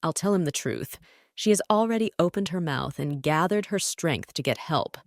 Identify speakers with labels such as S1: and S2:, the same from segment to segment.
S1: I'll tell him the truth. She has already opened her mouth and gathered her strength to get help.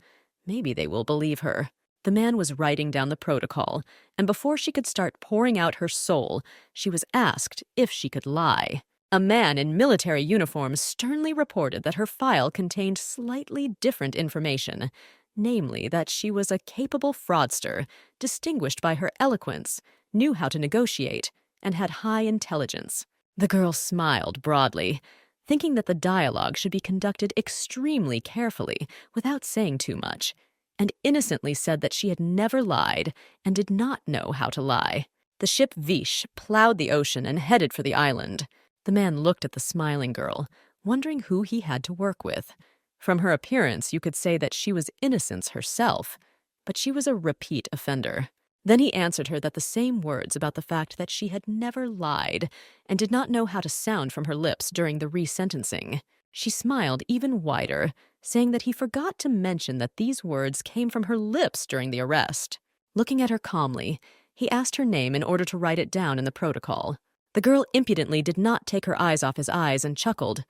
S1: Maybe they will believe her. The man was writing down the protocol, and before she could start pouring out her soul, she was asked if she could lie. A man in military uniform sternly reported that her file contained slightly different information, namely that she was a capable fraudster, distinguished by her eloquence, knew how to negotiate, and had high intelligence. The girl smiled broadly, thinking that the dialogue should be conducted extremely carefully without saying too much, and innocently said that she had never lied and did not know how to lie. The ship Vish plowed the ocean and headed for the island. The man looked at the smiling girl, wondering who he had to work with. From her appearance, you could say that she was innocence herself, but she was a repeat offender. Then he answered her that the same words about the fact that she had never lied and did not know how to sound from her lips during the resentencing. She smiled even wider, saying that he forgot to mention that these words came from her lips during the arrest. Looking at her calmly, he asked her name in order to write it down in the protocol. The girl impudently did not take her eyes off his eyes and chuckled.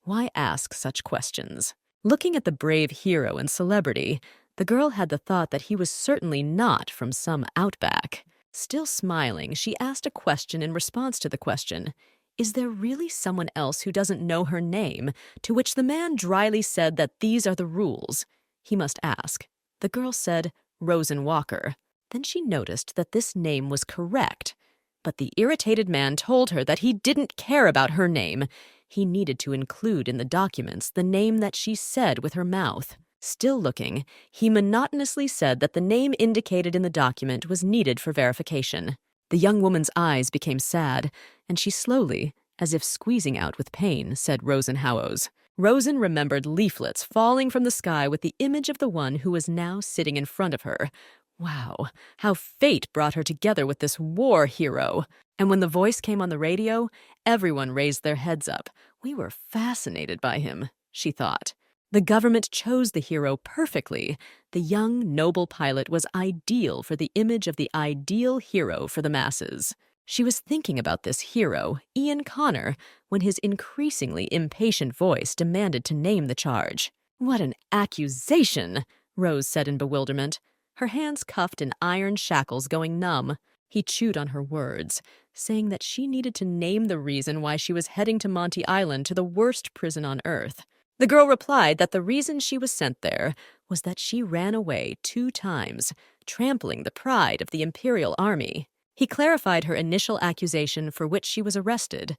S1: Why ask such questions? Looking at the brave hero and celebrity, the girl had the thought that he was certainly not from some outback. Still smiling, she asked a question in response to the question, "Is there really someone else who doesn't know her name?" To which the man dryly said that these are the rules. He must ask. The girl said, "Rosen Walker." Then she noticed that this name was correct. But the irritated man told her that he didn't care about her name. He needed to include in the documents the name that she said with her mouth. Still looking, he monotonously said that the name indicated in the document was needed for verification. The young woman's eyes became sad, and she slowly, as if squeezing out with pain, said Rosenhauos. Rosen remembered leaflets falling from the sky with the image of the one who was now sitting in front of her. Wow, how fate brought her together with this war hero. And when the voice came on the radio, everyone raised their heads up. We were fascinated by him, she thought. The government chose the hero perfectly. The young, noble pilot was ideal for the image of the ideal hero for the masses. She was thinking about this hero, Ian Connor, when his increasingly impatient voice demanded to name the charge. "What an accusation!" Rose said in bewilderment, her hands cuffed in iron shackles going numb. He chewed on her words, saying that she needed to name the reason why she was heading to Monty Island, to the worst prison on Earth. The girl replied that the reason she was sent there was that she ran away 2 times, trampling the pride of the Imperial Army. He clarified her initial accusation for which she was arrested.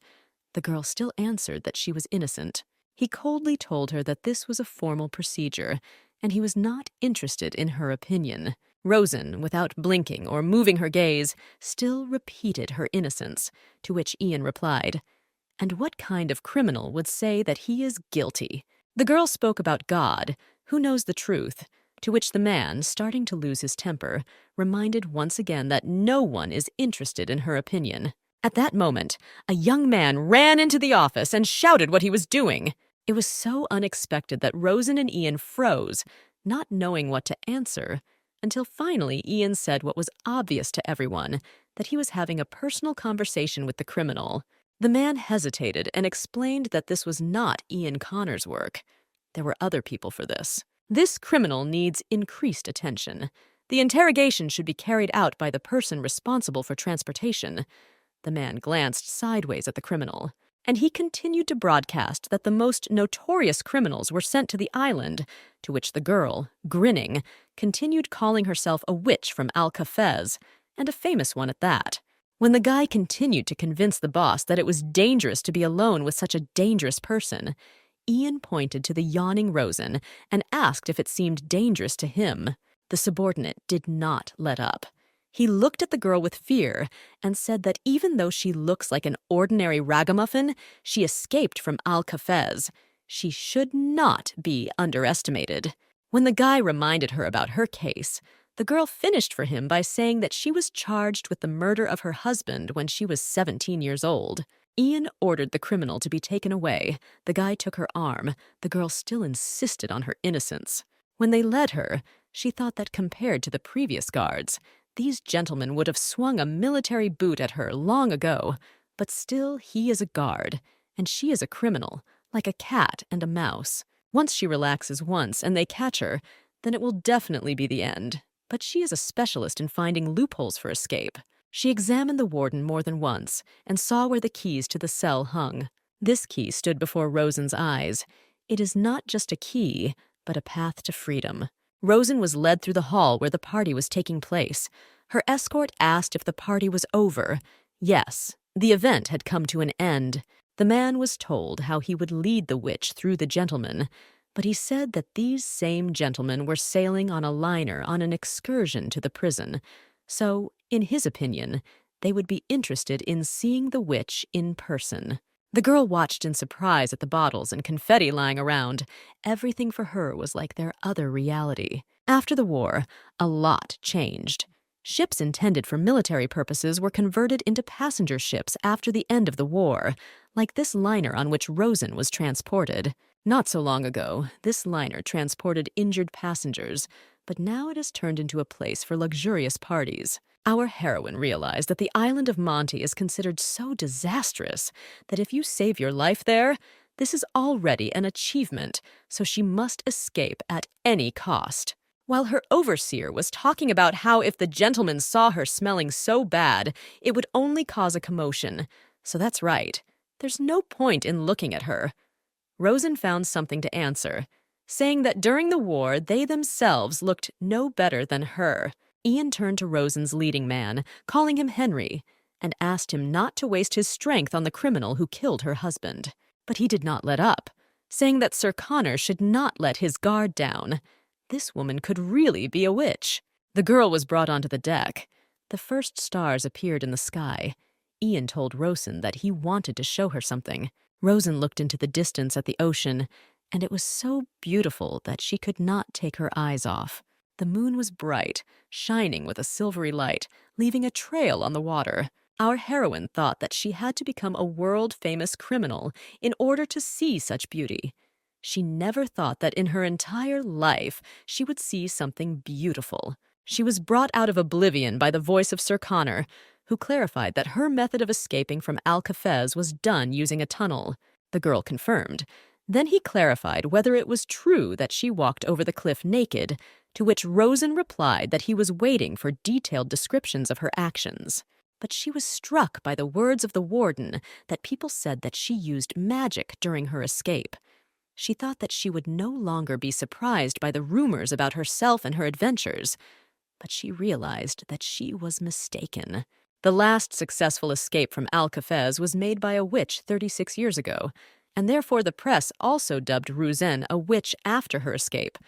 S1: The girl still answered that she was innocent. He coldly told her that this was a formal procedure, and he was not interested in her opinion. Rosen, without blinking or moving her gaze, still repeated her innocence, to which Ian replied, "And what kind of criminal would say that he is guilty?" The girl spoke about God, who knows the truth, to which the man, starting to lose his temper, reminded once again that no one is interested in her opinion. At that moment, a young man ran into the office and shouted what he was doing. It was so unexpected that Rosen and Ian froze, not knowing what to answer, until finally Ian said what was obvious to everyone, that he was having a personal conversation with the criminal. The man hesitated and explained that this was not Ian Connor's work. There were other people for this. This criminal needs increased attention. The interrogation should be carried out by the person responsible for transportation. The man glanced sideways at the criminal, and he continued to broadcast that the most notorious criminals were sent to the island, to which the girl, grinning, continued calling herself a witch from Al-Kafez, and a famous one at that. When the guy continued to convince the boss that it was dangerous to be alone with such a dangerous person, Ian pointed to the yawning Rosen and asked if it seemed dangerous to him. The subordinate did not let up. He looked at the girl with fear and said that even though she looks like an ordinary ragamuffin, she escaped from Al-Kafez. She should not be underestimated. When the guy reminded her about her case, the girl finished for him by saying that she was charged with the murder of her husband when she was 17 years old. Ian ordered the criminal to be taken away. The guy took her arm. The girl still insisted on her innocence. When they led her, she thought that compared to the previous guards, these gentlemen would have swung a military boot at her long ago. But still, he is a guard, and she is a criminal, like a cat and a mouse. Once she relaxes once and they catch her, then it will definitely be the end. But she is a specialist in finding loopholes for escape. She examined the warden more than once and saw where the keys to the cell hung. This key stood before Rosen's eyes. It is not just a key, but a path to freedom. Rosen was led through the hall where the party was taking place. Her escort asked if the party was over. Yes, the event had come to an end. The man was told how he would lead the witch through the gentlemen, but he said that these same gentlemen were sailing on a liner on an excursion to the prison. So, in his opinion, they would be interested in seeing the witch in person. The girl watched in surprise at the bottles and confetti lying around. Everything for her was like their other reality. After the war, a lot changed. Ships intended for military purposes were converted into passenger ships after the end of the war, like this liner on which Rosen was transported. Not so long ago, this liner transported injured passengers, but now it has turned into a place for luxurious parties. Our heroine realized that the island of Monty is considered so disastrous that if you save your life there, this is already an achievement, so she must escape at any cost. While her overseer was talking about how if the gentleman saw her smelling so bad, it would only cause a commotion. So that's right. There's no point in looking at her. Rosen found something to answer, saying that during the war they themselves looked no better than her. Ian turned to Rosen's leading man, calling him Henry, and asked him not to waste his strength on the criminal who killed her husband. But he did not let up, saying that Sir Connor should not let his guard down. This woman could really be a witch. The girl was brought onto the deck. The first stars appeared in the sky. Ian told Rosen that he wanted to show her something. Rosen looked into the distance at the ocean, and it was so beautiful that she could not take her eyes off. The moon was bright, shining with a silvery light, leaving a trail on the water. Our heroine thought that she had to become a world-famous criminal in order to see such beauty. She never thought that in her entire life she would see something beautiful. She was brought out of oblivion by the voice of Sir Connor, who clarified that her method of escaping from Al-Kafez was done using a tunnel. The girl confirmed. Then he clarified whether it was true that she walked over the cliff naked, to which Rosen replied that he was waiting for detailed descriptions of her actions. But she was struck by the words of the warden that people said that she used magic during her escape. She thought that she would no longer be surprised by the rumors about herself and her adventures, but she realized that she was mistaken. The last successful escape from Al-Kafez was made by a witch 36 years ago, and therefore the press also dubbed Rosen a witch after her escape.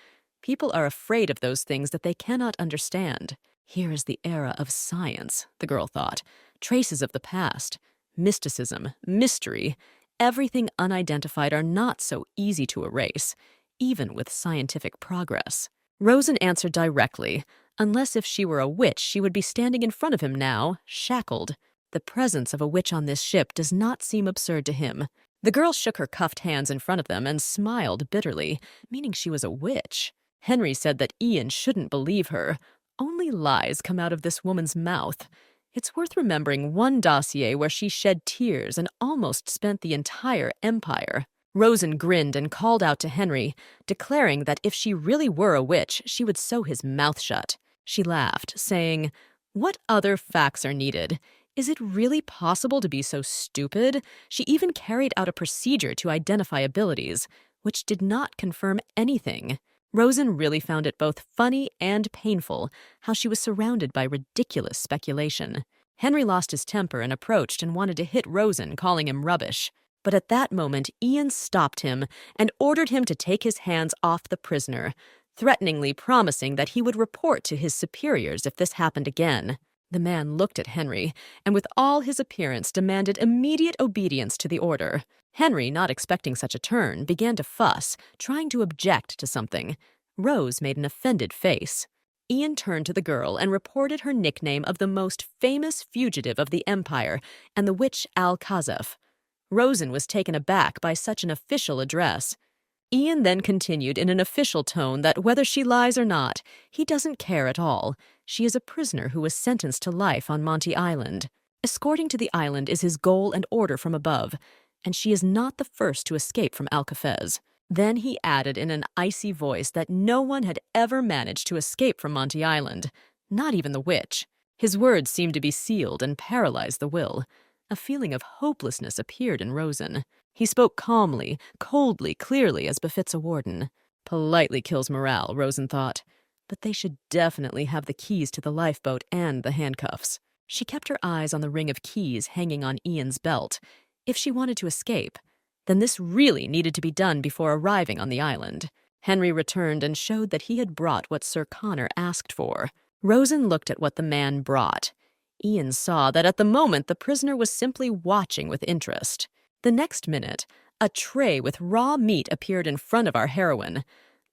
S1: People are afraid of those things that they cannot understand. Here is the era of science, the girl thought. Traces of the past, mysticism, mystery. Everything unidentified are not so easy to erase, even with scientific progress. Rosen answered directly. Unless if she were a witch, she would be standing in front of him now, shackled. The presence of a witch on this ship does not seem absurd to him. The girl shook her cuffed hands in front of them and smiled bitterly, meaning she was a witch. Henry said that Ian shouldn't believe her. Only lies come out of this woman's mouth. It's worth remembering one dossier where she shed tears and almost spent the entire empire. Rosen grinned and called out to Henry, declaring that if she really were a witch, she would sew his mouth shut. She laughed, saying, "What other facts are needed? Is it really possible to be so stupid?" She even carried out a procedure to identify abilities, which did not confirm anything. Rosen really found it both funny and painful how she was surrounded by ridiculous speculation. Henry lost his temper and approached and wanted to hit Rosen, calling him rubbish. But at that moment, Ian stopped him and ordered him to take his hands off the prisoner, threateningly promising that he would report to his superiors if this happened again. The man looked at Henry, and with all his appearance demanded immediate obedience to the order. Henry, not expecting such a turn, began to fuss, trying to object to something. Rose made an offended face. Ian turned to the girl and reported her nickname of the most famous fugitive of the empire and the witch Al-Kazaf. Rosen was taken aback by such an official address. Ian then continued in an official tone that whether she lies or not, he doesn't care at all. She is a prisoner who was sentenced to life on Monty Island. Escorting to the island is his goal and order from above. and she is not the first to escape from Alcafez. Then he added in an icy voice that no one had ever managed to escape from Monty Island, not even the witch. His words seemed to be sealed and paralyzed the will. A feeling of hopelessness appeared in Rosen. He spoke calmly, coldly, clearly, as befits a warden. Politely kills morale, Rosen thought. But they should definitely have the keys to the lifeboat and the handcuffs. She kept her eyes on the ring of keys hanging on Ian's belt. If she wanted to escape, then this really needed to be done before arriving on the island. Henry returned and showed that he had brought what Sir Connor asked for. Rosen looked at what the man brought. Ian saw that at the moment the prisoner was simply watching with interest. The next minute, a tray with raw meat appeared in front of our heroine.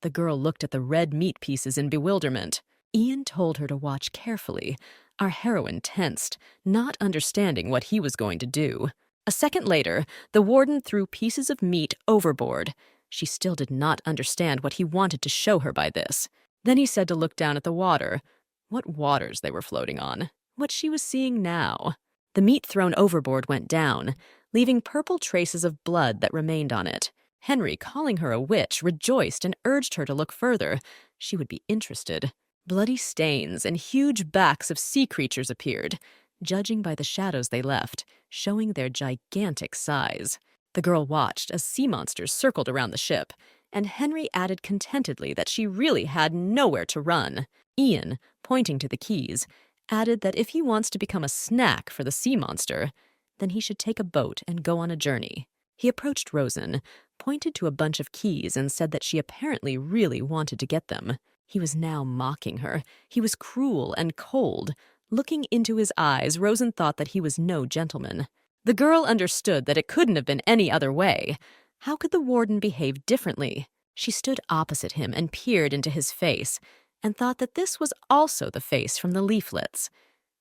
S1: The girl looked at the red meat pieces in bewilderment. Ian told her to watch carefully. Our heroine tensed, not understanding what he was going to do. A second later, the warden threw pieces of meat overboard. She still did not understand what he wanted to show her by this. Then he said to look down at the water. What waters they were floating on. What she was seeing now. The meat thrown overboard went down, leaving purple traces of blood that remained on it. Henry, calling her a witch, rejoiced and urged her to look further. She would be interested. Bloody stains and huge backs of sea creatures appeared, judging by the shadows they left, showing their gigantic size. The girl watched as sea monsters circled around the ship, and Henry added contentedly that she really had nowhere to run. Ian, pointing to the keys, added that if he wants to become a snack for the sea monster, then he should take a boat and go on a journey. He approached Rosen, pointed to a bunch of keys, and said that she apparently really wanted to get them. He was now mocking her. He was cruel and cold. Looking into his eyes, Rosen thought that he was no gentleman. The girl understood that it couldn't have been any other way. How could the warden behave differently? She stood opposite him and peered into his face, and thought that this was also the face from the leaflets.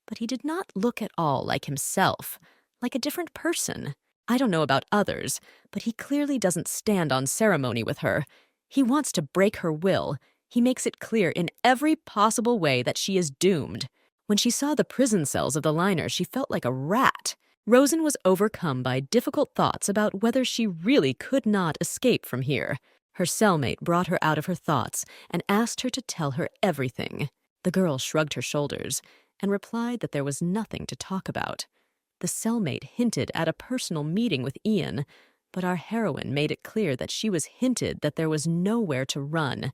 S1: But he did not look at all like himself, like a different person. I don't know about others, but he clearly doesn't stand on ceremony with her. He wants to break her will. He makes it clear in every possible way that she is doomed. When she saw the prison cells of the liner, she felt like a rat. Rosen was overcome by difficult thoughts about whether she really could not escape from here. Her cellmate brought her out of her thoughts and asked her to tell her everything. The girl shrugged her shoulders and replied that there was nothing to talk about. The cellmate hinted at a personal meeting with Ian, but our heroine made it clear that she was hinted that there was nowhere to run.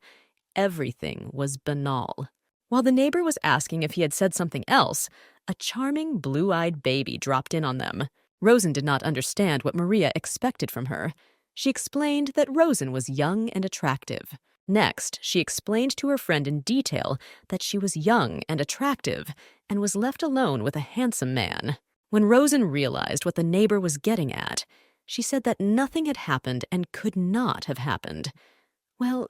S1: Everything was banal. While the neighbor was asking if he had said something else, a charming blue-eyed baby dropped in on them. Rosen did not understand what Maria expected from her. She explained that Rosen was young and attractive. Next, she explained to her friend in detail that she was young and attractive and was left alone with a handsome man. When Rosen realized what the neighbor was getting at, she said that nothing had happened and could not have happened. Well,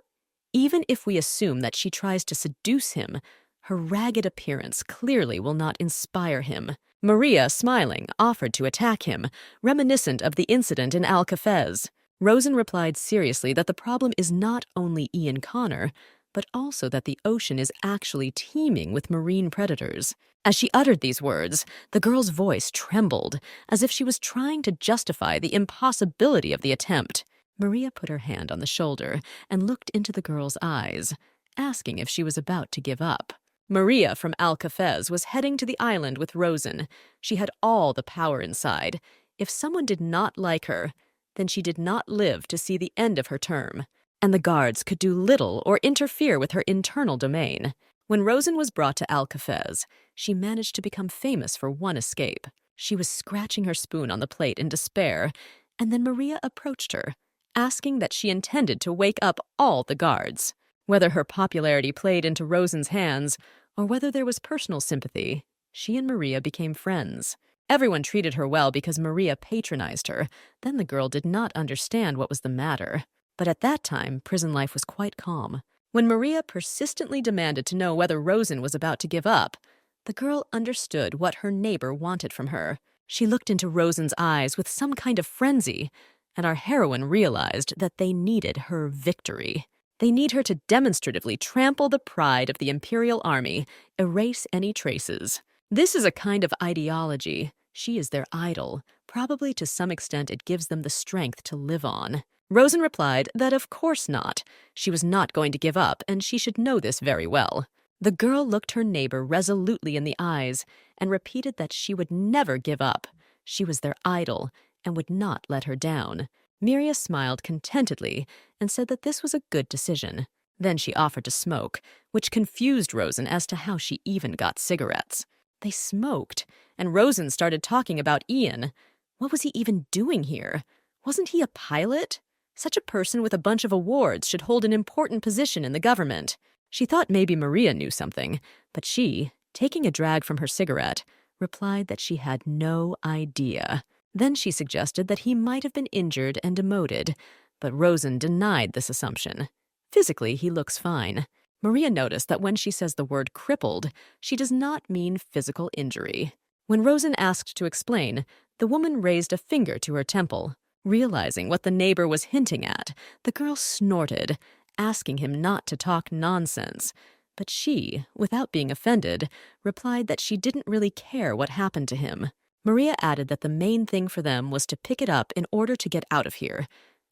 S1: even if we assume that she tries to seduce him, her ragged appearance clearly will not inspire him. Maria, smiling, offered to attack him, reminiscent of the incident in Alcafez. Rosen replied seriously that the problem is not only Ian Connor, but also that the ocean is actually teeming with marine predators. As she uttered these words, the girl's voice trembled, as if she was trying to justify the impossibility of the attempt. Maria put her hand on the shoulder and looked into the girl's eyes, asking if she was about to give up. Maria from Alcafez was heading to the island with Rosen. She had all the power inside. If someone did not like her, then she did not live to see the end of her term, and the guards could do little or interfere with her internal domain. When Rosen was brought to Alcafez, she managed to become famous for one escape. She was scratching her spoon on the plate in despair, and then Maria approached her, asking that she intended to wake up all the guards. Whether her popularity played into Rosen's hands, or whether there was personal sympathy, she and Maria became friends. Everyone treated her well because Maria patronized her. Then the girl did not understand what was the matter. But at that time, prison life was quite calm. When Maria persistently demanded to know whether Rosen was about to give up, the girl understood what her neighbor wanted from her. She looked into Rosen's eyes with some kind of frenzy, and our heroine realized that they needed her victory. They need her to demonstratively trample the pride of the Imperial Army, erase any traces. This is a kind of ideology. She is their idol, Probably to some extent it gives them the strength to live on. Rosen replied that of course not. She was not going to give up, and she should know this very well. The girl looked her neighbor resolutely in the eyes and repeated that she would never give up. She was their idol and would not let her down. Miria smiled contentedly and said that this was a good decision. Then she offered to smoke, which confused Rosen as to how she even got cigarettes. They smoked, and Rosen started talking about Ian. What was he even doing here? Wasn't he a pilot? Such a person with a bunch of awards should hold an important position in the government. She thought maybe Maria knew something, but she, taking a drag from her cigarette, replied that she had no idea. Then she suggested that he might have been injured and demoted, but Rosen denied this assumption. Physically, he looks fine. Maria noticed that when she says the word crippled, she does not mean physical injury. When Rosen asked to explain, the woman raised a finger to her temple. Realizing what the neighbor was hinting at, the girl snorted, asking him not to talk nonsense. But she, without being offended, replied that she didn't really care what happened to him. Maria added that the main thing for them was to pick it up in order to get out of here.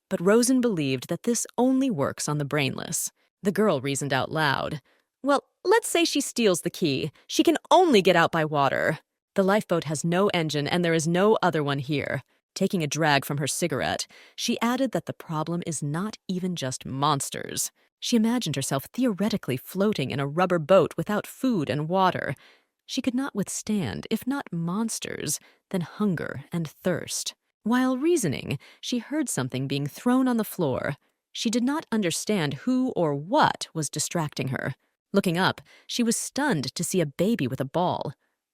S1: But Rosen believed that this only works on the brainless. The girl reasoned out loud. Well, let's say she steals the key. She can only get out by water. The lifeboat has no engine and there is no other one here. Taking a drag from her cigarette, she added that the problem is not even just monsters. She imagined herself theoretically floating in a rubber boat without food and water. She could not withstand, if not monsters, then hunger and thirst. While reasoning, she heard something being thrown on the floor. She did not understand who or what was distracting her. Looking up, she was stunned to see a baby with a ball.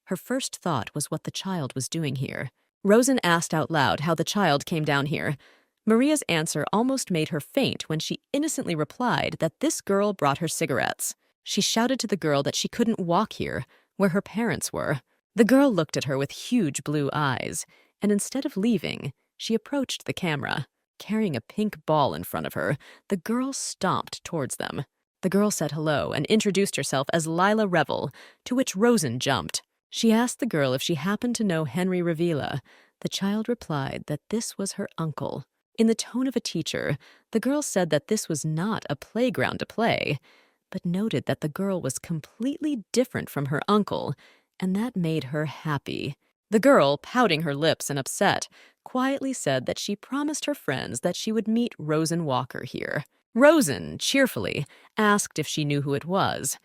S1: Her first thought was what the child was doing here. Rosen asked out loud how the child came down here. Maria's answer almost made her faint when she innocently replied that this girl brought her cigarettes. She shouted to the girl that she couldn't walk here, where her parents were. The girl looked at her with huge blue eyes, and instead of leaving, she approached the camera. Carrying a pink ball in front of her, the girl stomped towards them. The girl said hello and introduced herself as Lila Revel, to which Rosen jumped. She asked the girl if she happened to know Henry Revilla. The child replied that this was her uncle. In the tone of a teacher, the girl said that this was not a playground to play, but noted that the girl was completely different from her uncle, and that made her happy. The girl, pouting her lips and upset, quietly said that she promised her friends that she would meet Rosen Walker here. Rosen, cheerfully, asked if she knew who it was.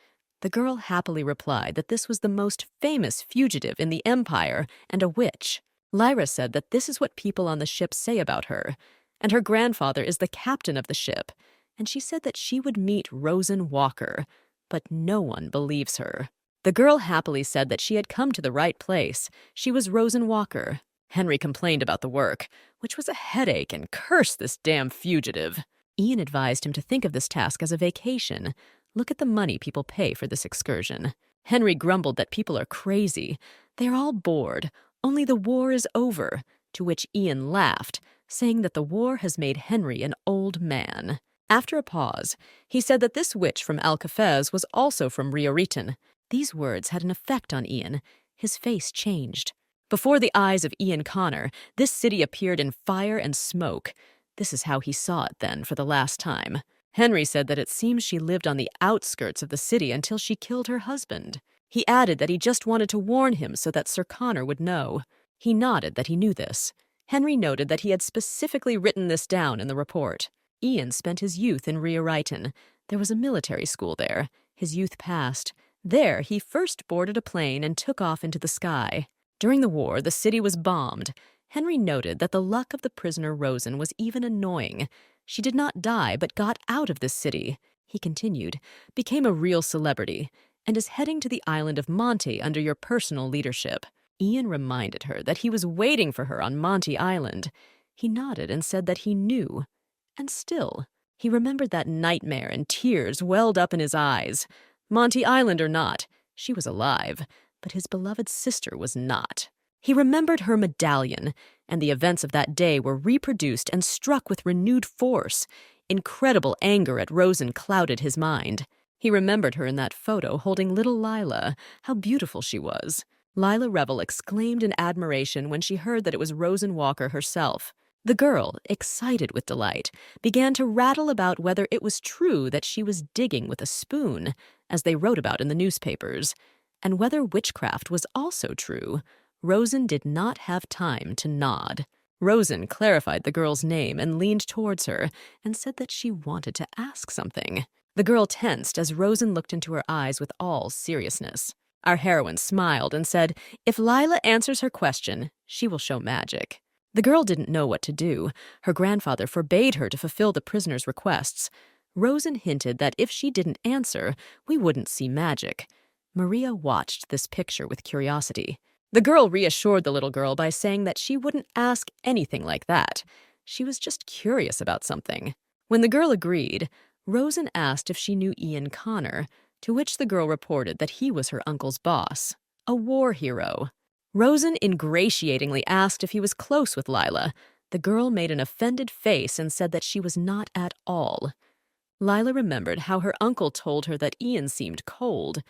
S1: The girl happily replied that this was the most famous fugitive in the Empire and a witch. Lyra said that this is what people on the ship say about her, and her grandfather is the captain of the ship, and she said that she would meet Rosen Walker, but no one believes her. The girl happily said that she had come to the right place. She was Rosen Walker. Henry complained about the work, which was a headache, and cursed this damn fugitive. Ian advised him to think of this task as a vacation. Look at the money people pay for this excursion. Henry grumbled that people are crazy. They are all bored. Only the war is over, to which Ian laughed, saying that the war has made Henry an old man. After a pause, he said that this witch from Alcafez was also from Rioritan. These words had an effect on Ian. His face changed. Before the eyes of Ian Connor, this city appeared in fire and smoke. This is how he saw it then for the last time. Henry said that it seems she lived on the outskirts of the city until she killed her husband. He added that he just wanted to warn him so that Sir Connor would know. He nodded that he knew this. Henry noted that he had specifically written this down in the report. Ian spent his youth in Rioritan. There was a military school there. His youth passed. There, he first boarded a plane and took off into the sky. During the war, the city was bombed. Henry noted that the luck of the prisoner Rosen was even annoying. She did not die, but got out of this city. He continued, became a real celebrity, and is heading to the island of Monte under your personal leadership. Ian reminded her that he was waiting for her on Monte Island. He nodded and said that he knew. And still, he remembered that nightmare, and tears welled up in his eyes. Monte Island or not, she was alive, but his beloved sister was not. He remembered her medallion, and the events of that day were reproduced and struck with renewed force. Incredible anger at Rosen clouded his mind. He remembered her in that photo holding little Lila, how beautiful she was. Lila Revel exclaimed in admiration when she heard that it was Rosen Walker herself. The girl, excited with delight, began to rattle about whether it was true that she was digging with a spoon, as they wrote about in the newspapers, and whether witchcraft was also true. Rosen did not have time to nod. Rosen clarified the girl's name and leaned towards her and said that she wanted to ask something. The girl tensed as Rosen looked into her eyes with all seriousness. Our heroine smiled and said, "If Lila answers her question, she will show magic." The girl didn't know what to do. Her grandfather forbade her to fulfill the prisoner's requests. Rosen hinted that if she didn't answer, we wouldn't see magic. Maria watched this picture with curiosity. The girl reassured the little girl by saying that she wouldn't ask anything like that. She was just curious about something. When the girl agreed, Rosen asked if she knew Ian Connor, to which the girl reported that he was her uncle's boss, a war hero. Rosen ingratiatingly asked if he was close with Lila. The girl made an offended face and said that she was not at all. Lila remembered how her uncle told her that Ian seemed cold,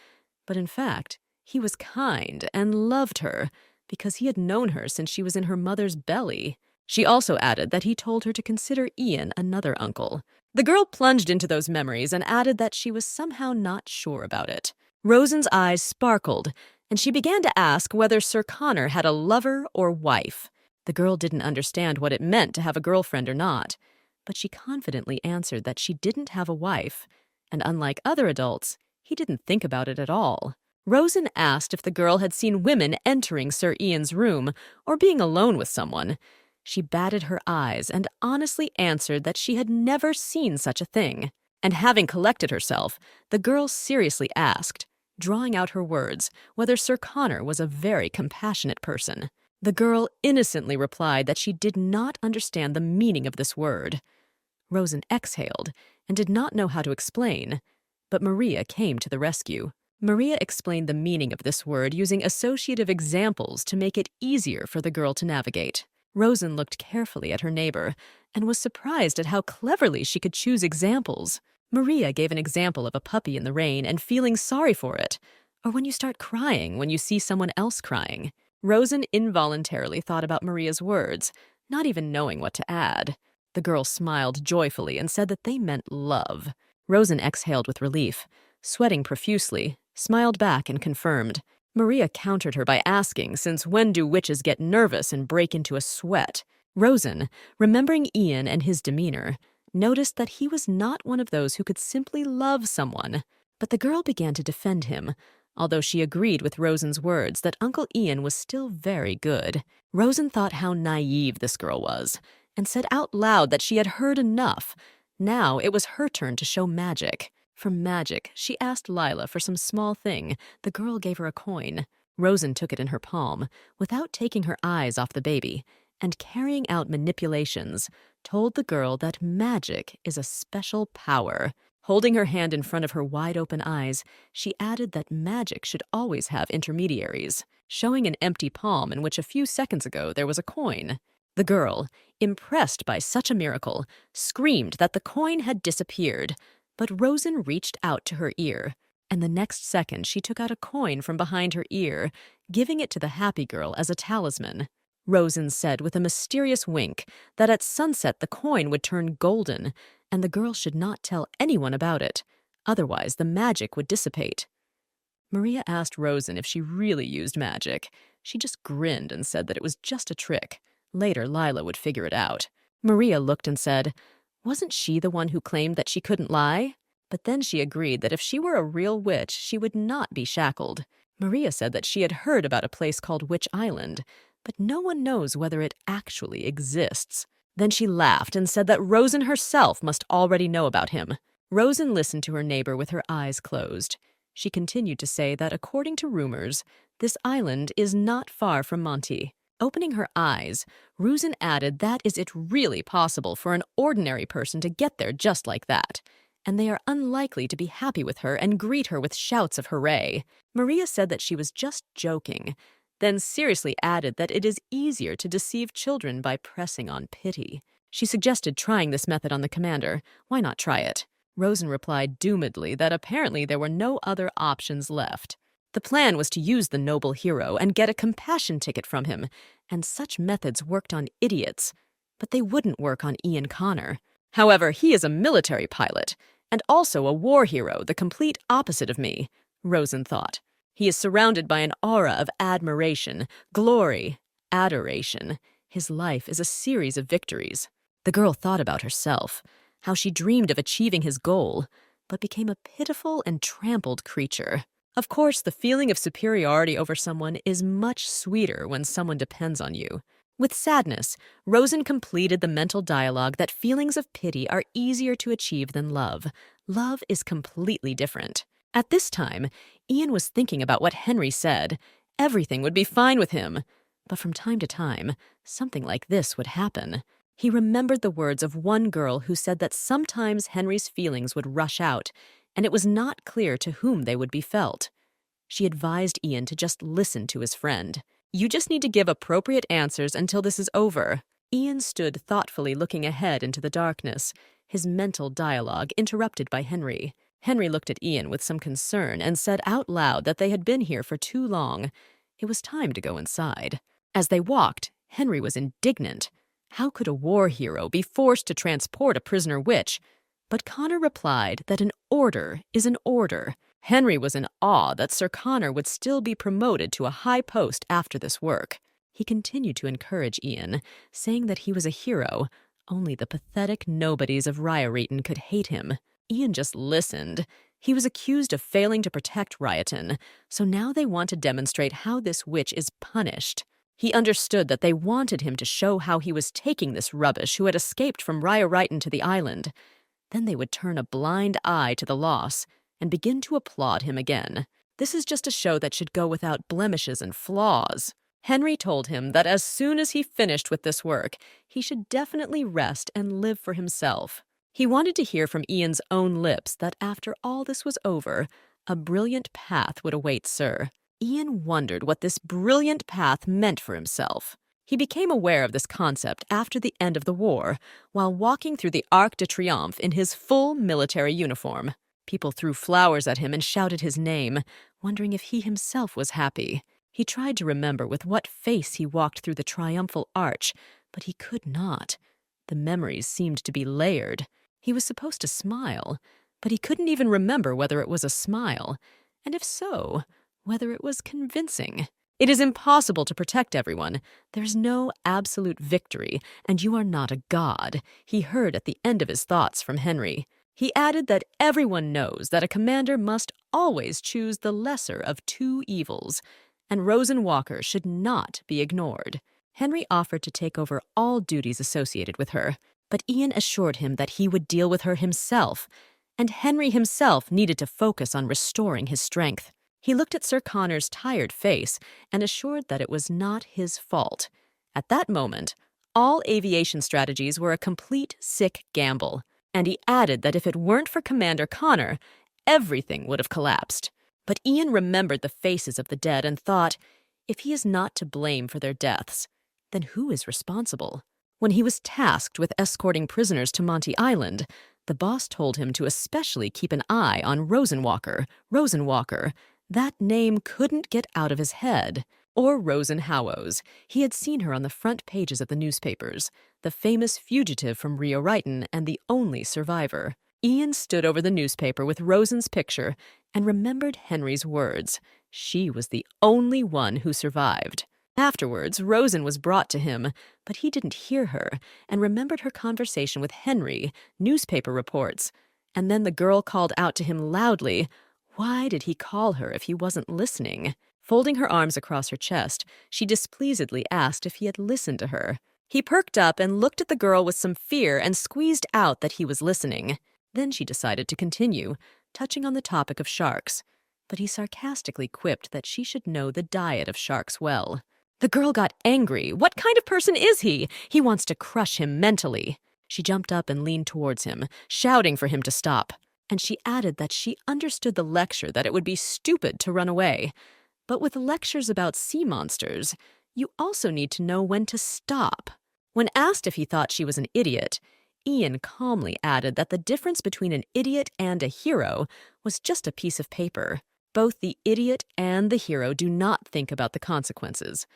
S1: but in fact, he was kind and loved her because he had known her since she was in her mother's belly. She also added that he told her to consider Ian another uncle. The girl plunged into those memories and added that she was somehow not sure about it. Rosen's eyes sparkled, and she began to ask whether Sir Connor had a lover or wife. The girl didn't understand what it meant to have a girlfriend or not, but she confidently answered that she didn't have a wife, and unlike other adults, he didn't think about it at all. Rosen asked if the girl had seen women entering Sir Ian's room or being alone with someone. She batted her eyes and honestly answered that she had never seen such a thing. And having collected herself, the girl seriously asked, drawing out her words, whether Sir Connor was a very compassionate person. The girl innocently replied that she did not understand the meaning of this word. Rosen exhaled and did not know how to explain, but Maria came to the rescue. Maria explained the meaning of this word using associative examples to make it easier for the girl to navigate. Rosen looked carefully at her neighbor and was surprised at how cleverly she could choose examples. Maria gave an example of a puppy in the rain and feeling sorry for it, or when you start crying when you see someone else crying. Rosen involuntarily thought about Maria's words, not even knowing what to add. The girl smiled joyfully and said that they meant love. Rosen exhaled with relief, sweating profusely, smiled back and confirmed. Maria countered her by asking, since when do witches get nervous and break into a sweat? Rosen, remembering Ian and his demeanor, noticed that he was not one of those who could simply love someone. But the girl began to defend him, although she agreed with Rosen's words that Uncle Ian was still very good. Rosen thought how naive this girl was, and said out loud that she had heard enough. Now it was her turn to show magic. For magic, she asked Lila for some small thing. The girl gave her a coin. Rosen took it in her palm, without taking her eyes off the baby, and carrying out manipulations, told the girl that magic is a special power. Holding her hand in front of her wide-open eyes, she added that magic should always have intermediaries, showing an empty palm in which a few seconds ago there was a coin. The girl, impressed by such a miracle, screamed that the coin had disappeared, but Rosen reached out to her ear, and the next second she took out a coin from behind her ear, giving it to the happy girl as a talisman. Rosen said with a mysterious wink that at sunset the coin would turn golden, and the girl should not tell anyone about it, otherwise the magic would dissipate. Maria asked Rosen if she really used magic. She just grinned and said that it was just a trick. Later, Lila would figure it out. Maria looked and said, wasn't she the one who claimed that she couldn't lie? But then she agreed that if she were a real witch, she would not be shackled. Maria said that she had heard about a place called Witch Island, but no one knows whether it actually exists. Then she laughed and said that Rosen herself must already know about him. Rosen listened to her neighbor with her eyes closed. She continued to say that according to rumors, this island is not far from Monty. Opening her eyes, Rosen added that is it really possible for an ordinary person to get there just like that, and they are unlikely to be happy with her and greet her with shouts of hooray. Maria said that she was just joking, then seriously added that it is easier to deceive children by pressing on pity. She suggested trying this method on the commander. Why not try it? Rosen replied doomedly that apparently there were no other options left. The plan was to use the noble hero and get a compassion ticket from him, and such methods worked on idiots, but they wouldn't work on Ian Connor. However, he is a military pilot, and also a war hero, the complete opposite of me, Rosen thought. He is surrounded by an aura of admiration, glory, adoration. His life is a series of victories. The girl thought about herself, how she dreamed of achieving his goal, but became a pitiful and trampled creature. Of course, the feeling of superiority over someone is much sweeter when someone depends on you. With sadness, Rosen completed the mental dialogue that feelings of pity are easier to achieve than love. Love is completely different. At this time, Ian was thinking about what Henry said. Everything would be fine with him. But from time to time, something like this would happen. He remembered the words of one girl who said that sometimes Henry's feelings would rush out, and it was not clear to whom they would be felt. She advised Ian to just listen to his friend. You just need to give appropriate answers until this is over. Ian stood thoughtfully looking ahead into the darkness, his mental dialogue interrupted by Henry. Henry looked at Ian with some concern and said out loud that they had been here for too long. It was time to go inside. As they walked, Henry was indignant. How could a war hero be forced to transport a prisoner witch? But Connor replied that an order is an order. Henry was in awe that Sir Connor would still be promoted to a high post after this work. He continued to encourage Ian, saying that he was a hero. Only the pathetic nobodies of Rioreton could hate him. Ian just listened. He was accused of failing to protect Rioton, so now they want to demonstrate how this witch is punished. He understood that they wanted him to show how he was taking this rubbish who had escaped from Rioreton to the island. Then they would turn a blind eye to the loss and begin to applaud him again. This is just a show that should go without blemishes and flaws. Henry told him that as soon as he finished with this work, he should definitely rest and live for himself. He wanted to hear from Ian's own lips that after all this was over, a brilliant path would await Sir. Ian wondered what this brilliant path meant for himself. He became aware of this concept after the end of the war, while walking through the Arc de Triomphe in his full military uniform. People threw flowers at him and shouted his name, wondering if he himself was happy. He tried to remember with what face he walked through the triumphal arch, but he could not. The memories seemed to be layered. He was supposed to smile, but he couldn't even remember whether it was a smile, and if so, whether it was convincing. It is impossible to protect everyone. There's no absolute victory, and you are not a god, he heard at the end of his thoughts from Henry. He added that everyone knows that a commander must always choose the lesser of two evils, and Rosen Walker should not be ignored. Henry offered to take over all duties associated with her, but Ian assured him that he would deal with her himself, and Henry himself needed to focus on restoring his strength. He looked at Sir Connor's tired face and assured that it was not his fault. At that moment, all aviation strategies were a complete sick gamble, and he added that if it weren't for Commander Connor, everything would have collapsed. But Ian remembered the faces of the dead and thought, if he is not to blame for their deaths, then who is responsible? When he was tasked with escorting prisoners to Monty Island, the boss told him to especially keep an eye on Rosenwalker. That name couldn't get out of his head. Or Rosenhauos. He had seen her on the front pages of the newspapers, the famous fugitive from Rioreton and the only survivor. Ian stood over the newspaper with Rosen's picture and remembered Henry's words. She was the only one who survived. Afterwards, Rosen was brought to him, but he didn't hear her and remembered her conversation with Henry, newspaper reports. And then the girl called out to him loudly. Why did he call her if he wasn't listening? Folding her arms across her chest, she displeasedly asked if he had listened to her. He perked up and looked at the girl with some fear and squeezed out that he was listening. Then she decided to continue, touching on the topic of sharks. But he sarcastically quipped that she should know the diet of sharks well. The girl got angry. What kind of person is he? He wants to crush him mentally. She jumped up and leaned towards him, shouting for him to stop. And she added that she understood the lecture that it would be stupid to run away. But with lectures about sea monsters, you also need to know when to stop. When asked if he thought she was an idiot, Ian calmly added that the difference between an idiot and a hero was just a piece of paper. Both the idiot and the hero do not think about the consequences.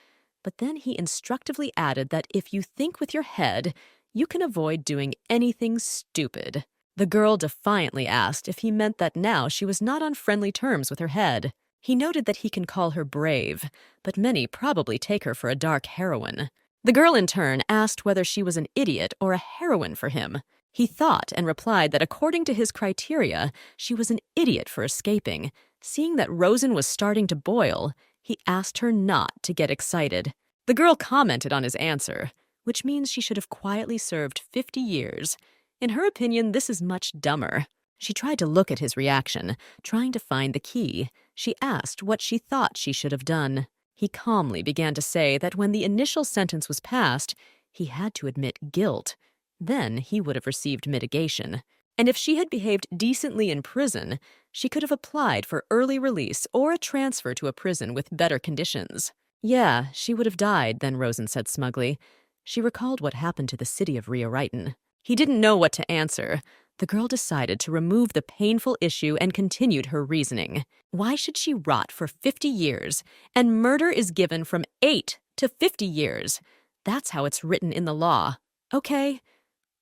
S1: But then he instructively added that if you think with your head, you can avoid doing anything stupid. The girl defiantly asked if he meant that now she was not on friendly terms with her head. He noted that he can call her brave, but many probably take her for a dark heroine. The girl in turn asked whether she was an idiot or a heroine for him. He thought and replied that according to his criteria, she was an idiot for escaping. Seeing that Rosen was starting to boil, he asked her not to get excited. The girl commented on his answer, which means she should have quietly served 50 years. In her opinion, this is much dumber. She tried to look at his reaction, trying to find the key. She asked what she thought she should have done. He calmly began to say that when the initial sentence was passed, he had to admit guilt. Then he would have received mitigation. And if she had behaved decently in prison, she could have applied for early release or a transfer to a prison with better conditions. Yeah, she would have died, then Rosen said smugly. She recalled what happened to the city of Rioriton. He didn't know what to answer. The girl decided to remove the painful issue and continued her reasoning. Why should she rot for 50 years? And murder is given from 8 to 50 years. That's how it's written in the law. Okay,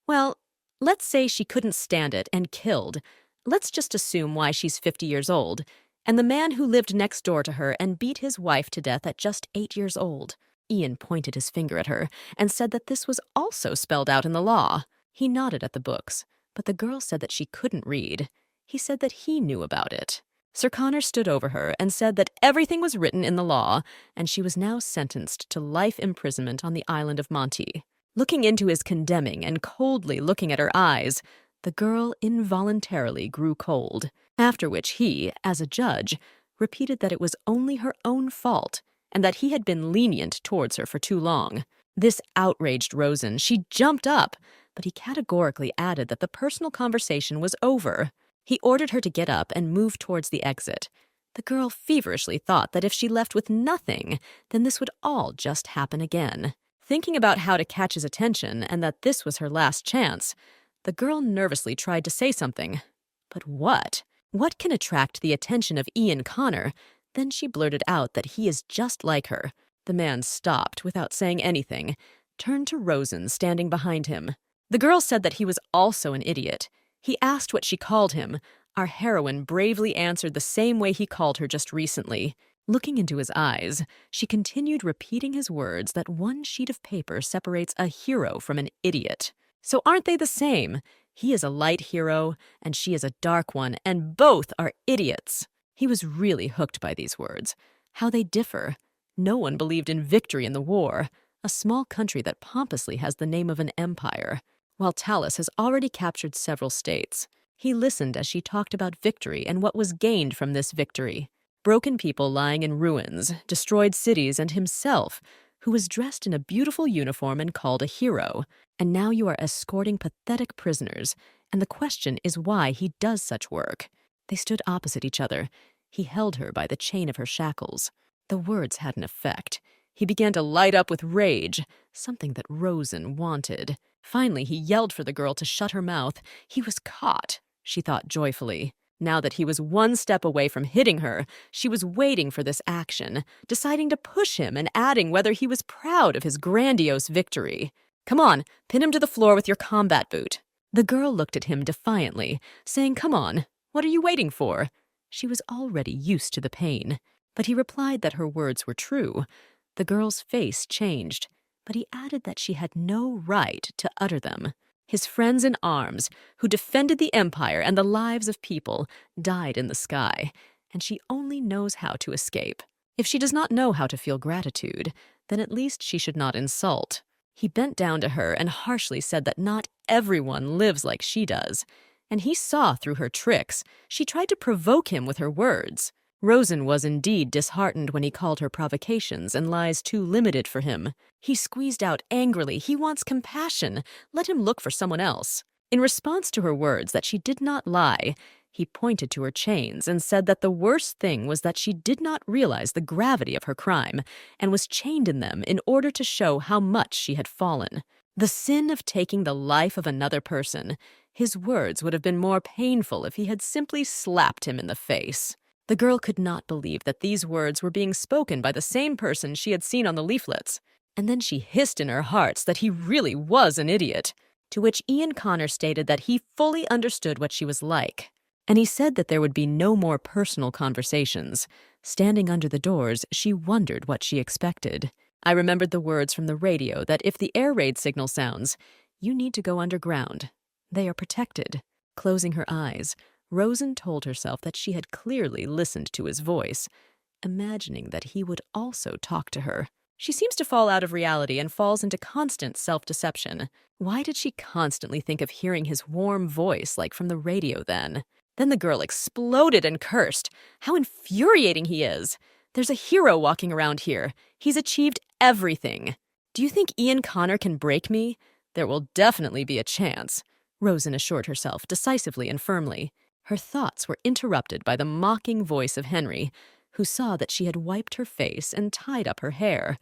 S1: well, let's say she couldn't stand it and killed. Let's just assume why she's 50 years old. And the man who lived next door to her and beat his wife to death at just 8 years old. Ian pointed his finger at her and said that this was also spelled out in the law. He nodded at the books, but the girl said that she couldn't read. He said that he knew about it. Sir Connor stood over her and said that everything was written in the law, and she was now sentenced to life imprisonment on the island of Monty. Looking into his condemning and coldly looking at her eyes, the girl involuntarily grew cold, after which he, as a judge, repeated that it was only her own fault and that he had been lenient towards her for too long. This outraged Rosen. She jumped up, but he categorically added that the personal conversation was over. He ordered her to get up and move towards the exit. The girl feverishly thought that if she left with nothing, then this would all just happen again. Thinking about how to catch his attention and that this was her last chance, the girl nervously tried to say something. But what? What can attract the attention of Ian Connor? Then she blurted out that he is just like her. The man stopped without saying anything, turned to Rosen standing behind him. The girl said that he was also an idiot. He asked what she called him. Our heroine bravely answered the same way he called her just recently. Looking into his eyes, she continued repeating his words that one sheet of paper separates a hero from an idiot. So aren't they the same? He is a light hero, and she is a dark one, and both are idiots. He was really hooked by these words. How they differ. No one believed in victory in the war, a small country that pompously has the name of an empire, while Talus has already captured several states. He listened as she talked about victory and what was gained from this victory. Broken people lying in ruins, destroyed cities, and himself, who was dressed in a beautiful uniform and called a hero. And now you are escorting pathetic prisoners, and the question is why he does such work. They stood opposite each other. He held her by the chain of her shackles. The words had an effect. He began to light up with rage, something that Rosen wanted. Finally, he yelled for the girl to shut her mouth. He was caught, she thought joyfully. Now that he was one step away from hitting her, she was waiting for this action, deciding to push him and adding whether he was proud of his grandiose victory. Come on, pin him to the floor with your combat boot. The girl looked at him defiantly, saying, come on, what are you waiting for? She was already used to the pain, but he replied that her words were true. The girl's face changed, but he added that she had no right to utter them. His friends in arms, who defended the empire and the lives of people, died in the sky, and she only knows how to escape. If she does not know how to feel gratitude, then at least she should not insult. He bent down to her and harshly said that not everyone lives like she does, and he saw through her tricks. She tried to provoke him with her words. Rosen was indeed disheartened when he called her provocations and lies too limited for him. He squeezed out angrily, he wants compassion. Let him look for someone else. In response to her words that she did not lie, he pointed to her chains and said that the worst thing was that she did not realize the gravity of her crime and was chained in them in order to show how much she had fallen. The sin of taking the life of another person. His words would have been more painful if he had simply slapped him in the face. The girl could not believe that these words were being spoken by the same person she had seen on the leaflets. And then she hissed in her heart that he really was an idiot, to which Ian Connor stated that he fully understood what she was like. And he said that there would be no more personal conversations. Standing under the doors, she wondered what she expected. I remembered the words from the radio that if the air raid signal sounds, you need to go underground. They are protected. Closing her eyes, Rosen told herself that she had clearly listened to his voice, imagining that he would also talk to her. She seems to fall out of reality and falls into constant self-deception. Why did she constantly think of hearing his warm voice like from the radio then? Then the girl exploded and cursed. How infuriating he is! There's a hero walking around here. He's achieved everything. Do you think Ian Connor can break me? There will definitely be a chance, Rosen assured herself decisively and firmly. Her thoughts were interrupted by the mocking voice of Henry, who saw that she had wiped her face and tied up her hair.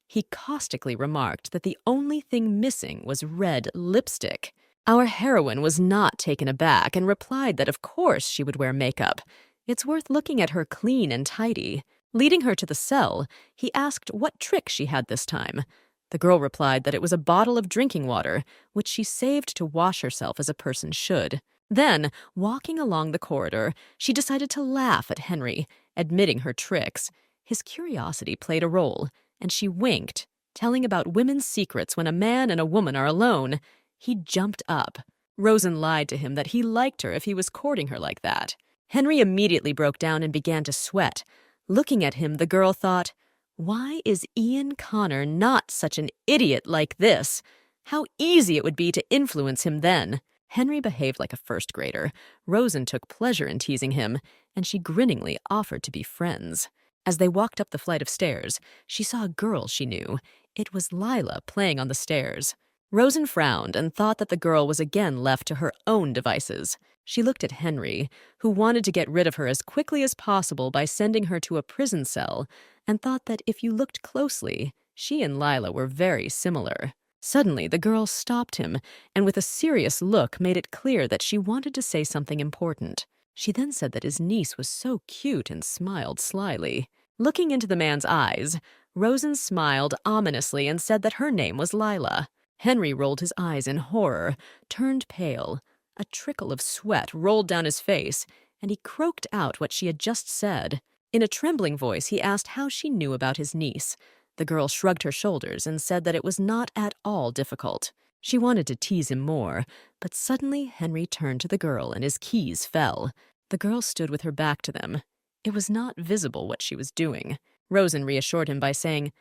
S1: He caustically remarked that the only thing missing was red lipstick. Our heroine was not taken aback and replied that of course she would wear makeup. It's worth looking at her clean and tidy. Leading her to the cell, he asked what trick she had this time. The girl replied that it was a bottle of drinking water, which she saved to wash herself as a person should. Then, walking along the corridor, she decided to laugh at Henry, admitting her tricks. His curiosity played a role, and she winked, telling about women's secrets when a man and a woman are alone. He jumped up. Rosen lied to him that he liked her if he was courting her like that. Henry immediately broke down and began to sweat. Looking at him, the girl thought, why is Ian Connor not such an idiot like this? How easy it would be to influence him then. Henry behaved like a first grader. Rosen took pleasure in teasing him, and she grinningly offered to be friends. As they walked up the flight of stairs, she saw a girl she knew. It was Lila playing on the stairs. Rosen frowned and thought that the girl was again left to her own devices. She looked at Henry, who wanted to get rid of her as quickly as possible by sending her to a prison cell, and thought that if you looked closely, she and Lila were very similar. Suddenly, the girl stopped him, and with a serious look made it clear that she wanted to say something important. She then said that his niece was so cute and smiled slyly. Looking into the man's eyes, Rosen smiled ominously and said that her name was Lila. Henry rolled his eyes in horror, turned pale. A trickle of sweat rolled down his face, and he croaked out what she had just said. In a trembling voice, he asked how she knew about his niece. The girl shrugged her shoulders and said that it was not at all difficult. She wanted to tease him more, but suddenly Henry turned to the girl and his keys fell. The girl stood with her back to them. It was not visible what she was doing. Rosen reassured him by saying,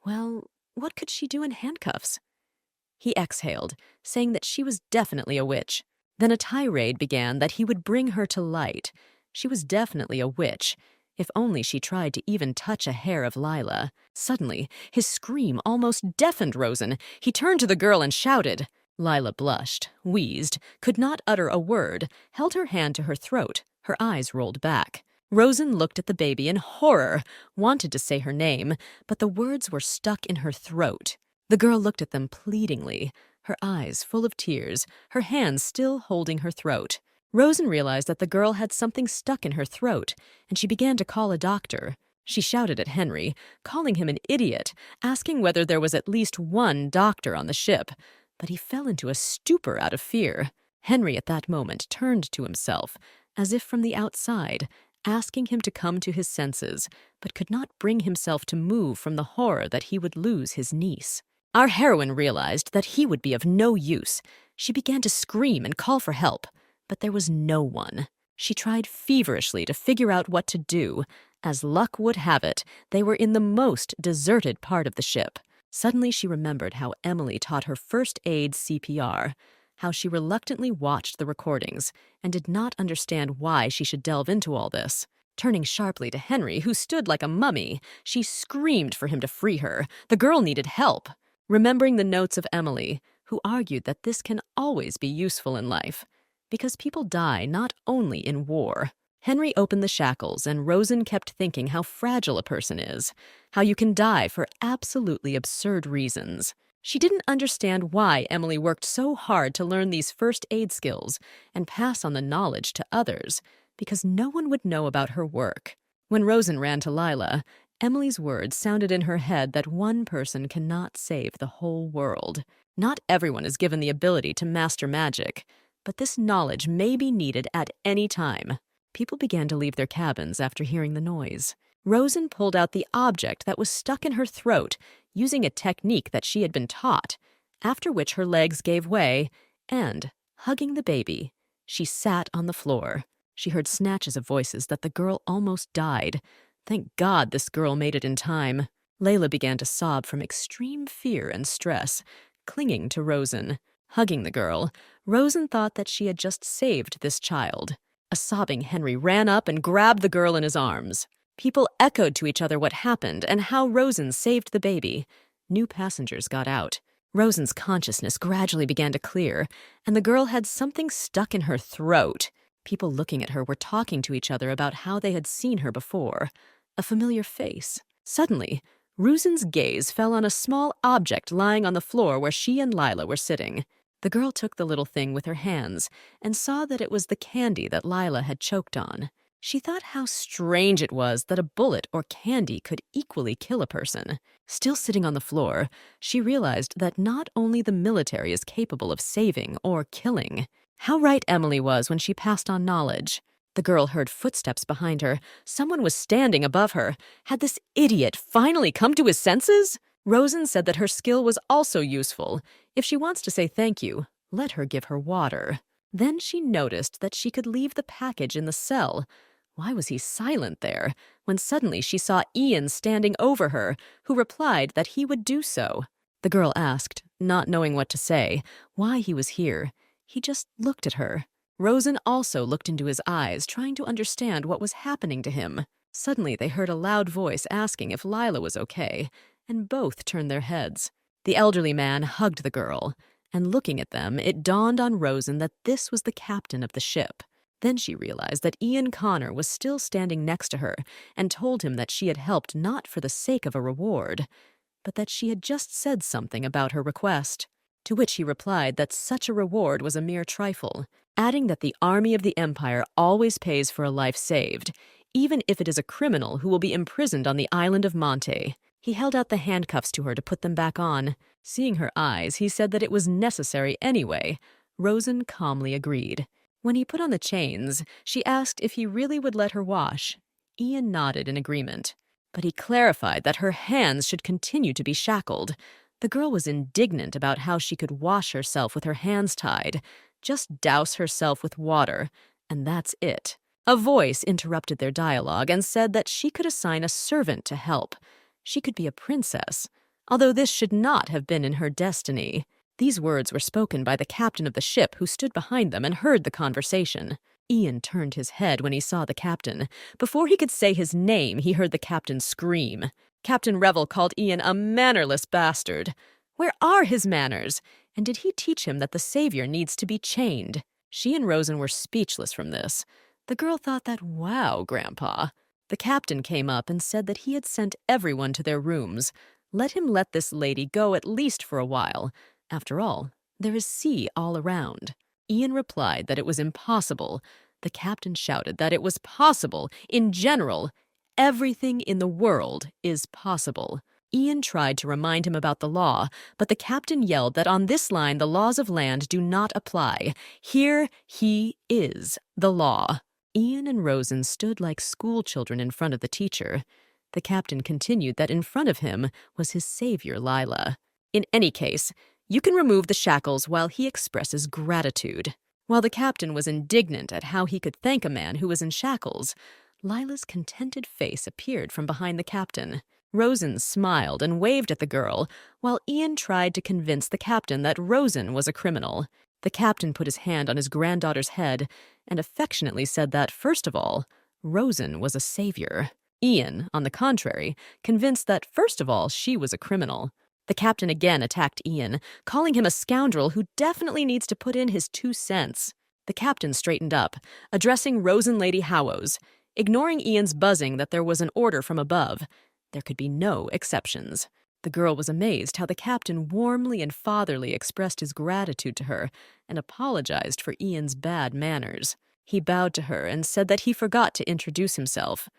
S1: well, what could she do in handcuffs? He exhaled, saying that she was definitely a witch. Then a tirade began that he would bring her to light. She was definitely a witch, if only she tried to even touch a hair of Lila. Suddenly, his scream almost deafened Rosen. He turned to the girl and shouted. Lila blushed, wheezed, could not utter a word, held her hand to her throat. Her eyes rolled back. Rosen looked at the baby in horror, wanted to say her name, but the words were stuck in her throat. The girl looked at them pleadingly, her eyes full of tears, her hands still holding her throat. Rosen realized that the girl had something stuck in her throat, and she began to call a doctor. She shouted at Henry, calling him an idiot, asking whether there was at least one doctor on the ship. But he fell into a stupor out of fear. Henry at that moment turned to himself, as if from the outside, asking him to come to his senses, but could not bring himself to move from the horror that he would lose his niece. Our heroine realized that he would be of no use. She began to scream and call for help, but there was no one. She tried feverishly to figure out what to do. As luck would have it, they were in the most deserted part of the ship. Suddenly she remembered how Emily taught her first aid CPR, how she reluctantly watched the recordings and did not understand why she should delve into all this. Turning sharply to Henry, who stood like a mummy, she screamed for him to free her. The girl needed help. Remembering the notes of Emily, who argued that this can always be useful in life, because people die not only in war. Henry opened the shackles, and Rosen kept thinking how fragile a person is, how you can die for absolutely absurd reasons. She didn't understand why Emily worked so hard to learn these first aid skills and pass on the knowledge to others. because no one would know about her work. When Rosen ran to Lila, Emily's words sounded in her head that one person cannot save the whole world. Not everyone is given the ability to master magic, but this knowledge may be needed at any time. People began to leave their cabins after hearing the noise. Rosen pulled out the object that was stuck in her throat, using a technique that she had been taught, after which her legs gave way, and, hugging the baby, she sat on the floor. She heard snatches of voices that the girl almost died. Thank God this girl made it in time. Layla began to sob from extreme fear and stress, clinging to Rosen. Hugging the girl, Rosen thought that she had just saved this child. A sobbing Henry ran up and grabbed the girl in his arms. People echoed to each other what happened and how Rosen saved the baby. New passengers got out. Rosen's consciousness gradually began to clear, and the girl had something stuck in her throat. People looking at her were talking to each other about how they had seen her before. A familiar face. Suddenly, Rosen's gaze fell on a small object lying on the floor where she and Lila were sitting. The girl took the little thing with her hands and saw that it was the candy that Lila had choked on. She thought how strange it was that a bullet or candy could equally kill a person. Still sitting on the floor, she realized that not only the military is capable of saving or killing. How right Emily was when she passed on knowledge. The girl heard footsteps behind her. Someone was standing above her. Had this idiot finally come to his senses? Rosen said that her skill was also useful. If she wants to say thank you, let her give her water. Then she noticed that she could leave the package in the cell. Why was he silent there, when suddenly she saw Ian standing over her, who replied that he would do so? The girl asked, not knowing what to say, why he was here. He just looked at her. Rosen also looked into his eyes, trying to understand what was happening to him. Suddenly they heard a loud voice asking if Lila was okay, and both turned their heads. The elderly man hugged the girl, and looking at them, it dawned on Rosen that this was the captain of the ship. Then she realized that Ian Connor was still standing next to her and told him that she had helped not for the sake of a reward, but that she had just said something about her request. To which he replied that such a reward was a mere trifle, adding that the army of the Empire always pays for a life saved, even if it is a criminal who will be imprisoned on the island of Monte. He held out the handcuffs to her to put them back on. Seeing her eyes, he said that it was necessary anyway. Rosen calmly agreed. When he put on the chains, she asked if he really would let her wash. Ian nodded in agreement, but he clarified that her hands should continue to be shackled. The girl was indignant about how she could wash herself with her hands tied. Just douse herself with water, and that's it. A voice interrupted their dialogue and said that she could assign a servant to help. She could be a princess, although this should not have been in her destiny. These words were spoken by the captain of the ship, who stood behind them and heard the conversation. Ian turned his head when he saw the captain. Before he could say his name, he heard the captain scream. Captain Revel called Ian a mannerless bastard. Where are his manners? And did he teach him that the savior needs to be chained? She and Rosen were speechless from this. The girl thought that, wow, Grandpa. The captain came up and said that he had sent everyone to their rooms. Let him let this lady go at least for a while. After all, there is sea all around. Ian replied that it was impossible. The captain shouted that it was possible. In general, everything in the world is possible. Ian tried to remind him about the law, but the captain yelled that on this line the laws of land do not apply. Here he is, the law. Ian and Rosen stood like schoolchildren in front of the teacher. The captain continued that in front of him was his savior, Lila. In any case, you can remove the shackles while he expresses gratitude. While the captain was indignant at how he could thank a man who was in shackles, Lila's contented face appeared from behind the captain. Rosen smiled and waved at the girl, while Ian tried to convince the captain that Rosen was a criminal. The captain put his hand on his granddaughter's head and affectionately said that, first of all, Rosen was a savior. Ian, on the contrary, convinced that, first of all, she was a criminal. The captain again attacked Ian, calling him a scoundrel who definitely needs to put in his 2 cents. The captain straightened up, addressing Rosen Lady Howes, ignoring Ian's buzzing that there was an order from above. There could be no exceptions. The girl was amazed how the captain warmly and fatherly expressed his gratitude to her and apologized for Ian's bad manners. He bowed to her and said that he forgot to introduce himself.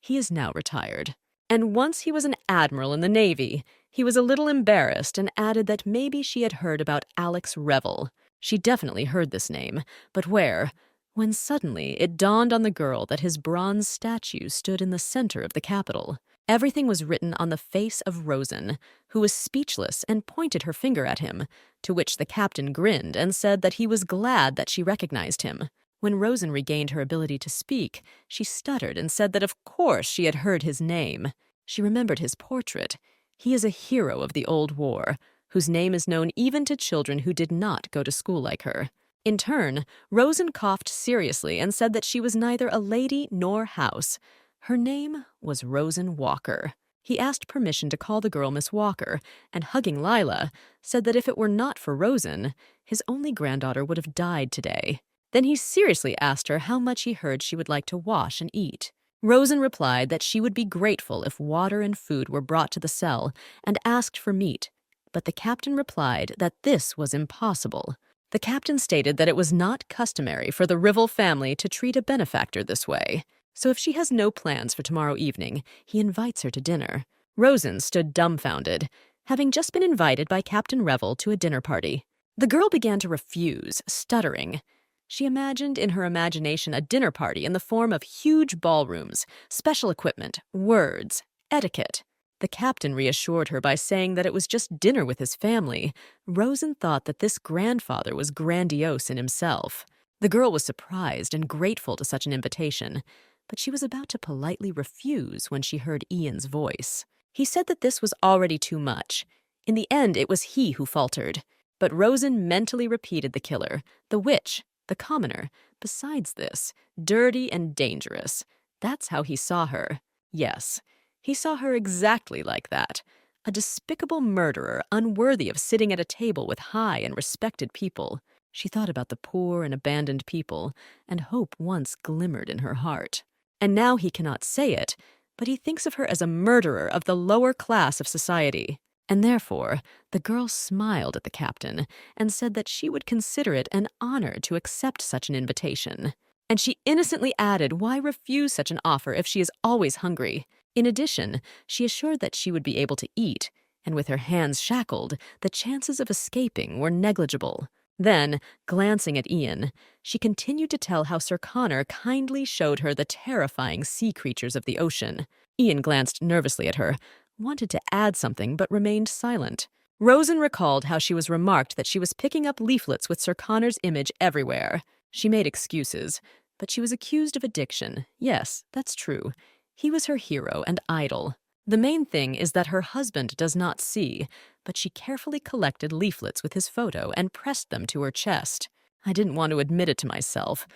S1: He is now retired. And once he was an admiral in the Navy. He was a little embarrassed and added that maybe she had heard about Alex Revel. She definitely heard this name, but where? When suddenly it dawned on the girl that his bronze statue stood in the center of the Capitol. Everything was written on the face of Rosen, who was speechless and pointed her finger at him, to which the captain grinned and said that he was glad that she recognized him. When Rosen regained her ability to speak, she stuttered and said that of course she had heard his name. She remembered his portrait. He is a hero of the old war, whose name is known even to children who did not go to school like her. In turn, Rosen coughed seriously and said that she was neither a lady nor house. Her name was Rosen Walker. He asked permission to call the girl Miss Walker, and hugging Lila, said that if it were not for Rosen, his only granddaughter would have died today. Then he seriously asked her how much he heard she would like to wash and eat. Rosen replied that she would be grateful if water and food were brought to the cell, and asked for meat. But the captain replied that this was impossible. The captain stated that it was not customary for the Rivel family to treat a benefactor this way. So if she has no plans for tomorrow evening, he invites her to dinner. Rosen stood dumbfounded, having just been invited by Captain Revel to a dinner party. The girl began to refuse, stuttering. She imagined in her imagination a dinner party in the form of huge ballrooms, special equipment, words, etiquette. The captain reassured her by saying that it was just dinner with his family. Rosen thought that this grandfather was grandiose in himself. The girl was surprised and grateful to such an invitation, but she was about to politely refuse when she heard Ian's voice. He said that this was already too much. In the end, it was he who faltered. But Rosen mentally repeated the killer, the witch, the commoner. Besides this, dirty and dangerous. That's how he saw her. Yes, he saw her exactly like that. A despicable murderer, unworthy of sitting at a table with high and respected people. She thought about the poor and abandoned people, and hope once glimmered in her heart. And now he cannot say it, but he thinks of her as a murderer of the lower class of society. And therefore, the girl smiled at the captain and said that she would consider it an honor to accept such an invitation. And she innocently added, why refuse such an offer if she is always hungry? In addition, she assured that she would be able to eat, and with her hands shackled, the chances of escaping were negligible. Then, glancing at Ian, she continued to tell how Sir Connor kindly showed her the terrifying sea creatures of the ocean. Ian glanced nervously at her, wanted to add something but remained silent. Rosen recalled how she was remarked that she was picking up leaflets with Sir Connor's image everywhere. She made excuses, but she was accused of addiction. Yes, that's true. He was her hero and idol. The main thing is that her husband does not see, but she carefully collected leaflets with his photo and pressed them to her chest. I didn't want to admit it to myself,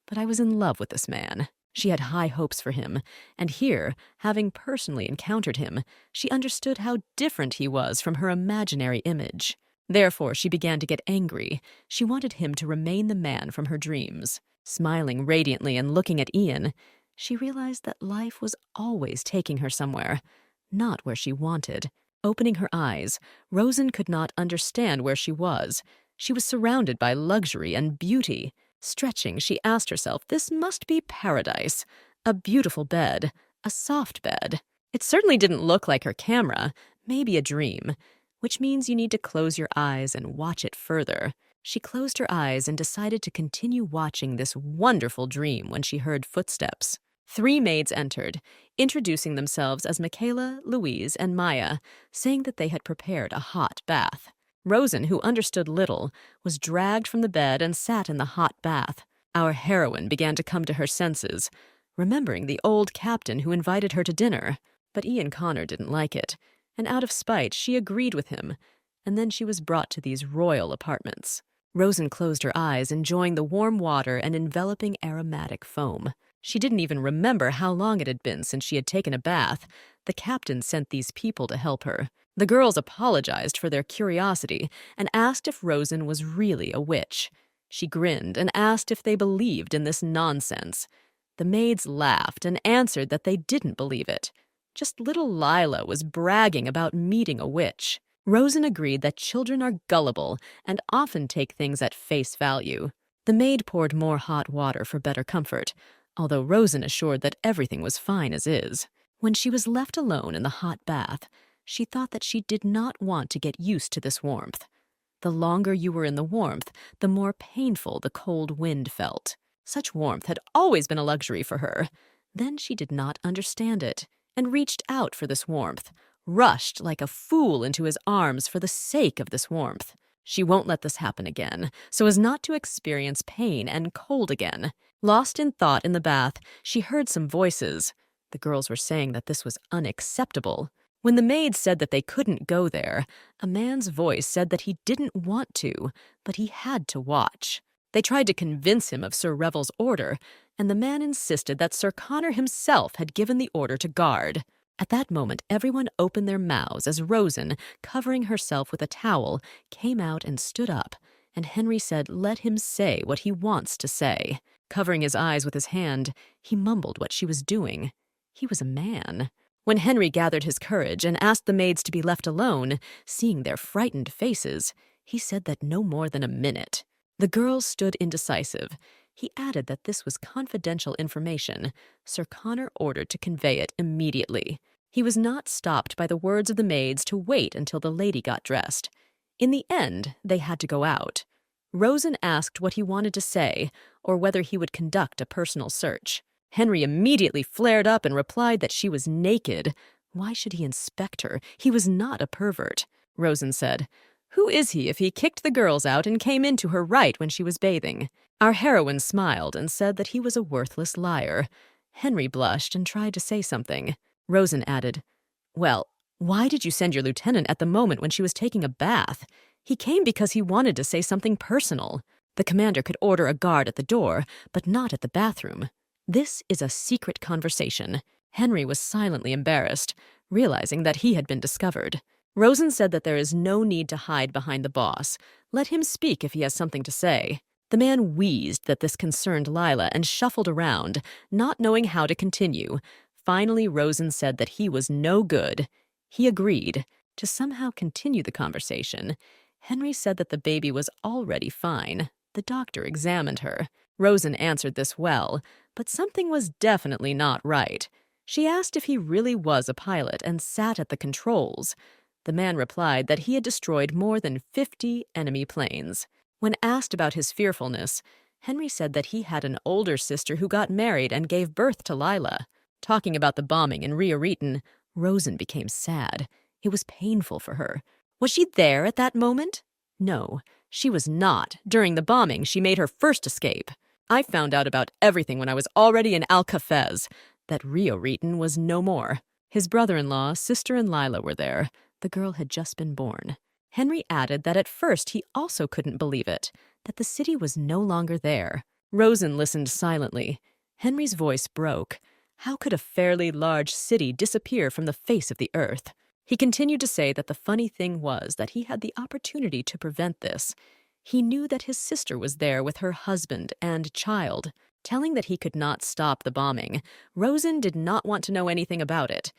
S1: but I was in love with this man. She had high hopes for him, and here, having personally encountered him, she understood how different he was from her imaginary image. Therefore, she began to get angry. She wanted him to remain the man from her dreams. Smiling radiantly and looking at Ian, she realized that life was always taking her somewhere, not where she wanted. Opening her eyes, Rosen could not understand where she was. She was surrounded by luxury and beauty. Stretching, she asked herself, this must be paradise. A beautiful bed, a soft bed. It certainly didn't look like her camera, maybe a dream, which means you need to close your eyes and watch it further. She closed her eyes and decided to continue watching this wonderful dream when she heard footsteps. 3 maids entered, introducing themselves as Michaela, Louise, and Maya, saying that they had prepared a hot bath. Rosen, who understood little, was dragged from the bed and sat in the hot bath. Our heroine began to come to her senses, remembering the old captain who invited her to dinner. But Ian Connor didn't like it, and out of spite she agreed with him, and then she was brought to these royal apartments. Rosen closed her eyes, enjoying the warm water and enveloping aromatic foam. She didn't even remember how long it had been since she had taken a bath. The captain sent these people to help her. The girls apologized for their curiosity and asked if Rosen was really a witch. She grinned and asked if they believed in this nonsense. The maids laughed and answered that they didn't believe it. Just little Lila was bragging about meeting a witch. Rosen agreed that children are gullible and often take things at face value. The maid poured more hot water for better comfort, although Rosen assured that everything was fine as is. When she was left alone in the hot bath, she thought that she did not want to get used to this warmth. The longer you were in the warmth, the more painful the cold wind felt. Such warmth had always been a luxury for her. Then she did not understand it, and reached out for this warmth, rushed like a fool into his arms for the sake of this warmth. She won't let this happen again, so as not to experience pain and cold again. Lost in thought in the bath, she heard some voices. The girls were saying that this was unacceptable. When the maids said that they couldn't go there, a man's voice said that he didn't want to, but he had to watch. They tried to convince him of Sir Revel's order, and the man insisted that Sir Connor himself had given the order to guard. At that moment, everyone opened their mouths as Rosen, covering herself with a towel, came out and stood up, and Henry said, "Let him say what he wants to say." Covering his eyes with his hand, he mumbled what she was doing. He was a man. When Henry gathered his courage and asked the maids to be left alone, seeing their frightened faces, he said that no more than a minute. The girls stood indecisive. He added that this was confidential information. Sir Connor ordered to convey it immediately. He was not stopped by the words of the maids to wait until the lady got dressed. In the end, they had to go out. Rosen asked what he wanted to say, or whether he would conduct a personal search. Henry immediately flared up and replied that she was naked. Why should he inspect her? He was not a pervert. Rosen said, "Who is he if he kicked the girls out and came into her right when she was bathing?" Our heroine smiled and said that he was a worthless liar. Henry blushed and tried to say something. Rosen added, "Well, why did you send your lieutenant at the moment when she was taking a bath? He came because he wanted to say something personal. The commander could order a guard at the door, but not at the bathroom. This is a secret conversation." Henry was silently embarrassed, realizing that he had been discovered. Rosen said that there is no need to hide behind the boss. Let him speak if he has something to say. The man wheezed that this concerned Lila and shuffled around, not knowing how to continue. Finally, Rosen said that he was no good. He agreed. To somehow continue the conversation, Henry said that the baby was already fine. The doctor examined her. Rosen answered this well, but something was definitely not right. She asked if he really was a pilot and sat at the controls. The man replied that he had destroyed more than 50 enemy planes. When asked about his fearfulness, Henry said that he had an older sister who got married and gave birth to Lila. Talking about the bombing in Rio Reeton, Rosen became sad. It was painful for her. Was she there at that moment? No, she was not. During the bombing, she made her first escape. I found out about everything when I was already in Alcafez, that Rio Reeton was no more. His brother-in-law, sister, and Lila were there. The girl had just been born. Henry added that at first he also couldn't believe it, that the city was no longer there. Rosen listened silently. Henry's voice broke. How could a fairly large city disappear from the face of the earth? He continued to say that the funny thing was that he had the opportunity to prevent this. He knew that his sister was there with her husband and child. Telling that he could not stop the bombing, Rosen did not want to know anything about it.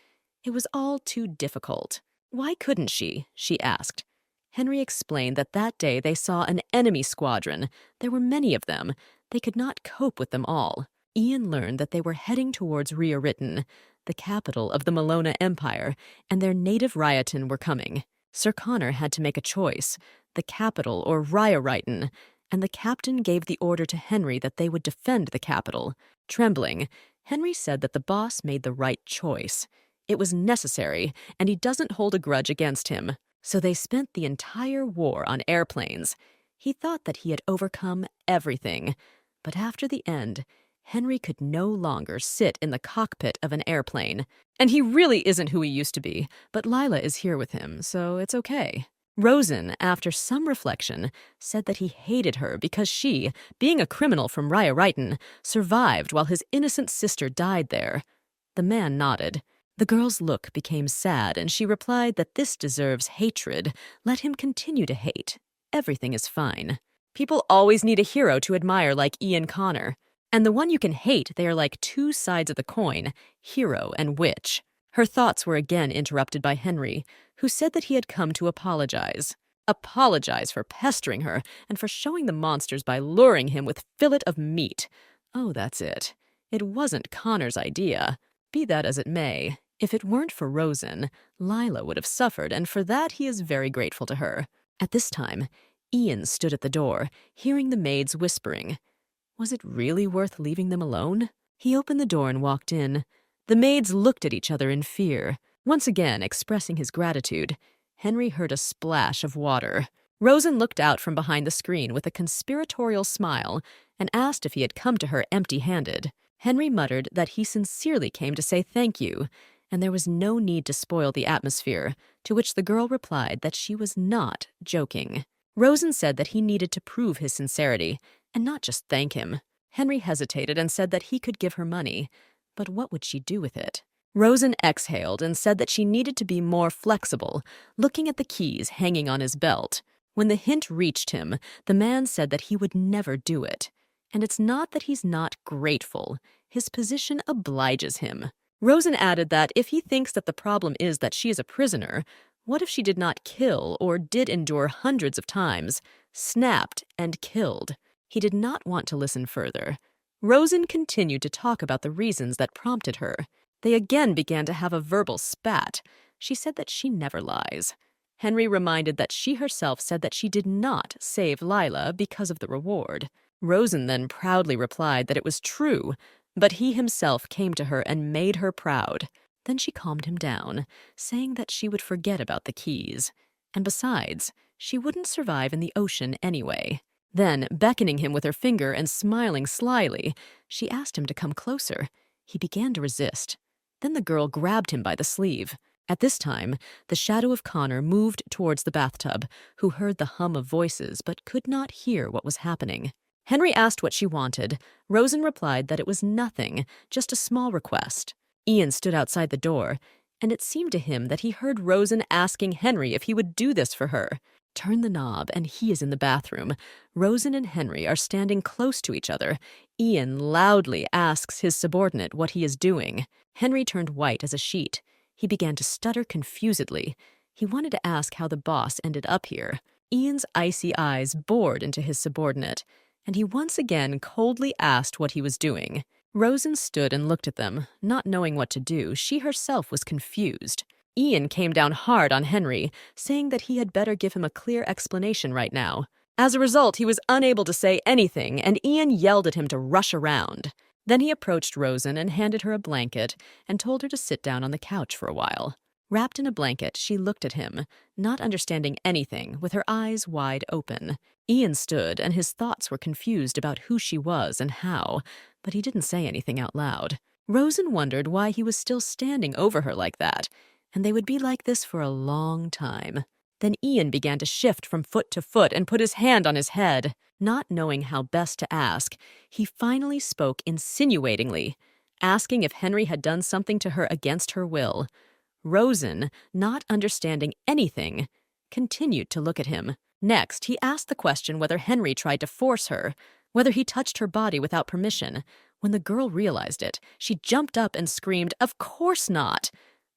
S1: It was all too difficult. Why couldn't she asked. Henry explained that that day they saw an enemy squadron. There were many of them. They could not cope with them all. Ian learned that they were heading towards Rio Reeton, the capital of the Malona Empire, and their native Ryotan were coming. Sir Connor had to make a choice, the capital or Ryo-Ryton, and the captain gave the order to Henry that they would defend the capital. Trembling, Henry said that the boss made the right choice. It was necessary, and he doesn't hold a grudge against him. So they spent the entire war on airplanes. He thought that he had overcome everything. But after the end, Henry could no longer sit in the cockpit of an airplane. And he really isn't who he used to be, but Lila is here with him, so it's okay. Rosen, after some reflection, said that he hated her because she, being a criminal from Ryo-Ryton, survived while his innocent sister died there. The man nodded. The girl's look became sad, and she replied that this deserves hatred. Let him continue to hate. Everything is fine. People always need a hero to admire like Ian Connor. And the one you can hate, they are like two sides of the coin, hero and witch. Her thoughts were again interrupted by Henry, who said that he had come to apologize. apologize for pestering her, and for showing the monsters by luring him with fillet of meat. Oh, that's it. It wasn't Connor's idea. Be that as it may, if it weren't for Rosen, Lila would have suffered, and for that he is very grateful to her. At this time, Ian stood at the door, hearing the maids whispering. Was it really worth leaving them alone? He opened the door and walked in. The maids looked at each other in fear. Once again, expressing his gratitude, Henry heard a splash of water. Rosen looked out from behind the screen with a conspiratorial smile and asked if he had come to her empty-handed. Henry muttered that he sincerely came to say thank you, and there was no need to spoil the atmosphere, to which the girl replied that she was not joking. Rosen said that he needed to prove his sincerity, and not just thank him. Henry hesitated and said that he could give her money, but what would she do with it? Rosen exhaled and said that she needed to be more flexible, looking at the keys hanging on his belt. When the hint reached him, the man said that he would never do it. And it's not that he's not grateful. His position obliges him. Rosen added that if he thinks that the problem is that she is a prisoner, what if she did not kill or did endure hundreds of times, snapped and killed? He did not want to listen further. Rosen continued to talk about the reasons that prompted her. They again began to have a verbal spat. She said that she never lies. Henry reminded that she herself said that she did not save Lila because of the reward. Rosen then proudly replied that it was true, but he himself came to her and made her proud. Then she calmed him down, saying that she would forget about the keys. And besides, she wouldn't survive in the ocean anyway. Then, beckoning him with her finger and smiling slyly, she asked him to come closer. He began to resist. Then the girl grabbed him by the sleeve. At this time, the shadow of Connor moved towards the bathtub, who heard the hum of voices but could not hear what was happening. Henry asked what she wanted. Rosen replied that it was nothing, just a small request. Ian stood outside the door, and it seemed to him that he heard Rosen asking Henry if he would do this for her. Turn the knob, and he is in the bathroom. Rosen and Henry are standing close to each other. Ian loudly asks his subordinate what he is doing. Henry turned white as a sheet. He began to stutter confusedly. He wanted to ask how the boss ended up here. Ian's icy eyes bored into his subordinate, and he once again coldly asked what he was doing. Rosen stood and looked at them, not knowing what to do. She herself was confused. Ian came down hard on Henry, saying that he had better give him a clear explanation right now. As a result, he was unable to say anything, and Ian yelled at him to rush around. Then he approached Rosen and handed her a blanket and told her to sit down on the couch for a while. Wrapped in a blanket, she looked at him, not understanding anything, with her eyes wide open. Ian stood, and his thoughts were confused about who she was and how, but he didn't say anything out loud. Rosen wondered why he was still standing over her like that, and they would be like this for a long time. Then Ian began to shift from foot to foot and put his hand on his head. Not knowing how best to ask, he finally spoke insinuatingly, asking if Henry had done something to her against her will. Rosen, not understanding anything, continued to look at him. Next, he asked the question whether Henry tried to force her, whether he touched her body without permission. When the girl realized it, she jumped up and screamed, "Of course not!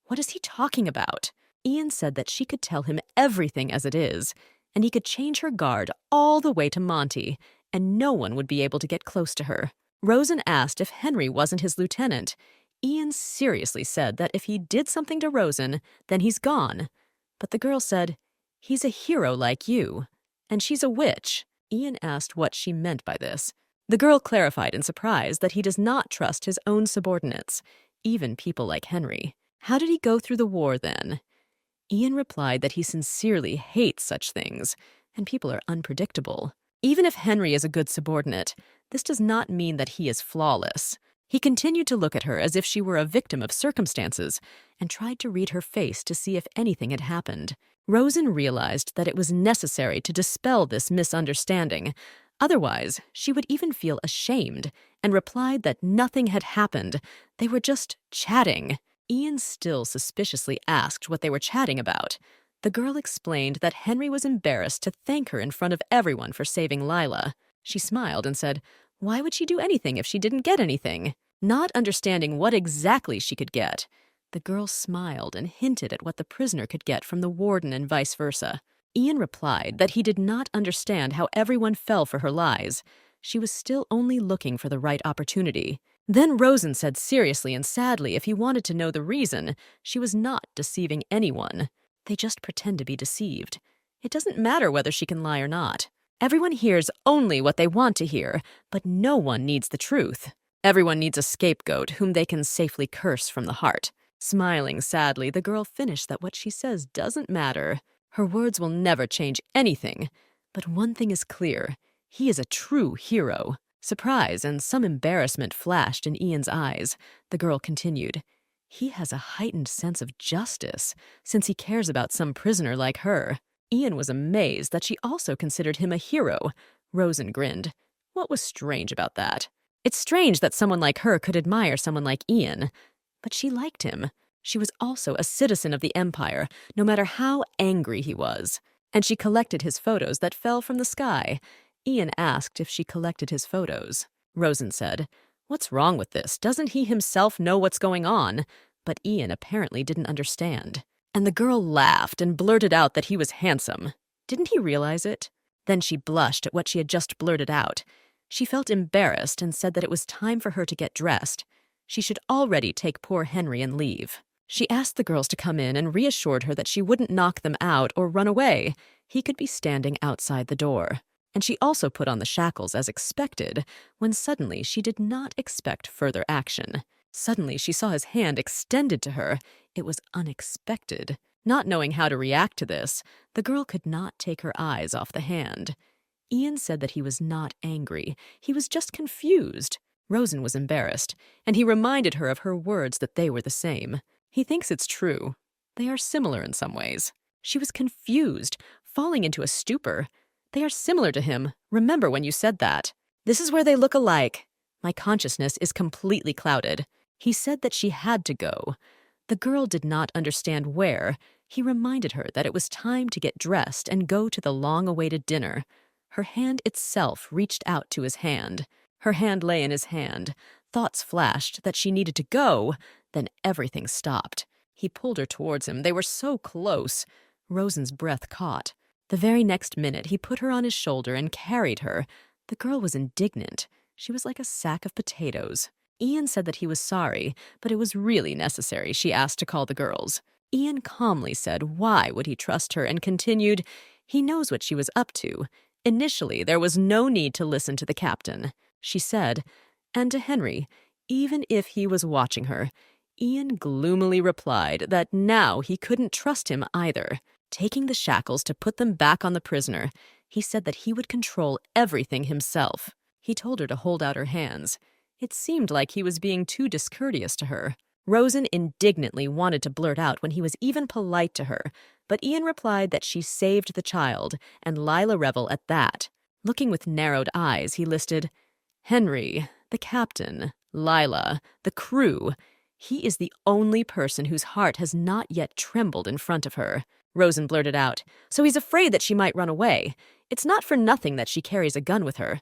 S1: What is he talking about?" Ian said that she could tell him everything as it is, and he could change her guard all the way to Monty, and no one would be able to get close to her. Rosen asked if Henry wasn't his lieutenant. Ian seriously said that if he did something to Rosen, then he's gone. But the girl said, "He's a hero like you, and she's a witch." Ian asked what she meant by this. The girl clarified in surprise that he does not trust his own subordinates, even people like Henry. How did he go through the war then? Ian replied that he sincerely hates such things, and people are unpredictable. Even if Henry is a good subordinate, this does not mean that he is flawless. He continued to look at her as if she were a victim of circumstances, and tried to read her face to see if anything had happened. Rosen realized that it was necessary to dispel this misunderstanding. Otherwise, she would even feel ashamed, and replied that nothing had happened. They were just chatting. Ian still suspiciously asked what they were chatting about. The girl explained that Henry was embarrassed to thank her in front of everyone for saving Lila. She smiled and said, why would she do anything if she didn't get anything? Not understanding what exactly she could get, the girl smiled and hinted at what the prisoner could get from the warden and vice versa. Ian replied that he did not understand how everyone fell for her lies. She was still only looking for the right opportunity. Then Rosen said seriously and sadly if he wanted to know the reason, she was not deceiving anyone. They just pretend to be deceived. It doesn't matter whether she can lie or not. Everyone hears only what they want to hear, but no one needs the truth. Everyone needs a scapegoat whom they can safely curse from the heart. Smiling sadly, the girl finished that what she says doesn't matter. Her words will never change anything. But one thing is clear. He is a true hero. Surprise and some embarrassment flashed in Ian's eyes. The girl continued. He has a heightened sense of justice, since he cares about some prisoner like her. Ian was amazed that she also considered him a hero. Rosen grinned. What was strange about that? It's strange that someone like her could admire someone like Ian. But she liked him. She was also a citizen of the Empire, no matter how angry he was. And she collected his photos that fell from the sky. Ian asked if she collected his photos. Rosen said, "What's wrong with this? Doesn't he himself know what's going on?" But Ian apparently didn't understand. And the girl laughed and blurted out that he was handsome. Didn't he realize it? Then she blushed at what she had just blurted out. She felt embarrassed and said that it was time for her to get dressed. She should already take poor Henry and leave. She asked the girls to come in and reassured her that she wouldn't knock them out or run away. He could be standing outside the door. And she also put on the shackles as expected, when suddenly she did not expect further action. Suddenly she saw his hand extended to her. It was unexpected. Not knowing how to react to this, the girl could not take her eyes off the hand. Ian said that he was not angry. He was just confused. Rosen was embarrassed, and he reminded her of her words that they were the same. He thinks it's true. They are similar in some ways. She was confused, falling into a stupor. They are similar to him. Remember when you said that. This is where they look alike. My consciousness is completely clouded. He said that she had to go. The girl did not understand where. He reminded her that it was time to get dressed and go to the long-awaited dinner. Her hand itself reached out to his hand. Her hand lay in his hand. Thoughts flashed that she needed to go. Then everything stopped. He pulled her towards him. They were so close. Rosen's breath caught. The very next minute, he put her on his shoulder and carried her. The girl was indignant. She was like a sack of potatoes. Ian said that he was sorry, but it was really necessary, she asked to call the girls. Ian calmly said why would he trust her and continued, he knows what she was up to. Initially, there was no need to listen to the captain. She said, and to Henry, even if he was watching her. Ian gloomily replied that now he couldn't trust him either. Taking the shackles to put them back on the prisoner, he said that he would control everything himself. He told her to hold out her hands. It seemed like he was being too discourteous to her. Rosen indignantly wanted to blurt out when he was even polite to her, but Ian replied that she saved the child, and Lila Revel at that. Looking with narrowed eyes, he listed, Henry, the captain, Lila, the crew. He is the only person whose heart has not yet trembled in front of her. Rosen blurted out, so he's afraid that she might run away. It's not for nothing that she carries a gun with her.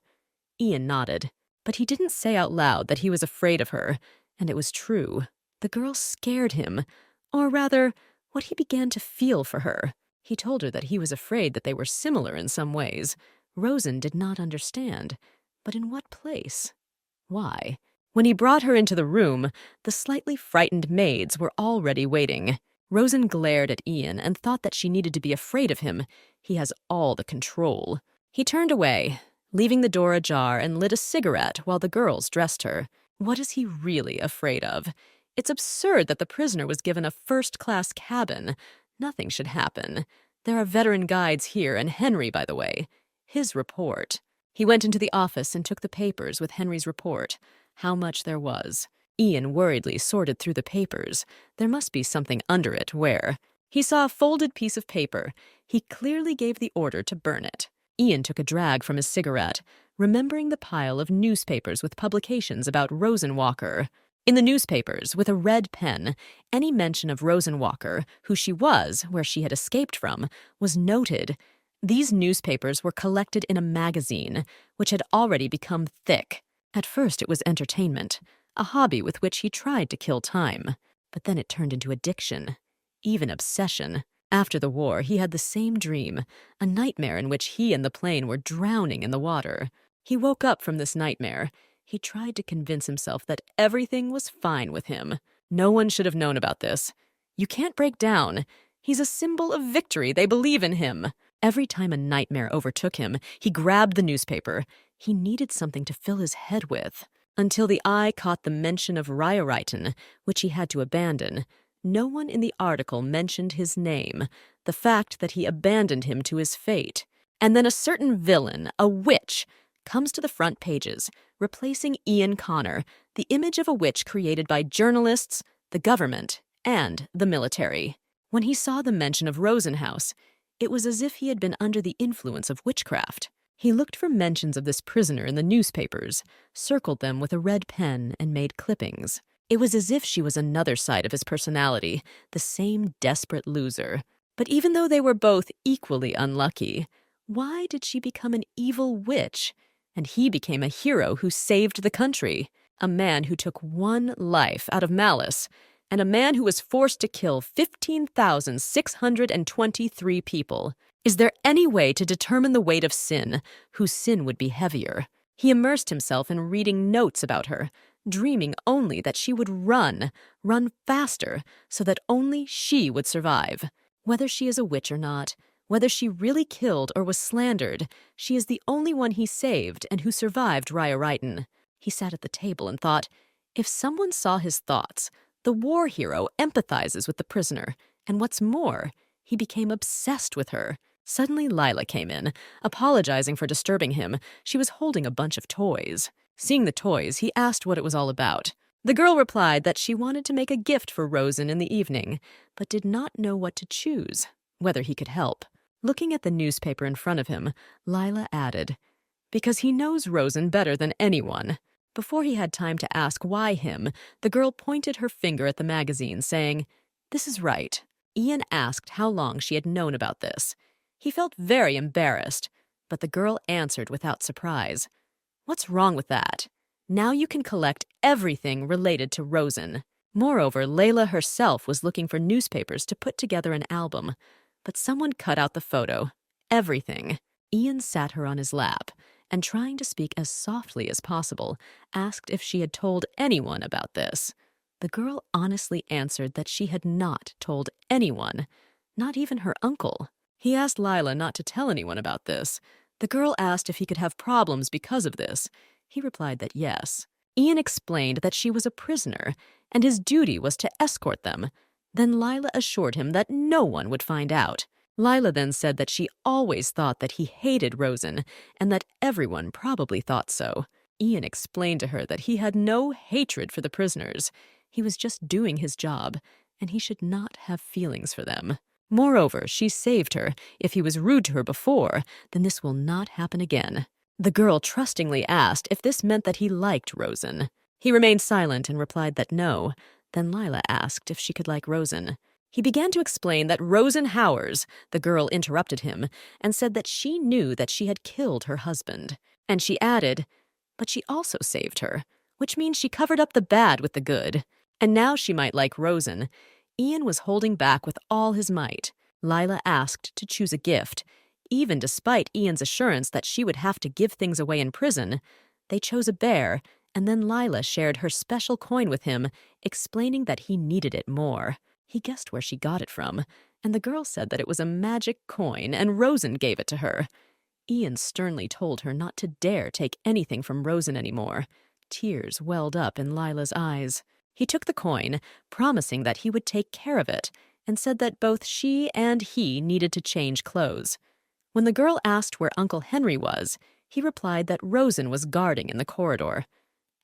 S1: Ian nodded, but he didn't say out loud that he was afraid of her, and it was true. The girl scared him, or rather, what he began to feel for her. He told her that he was afraid that they were similar in some ways. Rosen did not understand, but in what place? Why? When he brought her into the room, the slightly frightened maids were already waiting. Rosen glared at Ian and thought that she needed to be afraid of him. He has all the control. He turned away, leaving the door ajar, and lit a cigarette while the girls dressed her. What is he really afraid of? It's absurd that the prisoner was given a first-class cabin. Nothing should happen. There are veteran guides here, and Henry, by the way. His report. He went into the office and took the papers with Henry's report. How much there was. Ian worriedly sorted through the papers. There must be something under it. Where? He saw a folded piece of paper. He clearly gave the order to burn it. Ian took a drag from his cigarette, remembering the pile of newspapers with publications about Rosenwalker. In the newspapers, with a red pen, any mention of Rosenwalker, who she was, where she had escaped from, was noted. These newspapers were collected in a magazine, which had already become thick. At first it was entertainment, a hobby with which he tried to kill time. But then it turned into addiction, even obsession. After the war, he had the same dream, a nightmare in which he and the plane were drowning in the water. He woke up from this nightmare. He tried to convince himself that everything was fine with him. No one should have known about this. You can't break down. He's a symbol of victory. They believe in him. Every time a nightmare overtook him, he grabbed the newspaper. He needed something to fill his head with. Until the eye caught the mention of Raya, which he had to abandon. No one in the article mentioned his name, the fact that he abandoned him to his fate. And then a certain villain, a witch, comes to the front pages, replacing Ian Connor, the image of a witch created by journalists, the government, and the military. When he saw the mention of Rosenhaus, it was as if he had been under the influence of witchcraft. He looked for mentions of this prisoner in the newspapers, circled them with a red pen, and made clippings. It was as if she was another side of his personality, the same desperate loser. But even though they were both equally unlucky, why did she become an evil witch? And he became a hero who saved the country, a man who took one life out of malice, and a man who was forced to kill 15,623 people. Is there any way to determine the weight of sin, whose sin would be heavier? He immersed himself in reading notes about her, dreaming only that she would run faster, so that only she would survive. Whether she is a witch or not, whether she really killed or was slandered, she is the only one he saved and who survived Raya. He sat at the table and thought, if someone saw his thoughts, the war hero empathizes with the prisoner, and what's more, he became obsessed with her. Suddenly Lila came in, apologizing for disturbing him. She was holding a bunch of toys. Seeing the toys, he asked what it was all about. The girl replied that she wanted to make a gift for Rosen in the evening, but did not know what to choose, whether he could help. Looking at the newspaper in front of him, Lila added, because he knows Rosen better than anyone. Before he had time to ask why him, the girl pointed her finger at the magazine, saying, this is right. Ian asked how long she had known about this. He felt very embarrassed, but the girl answered without surprise. What's wrong with that? Now you can collect everything related to Rosen. Moreover, Layla herself was looking for newspapers to put together an album, but someone cut out the photo. Everything. Ian sat her on his lap, and trying to speak as softly as possible, asked if she had told anyone about this. The girl honestly answered that she had not told anyone, not even her uncle. He asked Lila not to tell anyone about this. The girl asked if he could have problems because of this. He replied that yes. Ian explained that she was a prisoner, and his duty was to escort them. Then Lila assured him that no one would find out. Lila then said that she always thought that he hated Rosen, and that everyone probably thought so. Ian explained to her that he had no hatred for the prisoners. He was just doing his job, and he should not have feelings for them. Moreover, she saved her. If he was rude to her before, then this will not happen again. The girl trustingly asked if this meant that he liked Rosen. He remained silent and replied that no. Then Lila asked if she could like Rosen. He began to explain that Rosenhauers, the girl interrupted him, and said that she knew that she had killed her husband. And she added, but she also saved her, which means she covered up the bad with the good. And now she might like Rosen. Ian was holding back with all his might. Lila asked to choose a gift. Even despite Ian's assurance that she would have to give things away in prison, they chose a bear, and then Lila shared her special coin with him, explaining that he needed it more. He guessed where she got it from, and the girl said that it was a magic coin, and Rosen gave it to her. Ian sternly told her not to dare take anything from Rosen anymore. Tears welled up in Lila's eyes. He took the coin, promising that he would take care of it, and said that both she and he needed to change clothes. When the girl asked where Uncle Henry was, he replied that Rosen was guarding in the corridor.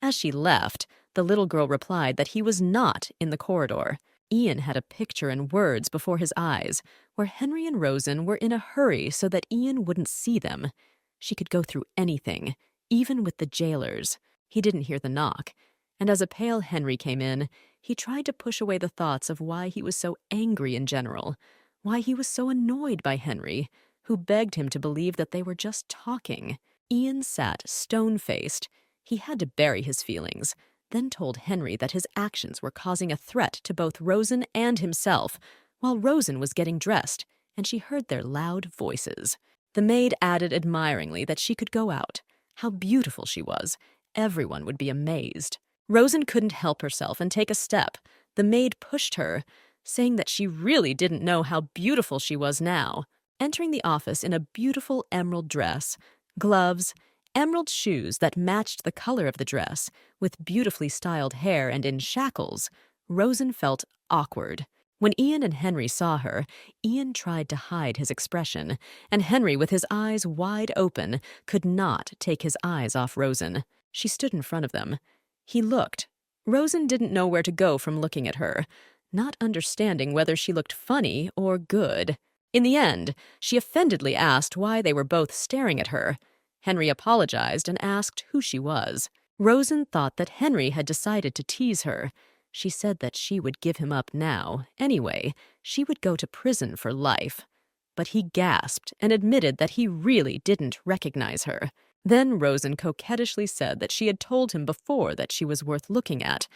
S1: As she left, the little girl replied that he was not in the corridor. Ian had a picture in words before his eyes, where Henry and Rosen were in a hurry so that Ian wouldn't see them. She could go through anything, even with the jailers. He didn't hear the knock, and as a pale Henry came in, he tried to push away the thoughts of why he was so angry in general, why he was so annoyed by Henry, who begged him to believe that they were just talking. Ian sat stone-faced. He had to bury his feelings, then told Henry that his actions were causing a threat to both Rosen and himself. while Rosen was getting dressed, and she heard their loud voices. The maid added admiringly that she could go out. How beautiful she was. Everyone would be amazed. Rosen couldn't help herself and take a step. The maid pushed her, saying that she really didn't know how beautiful she was now. Entering the office in a beautiful emerald dress, gloves, emerald shoes that matched the color of the dress, with beautifully styled hair and in shackles, Rosen felt awkward. When Ian and Henry saw her, Ian tried to hide his expression, and Henry, with his eyes wide open, could not take his eyes off Rosen. She stood in front of them. He looked. Rosen didn't know where to go from looking at her, not understanding whether she looked funny or good. In the end, she offendedly asked why they were both staring at her. Henry apologized and asked who she was. Rosen thought that Henry had decided to tease her. She said that she would give him up now. Anyway, she would go to prison for life. But he gasped and admitted that he really didn't recognize her. Then Rosen coquettishly said that she had told him before that she was worth looking at.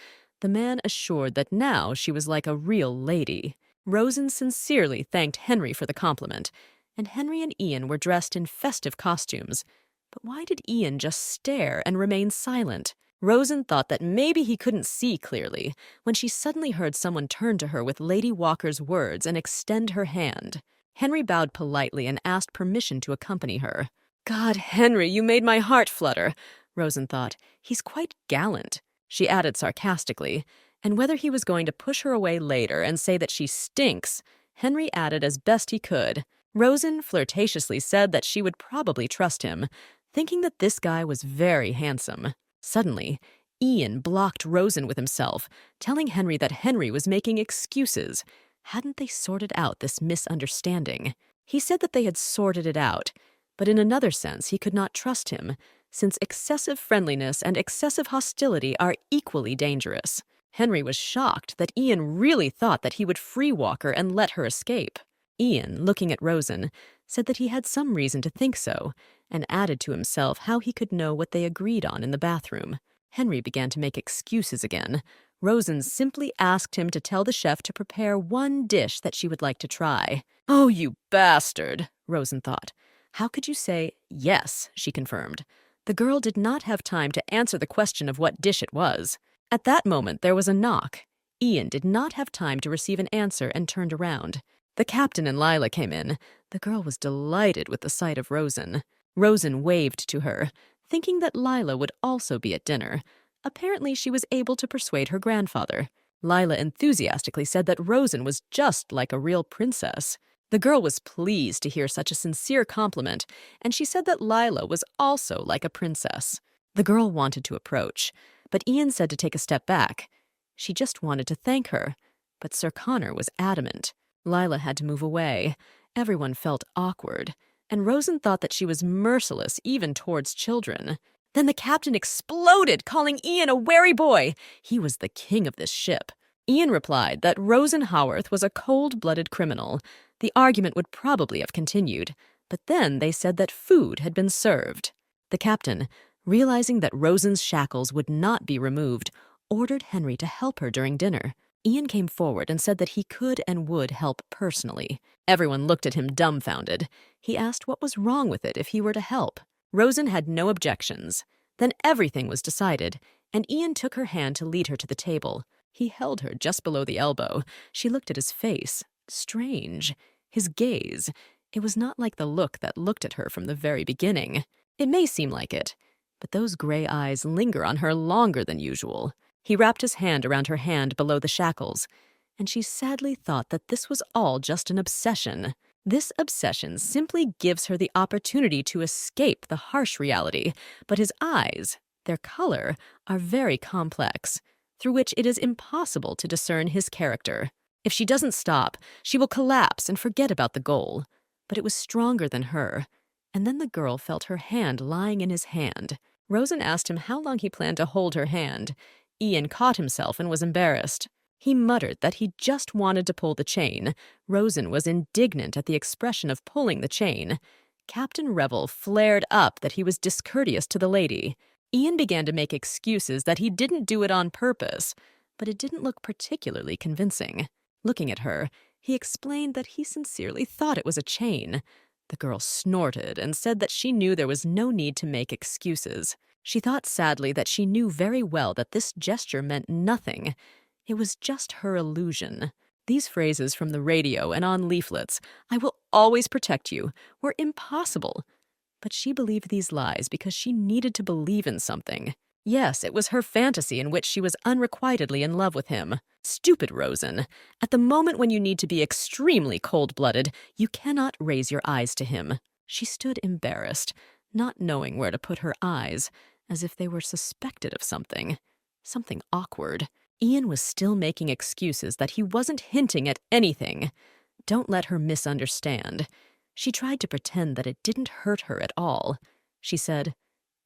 S1: The man assured that now she was like a real lady. Rosen sincerely thanked Henry for the compliment, and Henry and Ian were dressed in festive costumes. But why did Ian just stare and remain silent? Rosen thought that maybe he couldn't see clearly when she suddenly heard someone turn to her with Lady Walker's words and extend her hand. Henry bowed politely and asked permission to accompany her. "God, Henry, you made my heart flutter," Rosen thought. "He's quite gallant," she added sarcastically, and whether he was going to push her away later and say that she stinks, Henry added as best he could. Rosen flirtatiously said that she would probably trust him, thinking that this guy was very handsome. Suddenly, Ian blocked Rosen with himself, telling Henry that Henry was making excuses. Hadn't they sorted out this misunderstanding? He said that they had sorted it out, but in another sense he could not trust him, since excessive friendliness and excessive hostility are equally dangerous. Henry was shocked that Ian really thought that he would free walk her and let her escape. Ian, looking at Rosen, said that he had some reason to think so, and added to himself how he could know what they agreed on in the bathroom. Henry began to make excuses again. Rosen simply asked him to tell the chef to prepare one dish that she would like to try. "Oh, you bastard," Rosen thought. "How could you say yes?" she confirmed. The girl did not have time to answer the question of what dish it was. At that moment, there was a knock. Ian did not have time to receive an answer and turned around. The captain and Lila came in. The girl was delighted with the sight of Rosen. Rosen waved to her, thinking that Lila would also be at dinner. Apparently, she was able to persuade her grandfather. Lila enthusiastically said that Rosen was just like a real princess. The girl was pleased to hear such a sincere compliment, and she said that Lila was also like a princess. The girl wanted to approach, but Ian said to take a step back. She just wanted to thank her, but Sir Connor was adamant. Lila had to move away. Everyone felt awkward, and Rosen thought that she was merciless even towards children. Then the captain exploded, calling Ian a wary boy. He was the king of this ship. Ian replied that Rosen Haworth was a cold-blooded criminal. The argument would probably have continued, but then they said that food had been served. The captain, realizing that Rosen's shackles would not be removed, ordered Henry to help her during dinner. Ian came forward and said that he could and would help personally. Everyone looked at him dumbfounded. He asked what was wrong with it if he were to help. Rosen had no objections. Then everything was decided, and Ian took her hand to lead her to the table. He held her just below the elbow. She looked at his face. Strange. His gaze. It was not like the look that looked at her from the very beginning. It may seem like it, but those gray eyes linger on her longer than usual. He wrapped his hand around her hand below the shackles, and she sadly thought that this was all just an obsession. This obsession simply gives her the opportunity to escape the harsh reality, but his eyes, their color, are very complex, through which it is impossible to discern his character. If she doesn't stop, she will collapse and forget about the goal. But it was stronger than her, and then the girl felt her hand lying in his hand. Rosen asked him how long he planned to hold her hand. Ian caught himself and was embarrassed. He muttered that he just wanted to pull the chain. Rosen was indignant at the expression of pulling the chain. Captain Revel flared up that he was discourteous to the lady. Ian began to make excuses that he didn't do it on purpose, but it didn't look particularly convincing. Looking at her, He explained that he sincerely thought it was a chain. The girl snorted and said that she knew there was no need to make excuses. She thought sadly that she knew very well that this gesture meant nothing. It was just her illusion. These phrases from the radio and on leaflets, "I will always protect you," were impossible. But she believed these lies because she needed to believe in something. Yes, it was her fantasy in which she was unrequitedly in love with him. Stupid Rosen. At the moment when you need to be extremely cold-blooded, you cannot raise your eyes to him. She stood embarrassed, not knowing where to put her eyes, as if they were suspected of something. Something awkward. Ian was still making excuses that he wasn't hinting at anything. Don't let her misunderstand. She tried to pretend that it didn't hurt her at all. She said,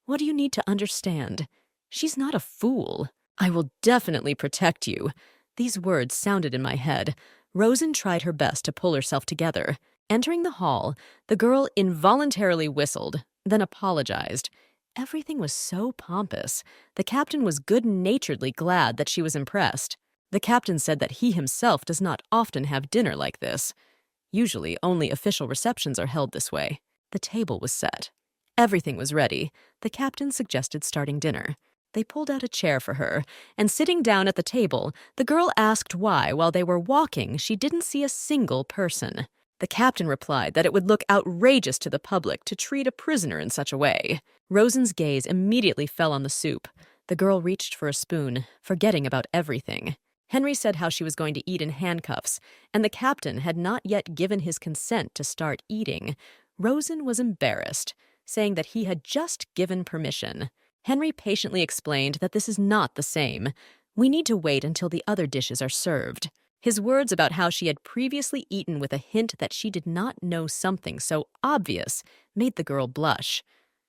S1: "What do you need to understand? She's not a fool. I will definitely protect you." These words sounded in my head. Rosen tried her best to pull herself together. Entering the hall, the girl involuntarily whistled, then apologized. Everything was so pompous. The captain was good-naturedly glad that she was impressed. The captain said that he himself does not often have dinner like this. Usually, only official receptions are held this way. The table was set. Everything was ready. The captain suggested starting dinner. They pulled out a chair for her, and sitting down at the table, the girl asked why, while they were walking, she didn't see a single person. The captain replied that it would look outrageous to the public to treat a prisoner in such a way. Rosen's gaze immediately fell on the soup. The girl reached for a spoon, forgetting about everything. Henry said how she was going to eat in handcuffs, and the captain had not yet given his consent to start eating. Rosen was embarrassed, saying that he had just given permission. Henry patiently explained that this is not the same. We need to wait until the other dishes are served. His words about how she had previously eaten with a hint that she did not know something so obvious made the girl blush.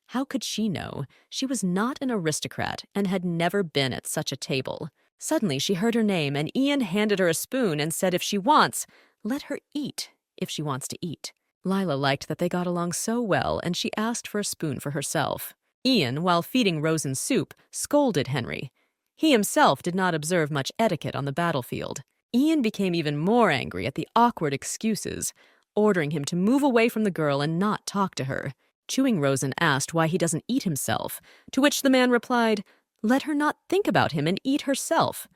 S1: How could she know? She was not an aristocrat and had never been at such a table. Suddenly she heard her name, and Ian handed her a spoon and said if she wants, let her eat if she wants to eat. Lila liked that they got along so well, and she asked for a spoon for herself. Ian, while feeding Rosen soup, scolded Henry. He himself did not observe much etiquette on the battlefield. Ian became even more angry at the awkward excuses, ordering him to move away from the girl and not talk to her. Chewing Rosen asked why he doesn't eat himself, to which the man replied, "Let her not think about him and eat herself."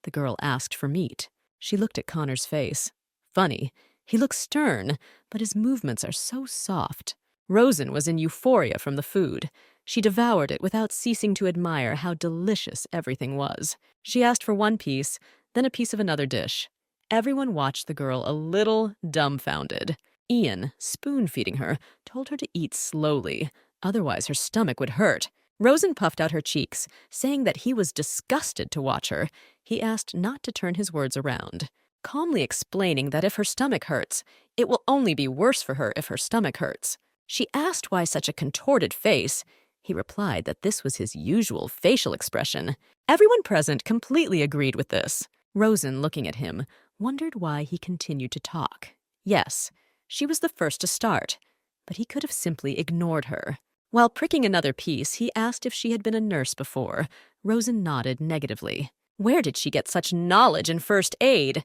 S1: The girl asked for meat. She looked at Connor's face. Funny, he looks stern, but his movements are so soft. Rosen was in euphoria from the food. She devoured it without ceasing to admire how delicious everything was. She asked for one piece, then a piece of another dish. Everyone watched the girl a little dumbfounded. Ian, spoon-feeding her, told her to eat slowly, otherwise her stomach would hurt. Rosen puffed out her cheeks, saying that he was disgusted to watch her. He asked not to turn his words around, calmly explaining that if her stomach hurts, it will only be worse for her if her stomach hurts. She asked why such a contorted face. He replied that this was his usual facial expression. Everyone present completely agreed with this. Rosen, looking at him, wondered why he continued to talk. Yes, she was the first to start, but he could have simply ignored her. While pricking another piece, he asked if she had been a nurse before. Rosen nodded negatively. Where did she get such knowledge in first aid?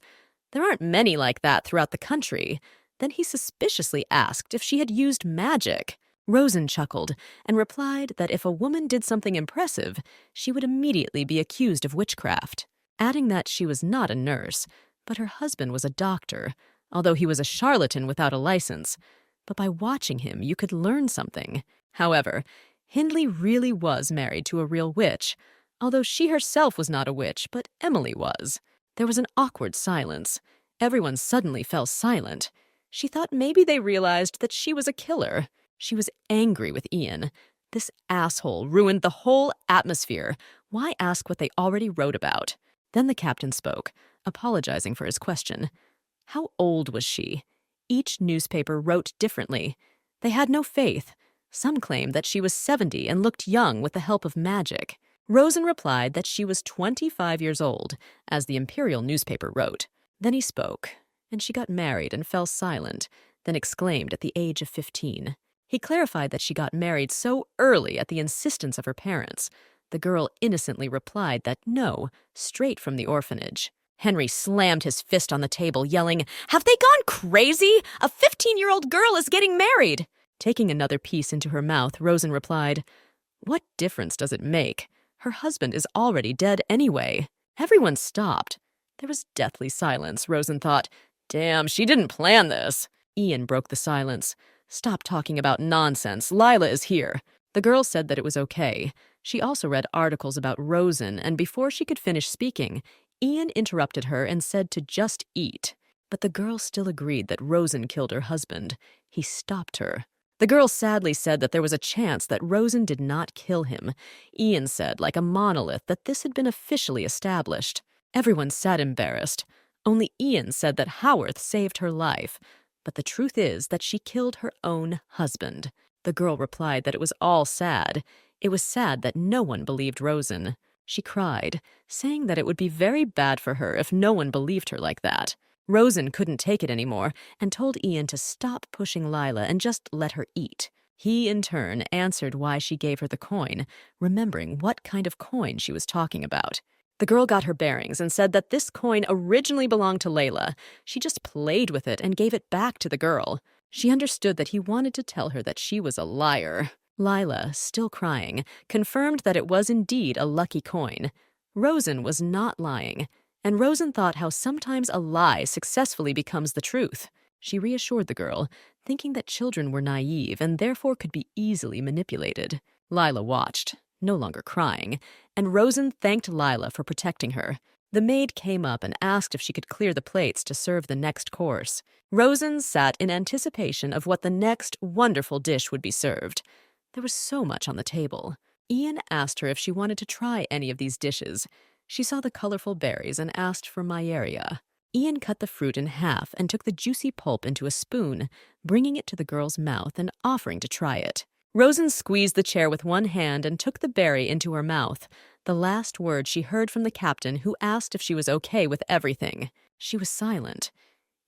S1: There aren't many like that throughout the country. Then he suspiciously asked if she had used magic. Rosen chuckled and replied that if a woman did something impressive, she would immediately be accused of witchcraft, adding that she was not a nurse, but her husband was a doctor, although he was a charlatan without a license. But by watching him, you could learn something. However, Hindley really was married to a real witch, although she herself was not a witch, but Emily was. There was an awkward silence. Everyone suddenly fell silent. She thought maybe they realized that she was a killer. She was angry with Ian. This asshole ruined the whole atmosphere. Why ask what they already wrote about? Then the captain spoke, apologizing for his question. How old was she? Each newspaper wrote differently. They had no faith. Some claimed that she was 70 and looked young with the help of magic. Rosen replied that she was 25 years old, as the Imperial newspaper wrote. Then he spoke, and she got married and fell silent, then exclaimed at the age of 15. He clarified that she got married so early at the insistence of her parents. The girl innocently replied that no, straight from the orphanage. Henry slammed his fist on the table, yelling, "Have they gone crazy? A 15-year-old girl is getting married!" Taking another piece into her mouth, Rosen replied, "What difference does it make? Her husband is already dead anyway." Everyone stopped. There was deathly silence. Rosen thought, "Damn, she didn't plan this." Ian broke the silence. "Stop talking about nonsense. Lila is here." The girl said that it was okay. She also read articles about Rosen, and before she could finish speaking, Ian interrupted her and said to just eat. But the girl still agreed that Rosen killed her husband. He stopped her. The girl sadly said that there was a chance that Rosen did not kill him. Ian said, like a monolith, that this had been officially established. Everyone sat embarrassed. Only Ian said that Howarth saved her life. But the truth is that she killed her own husband. The girl replied that it was all sad. It was sad that no one believed Rosen. She cried, saying that it would be very bad for her if no one believed her like that. Rosen couldn't take it anymore and told Ian to stop pushing Lila and just let her eat. He, in turn, answered why she gave her the coin, remembering what kind of coin she was talking about. The girl got her bearings and said that this coin originally belonged to Layla. She just played with it and gave it back to the girl. She understood that he wanted to tell her that she was a liar. Lila, still crying, confirmed that it was indeed a lucky coin. Rosen was not lying, and Rosen thought how sometimes a lie successfully becomes the truth. She reassured the girl, thinking that children were naive and therefore could be easily manipulated. Lila watched, no longer crying, and Rosen thanked Lila for protecting her. The maid came up and asked if she could clear the plates to serve the next course. Rosen sat in anticipation of what the next wonderful dish would be served. There was so much on the table. Ian asked her if she wanted to try any of these dishes. She saw the colorful berries and asked for Myeria. Ian cut the fruit in half and took the juicy pulp into a spoon, bringing it to the girl's mouth and offering to try it. Rosen squeezed the chair with one hand and took the berry into her mouth, the last word she heard from the captain, who asked if she was okay with everything. She was silent.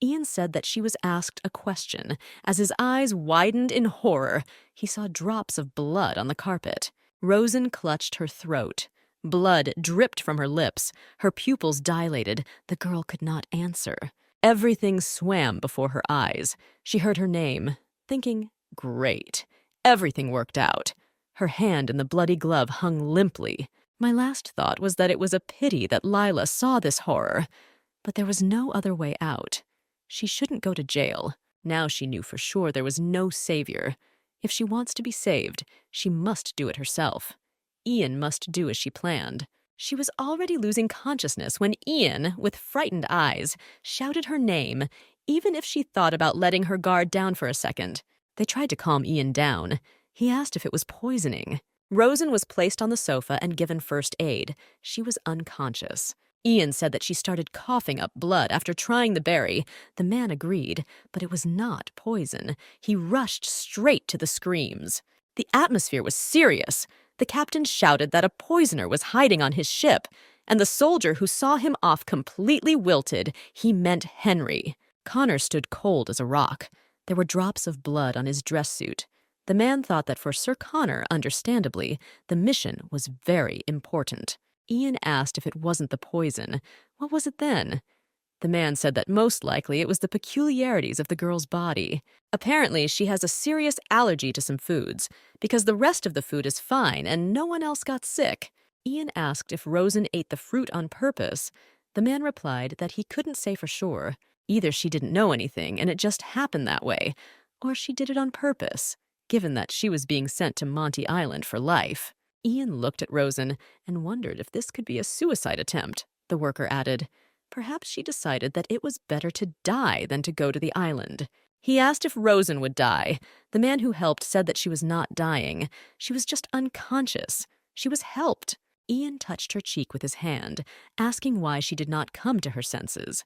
S1: Ian said that she was asked a question. As his eyes widened in horror, he saw drops of blood on the carpet. Rosen clutched her throat. Blood dripped from her lips. Her pupils dilated. The girl could not answer. Everything swam before her eyes. She heard her name, thinking, great. Everything worked out. Her hand in the bloody glove hung limply. My last thought was that it was a pity that Lila saw this horror. But there was no other way out. She shouldn't go to jail. Now she knew for sure there was no savior. If she wants to be saved, she must do it herself. Ian must do as she planned. She was already losing consciousness when Ian, with frightened eyes, shouted her name, even if she thought about letting her guard down for a second. They tried to calm Ian down. He asked if it was poisoning. Rosen was placed on the sofa and given first aid. She was unconscious. Ian said that she started coughing up blood after trying the berry. The man agreed, but it was not poison. He rushed straight to the screams. The atmosphere was serious. The captain shouted that a poisoner was hiding on his ship, and the soldier who saw him off completely wilted. He meant Henry. Connor stood cold as a rock. There were drops of blood on his dress suit. The man thought that for Sir Connor, understandably, the mission was very important. Ian asked if it wasn't the poison. What was it then? The man said that most likely it was the peculiarities of the girl's body. Apparently, she has a serious allergy to some foods, because the rest of the food is fine and no one else got sick. Ian asked if Rosen ate the fruit on purpose. The man replied that he couldn't say for sure. Either she didn't know anything and it just happened that way, or she did it on purpose, given that she was being sent to Monty Island for life. Ian looked at Rosen and wondered if this could be a suicide attempt. The worker added, perhaps she decided that it was better to die than to go to the island. He asked if Rosen would die. The man who helped said that she was not dying. She was just unconscious. She was helped. Ian touched her cheek with his hand, asking why she did not come to her senses.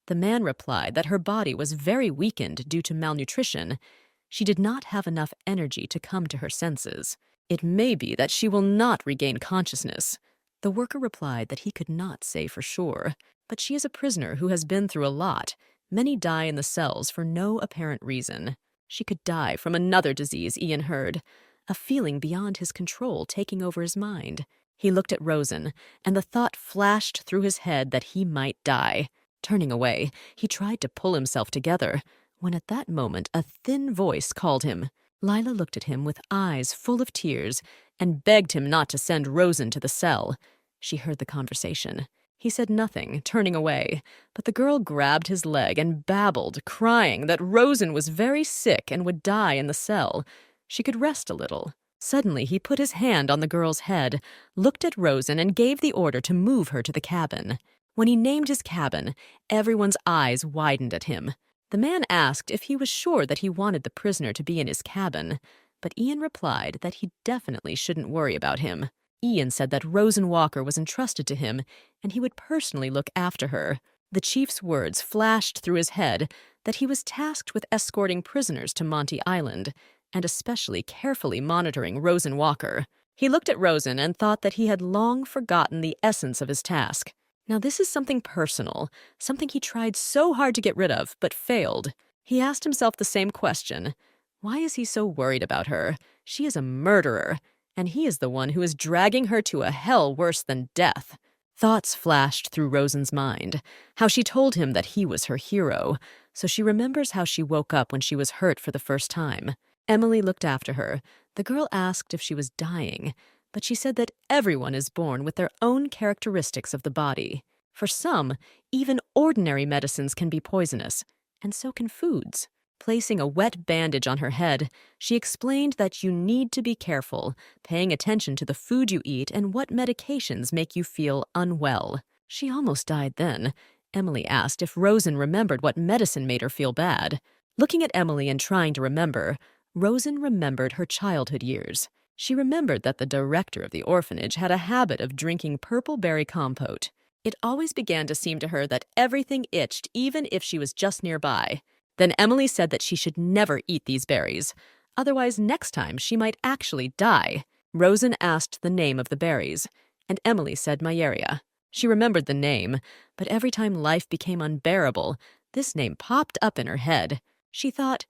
S1: The man replied that her body was very weakened due to malnutrition. She did not have enough energy to come to her senses. It may be that she will not regain consciousness. The worker replied that he could not say for sure, but she is a prisoner who has been through a lot. Many die in the cells for no apparent reason. She could die from another disease, Ian heard, a feeling beyond his control taking over his mind. He looked at Rosen, and the thought flashed through his head that he might die. Turning away, he tried to pull himself together, when at that moment a thin voice called him. Lila looked at him with eyes full of tears and begged him not to send Rosen to the cell. She heard the conversation. He said nothing, turning away, but the girl grabbed his leg and babbled, crying that Rosen was very sick and would die in the cell. She could rest a little. Suddenly, he put his hand on the girl's head, looked at Rosen, and gave the order to move her to the cabin. When he named his cabin, everyone's eyes widened at him. The man asked if he was sure that he wanted the prisoner to be in his cabin, but Ian replied that he definitely shouldn't worry about him. Ian said that Rosen Walker was entrusted to him, and he would personally look after her. The chief's words flashed through his head that he was tasked with escorting prisoners to Monty Island, and especially carefully monitoring Rosen Walker. He looked at Rosen and thought that he had long forgotten the essence of his task. Now this is something personal, something he tried so hard to get rid of, but failed. He asked himself the same question. Why is he so worried about her? She is a murderer, and he is the one who is dragging her to a hell worse than death. Thoughts flashed through Rosen's mind, how she told him that he was her hero, so she remembers how she woke up when she was hurt for the first time. Emily looked after her. The girl asked if she was dying, but she said that everyone is born with their own characteristics of the body. For some, even ordinary medicines can be poisonous, and so can foods. Placing a wet bandage on her head, she explained that you need to be careful, paying attention to the food you eat and what medications make you feel unwell. She almost died then. Emily asked if Rosen remembered what medicine made her feel bad. Looking at Emily and trying to remember, Rosen remembered her childhood years. She remembered that the director of the orphanage had a habit of drinking purple berry compote. It always began to seem to her that everything itched even if she was just nearby. Then Emily said that she should never eat these berries. Otherwise, next time she might actually die. Rosen asked the name of the berries, and Emily said Mayeria. She remembered the name, but every time life became unbearable, this name popped up in her head. She thought,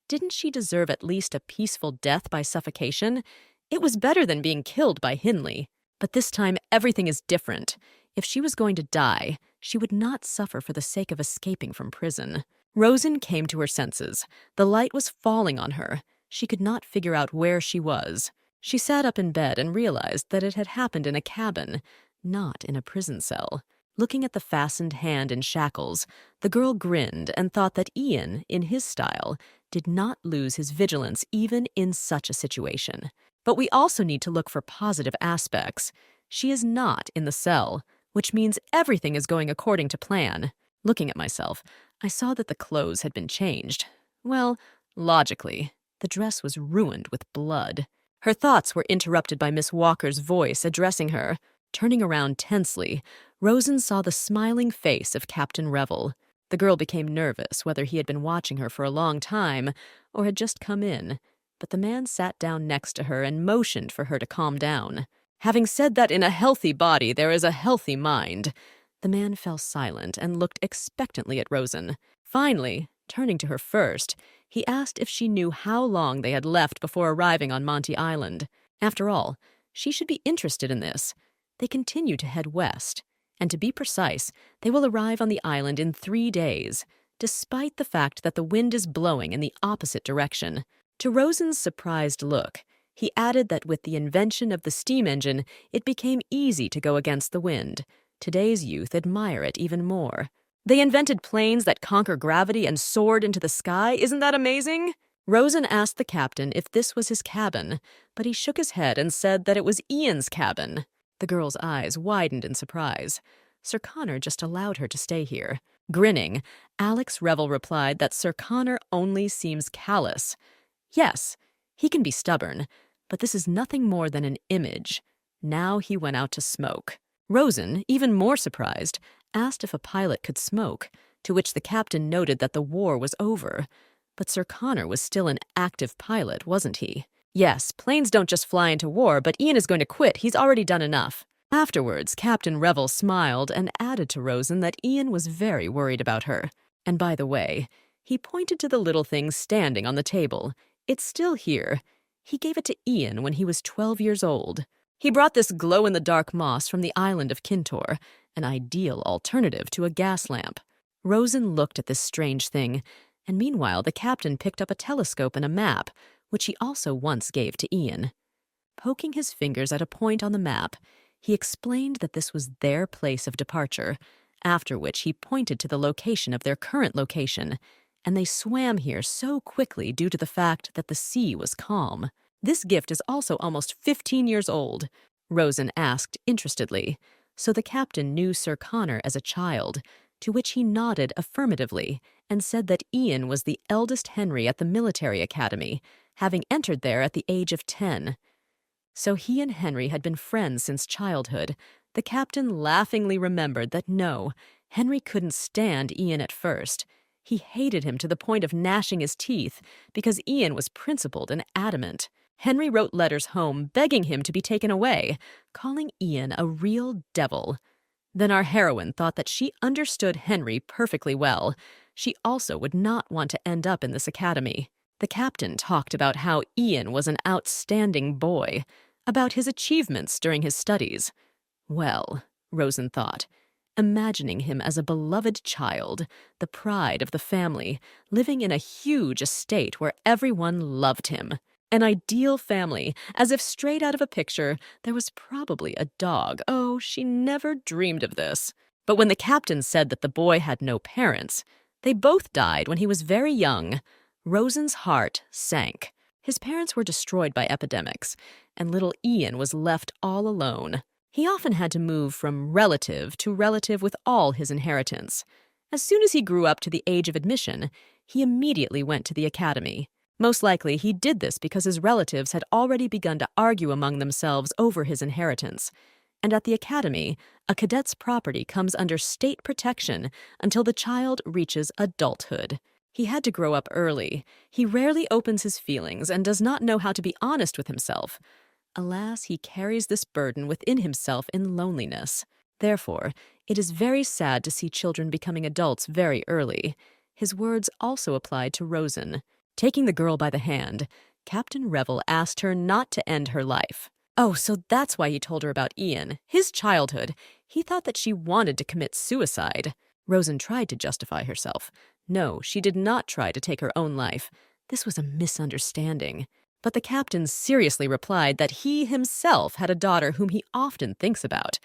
S1: didn't she deserve at least a peaceful death by suffocation? It was better than being killed by Hindley. But this time, everything is different. If she was going to die, she would not suffer for the sake of escaping from prison. Rosen came to her senses. The light was falling on her. She could not figure out where she was. She sat up in bed and realized that it had happened in a cabin, not in a prison cell. Looking at the fastened hand in shackles, the girl grinned and thought that Ian, in his style, did not lose his vigilance even in such a situation. But we also need to look for positive aspects. She is not in the cell, which means everything is going according to plan. Looking at myself, I saw that the clothes had been changed. Well, logically, the dress was ruined with blood. Her thoughts were interrupted by Miss Walker's voice addressing her. Turning around tensely, Rosen saw the smiling face of Captain Revel. The girl became nervous whether he had been watching her for a long time or had just come in, but the man sat down next to her and motioned for her to calm down. Having said that in a healthy body there is a healthy mind, the man fell silent and looked expectantly at Rosen. Finally, turning to her first, he asked if she knew how long they had left before arriving on Monty Island. After all, she should be interested in this. They continue to head west, and to be precise, they will arrive on the island in 3 days, despite the fact that the wind is blowing in the opposite direction. To Rosen's surprised look, he added that with the invention of the steam engine, it became easy to go against the wind. Today's youth admire it even more. They invented planes that conquer gravity and soared into the sky. Isn't that amazing? Rosen asked the captain if this was his cabin, but he shook his head and said that it was Ian's cabin. The girl's eyes widened in surprise. Sir Connor just allowed her to stay here. Grinning, Alex Revel replied that Sir Connor only seems callous. Yes, he can be stubborn, but this is nothing more than an image. Now he went out to smoke. Rosen, even more surprised, asked if a pilot could smoke, to which the captain noted that the war was over. But Sir Connor was still an active pilot, wasn't he? Yes, planes don't just fly into war, but Ian is going to quit. He's already done enough. Afterwards, Captain Revel smiled and added to Rosen that Ian was very worried about her. And by the way, he pointed to the little thing standing on the table. It's still here. He gave it to Ian when he was 12 years old. He brought this glow-in-the-dark moss from the island of Kintor, an ideal alternative to a gas lamp. Rosen looked at this strange thing, and meanwhile the captain picked up a telescope and a map, which he also once gave to Ian. Poking his fingers at a point on the map, he explained that this was their place of departure, after which he pointed to the location of their current location, and they swam here so quickly due to the fact that the sea was calm. This gift is also almost 15 years old, Rosen asked interestedly, so the captain knew Sir Connor as a child, to which he nodded affirmatively and said that Ian was the eldest Henry at the military academy, having entered there at the age of 10. So he and Henry had been friends since childhood. The captain laughingly remembered that no, Henry couldn't stand Ian at first. He hated him to the point of gnashing his teeth because Ian was principled and adamant. Henry wrote letters home begging him to be taken away, calling Ian a real devil. Then our heroine thought that she understood Henry perfectly well. She also would not want to end up in this academy. The captain talked about how Ian was an outstanding boy, about his achievements during his studies. Well, Rosen thought, imagining him as a beloved child, the pride of the family, living in a huge estate where everyone loved him. An ideal family, as if straight out of a picture. There was probably a dog. Oh, she never dreamed of this. But when the captain said that the boy had no parents, they both died when he was very young, Rosen's heart sank. His parents were destroyed by epidemics, and little Ian was left all alone. He often had to move from relative to relative with all his inheritance. As soon as he grew up to the age of admission, he immediately went to the academy. Most likely, he did this because his relatives had already begun to argue among themselves over his inheritance. And at the academy, a cadet's property comes under state protection until the child reaches adulthood. He had to grow up early. He rarely opens his feelings and does not know how to be honest with himself. Alas, he carries this burden within himself in loneliness. Therefore, it is very sad to see children becoming adults very early. His words also applied to Rosen. Taking the girl by the hand, Captain Revel asked her not to end her life. Oh, so that's why he told her about Ian, his childhood. He thought that she wanted to commit suicide. Rosen tried to justify herself. No, she did not try to take her own life. This was a misunderstanding. But the captain seriously replied that he himself had a daughter whom he often thinks about,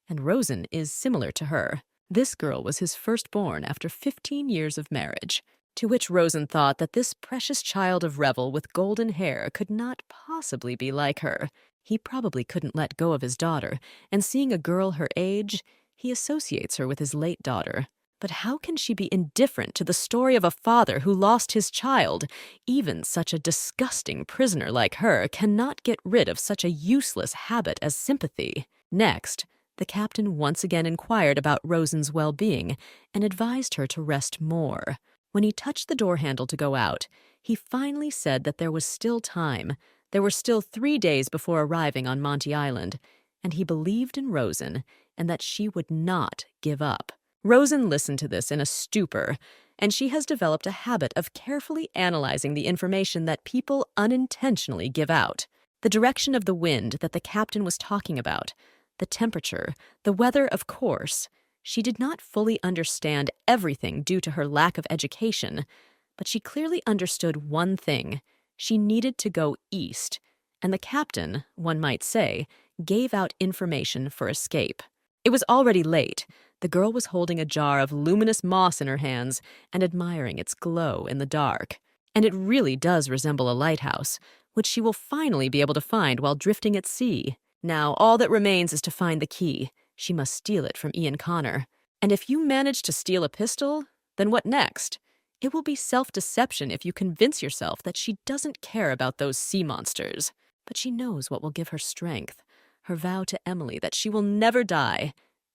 S1: and Rosen is similar to her. This girl was his firstborn after 15 years of marriage. To which Rosen thought that this precious child of Revel with golden hair could not possibly be like her. He probably couldn't let go of his daughter, and seeing a girl her age, he associates her with his late daughter. But how can she be indifferent to the story of a father who lost his child? Even such a disgusting prisoner like her cannot get rid of such a useless habit as sympathy. Next, the captain once again inquired about Rosen's well-being and advised her to rest more. When he touched the door handle to go out, he finally said that there was still time. There were still 3 days before arriving on Monty Island, and he believed in Rosen and that she would not give up. Rosen listened to this in a stupor, and she has developed a habit of carefully analyzing the information that people unintentionally give out. The direction of the wind that the captain was talking about, the temperature, the weather, of course. She did not fully understand everything due to her lack of education, but she clearly understood one thing. She needed to go east, and the captain, one might say, gave out information for escape. It was already late. The girl was holding a jar of luminous moss in her hands and admiring its glow in the dark. And it really does resemble a lighthouse, which she will finally be able to find while drifting at sea. Now, all that remains is to find the key. She must steal it from Ian Connor. And if you manage to steal a pistol, then what next? It will be self-deception if you convince yourself that she doesn't care about those sea monsters. But she knows what will give her strength, her vow to Emily that she will never die,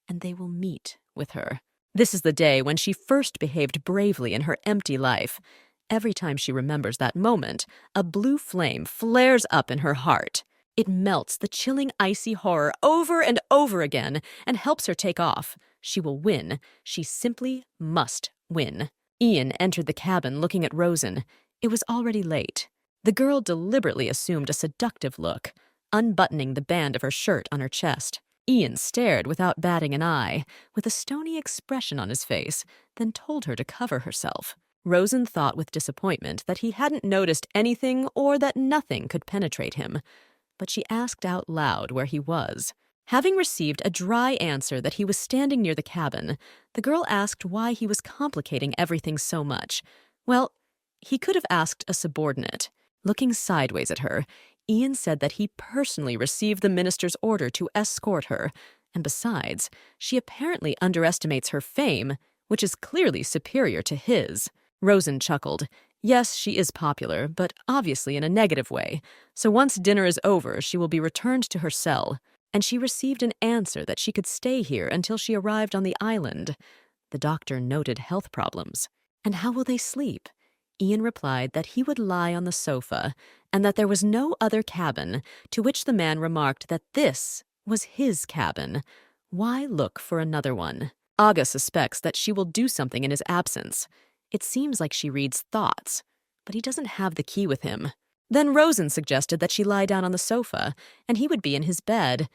S1: and they will meet with her. This is the day when she first behaved bravely in her empty life. Every time she remembers that moment, a blue flame flares up in her heart. It melts the chilling, icy horror over and over again and helps her take off. She will win. She simply must win. Ian entered the cabin looking at Rosen. It was already late. The girl deliberately assumed a seductive look. unbuttoning the band of her shirt on her chest. Ian stared without batting an eye, with a stony expression on his face, then told her to cover herself. Rosen thought with disappointment that he hadn't noticed anything or that nothing could penetrate him, but she asked out loud where he was. Having received a dry answer that he was standing near the cabin, the girl asked why he was complicating everything so much. Well, he could have asked a subordinate. Looking sideways at her, Ian said that he personally received the minister's order to escort her, and besides, she apparently underestimates her fame, which is clearly superior to his. Rosen chuckled. Yes, she is popular, but obviously in a negative way, so once dinner is over, she will be returned to her cell, and she received an answer that she could stay here until she arrived on the island. The doctor noted health problems. And how will they sleep? Ian replied that he would lie on the sofa, and that there was no other cabin, to which the man remarked that this was his cabin. Why look for another one? Aga suspects that she will do something in his absence. It seems like she reads thoughts, but he doesn't have the key with him. Then Rosen suggested that she lie down on the sofa, and he would be in his bed.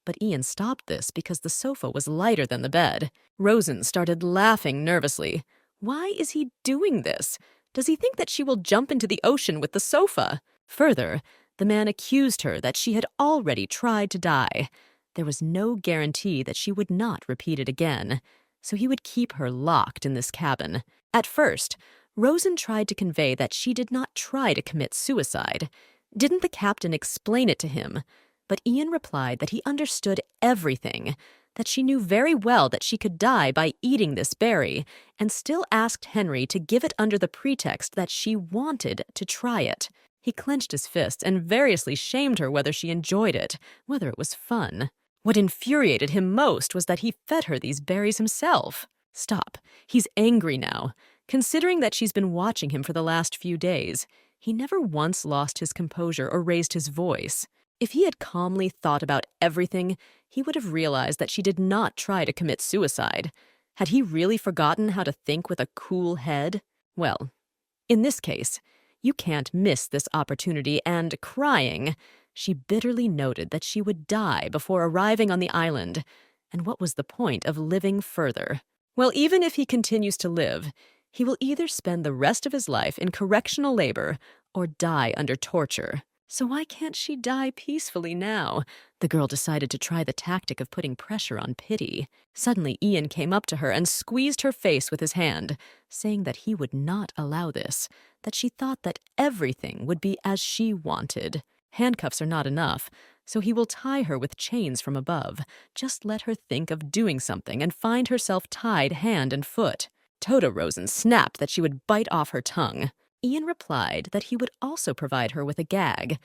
S1: But Ian stopped this because the sofa was lighter than the bed. Rosen started laughing nervously. Why is he doing this? Does he think that she will jump into the ocean with the sofa? Further, the man accused her that she had already tried to die. There was no guarantee that she would not repeat it again, so he would keep her locked in this cabin. At first, Rosen tried to convey that she did not try to commit suicide. Didn't the captain explain it to him? But Ian replied that he understood everything, that she knew very well that she could die by eating this berry, and still asked Henry to give it under the pretext that she wanted to try it. He clenched his fists and variously shamed her whether she enjoyed it, whether it was fun. What infuriated him most was that he fed her these berries himself. Stop. He's angry now. Considering that she's been watching him for the last few days, he never once lost his composure or raised his voice. If he had calmly thought about everything, he would have realized that she did not try to commit suicide. Had he really forgotten how to think with a cool head? Well, in this case, you can't miss this opportunity, and crying, she bitterly noted that she would die before arriving on the island, and what was the point of living further? Well, even if he continues to live, he will either spend the rest of his life in correctional labor or die under torture. So why can't she die peacefully now? The girl decided to try the tactic of putting pressure on pity. Suddenly, Ian came up to her and squeezed her face with his hand, saying that he would not allow this, that she thought that everything would be as she wanted. Handcuffs are not enough, so he will tie her with chains from above. Just let her think of doing something and find herself tied hand and foot. Tota Rosen snapped that she would bite off her tongue. Ian replied that he would also provide her with a gag.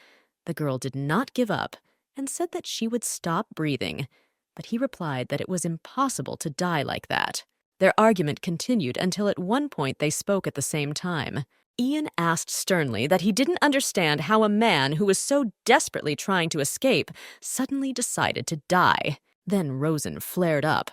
S1: The girl did not give up and said that she would stop breathing, but he replied that it was impossible to die like that. Their argument continued until at one point they spoke at the same time. Ian asked sternly that he didn't understand how a man who was so desperately trying to escape suddenly decided to die. Then Rosen flared up.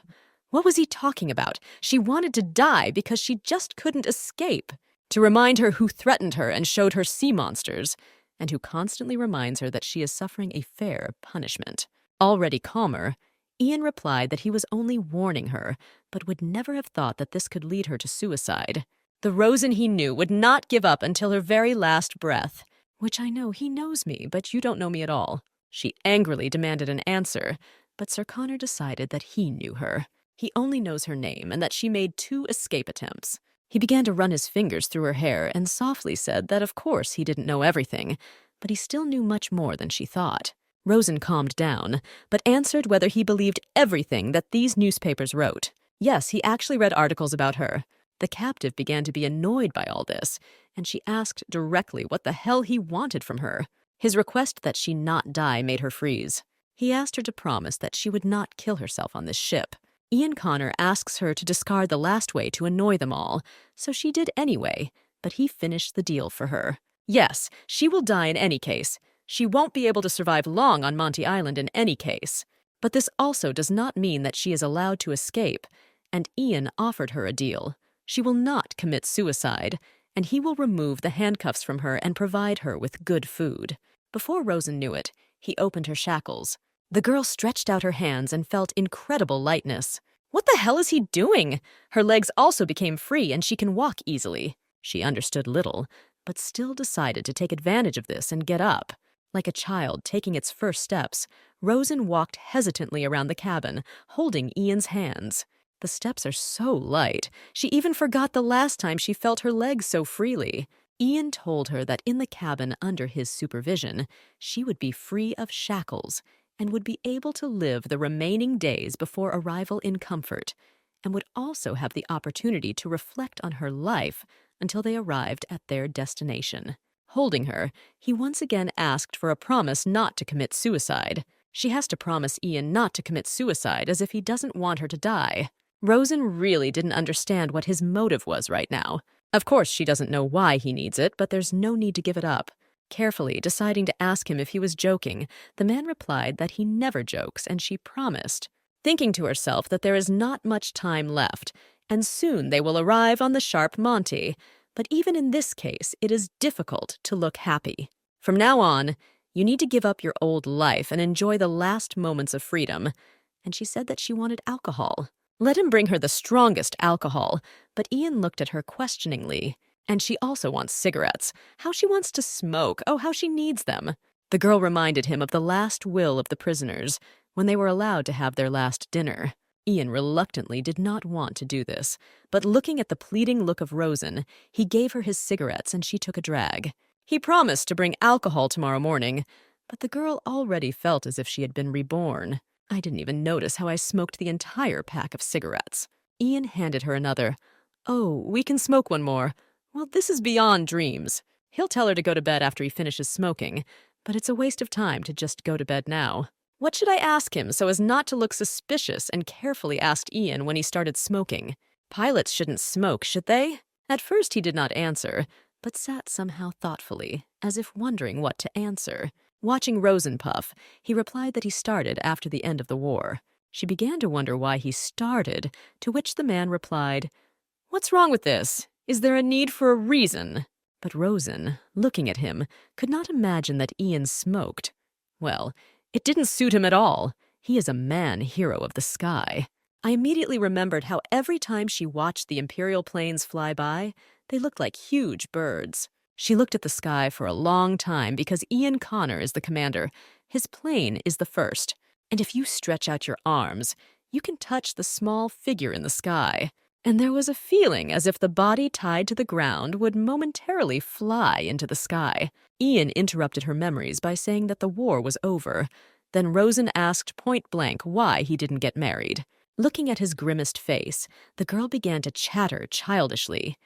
S1: What was he talking about? She wanted to die because she just couldn't escape. To remind her who threatened her and showed her sea monsters, and who constantly reminds her that she is suffering a fair punishment. Already calmer, Ian replied that he was only warning her, but would never have thought that this could lead her to suicide. The Rosen he knew would not give up until her very last breath. Which I know he knows me, but you don't know me at all. She angrily demanded an answer, but Sir Connor decided that he knew her. He only knows her name and that she made 2 escape attempts. He began to run his fingers through her hair and softly said that of course he didn't know everything, but he still knew much more than she thought. Rosen calmed down, but answered whether he believed everything that these newspapers wrote. Yes, he actually read articles about her. The captive began to be annoyed by all this, and she asked directly what the hell he wanted from her. His request that she not die made her freeze. He asked her to promise that she would not kill herself on this ship. Ian Connor asks her to discard the last way to annoy them all, so she did anyway, but he finished the deal for her. Yes, she will die in any case. She won't be able to survive long on Monty Island in any case. But this also does not mean that she is allowed to escape, and Ian offered her a deal. She will not commit suicide, and he will remove the handcuffs from her and provide her with good food. Before Rosen knew it, He opened her shackles. The girl stretched out her hands and felt incredible lightness. What the hell is he doing? Her legs also became free and she can walk easily. She understood little, but still decided to take advantage of this and get up. Like a child taking its first steps, Rosen walked hesitantly around the cabin, holding Ian's hands. The steps are so light, she even forgot the last time she felt her legs so freely. Ian told her that in the cabin under his supervision, she would be free of shackles and would be able to live the remaining days before arrival in comfort, and would also have the opportunity to reflect on her life until they arrived at their destination. Holding her, he once again asked for a promise not to commit suicide. She has to promise Ian not to commit suicide as if he doesn't want her to die. Rosen really didn't understand what his motive was right now. Of course, she doesn't know why he needs it, but there's no need to give it up. Carefully deciding to ask him if he was joking, the man replied that he never jokes, and she promised, thinking to herself that there is not much time left, and soon they will arrive on the Sharp Monty. But even in this case, it is difficult to look happy. From now on, you need to give up your old life and enjoy the last moments of freedom. And she said that she wanted alcohol. Let him bring her the strongest alcohol, but Ian looked at her questioningly. And she also wants cigarettes. How she wants to smoke. Oh, how she needs them. The girl reminded him of the last will of the prisoners, when they were allowed to have their last dinner. Ian reluctantly did not want to do this, but looking at the pleading look of Rosen, he gave her his cigarettes and she took a drag. He promised to bring alcohol tomorrow morning, but the girl already felt as if she had been reborn. I didn't even notice how I smoked the entire pack of cigarettes. Ian handed her another. Oh, we can smoke one more. Well, this is beyond dreams. He'll tell her to go to bed after he finishes smoking, but it's a waste of time to just go to bed now. What should I ask him so as not to look suspicious, and carefully asked Ian when he started smoking. Pilots shouldn't smoke, should they? At first he did not answer, but sat somehow thoughtfully, as if wondering what to answer. Watching Rosen puff, he replied that he started after the end of the war. She began to wonder why he started, to which the man replied, "What's wrong with this? Is there a need for a reason?" But Rosen, looking at him, could not imagine that Ian smoked. Well, it didn't suit him at all. He is a man hero of the sky. I immediately remembered how every time she watched the Imperial planes fly by, they looked like huge birds. She looked at the sky for a long time because Ian Connor is the commander. His plane is the first. And if you stretch out your arms, you can touch the small figure in the sky. And there was a feeling as if the body tied to the ground would momentarily fly into the sky. Ian interrupted her memories by saying that the war was over. Then Rosen asked point-blank why he didn't get married. Looking at his grimaced face, the girl began to chatter childishly.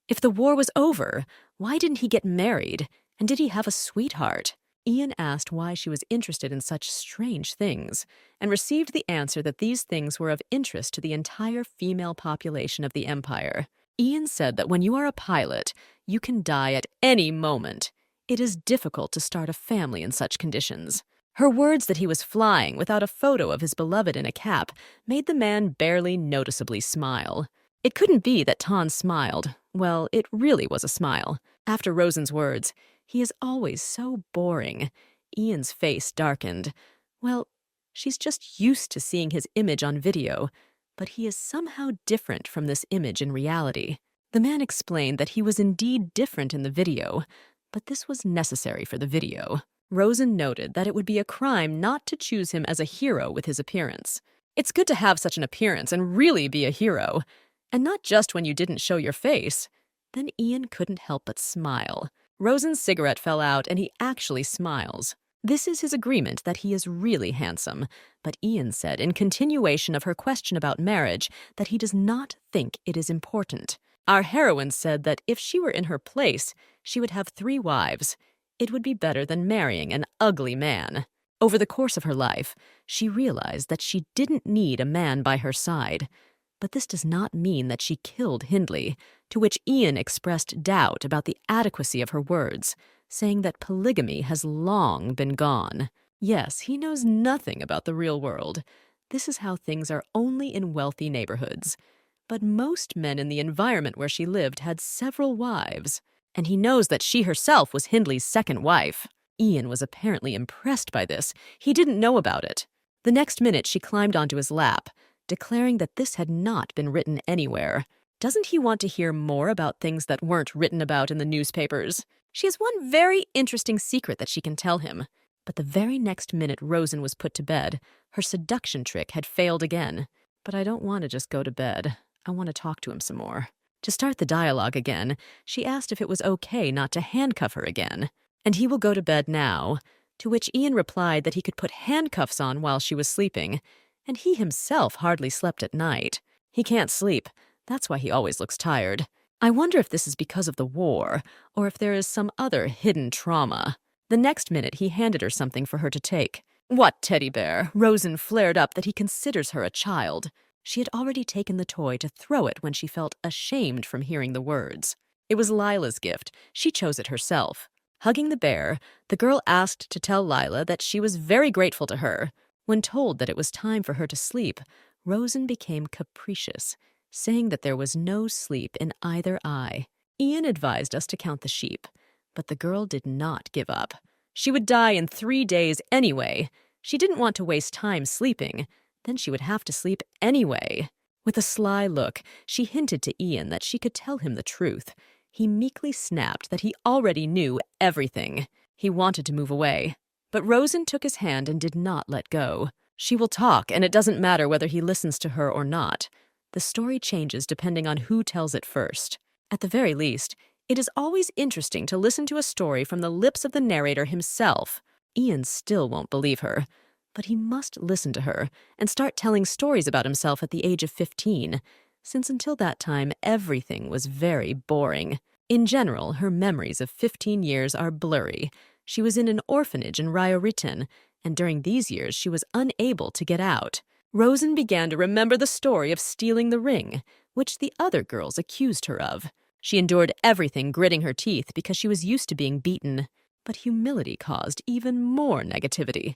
S1: If the war was over, why didn't he get married? And did he have a sweetheart? Ian asked why she was interested in such strange things, and received the answer that these things were of interest to the entire female population of the Empire. Ian said that when you are a pilot, you can die at any moment. It is difficult to start a family in such conditions. Her words that he was flying without a photo of his beloved in a cap made the man barely noticeably smile. It couldn't be that Ton smiled. Well, it really was a smile. After Rosen's words, "He is always so boring," Ian's face darkened. Well, she's just used to seeing his image on video, but he is somehow different from this image in reality. The man explained that he was indeed different in the video, but this was necessary for the video. Rosen noted that it would be a crime not to choose him as a hero with his appearance. It's good to have such an appearance and really be a hero, and not just when you didn't show your face. Then Ian couldn't help but smile. Rosen's cigarette fell out and he actually smiles. This is his agreement that he is really handsome, but Ian said in continuation of her question about marriage that he does not think it is important. Our heroine said that if she were in her place, she would have 3 wives. It would be better than marrying an ugly man. Over the course of her life, she realized that she didn't need a man by her side. But this does not mean that she killed Hindley, to which Ian expressed doubt about the adequacy of her words, saying that polygamy has long been gone. Yes, he knows nothing about the real world. This is how things are only in wealthy neighborhoods. But most men in the environment where she lived had several wives, and he knows that she herself was Hindley's second wife. Ian was apparently impressed by this. He didn't know about it. The next minute, she climbed onto his lap, declaring that this had not been written anywhere. Doesn't he want to hear more about things that weren't written about in the newspapers? She has one very interesting secret that she can tell him. But the very next minute Rosen was put to bed, her seduction trick had failed again. But I don't want to just go to bed. I want to talk to him some more. To start the dialogue again, she asked if it was okay not to handcuff her again. And he will go to bed now, to which Ian replied that he could put handcuffs on while she was sleeping, and he himself hardly slept at night. He can't sleep. That's why he always looks tired. I wonder if this is because of the war, or if there is some other hidden trauma. The next minute, he handed her something for her to take. What teddy bear? Rosen flared up that he considers her a child. She had already taken the toy to throw it when she felt ashamed from hearing the words. It was Lila's gift. She chose it herself. Hugging the bear, the girl asked to tell Lila that she was very grateful to her. When told that it was time for her to sleep, Rosen became capricious, saying that there was no sleep in either eye. Ian advised us to count the sheep, but the girl did not give up. She would die in 3 days anyway. She didn't want to waste time sleeping. Then she would have to sleep anyway. With a sly look, she hinted to Ian that she could tell him the truth. He meekly snapped that he already knew everything. He wanted to move away. But Rosen took his hand and did not let go. She will talk, and it doesn't matter whether he listens to her or not. The story changes depending on who tells it first. At the very least, it is always interesting to listen to a story from the lips of the narrator himself. Ian still won't believe her, but he must listen to her and start telling stories about himself at the age of 15, since until that time everything was very boring. In general, her memories of 15 years are blurry. She was in an orphanage in Ryoryten, and during these years she was unable to get out. Rosen began to remember the story of stealing the ring, which the other girls accused her of. She endured everything, gritting her teeth, because she was used to being beaten. But humility caused even more negativity.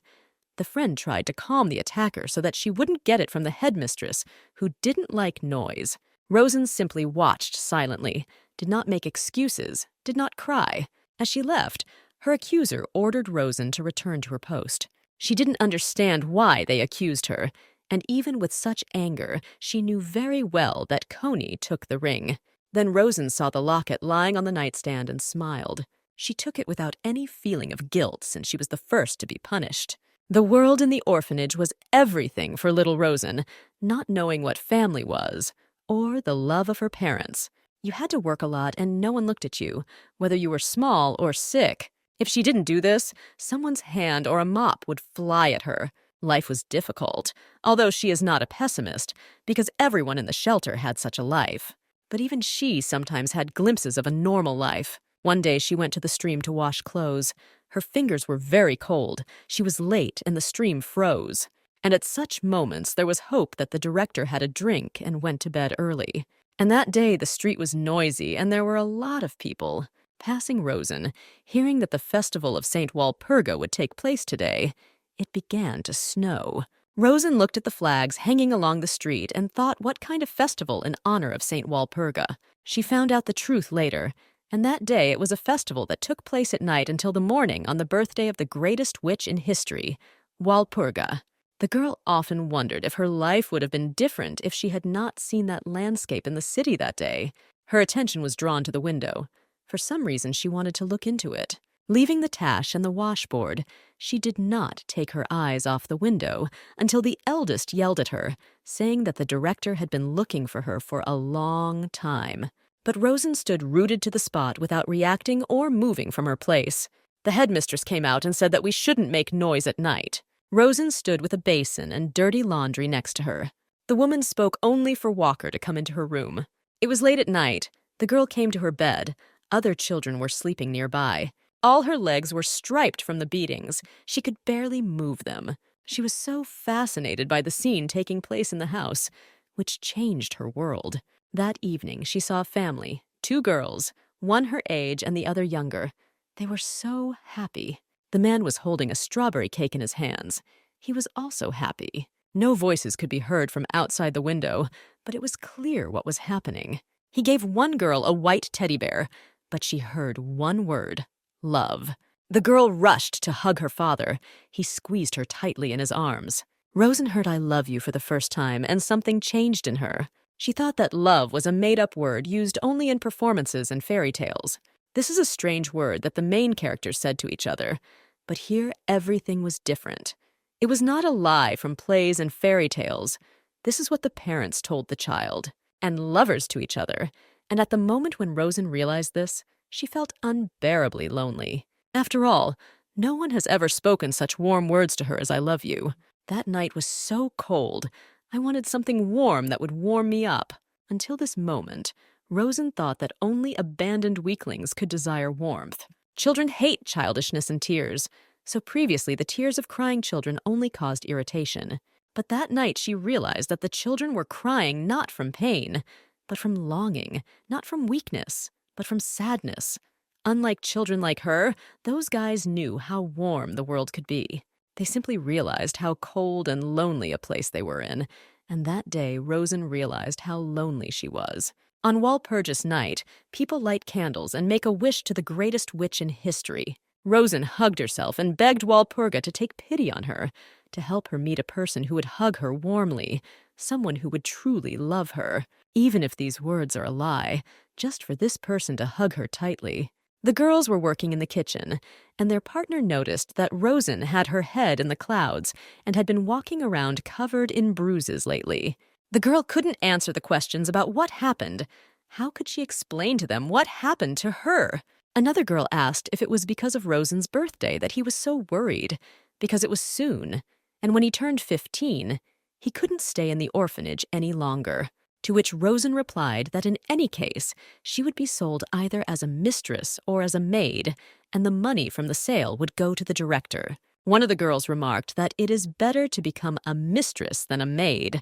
S1: The friend tried to calm the attacker so that she wouldn't get it from the headmistress, who didn't like noise. Rosen simply watched silently, did not make excuses, did not cry. As she left, her accuser ordered Rosen to return to her post. She didn't understand why they accused her, and even with such anger, she knew very well that Coney took the ring. Then Rosen saw the locket lying on the nightstand and smiled. She took it without any feeling of guilt, since she was the first to be punished. The world in the orphanage was everything for little Rosen, not knowing what family was, or the love of her parents. You had to work a lot and no one looked at you, whether you were small or sick. If she didn't do this, someone's hand or a mop would fly at her. Life was difficult, although she is not a pessimist, because everyone in the shelter had such a life. But even she sometimes had glimpses of a normal life. One day she went to the stream to wash clothes. Her fingers were very cold. She was late and the stream froze. And at such moments there was hope that the director had a drink and went to bed early. And that day the street was noisy and there were a lot of people. Passing Rosen, hearing that the festival of St. Walpurga would take place today, it began to snow. Rosen looked at the flags hanging along the street and thought what kind of festival in honor of St. Walpurga. She found out the truth later, and that day it was a festival that took place at night until the morning on the birthday of the greatest witch in history, Walpurga. The girl often wondered if her life would have been different if she had not seen that landscape in the city that day. Her attention was drawn to the window. For some reason, she wanted to look into it. Leaving the tash and the washboard, she did not take her eyes off the window until the eldest yelled at her, saying that the director had been looking for her for a long time. But Rosen stood rooted to the spot without reacting or moving from her place. The headmistress came out and said that we shouldn't make noise at night. Rosen stood with a basin and dirty laundry next to her. The woman spoke only for Walker to come into her room. It was late at night. The girl came to her bed. Other children were sleeping nearby. All her legs were striped from the beatings. She could barely move them. She was so fascinated by the scene taking place in the house, which changed her world. That evening, she saw a family, 2 girls, one her age and the other younger. They were so happy. The man was holding a strawberry cake in his hands. He was also happy. No voices could be heard from outside the window, but it was clear what was happening. He gave one girl a white teddy bear, but she heard one word: love. The girl rushed to hug her father. He squeezed her tightly in his arms. Rosen heard "I love you" for the first time, and something changed in her. She thought that love was a made-up word used only in performances and fairy tales. This is a strange word that the main characters said to each other, but here everything was different. It was not a lie from plays and fairy tales. This is what the parents told the child, and lovers to each other, and at the moment when Rosen realized this, she felt unbearably lonely. After all, no one has ever spoken such warm words to her as "I love you." That night was so cold, I wanted something warm that would warm me up. Until this moment, Rosen thought that only abandoned weaklings could desire warmth. Children hate childishness and tears, so previously the tears of crying children only caused irritation. But that night she realized that the children were crying not from pain, but from longing, not from weakness, but from sadness. Unlike children like her, those guys knew how warm the world could be. They simply realized how cold and lonely a place they were in, and that day Rosen realized how lonely she was. On Walpurgis night, people light candles and make a wish to the greatest witch in history. Rosen hugged herself and begged Walpurga to take pity on her, to help her meet a person who would hug her warmly, someone who would truly love her. Even if these words are a lie, just for this person to hug her tightly. The girls were working in the kitchen, and their partner noticed that Rosen had her head in the clouds and had been walking around covered in bruises lately. The girl couldn't answer the questions about what happened. How could she explain to them what happened to her? Another girl asked if it was because of Rosen's birthday that he was so worried, because it was soon, and when he turned 15, he couldn't stay in the orphanage any longer. To which Rosen replied that in any case, she would be sold either as a mistress or as a maid, and the money from the sale would go to the director. One of the girls remarked that it is better to become a mistress than a maid.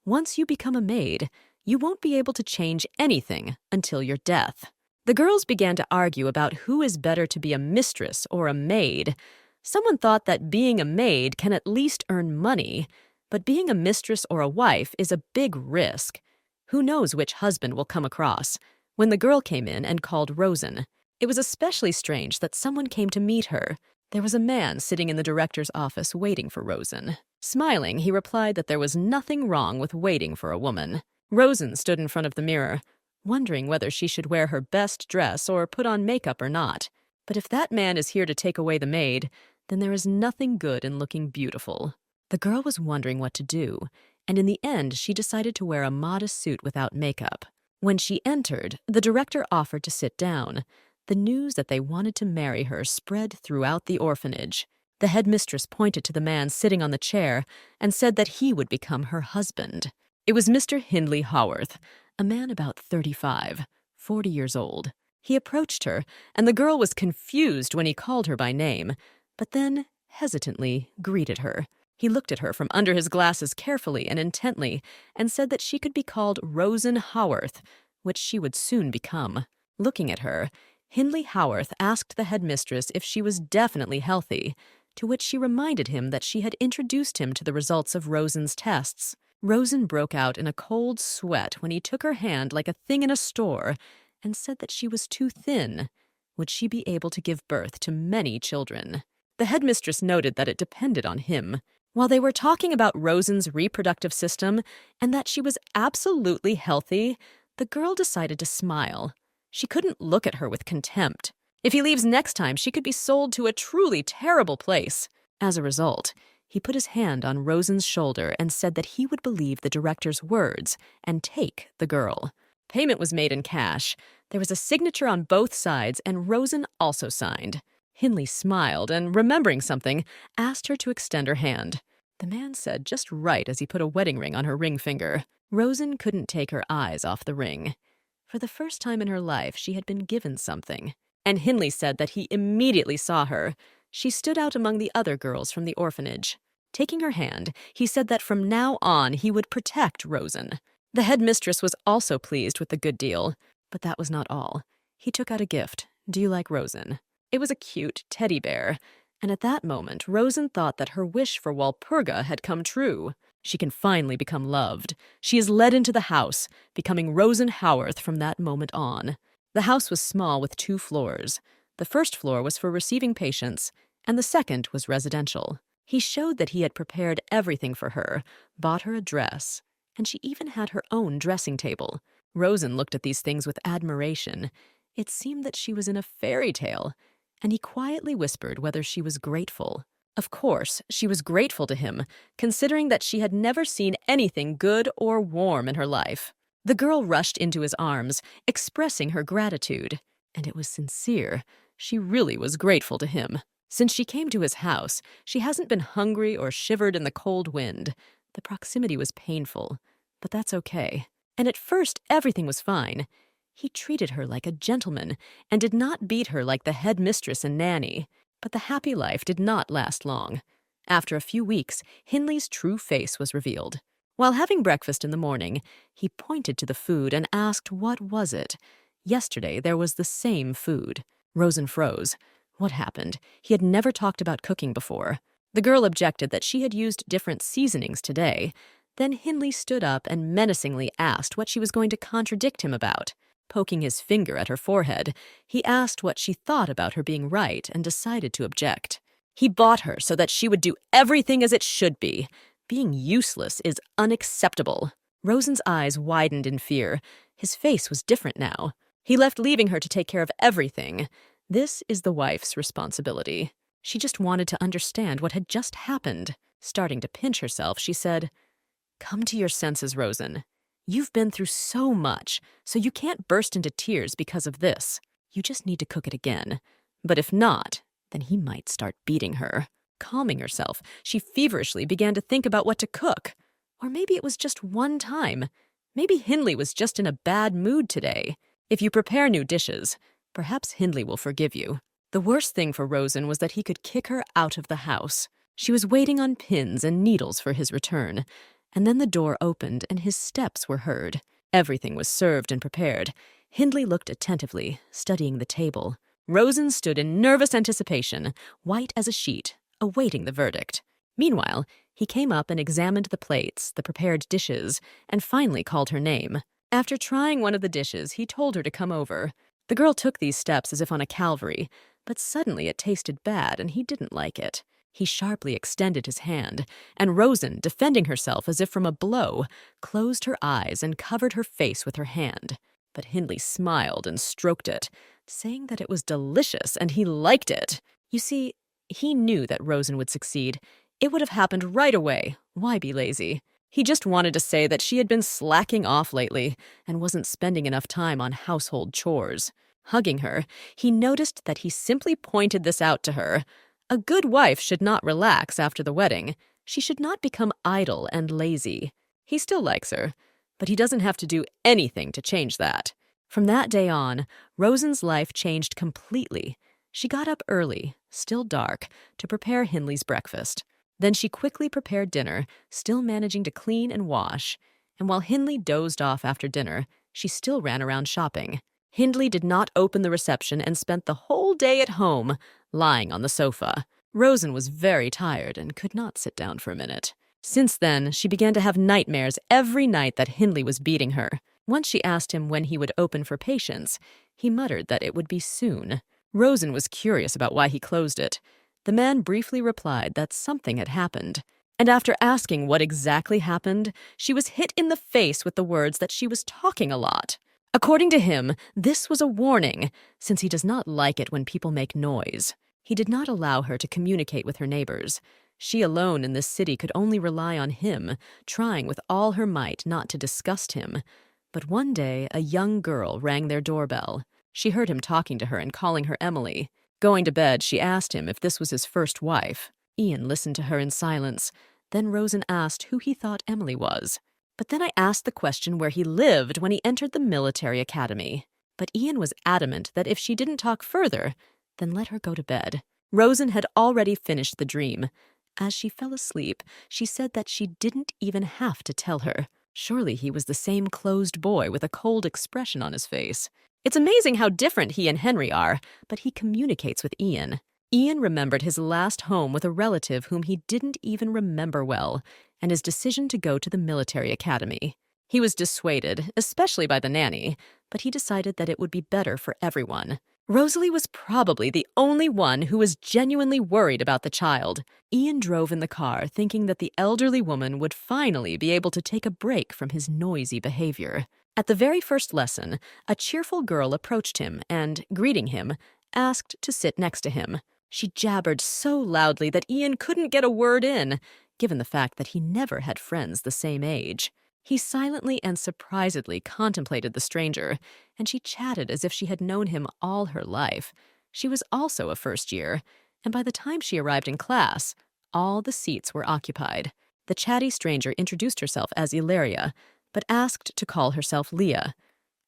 S1: Once you become a maid, you won't be able to change anything until your death. The girls began to argue about who is better to be a mistress or a maid. Someone thought that being a maid can at least earn money, but being a mistress or a wife is a big risk. Who knows which husband will come across? When the girl came in and called Rosen, it was especially strange that someone came to meet her. There was a man sitting in the director's office waiting for Rosen. Smiling, he replied that there was nothing wrong with waiting for a woman. Rosen stood in front of the mirror, wondering whether she should wear her best dress or put on makeup or not. But if that man is here to take away the maid, then there is nothing good in looking beautiful. The girl was wondering what to do, and in the end she decided to wear a modest suit without makeup. When she entered, the director offered to sit down. The news that they wanted to marry her spread throughout the orphanage. The headmistress pointed to the man sitting on the chair and said that he would become her husband. It was Mr. Hindley Haworth, a man about 35, 40 years old. He approached her, and the girl was confused when he called her by name, but then, hesitantly, greeted her. He looked at her from under his glasses carefully and intently and said that she could be called Rosen Haworth, which she would soon become. Looking at her, Hindley Haworth asked the headmistress if she was definitely healthy, to which she reminded him that she had introduced him to the results of Rosen's tests. Rosen broke out in a cold sweat when he took her hand like a thing in a store and said that she was too thin. Would she be able to give birth to many children? The headmistress noted that it depended on him. While they were talking about Rosen's reproductive system and that she was absolutely healthy, the girl decided to smile. She couldn't look at her with contempt. If he leaves next time, she could be sold to a truly terrible place. As a result, he put his hand on Rosen's shoulder and said that he would believe the director's words and take the girl. Payment was made in cash. There was a signature on both sides, and Rosen also signed. Hindley smiled and, remembering something, asked her to extend her hand. The man said just right as he put a wedding ring on her ring finger. Rosen couldn't take her eyes off the ring. For the first time in her life, she had been given something. And Hindley said that he immediately saw her. She stood out among the other girls from the orphanage. Taking her hand, he said that from now on he would protect Rosen. The headmistress was also pleased with the good deal. But that was not all. He took out a gift. Do you like Rosen? It was a cute teddy bear, and at that moment, Rosen thought that her wish for Walpurga had come true. She can finally become loved. She is led into the house, becoming Rosen Haworth from that moment on. The house was small with 2 floors. The first floor was for receiving patients, and the second was residential. He showed that he had prepared everything for her, bought her a dress, and she even had her own dressing table. Rosen looked at these things with admiration. It seemed that she was in a fairy tale, and he quietly whispered whether she was grateful. Of course, she was grateful to him, considering that she had never seen anything good or warm in her life. The girl rushed into his arms, expressing her gratitude, and it was sincere. She really was grateful to him. Since she came to his house, she hasn't been hungry or shivered in the cold wind. The proximity was painful, but that's okay. And at first, everything was fine. He treated her like a gentleman and did not beat her like the headmistress and nanny. But the happy life did not last long. After a few weeks, Hindley's true face was revealed. While having breakfast in the morning, he pointed to the food and asked what was it. Yesterday, there was the same food. Rosen froze. What happened? He had never talked about cooking before. The girl objected that she had used different seasonings today. Then Hindley stood up and menacingly asked what she was going to contradict him about. Poking his finger at her forehead, he asked what she thought about her being right and decided to object. He bought her so that she would do everything as it should be. Being useless is unacceptable. Rosen's eyes widened in fear. His face was different now. He left, leaving her to take care of everything. This is the wife's responsibility. She just wanted to understand what had just happened. Starting to pinch herself, she said, "Come to your senses, Rosen. You've been through so much, so you can't burst into tears because of this. You just need to cook it again. But if not, then he might start beating her." Calming herself, she feverishly began to think about what to cook. Or maybe it was just one time. Maybe Hindley was just in a bad mood today. If you prepare new dishes, perhaps Hindley will forgive you. The worst thing for Rosen was that he could kick her out of the house. She was waiting on pins and needles for his return. And then the door opened and his steps were heard. Everything was served and prepared. Hindley looked attentively, studying the table. Rosen stood in nervous anticipation, white as a sheet, awaiting the verdict. Meanwhile, he came up and examined the plates, the prepared dishes, and finally called her name. After trying one of the dishes, he told her to come over. The girl took these steps as if on a Calvary, but suddenly it tasted bad and he didn't like it. He sharply extended his hand, and Rosen, defending herself as if from a blow, closed her eyes and covered her face with her hand. But Hindley smiled and stroked it, saying that it was delicious and he liked it. You see, he knew that Rosen would succeed. It would have happened right away. Why be lazy? He just wanted to say that she had been slacking off lately and wasn't spending enough time on household chores. Hugging her, he noticed that he simply pointed this out to her. A good wife should not relax after the wedding. She should not become idle and lazy. He still likes her, but he doesn't have to do anything to change that. From that day on, Rosen's life changed completely. She got up early, still dark, to prepare Hindley's breakfast. Then she quickly prepared dinner, still managing to clean and wash. And while Hindley dozed off after dinner, she still ran around shopping. Hindley did not open the reception and spent the whole day at home, lying on the sofa. Rosen was very tired and could not sit down for a minute. Since then, she began to have nightmares every night that Hindley was beating her. Once she asked him when he would open for patients, he muttered that it would be soon. Rosen was curious about why he closed it. The man briefly replied that something had happened. And after asking what exactly happened, she was hit in the face with the words that she was talking a lot. According to him, this was a warning, since he does not like it when people make noise. He did not allow her to communicate with her neighbors. She alone in this city could only rely on him, trying with all her might not to disgust him. But one day, a young girl rang their doorbell. She heard him talking to her and calling her Emily. Going to bed, she asked him if this was his first wife. Ian listened to her in silence. Then Rosen asked who he thought Emily was. But then I asked the question where he lived when he entered the military academy. But Ian was adamant that if she didn't talk further, then let her go to bed. Rosen had already finished the dream. As she fell asleep, she said that she didn't even have to tell her. Surely he was the same closed boy with a cold expression on his face. It's amazing how different he and Henry are, but he communicates with Ian. Ian remembered his last home with a relative whom he didn't even remember well, and his decision to go to the military academy. He was dissuaded, especially by the nanny, but he decided that it would be better for everyone. Rosalie was probably the only one who was genuinely worried about the child. Ian drove in the car thinking that the elderly woman would finally be able to take a break from his noisy behavior. At the very first lesson, a cheerful girl approached him and, greeting him, asked to sit next to him. She jabbered so loudly that Ian couldn't get a word in, given the fact that he never had friends the same age. He silently and surprisedly contemplated the stranger, and she chatted as if she had known him all her life. She was also a first year, and by the time she arrived in class, all the seats were occupied. The chatty stranger introduced herself as Ilaria, but asked to call herself Leah.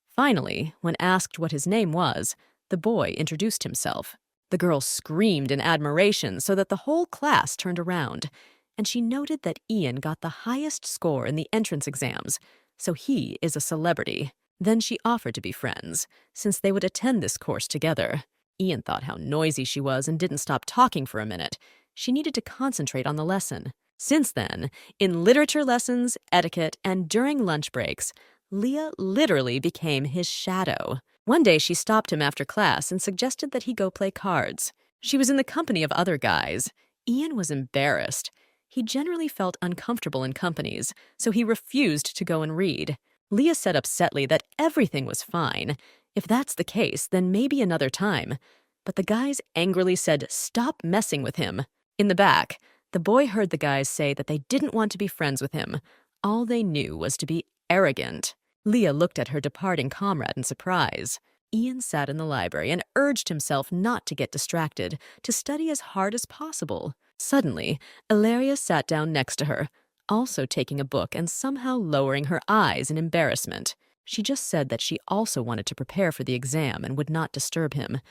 S1: Finally, when asked what his name was, the boy introduced himself. The girl screamed in admiration so that the whole class turned around, and she noted that Ian got the highest score in the entrance exams, so he is a celebrity. Then she offered to be friends, since they would attend this course together. Ian thought how noisy she was and didn't stop talking for a minute. She needed to concentrate on the lesson. Since then, in literature lessons, etiquette, and during lunch breaks, Leah literally became his shadow. One day she stopped him after class and suggested that he go play cards. She was in the company of other guys. Ian was embarrassed. He generally felt uncomfortable in companies, so he refused to go and read. Leah said upsetly that everything was fine. If that's the case, then maybe another time. But the guys angrily said, "Stop messing with him." In the back, the boy heard the guys say that they didn't want to be friends with him. All they knew was to be arrogant. Leah looked at her departing comrade in surprise. Ian sat in the library and urged himself not to get distracted, to study as hard as possible. Suddenly, Ilaria sat down next to her, also taking a book and somehow lowering her eyes in embarrassment. She just said that she also wanted to prepare for the exam and would not disturb him.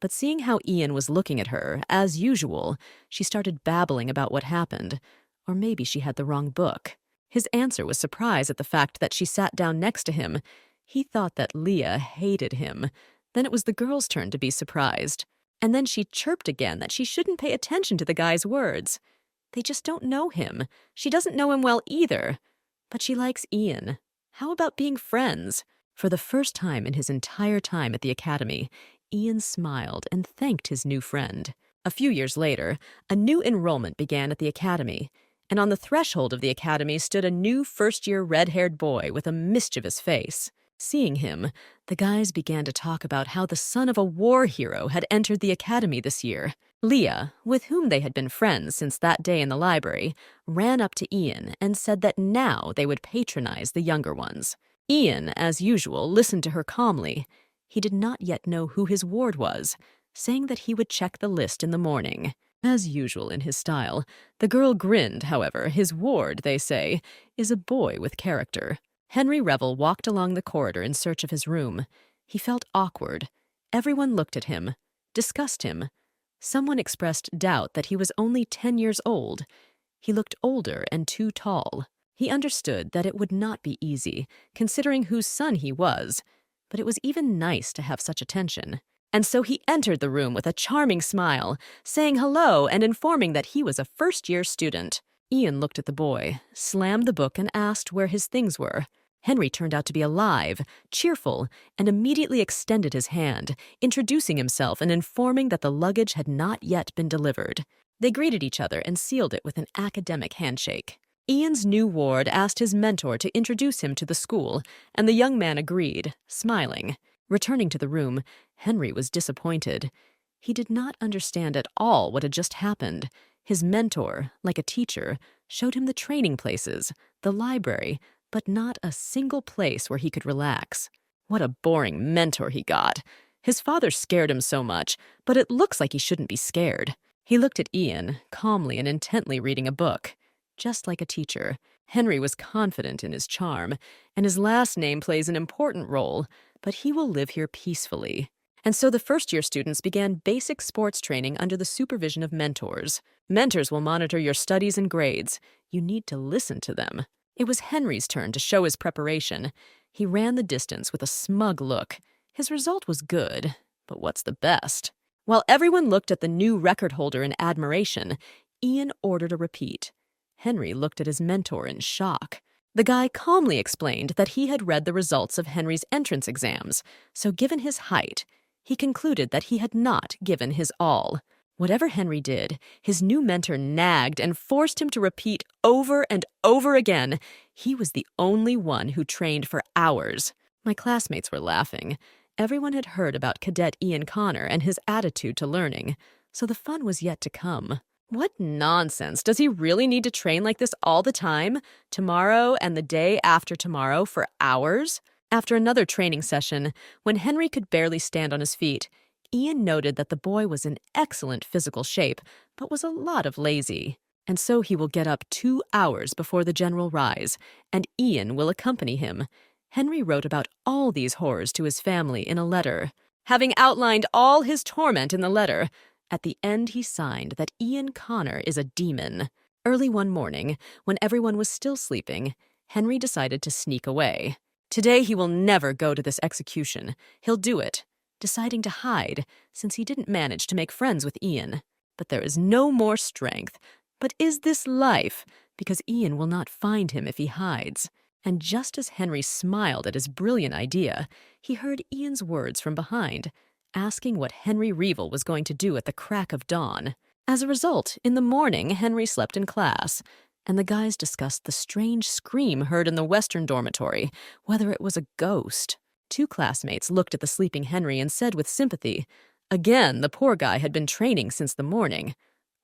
S1: But seeing how Ian was looking at her, as usual, she started babbling about what happened. Or maybe she had the wrong book. His answer was surprise at the fact that she sat down next to him. He thought that Leah hated him. Then it was the girl's turn to be surprised. And then she chirped again that she shouldn't pay attention to the guy's words. They just don't know him. She doesn't know him well either. But she likes Ian. How about being friends? For the first time in his entire time at the academy, Ian smiled and thanked his new friend. A few years later, a new enrollment began at the academy, and on the threshold of the academy stood a new first-year red-haired boy with a mischievous face. Seeing him, the guys began to talk about how the son of a war hero had entered the academy this year. Leah, with whom they had been friends since that day in the library, ran up to Ian and said that now they would patronize the younger ones. Ian, as usual, listened to her calmly. He did not yet know who his ward was, saying that he would check the list in the morning. As usual in his style, the girl grinned, however. His ward, they say, is a boy with character. Henry Revel walked along the corridor in search of his room. He felt awkward. Everyone looked at him, discussed him. Someone expressed doubt that he was only 10 years old. He looked older and too tall. He understood that it would not be easy, considering whose son he was, but it was even nice to have such attention. And so he entered the room with a charming smile, saying hello and informing that he was a first-year student. Ian looked at the boy, slammed the book, and asked where his things were. Henry turned out to be alive, cheerful, and immediately extended his hand, introducing himself and informing that the luggage had not yet been delivered. They greeted each other and sealed it with an academic handshake. Ian's new ward asked his mentor to introduce him to the school, and the young man agreed, smiling. Returning to the room, Henry was disappointed. He did not understand at all what had just happened. His mentor, like a teacher, showed him the training places, the library, but not a single place where he could relax. What a boring mentor he got. His father scared him so much, but it looks like he shouldn't be scared. He looked at Ian, calmly and intently reading a book. Just like a teacher, Henry was confident in his charm, and his last name plays an important role, but he will live here peacefully. And so the first-year students began basic sports training under the supervision of mentors. Mentors will monitor your studies and grades. You need to listen to them. It was Henry's turn to show his preparation. He ran the distance with a smug look. His result was good, but what's the best? While everyone looked at the new record holder in admiration, Ian ordered a repeat. Henry looked at his mentor in shock. The guy calmly explained that he had read the results of Henry's entrance exams, so given his height, He concluded that he had not given his all. Whatever Henry did, his new mentor nagged and forced him to repeat over and over again. He was the only one who trained for hours. My classmates were laughing. Everyone had heard about Cadet Ian Connor and his attitude to learning, so the fun was yet to come. What nonsense! Does he really need to train like this all the time? Tomorrow and the day after tomorrow for hours? After another training session, when Henry could barely stand on his feet, Ian noted that the boy was in excellent physical shape, but was a lot of lazy. And so he will get up 2 hours before the general rise, and Ian will accompany him. Henry wrote about all these horrors to his family in a letter. Having outlined all his torment in the letter, at the end he signed that Ian Connor is a demon. Early one morning, when everyone was still sleeping, Henry decided to sneak away. Today he will never go to this execution. He'll do it, deciding to hide, since he didn't manage to make friends with Ian. But there is no more strength. But is this life? Because Ian will not find him if he hides. And just as Henry smiled at his brilliant idea, he heard Ian's words from behind, asking what Henry Reevil was going to do at the crack of dawn. As a result, in the morning, Henry slept in class, and the guys discussed the strange scream heard in the western dormitory, whether it was a ghost. 2 classmates looked at the sleeping Henry and said with sympathy, again, the poor guy had been training since the morning.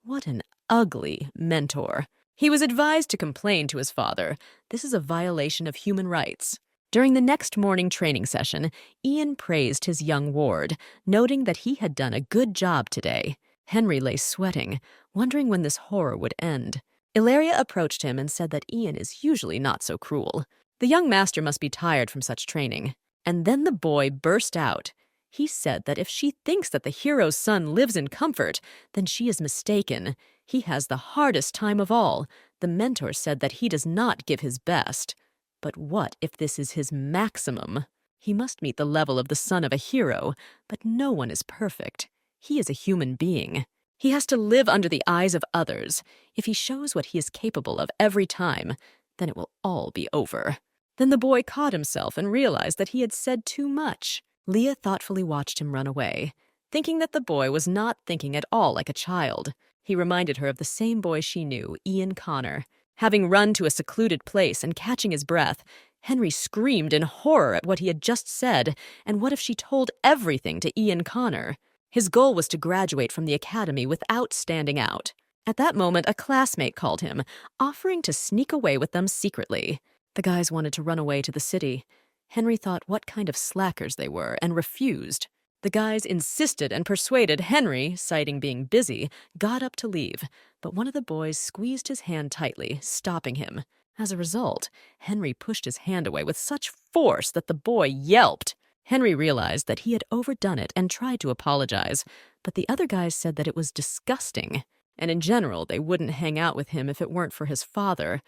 S1: What an ugly mentor. He was advised to complain to his father. This is a violation of human rights. During the next morning training session, Ian praised his young ward, noting that he had done a good job today. Henry lay sweating, wondering when this horror would end. Ilaria approached him and said that Ian is usually not so cruel. The young master must be tired from such training. And then the boy burst out. He said that if she thinks that the hero's son lives in comfort, then she is mistaken. He has the hardest time of all. The mentor said that he does not give his best. But what if this is his maximum? He must meet the level of the son of a hero, but no one is perfect. He is a human being. He has to live under the eyes of others. If he shows what he is capable of every time, then it will all be over. Then the boy caught himself and realized that he had said too much. Leah thoughtfully watched him run away, thinking that the boy was not thinking at all like a child. He reminded her of the same boy she knew, Ian Connor. Having run to a secluded place and catching his breath, Henry screamed in horror at what he had just said, and what if she told everything to Ian Connor? His goal was to graduate from the academy without standing out. At that moment, a classmate called him, offering to sneak away with them secretly. The guys wanted to run away to the city. Henry thought what kind of slackers they were and refused. The guys insisted and persuaded Henry, citing being busy, got up to leave, but one of the boys squeezed his hand tightly, stopping him. As a result, Henry pushed his hand away with such force that the boy yelped. Henry realized that he had overdone it and tried to apologize, but the other guys said that it was disgusting, and in general they wouldn't hang out with him if it weren't for his father,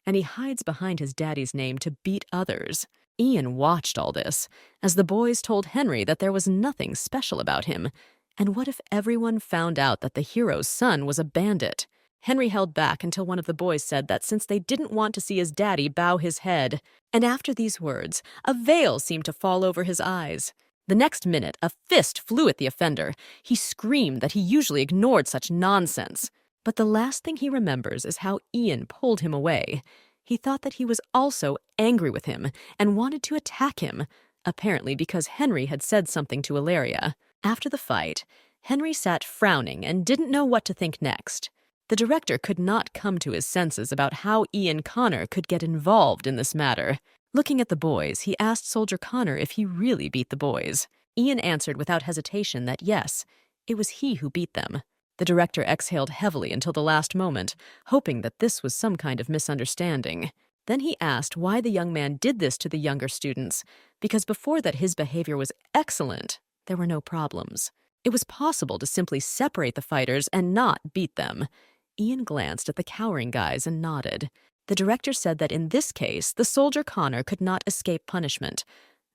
S1: and he hides behind his daddy's name to beat others. Ian watched all this, as the boys told Henry that there was nothing special about him, and what if everyone found out that the hero's son was a bandit? Henry held back until one of the boys said that since they didn't want to see his daddy bow his head, and after these words, a veil seemed to fall over his eyes. The next minute, a fist flew at the offender. He screamed that he usually ignored such nonsense. But the last thing he remembers is how Ian pulled him away. He thought that he was also angry with him and wanted to attack him, apparently because Henry had said something to Ilaria. After the fight, Henry sat frowning and didn't know what to think next. The director could not come to his senses about how Ian Connor could get involved in this matter. Looking at the boys, he asked Soldier Connor if he really beat the boys. Ian answered without hesitation that yes, it was he who beat them. The director exhaled heavily until the last moment, hoping that this was some kind of misunderstanding. Then he asked why the young man did this to the younger students, because before that his behavior was excellent. There were no problems. It was possible to simply separate the fighters and not beat them. Ian glanced at the cowering guys and nodded. The director said that in this case, the Soldier Connor could not escape punishment.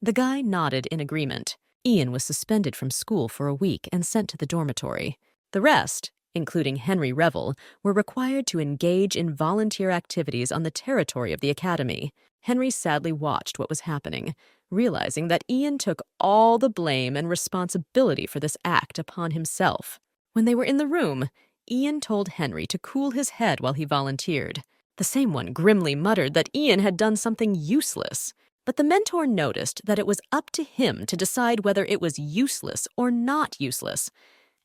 S1: The guy nodded in agreement. Ian was suspended from school for a week and sent to the dormitory. The rest, including Henry Revel, were required to engage in volunteer activities on the territory of the academy. Henry sadly watched what was happening, realizing that Ian took all the blame and responsibility for this act upon himself. When they were in the room, Ian told Henry to cool his head while he volunteered. The same one grimly muttered that Ian had done something useless. But the mentor noticed that it was up to him to decide whether it was useless or not useless.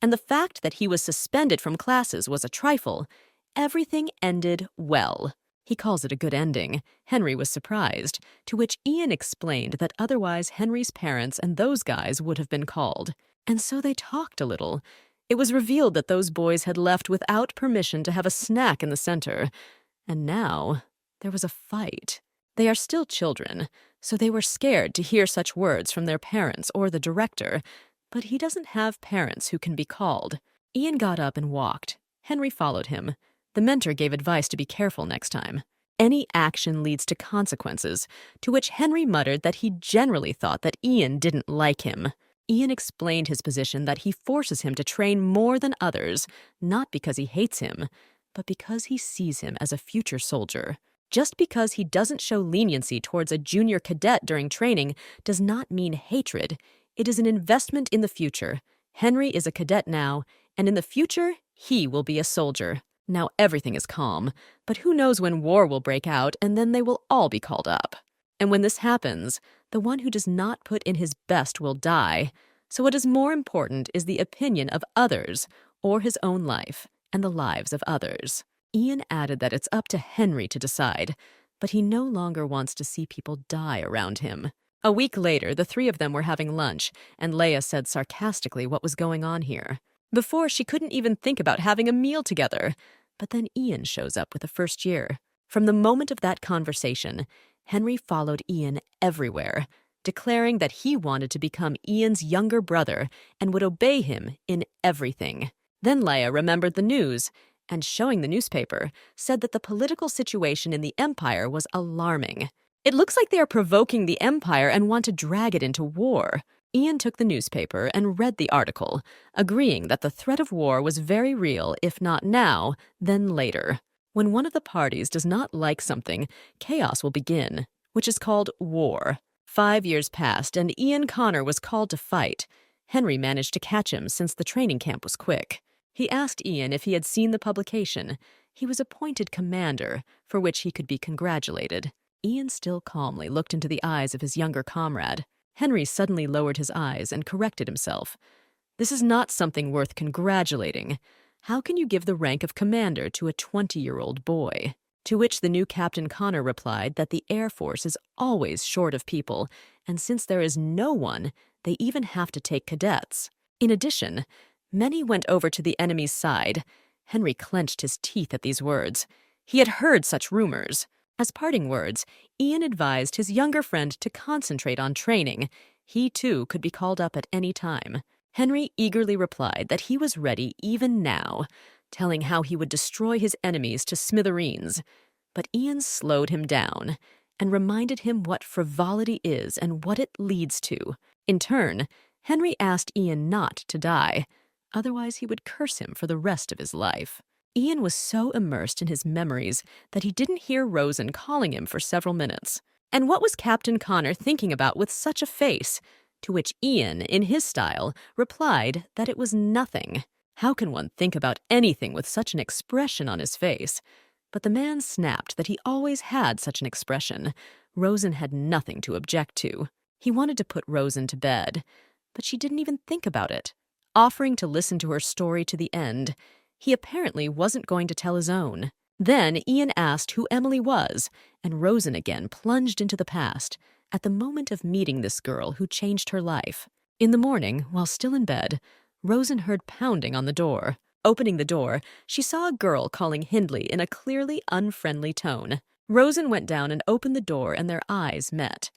S1: And the fact that he was suspended from classes was a trifle. Everything ended well. He calls it a good ending. Henry was surprised, to which Ian explained that otherwise Henry's parents and those guys would have been called. And so they talked a little. It was revealed that those boys had left without permission to have a snack in the center. And now there was a fight. They are still children, so they were scared to hear such words from their parents or the director, but he doesn't have parents who can be called. Ian got up and walked. Henry followed him. The mentor gave advice to be careful next time. Any action leads to consequences, to which Henry muttered that he generally thought that Ian didn't like him. Ian explained his position that he forces him to train more than others, not because he hates him, but because he sees him as a future soldier. Just because he doesn't show leniency towards a junior cadet during training does not mean hatred. It is an investment in the future. Henry is a cadet now, and in the future, he will be a soldier. Now everything is calm, but who knows when war will break out, and then they will all be called up. And when this happens, the one who does not put in his best will die. So what is more important is the opinion of others, or his own life, and the lives of others. Ian added that it's up to Henry to decide, but he no longer wants to see people die around him. A week later, the three of them were having lunch, and Leia said sarcastically what was going on here. Before, she couldn't even think about having a meal together. But then Ian shows up with the first year. From the moment of that conversation, Henry followed Ian everywhere, declaring that he wanted to become Ian's younger brother and would obey him in everything. Then Leia remembered the news, and showing the newspaper, said that the political situation in the Empire was alarming. It looks like they are provoking the Empire and want to drag it into war. Ian took the newspaper and read the article, agreeing that the threat of war was very real, if not now, then later. When one of the parties does not like something, chaos will begin, which is called war. 5 years passed, and Ian Connor was called to fight. Henry managed to catch him since the training camp was quick. He asked Ian if he had seen the publication. He was appointed commander, for which he could be congratulated. Ian still calmly looked into the eyes of his younger comrade. Henry suddenly lowered his eyes and corrected himself. This is not something worth congratulating. How can you give the rank of commander to a 20-year-old boy? To which the new Captain Connor replied that the Air Force is always short of people, and since there is no one, they even have to take cadets. In addition, many went over to the enemy's side. Henry clenched his teeth at these words. He had heard such rumors. As parting words, Ian advised his younger friend to concentrate on training. He, too, could be called up at any time. Henry eagerly replied that he was ready even now, telling how he would destroy his enemies to smithereens. But Ian slowed him down and reminded him what frivolity is and what it leads to. In turn, Henry asked Ian not to die, otherwise he would curse him for the rest of his life. Ian was so immersed in his memories that he didn't hear Rosen calling him for several minutes. And what was Captain Connor thinking about with such a face? To which Ian, in his style, replied that it was nothing. How can one think about anything with such an expression on his face? But the man snapped that he always had such an expression. Rosen had nothing to object to. He wanted to put Rosen to bed, but she didn't even think about it, offering to listen to her story to the end. He apparently wasn't going to tell his own. Then Ian asked who Emily was, and Rosen again plunged into the past, at the moment of meeting this girl who changed her life. In the morning, while still in bed, Rosen heard pounding on the door. Opening the door, she saw a girl calling Hindley in a clearly unfriendly tone. Rosen went down and opened the door, and their eyes met.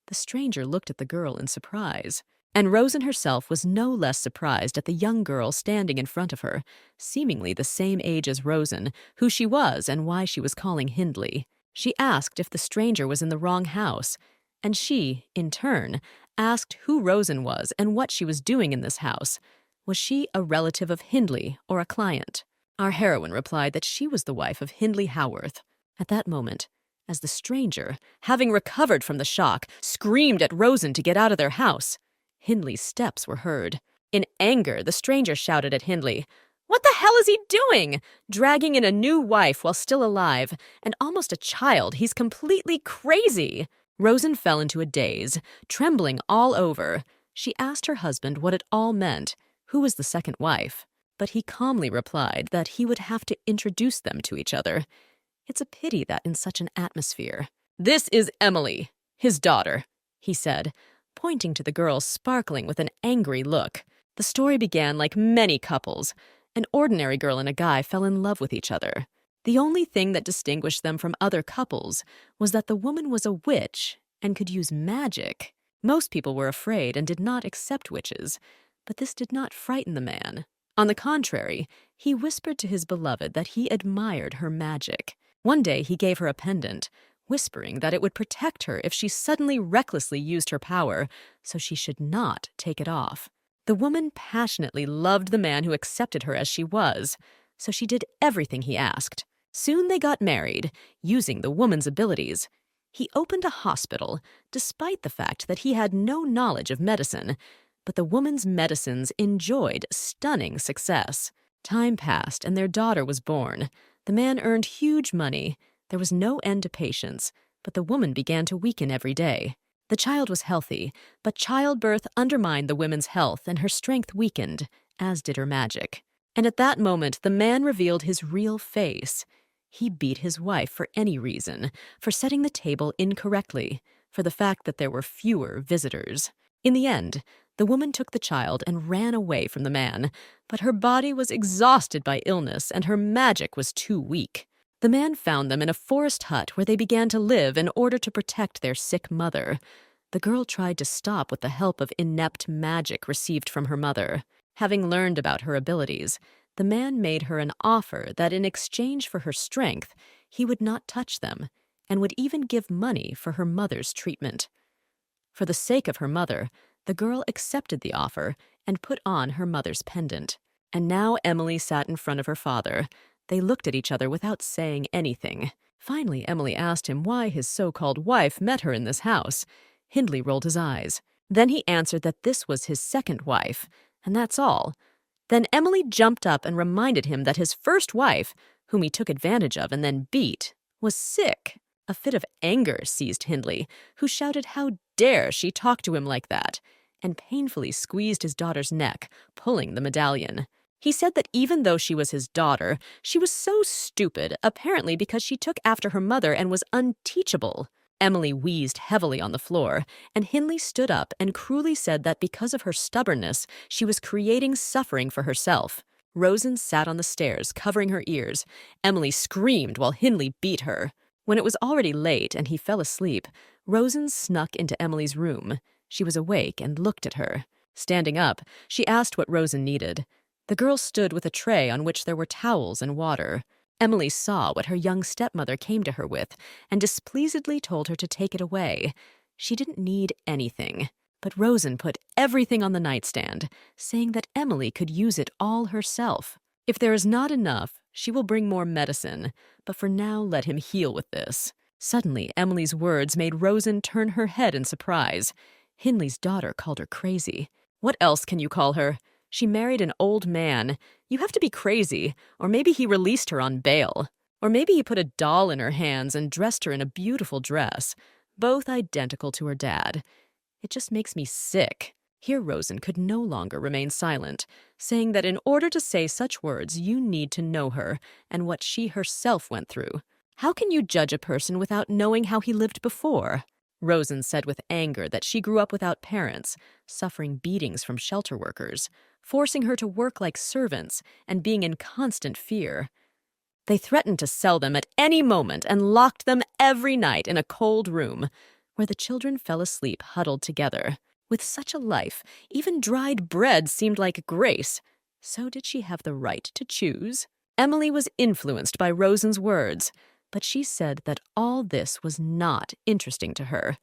S1: The stranger looked at the girl in surprise. And Rosen herself was no less surprised at the young girl standing in front of her, seemingly the same age as Rosen, who she was and why she was calling Hindley. She asked if the stranger was in the wrong house, and she, in turn, asked who Rosen was and what she was doing in this house. Was she a relative of Hindley or a client? Our heroine replied that she was the wife of Hindley Howarth. At that moment, as the stranger, having recovered from the shock, screamed at Rosen to get out of their house, Hindley's steps were heard. In anger, the stranger shouted at Hindley, "What the hell is he doing? Dragging in a new wife while still alive, and almost a child. He's completely crazy." Rosen fell into a daze, trembling all over. She asked her husband what it all meant, who was the second wife, but he calmly replied that he would have to introduce them to each other. It's a pity that in such an atmosphere. "This is Emily, his daughter," he said, pointing to the girl sparkling with an angry look. The story began like many couples. An ordinary girl and a guy fell in love with each other. The only thing that distinguished them from other couples was that the woman was a witch and could use magic. Most people were afraid and did not accept witches, but this did not frighten the man. On the contrary, he whispered to his beloved that he admired her magic. One day he gave her a pendant, whispering that it would protect her if she suddenly recklessly used her power, so she should not take it off. The woman passionately loved the man who accepted her as she was, so she did everything he asked. Soon they got married, using the woman's abilities. He opened a hospital, despite the fact that he had no knowledge of medicine, but the woman's medicines enjoyed stunning success. Time passed and their daughter was born. The man earned huge money. There was no end to patients, but the woman began to weaken every day. The child was healthy, but childbirth undermined the woman's health and her strength weakened, as did her magic. And at that moment, the man revealed his real face. He beat his wife for any reason, for setting the table incorrectly, for the fact that there were fewer visitors. In the end, the woman took the child and ran away from the man, but her body was exhausted by illness and her magic was too weak. The man found them in a forest hut where they began to live in order to protect their sick mother. The girl tried to stop with the help of inept magic received from her mother. Having learned about her abilities, the man made her an offer that in exchange for her strength, he would not touch them, and would even give money for her mother's treatment. For the sake of her mother, the girl accepted the offer and put on her mother's pendant. And now Emily sat in front of her father. They looked at each other without saying anything. Finally, Emily asked him why his so-called wife met her in this house. Hindley rolled his eyes. Then he answered that this was his second wife, and that's all. Then Emily jumped up and reminded him that his first wife, whom he took advantage of and then beat, was sick. A fit of anger seized Hindley, who shouted how dare she talk to him like that, and painfully squeezed his daughter's neck, pulling the medallion. He said that even though she was his daughter, she was so stupid, apparently because she took after her mother and was unteachable. Emily wheezed heavily on the floor, and Hindley stood up and cruelly said that because of her stubbornness, she was creating suffering for herself. Rosen sat on the stairs, covering her ears. Emily screamed while Hindley beat her. When it was already late and he fell asleep, Rosen snuck into Emily's room. She was awake and looked at her. Standing up, she asked what Rosen needed. The girl stood with a tray on which there were towels and water. Emily saw what her young stepmother came to her with and displeasedly told her to take it away. She didn't need anything, but Rosen put everything on the nightstand, saying that Emily could use it all herself. If there is not enough, she will bring more medicine, but for now let him heal with this. Suddenly, Emily's words made Rosen turn her head in surprise. Hindley's daughter called her crazy. What else can you call her? She married an old man. You have to be crazy, or maybe he released her on bail. Or maybe he put a doll in her hands and dressed her in a beautiful dress, both identical to her dad. It just makes me sick. Here Rosen could no longer remain silent, saying that in order to say such words, you need to know her and what she herself went through. How can you judge a person without knowing how he lived before? Rosen said with anger that she grew up without parents, suffering beatings from shelter workers, forcing her to work like servants and being in constant fear. They threatened to sell them at any moment and locked them every night in a cold room, where the children fell asleep huddled together. With such a life, even dried bread seemed like grace. So did she have the right to choose? Emily was influenced by Rosen's words, but she said that all this was not interesting to her.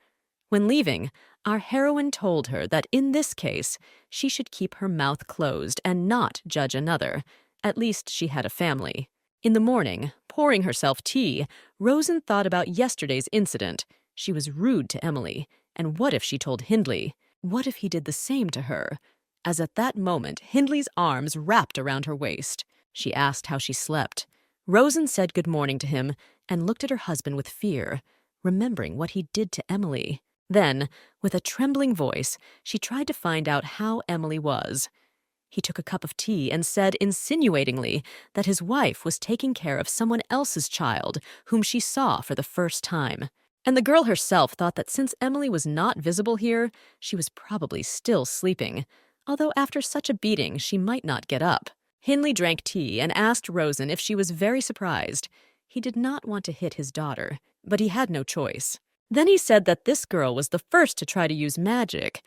S1: When leaving, our heroine told her that in this case, she should keep her mouth closed and not judge another. At least she had a family. In the morning, pouring herself tea, Rosen thought about yesterday's incident. She was rude to Emily, and what if she told Hindley? What if he did the same to her? As at that moment, Hindley's arms wrapped around her waist. She asked how she slept. Rosen said good morning to him and looked at her husband with fear, remembering what he did to Emily. Then, with a trembling voice, she tried to find out how Emily was. He took a cup of tea and said insinuatingly that his wife was taking care of someone else's child whom she saw for the first time. And the girl herself thought that since Emily was not visible here, she was probably still sleeping, although after such a beating she might not get up. Hindley drank tea and asked Rosen if she was very surprised. He did not want to hit his daughter, but he had no choice. Then he said that this girl was the first to try to use magic,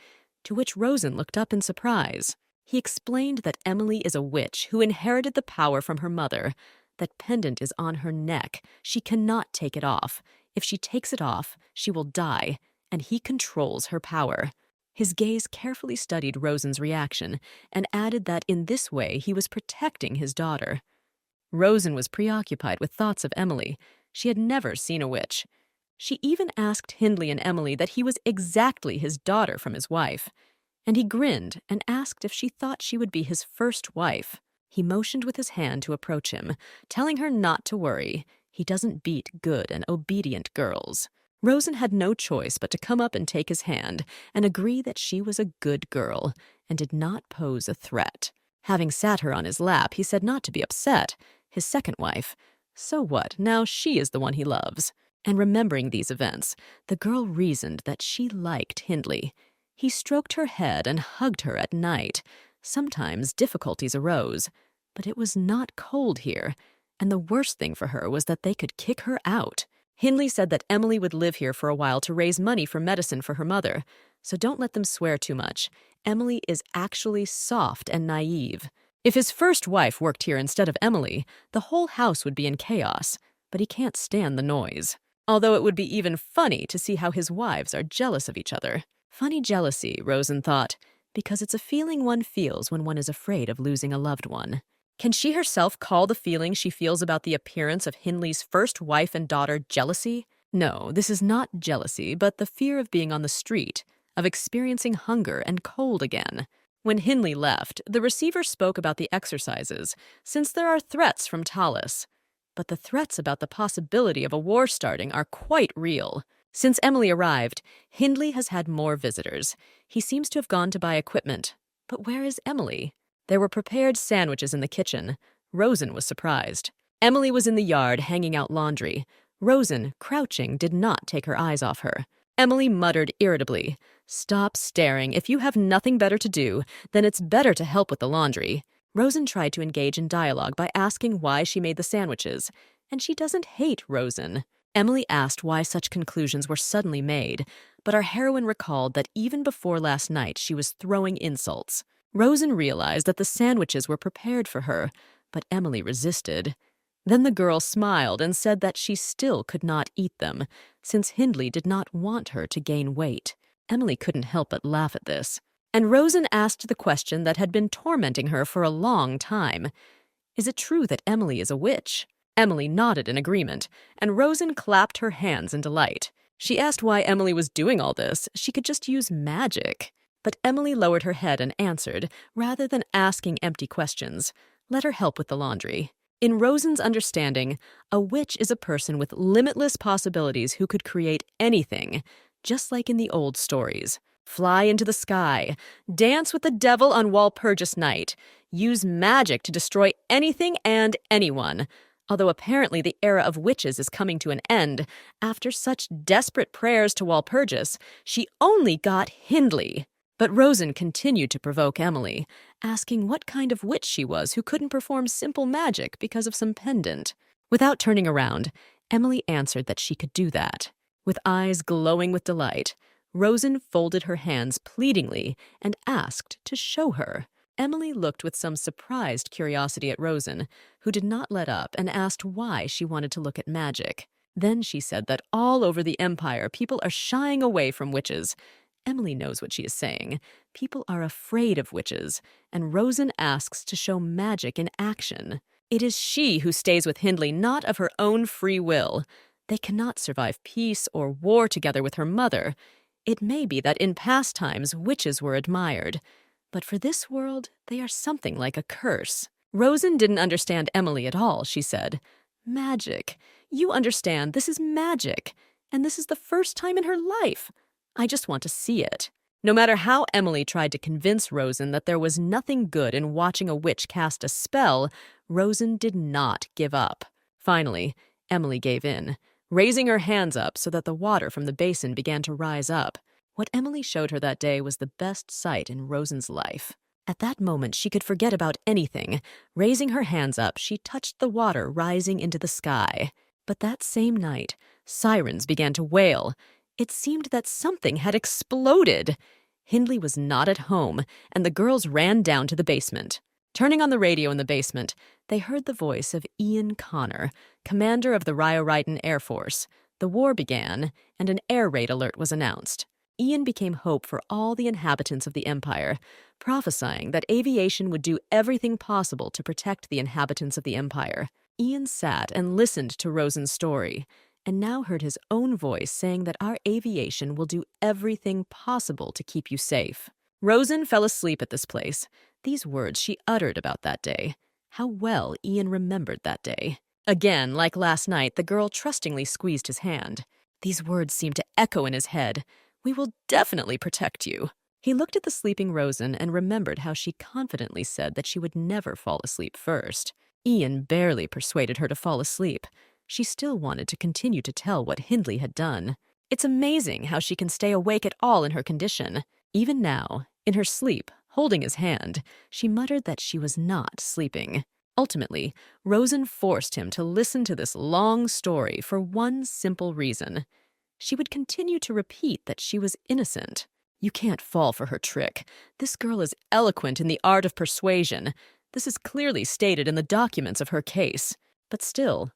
S1: to which Rosen looked up in surprise. He explained that Emily is a witch who inherited the power from her mother. That pendant is on her neck. She cannot take it off. If she takes it off, she will die, and he controls her power. His gaze carefully studied Rosen's reaction and added that in this way he was protecting his daughter. Rosen was preoccupied with thoughts of Emily. She had never seen a witch. She even asked Hindley and Emily that he was exactly his daughter from his wife. And he grinned and asked if she thought she would be his first wife. He motioned with his hand to approach him, telling her not to worry. He doesn't beat good and obedient girls. Rosen had no choice but to come up and take his hand and agree that she was a good girl and did not pose a threat. Having sat her on his lap, he said not to be upset. His second wife. So what? Now she is the one he loves. And remembering these events, the girl reasoned that she liked Hindley. He stroked her head and hugged her at night. Sometimes difficulties arose, but it was not cold here, and the worst thing for her was that they could kick her out. Hindley said that Emily would live here for a while to raise money for medicine for her mother, so don't let them swear too much. Emily is actually soft and naive. If his first wife worked here instead of Emily, the whole house would be in chaos, but he can't stand the noise. Although it would be even funny to see how his wives are jealous of each other. Funny jealousy, Rosen thought, because it's a feeling one feels when one is afraid of losing a loved one. Can she herself call the feeling she feels about the appearance of Hindley's first wife and daughter jealousy? No, this is not jealousy, but the fear of being on the street, of experiencing hunger and cold again. When Hindley left, the receiver spoke about the exercises, since there are threats from Tallis. But the threats about the possibility of a war starting are quite real. Since Emily arrived, Hindley has had more visitors. He seems to have gone to buy equipment. But where is Emily? There were prepared sandwiches in the kitchen. Rosen was surprised. Emily was in the yard hanging out laundry. Rosen, crouching, did not take her eyes off her. Emily muttered irritably, "Stop staring. If you have nothing better to do, then it's better to help with the laundry." Rosen tried to engage in dialogue by asking why she made the sandwiches, and she doesn't hate Rosen. Emily asked why such conclusions were suddenly made, but our heroine recalled that even before last night she was throwing insults. Rosen realized that the sandwiches were prepared for her, but Emily resisted. Then the girl smiled and said that she still could not eat them, since Hindley did not want her to gain weight. Emily couldn't help but laugh at this. And Rosen asked the question that had been tormenting her for a long time. Is it true that Emily is a witch? Emily nodded in agreement, and Rosen clapped her hands in delight. She asked why Emily was doing all this. She could just use magic. But Emily lowered her head and answered, rather than asking empty questions. Let her help with the laundry. In Rosen's understanding, a witch is a person with limitless possibilities who could create anything, just like in the old stories. Fly into the sky, dance with the devil on Walpurgis night, use magic to destroy anything and anyone. Although apparently the era of witches is coming to an end, after such desperate prayers to Walpurgis, she only got Hindley. But Rosen continued to provoke Emily, asking what kind of witch she was who couldn't perform simple magic because of some pendant. Without turning around, Emily answered that she could do that. With eyes glowing with delight, Rosen folded her hands pleadingly and asked to show her. Emily looked with some surprised curiosity at Rosen, who did not let up and asked why she wanted to look at magic. Then she said that all over the Empire, people are shying away from witches. Emily knows what she is saying. People are afraid of witches, and Rosen asks to show magic in action. It is she who stays with Hindley, not of her own free will. They cannot survive peace or war together with her mother. It may be that in past times witches were admired, but for this world they are something like a curse. Rosen didn't understand Emily at all, she said. Magic. You understand, this is magic, and this is the first time in her life. I just want to see it. No matter how Emily tried to convince Rosen that there was nothing good in watching a witch cast a spell, Rosen did not give up. Finally, Emily gave in, raising her hands up so that the water from the basin began to rise up. What Emily showed her that day was the best sight in Rosen's life. At that moment, she could forget about anything. Raising her hands up, she touched the water rising into the sky. But that same night, sirens began to wail. It seemed that something had exploded. Hindley was not at home, and the girls ran down to the basement. Turning on the radio in the basement, they heard the voice of Ian Connor, commander of the Ryoryton Air Force. The war began, and an air raid alert was announced. Ian became hope for all the inhabitants of the Empire, prophesying that aviation would do everything possible to protect the inhabitants of the Empire. Ian sat and listened to Rosen's story, and now heard his own voice saying that our aviation will do everything possible to keep you safe. Rosen fell asleep at this place. These words she uttered about that day. How well Ian remembered that day. Again, like last night, the girl trustingly squeezed his hand. These words seemed to echo in his head. We will definitely protect you. He looked at the sleeping Rosen and remembered how she confidently said that she would never fall asleep first. Ian barely persuaded her to fall asleep. She still wanted to continue to tell what Hindley had done. It's amazing how she can stay awake at all in her condition. Even now, in her sleep, holding his hand, she muttered that she was not sleeping. Ultimately, Rosen forced him to listen to this long story for one simple reason. She would continue to repeat that she was innocent. You can't fall for her trick. This girl is eloquent in the art of persuasion. This is clearly stated in the documents of her case. But still,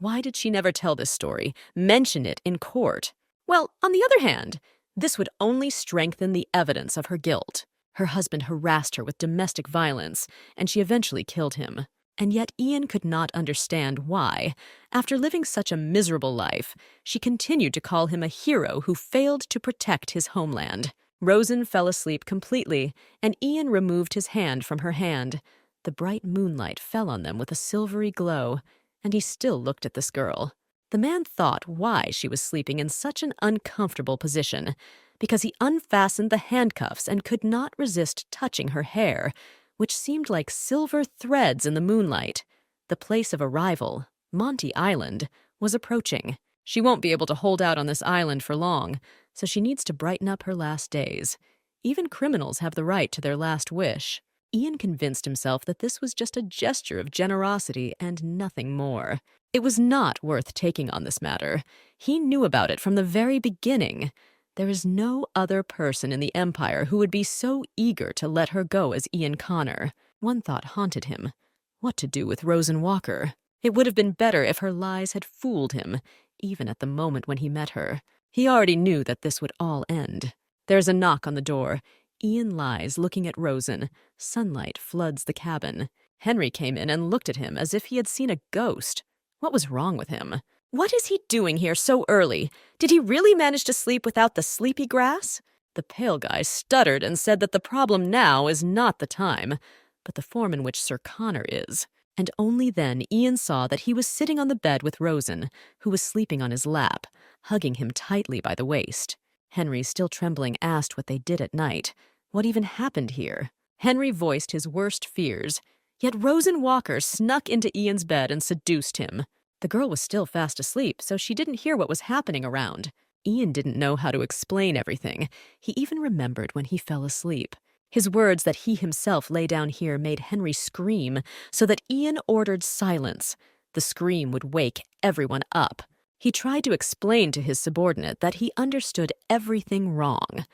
S1: why did she never tell this story, mention it in court? Well, on the other hand, this would only strengthen the evidence of her guilt. Her husband harassed her with domestic violence, and she eventually killed him. And yet Ian could not understand why, after living such a miserable life, she continued to call him a hero who failed to protect his homeland. Rosen fell asleep completely, and Ian removed his hand from her hand. The bright moonlight fell on them with a silvery glow, and he still looked at this girl. The man thought why she was sleeping in such an uncomfortable position, because he unfastened the handcuffs and could not resist touching her hair, which seemed like silver threads in the moonlight. The place of arrival, Monty Island, was approaching. She won't be able to hold out on this island for long, so she needs to brighten up her last days. Even criminals have the right to their last wish. Ian convinced himself that this was just a gesture of generosity and nothing more. It was not worth taking on this matter. He knew about it from the very beginning. There is no other person in the Empire who would be so eager to let her go as Ian Connor. One thought haunted him. What to do with Rosen Walker? It would have been better if her lies had fooled him, even at the moment when he met her. He already knew that this would all end. There's a knock on the door. Ian lies looking at Rosen. Sunlight floods the cabin. Henry came in and looked at him as if he had seen a ghost. What was wrong with him? What is he doing here so early? Did he really manage to sleep without the sleepy grass? The pale guy stuttered and said that the problem now is not the time, but the form in which Sir Connor is. And only then Ian saw that he was sitting on the bed with Rosen, who was sleeping on his lap, hugging him tightly by the waist. Henry, still trembling, asked what they did at night. What even happened here? Henry voiced his worst fears. Yet Rosen Walker snuck into Ian's bed and seduced him. The girl was still fast asleep, so she didn't hear what was happening around. Ian didn't know how to explain everything. He even remembered when he fell asleep. His words that he himself lay down here made Henry scream, so that Ian ordered silence. The scream would wake everyone up. He tried to explain to his subordinate that he understood everything wrong.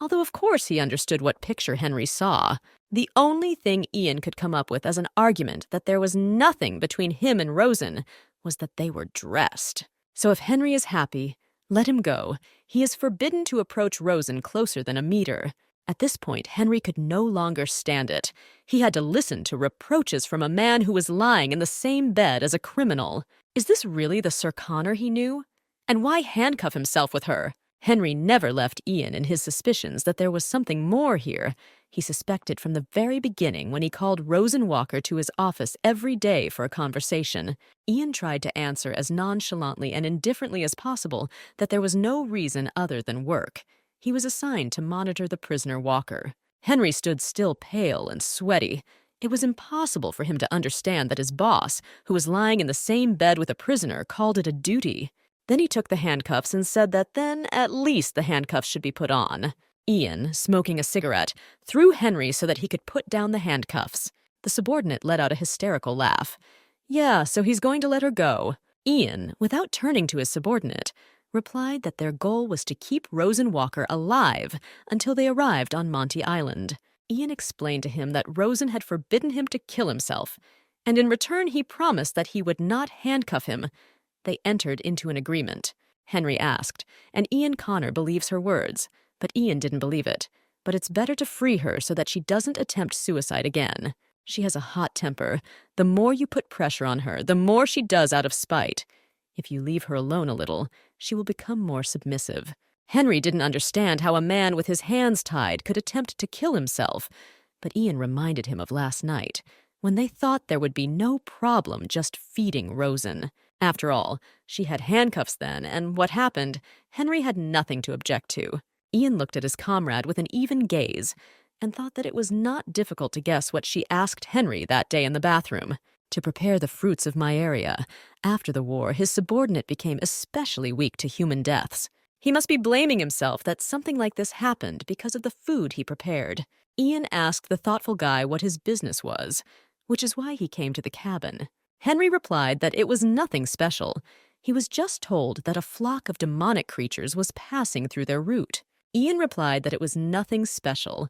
S1: Although of course he understood what picture Henry saw. The only thing Ian could come up with as an argument that there was nothing between him and Rosen was that they were dressed. So if Henry is happy, let him go. He is forbidden to approach Rosen closer than a meter. At this point, Henry could no longer stand it. He had to listen to reproaches from a man who was lying in the same bed as a criminal. Is this really the Sir Connor he knew? And why handcuff himself with her? Henry never left Ian in his suspicions that there was something more here. He suspected from the very beginning when he called Rosen Walker to his office every day for a conversation. Ian tried to answer as nonchalantly and indifferently as possible that there was no reason other than work. He was assigned to monitor the prisoner Walker. Henry stood still, pale and sweaty. It was impossible for him to understand that his boss, who was lying in the same bed with a prisoner, called it a duty. Then he took the handcuffs and said that then at least the handcuffs should be put on. Ian, smoking a cigarette, threw Henry so that he could put down the handcuffs. The subordinate let out a hysterical laugh. Yeah, so he's going to let her go. Ian, without turning to his subordinate, replied that their goal was to keep Rosen Walker alive until they arrived on Monty Island. Ian explained to him that Rosen had forbidden him to kill himself, and in return he promised that he would not handcuff him. They entered into an agreement. Henry asked, and Ian Connor believes her words, but Ian didn't believe it. But it's better to free her so that she doesn't attempt suicide again. She has a hot temper. The more you put pressure on her, the more she does out of spite. If you leave her alone a little, she will become more submissive. Henry didn't understand how a man with his hands tied could attempt to kill himself, but Ian reminded him of last night, when they thought there would be no problem just feeding Rosen. After all, she had handcuffs then, and what happened, Henry had nothing to object to. Ian looked at his comrade with an even gaze and thought that it was not difficult to guess what she asked Henry that day in the bathroom. To prepare the fruits of my area. After the war, his subordinate became especially weak to human deaths. He must be blaming himself that something like this happened because of the food he prepared. Ian asked the thoughtful guy what his business was, which is why he came to the cabin. Henry replied that it was nothing special. He was just told that a flock of demonic creatures was passing through their route. Ian replied that it was nothing special.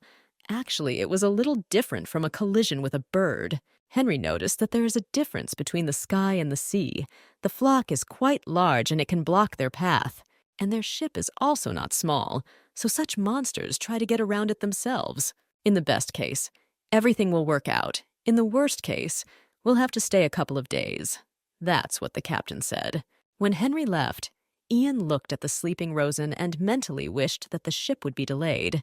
S1: Actually, it was a little different from a collision with a bird. Henry noticed that there is a difference between the sky and the sea. The flock is quite large and it can block their path. And their ship is also not small, so such monsters try to get around it themselves. In the best case, everything will work out. In the worst case, we'll have to stay a couple of days. That's what the captain said. When Henry left, Ian looked at the sleeping Rosen and mentally wished that the ship would be delayed.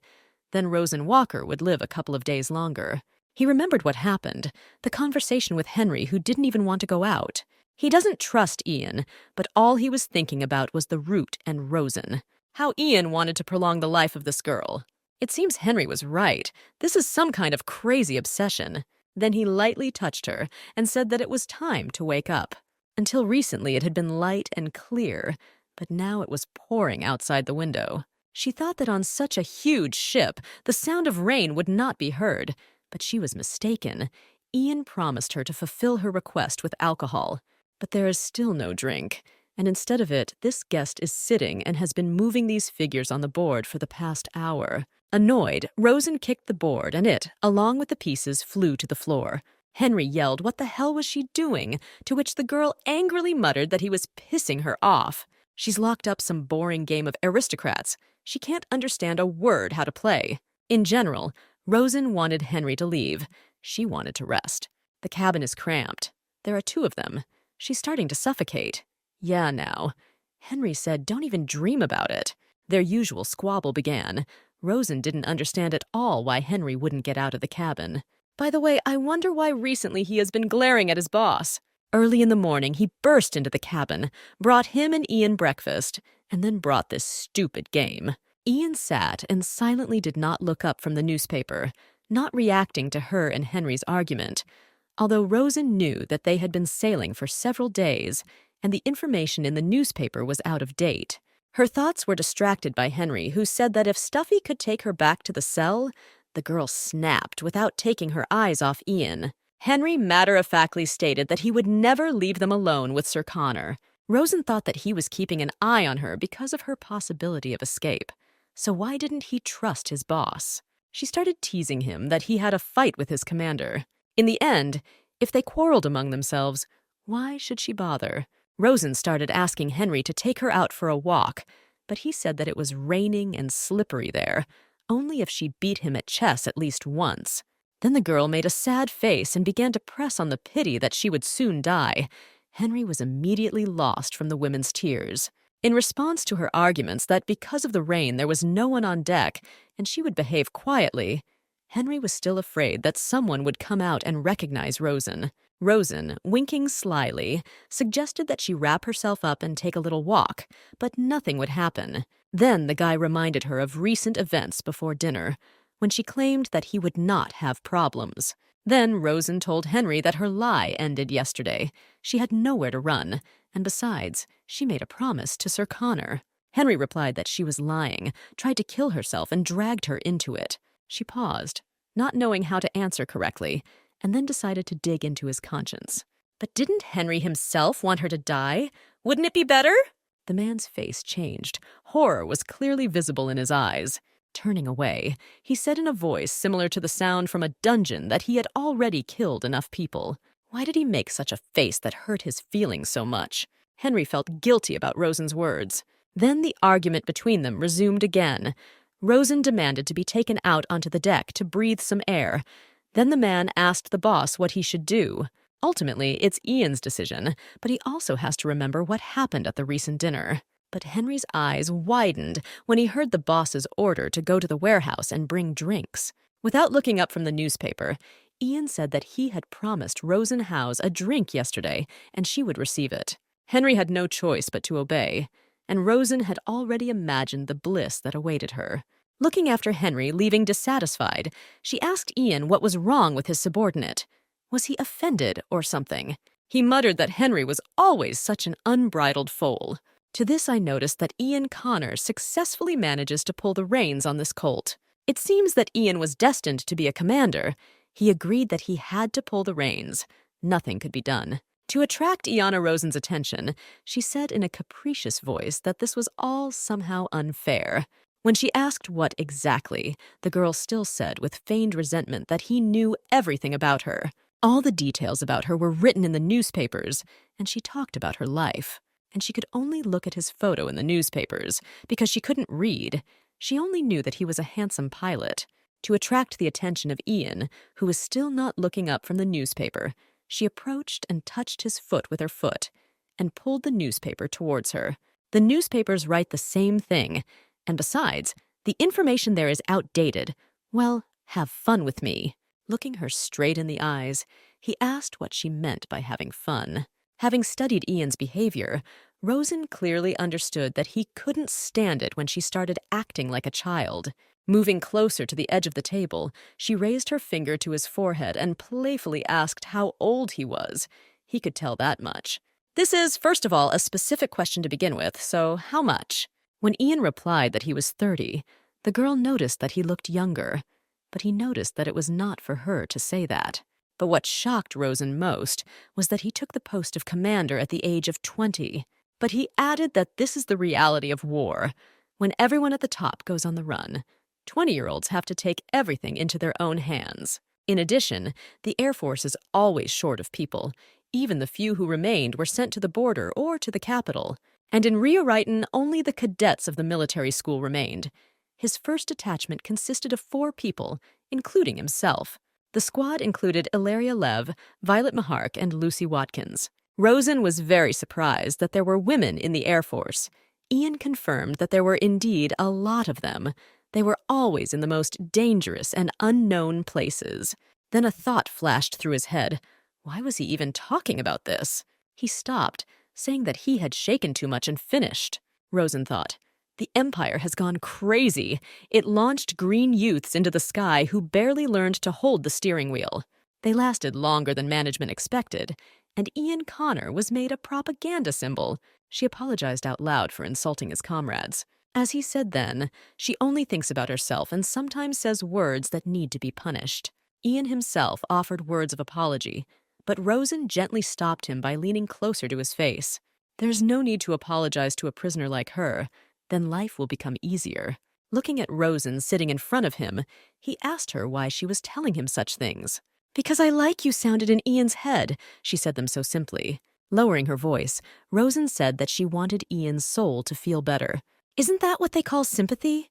S1: Then Rosen Walker would live a couple of days longer. He remembered what happened, the conversation with Henry, who didn't even want to go out. He doesn't trust Ian, but all he was thinking about was the route and Rosen. How Ian wanted to prolong the life of this girl. It seems Henry was right. This is some kind of crazy obsession. Then he lightly touched her and said that it was time to wake up. Until recently it had been light and clear, but now it was pouring outside the window. She thought that on such a huge ship, the sound of rain would not be heard, but she was mistaken. Ian promised her to fulfill her request with alcohol, but there is still no drink, and instead of it, this guest is sitting and has been moving these figures on the board for the past hour. Annoyed, Rosen kicked the board and it, along with the pieces, flew to the floor. Henry yelled what the hell was she doing, to which the girl angrily muttered that he was pissing her off. She's locked up some boring game of aristocrats. She can't understand a word how to play. In general, Rosen wanted Henry to leave. She wanted to rest. The cabin is cramped. There are two of them. She's starting to suffocate. Yeah, now. Henry said, don't even dream about it. Their usual squabble began. Rosen didn't understand at all why Henry wouldn't get out of the cabin. By the way, I wonder why recently he has been glaring at his boss. Early in the morning, he burst into the cabin, brought him and Ian breakfast, and then brought this stupid game. Ian sat and silently did not look up from the newspaper, not reacting to her and Henry's argument, although Rosen knew that they had been sailing for several days, and the information in the newspaper was out of date. Her thoughts were distracted by Henry, who said that if Stuffy could take her back to the cell, the girl snapped without taking her eyes off Ian. Henry matter-of-factly stated that he would never leave them alone with Sir Connor. Rosen thought that he was keeping an eye on her because of her possibility of escape. So why didn't he trust his boss? She started teasing him that he had a fight with his commander. In the end, if they quarreled among themselves, why should she bother? Rosen started asking Henry to take her out for a walk, but he said that it was raining and slippery there, only if she beat him at chess at least once. Then the girl made a sad face and began to press on the pity that she would soon die. Henry was immediately lost from the women's tears. In response to her arguments that because of the rain there was no one on deck and she would behave quietly, Henry was still afraid that someone would come out and recognize Rosen. Rosen, winking slyly, suggested that she wrap herself up and take a little walk, but nothing would happen. Then the guy reminded her of recent events before dinner, when she claimed that he would not have problems. Then Rosen told Henry that her lie ended yesterday. She had nowhere to run, and besides, she made a promise to Sir Connor. Henry replied that she was lying, tried to kill herself, and dragged her into it. She paused, not knowing how to answer correctly, and then decided to dig into his conscience. But didn't Henry himself want her to die? Wouldn't it be better? The man's face changed. Horror was clearly visible in his eyes. Turning away, he said in a voice similar to the sound from a dungeon that he had already killed enough people. Why did he make such a face that hurt his feelings so much? Henry felt guilty about Rosen's words. Then the argument between them resumed again. Rosen demanded to be taken out onto the deck to breathe some air. Then the man asked the boss what he should do. Ultimately, it's Ian's decision, but he also has to remember what happened at the recent dinner. But Henry's eyes widened when he heard the boss's order to go to the warehouse and bring drinks. Without looking up from the newspaper, Ian said that he had promised Rosen Howes a drink yesterday, and she would receive it. Henry had no choice but to obey, and Rosen had already imagined the bliss that awaited her. Looking after Henry, leaving dissatisfied, she asked Ian what was wrong with his subordinate. Was he offended or something? He muttered that Henry was always such an unbridled foal. To this I noticed that Ian Connor successfully manages to pull the reins on this colt. It seems that Ian was destined to be a commander. He agreed that he had to pull the reins. Nothing could be done. To attract Iana Rosen's attention, she said in a capricious voice that this was all somehow unfair. When she asked what exactly, the girl still said with feigned resentment that he knew everything about her. All the details about her were written in the newspapers, and she talked about her life. And she could only look at his photo in the newspapers because she couldn't read. She only knew that he was a handsome pilot. To attract the attention of Ian, who was still not looking up from the newspaper, she approached and touched his foot with her foot and pulled the newspaper towards her. The newspapers write the same thing, and besides, the information there is outdated. Well, have fun with me. Looking her straight in the eyes, he asked what she meant by having fun. Having studied Ian's behavior, Rosen clearly understood that he couldn't stand it when she started acting like a child. Moving closer to the edge of the table, she raised her finger to his forehead and playfully asked how old he was. He could tell that much. This is, first of all, a specific question to begin with, so how much? When Ian replied that he was 30, the girl noticed that he looked younger, but he noticed that it was not for her to say that. But what shocked Rosen most was that he took the post of commander at the age of 20. But he added that this is the reality of war. When everyone at the top goes on the run, 20-year-olds have to take everything into their own hands. In addition, the Air Force is always short of people. Even the few who remained were sent to the border or to the capital. And in Rio Righton, only the cadets of the military school remained. His first detachment consisted of 4 people, including himself. The squad included Ilaria Lev, Violet Mahark, and Lucy Watkins. Rosen was very surprised that there were women in the Air Force. Ian confirmed that there were indeed a lot of them. They were always in the most dangerous and unknown places. Then a thought flashed through his head. Why was he even talking about this? He stopped, saying that he had shaken too much and finished. Rosen thought, the Empire has gone crazy. It launched green youths into the sky who barely learned to hold the steering wheel. They lasted longer than management expected, and Ian Connor was made a propaganda symbol. She apologized out loud for insulting his comrades. As he said then, she only thinks about herself and sometimes says words that need to be punished. Ian himself offered words of apology, but Rosen gently stopped him by leaning closer to his face. There's no need to apologize to a prisoner like her. Then life will become easier. Looking at Rosen sitting in front of him, he asked her why she was telling him such things. Because I like you sounded in Ian's head, she said them so simply. Lowering her voice, Rosen said that she wanted Ian's soul to feel better. Isn't that what they call sympathy?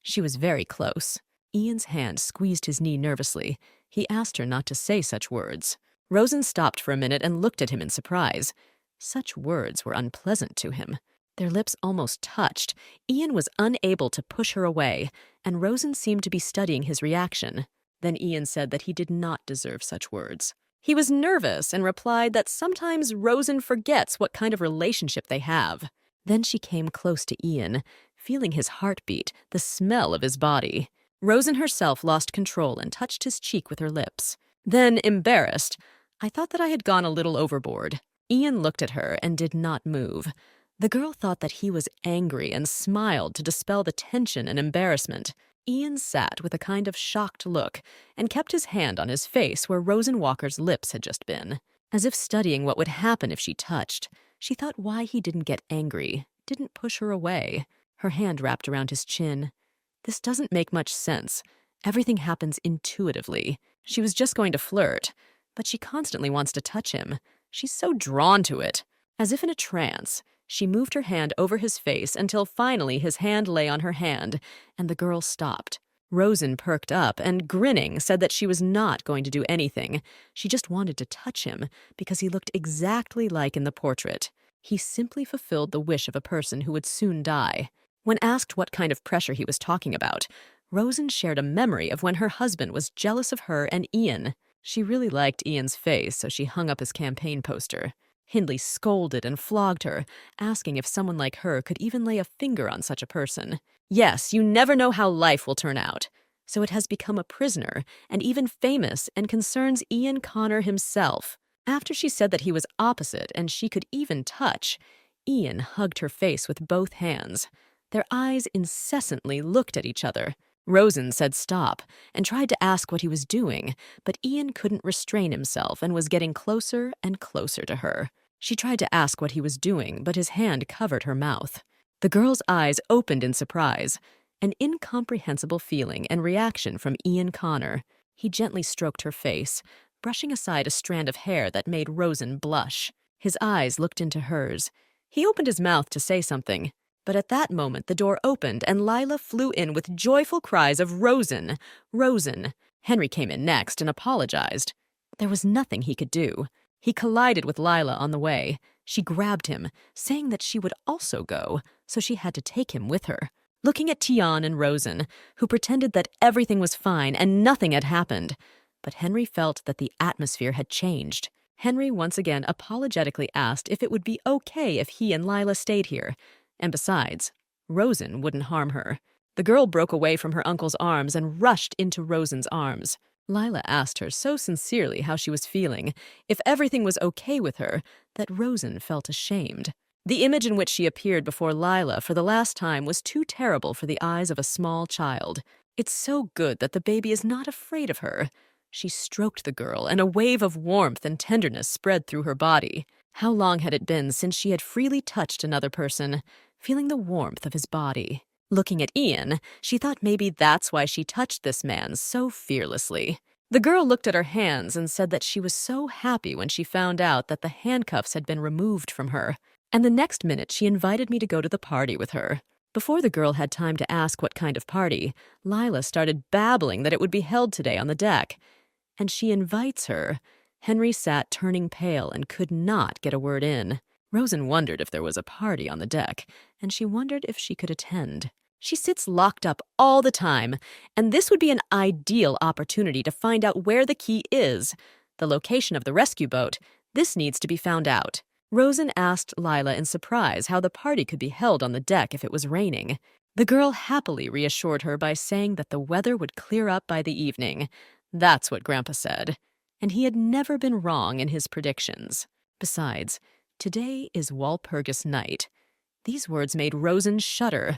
S1: She was very close. Ian's hand squeezed his knee nervously. He asked her not to say such words. Rosen stopped for a minute and looked at him in surprise. Such words were unpleasant to him. Their lips almost touched. Ian was unable to push her away, and Rosen seemed to be studying his reaction. Then Ian said that he did not deserve such words. He was nervous and replied that sometimes Rosen forgets what kind of relationship they have. Then she came close to Ian, feeling his heartbeat, the smell of his body. Rosen herself lost control and touched his cheek with her lips. Then, embarrassed, I thought that I had gone a little overboard. Ian looked at her and did not move. The girl thought that he was angry and smiled to dispel the tension and embarrassment. Ian sat with a kind of shocked look and kept his hand on his face where Rosen Walker's lips had just been, as if studying what would happen if she touched. She thought why he didn't get angry, didn't push her away. Her hand wrapped around his chin. This doesn't make much sense. Everything happens intuitively. She was just going to flirt, but she constantly wants to touch him. She's so drawn to it. As if in a trance, she moved her hand over his face until finally his hand lay on her hand, and the girl stopped. Rosen perked up and, grinning, said that she was not going to do anything. She just wanted to touch him because he looked exactly like in the portrait. He simply fulfilled the wish of a person who would soon die. When asked what kind of pressure he was talking about, Rosen shared a memory of when her husband was jealous of her and Ian. She really liked Ian's face, so she hung up his campaign poster. Hindley scolded and flogged her, asking if someone like her could even lay a finger on such a person. Yes, you never know how life will turn out. So it has become a prisoner, and even famous, and concerns Ian Connor himself. After she said that he was opposite and she could even touch, Ian hugged her face with both hands. Their eyes incessantly looked at each other. Rosen said stop and tried to ask what he was doing, but Ian couldn't restrain himself and was getting closer and closer to her. She tried to ask what he was doing, but his hand covered her mouth. The girl's eyes opened in surprise, an incomprehensible feeling and reaction from Ian Connor. He gently stroked her face, brushing aside a strand of hair that made Rosen blush. His eyes looked into hers. He opened his mouth to say something, but at that moment the door opened and Lila flew in with joyful cries of Rosen, Rosen. Henry came in next and apologized. There was nothing he could do. He collided with Lila on the way. She grabbed him, saying that she would also go, so she had to take him with her. Looking at Tian and Rosen, who pretended that everything was fine and nothing had happened. But Henry felt that the atmosphere had changed. Henry once again apologetically asked if it would be okay if he and Lila stayed here. And besides, Rosen wouldn't harm her. The girl broke away from her uncle's arms and rushed into Rosen's arms. Lila asked her so sincerely how she was feeling, if everything was okay with her, that Rosen felt ashamed. The image in which she appeared before Lila for the last time was too terrible for the eyes of a small child. It's so good that the baby is not afraid of her. She stroked the girl, and a wave of warmth and tenderness spread through her body. How long had it been since she had freely touched another person, feeling the warmth of his body? Looking at Ian, she thought maybe that's why she touched this man so fearlessly. The girl looked at her hands and said that she was so happy when she found out that the handcuffs had been removed from her. And the next minute she invited me to go to the party with her. Before the girl had time to ask what kind of party, Lila started babbling that it would be held today on the deck. And she invites her. Henry sat turning pale and could not get a word in. Rosen wondered if there was a party on the deck, and she wondered if she could attend. She sits locked up all the time, and this would be an ideal opportunity to find out where the key is. The location of the rescue boat. This needs to be found out. Rosen asked Lila in surprise how the party could be held on the deck if it was raining. The girl happily reassured her by saying that the weather would clear up by the evening. That's what Grandpa said. And he had never been wrong in his predictions. Besides, today is Walpurgis night. These words made Rosen shudder.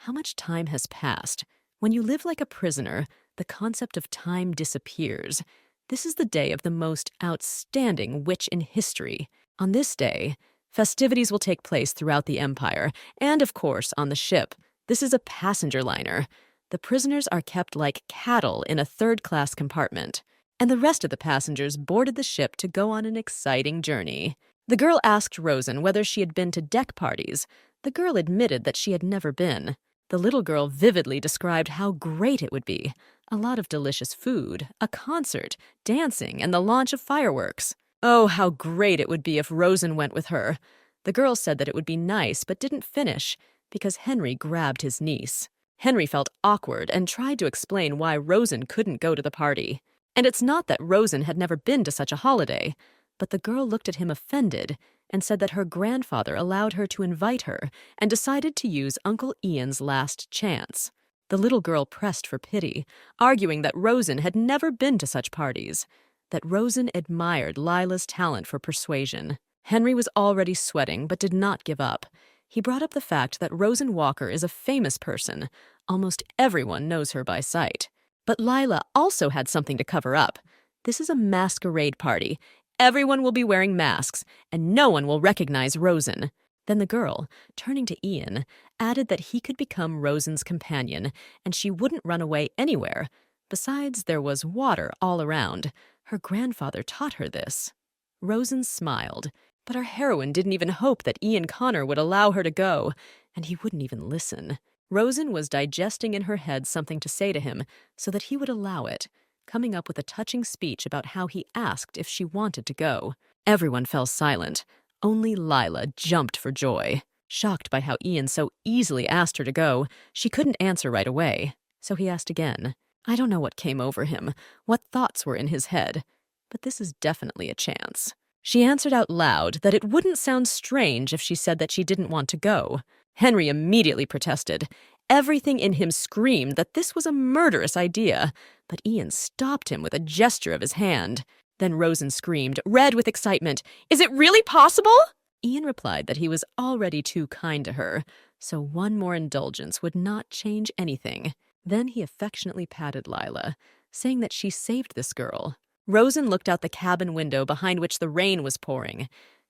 S1: How much time has passed? When you live like a prisoner, the concept of time disappears. This is the day of the most outstanding witch in history. On this day, festivities will take place throughout the Empire, and of course on the ship. This is a passenger liner. The prisoners are kept like cattle in a third-class compartment, and the rest of the passengers boarded the ship to go on an exciting journey. The girl asked Rosen whether she had been to deck parties. The girl admitted that she had never been. The little girl vividly described how great it would be. A lot of delicious food, a concert, dancing, and the launch of fireworks. Oh, how great it would be if Rosen went with her. The girl said that it would be nice, but didn't finish, because Henry grabbed his niece. Henry felt awkward and tried to explain why Rosen couldn't go to the party. And it's not that Rosen had never been to such a holiday, but the girl looked at him offended and said that her grandfather allowed her to invite her and decided to use Uncle Ian's last chance. The little girl pressed for pity, arguing that Rosen had never been to such parties, that Rosen admired Lila's talent for persuasion. Henry was already sweating but did not give up. He brought up the fact that Rosen Walker is a famous person. Almost everyone knows her by sight. But Lila also had something to cover up. This is a masquerade party. Everyone will be wearing masks, and no one will recognize Rosen. Then the girl, turning to Ian, added that he could become Rosen's companion, and she wouldn't run away anywhere. Besides, there was water all around. Her grandfather taught her this. Rosen smiled, but our heroine didn't even hope that Ian Connor would allow her to go, and he wouldn't even listen. Rosen was digesting in her head something to say to him so that he would allow it, coming up with a touching speech about how he asked if she wanted to go. Everyone fell silent. Only Lila jumped for joy. Shocked by how Ian so easily asked her to go, she couldn't answer right away. So he asked again. I don't know what came over him, what thoughts were in his head, but this is definitely a chance. She answered out loud that it wouldn't sound strange if she said that she didn't want to go. Henry immediately protested. Everything in him screamed that this was a murderous idea, but Ian stopped him with a gesture of his hand. Then Rosen screamed, red with excitement, "Is it really possible?" Ian replied that he was already too kind to her, so one more indulgence would not change anything. Then he affectionately patted Lila, saying that she saved this girl. Rosen looked out the cabin window behind which the rain was pouring,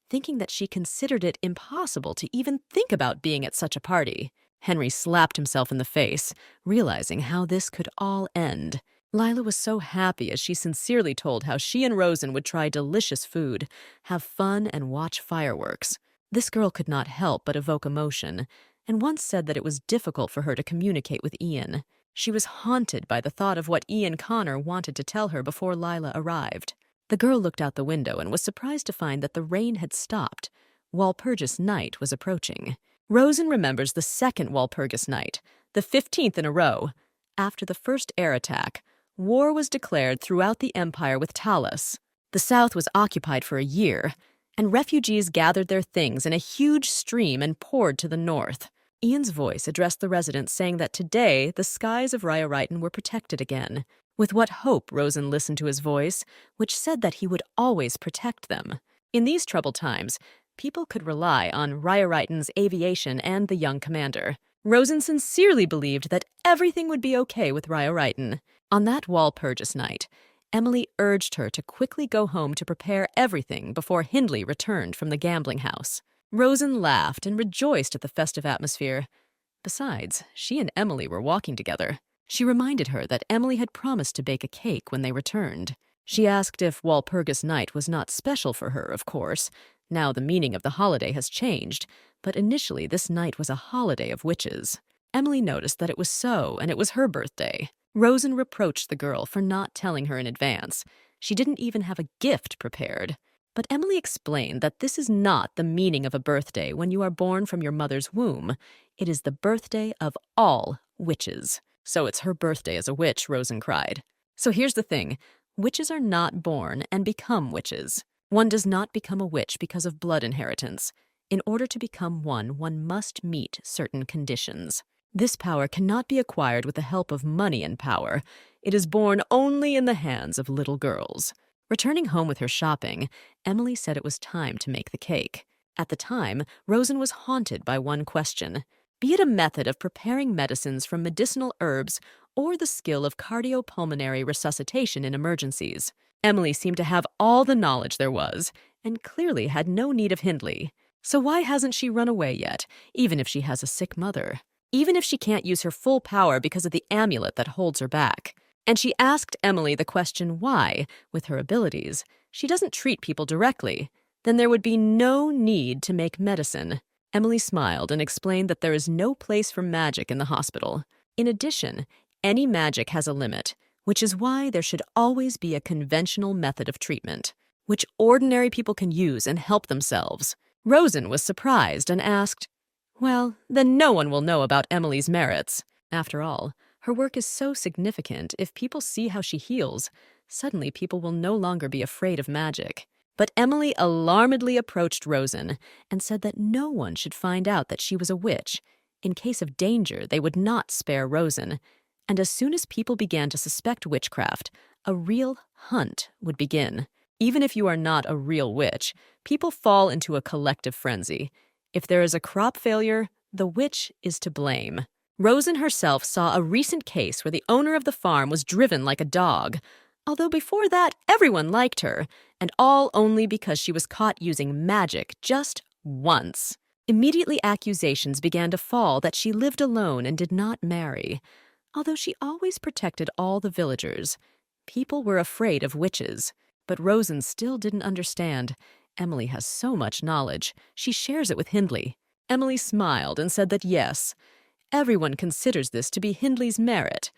S1: thinking that she considered it impossible to even think about being at such a party. Henry slapped himself in the face, realizing how this could all end. Lila was so happy as she sincerely told how she and Rosen would try delicious food, have fun, and watch fireworks. This girl could not help but evoke emotion, and once said that it was difficult for her to communicate with Ian. She was haunted by the thought of what Ian Connor wanted to tell her before Lila arrived. The girl looked out the window and was surprised to find that the rain had stopped. Walpurgis Night was approaching. Rosen remembers the second Walpurgis Night, the 15th in a row. After the first air attack, war was declared throughout the empire with Talos. The South was occupied for a year, and refugees gathered their things in a huge stream and poured to the north. Ian's voice addressed the residents, saying that today the skies of Raya were protected again. With what hope Rosen listened to his voice, which said that he would always protect them. In these troubled times, people could rely on Raya aviation and the young commander. Rosen sincerely believed that everything would be okay with Raya. On that Walpurgis Night, Emily urged her to quickly go home to prepare everything before Hindley returned from the gambling house. Rosen laughed and rejoiced at the festive atmosphere. Besides, she and Emily were walking together. She reminded her that Emily had promised to bake a cake when they returned. She asked if Walpurgis Night was not special for her, of course. Now the meaning of the holiday has changed, but initially this night was a holiday of witches. Emily noticed that it was so, and it was her birthday. Rosen reproached the girl for not telling her in advance. She didn't even have a gift prepared. But Emily explained that this is not the meaning of a birthday when you are born from your mother's womb. It is the birthday of all witches. So it's her birthday as a witch, Rosen cried. So here's the thing. Witches are not born and become witches. One does not become a witch because of blood inheritance. In order to become one must meet certain conditions. This power cannot be acquired with the help of money and power. It is born only in the hands of little girls. Returning home with her shopping, Emily said it was time to make the cake. At the time, Rosen was haunted by one question. Be it a method of preparing medicines from medicinal herbs or the skill of cardiopulmonary resuscitation in emergencies. Emily seemed to have all the knowledge there was, and clearly had no need of Hindley. So why hasn't she run away yet, even if she has a sick mother? Even if she can't use her full power because of the amulet that holds her back? And she asked Emily the question why, with her abilities, she doesn't treat people directly. then there would be no need to make medicine. Emily smiled and explained that there is no place for magic in the hospital. In addition, any magic has a limit, which is why there should always be a conventional method of treatment, which ordinary people can use and help themselves. Rosen was surprised and asked, "Well, then no one will know about Emily's merits. After all, her work is so significant. If people see how she heals, suddenly people will no longer be afraid of magic." But Emily alarmedly approached Rosen and said that no one should find out that she was a witch. In case of danger, they would not spare Rosen. And as soon as people began to suspect witchcraft, a real hunt would begin. Even if you are not a real witch, people fall into a collective frenzy. If there is a crop failure, the witch is to blame. Rosen herself saw a recent case where the owner of the farm was driven like a dog. Although before that, everyone liked her, and all only because she was caught using magic just once. Immediately accusations began to fall that she lived alone and did not marry. Although she always protected all the villagers, people were afraid of witches. But Rosen still didn't understand. Emily has so much knowledge. She shares it with Hindley. Emily smiled and said that yes, everyone considers this to be Hindley's merit.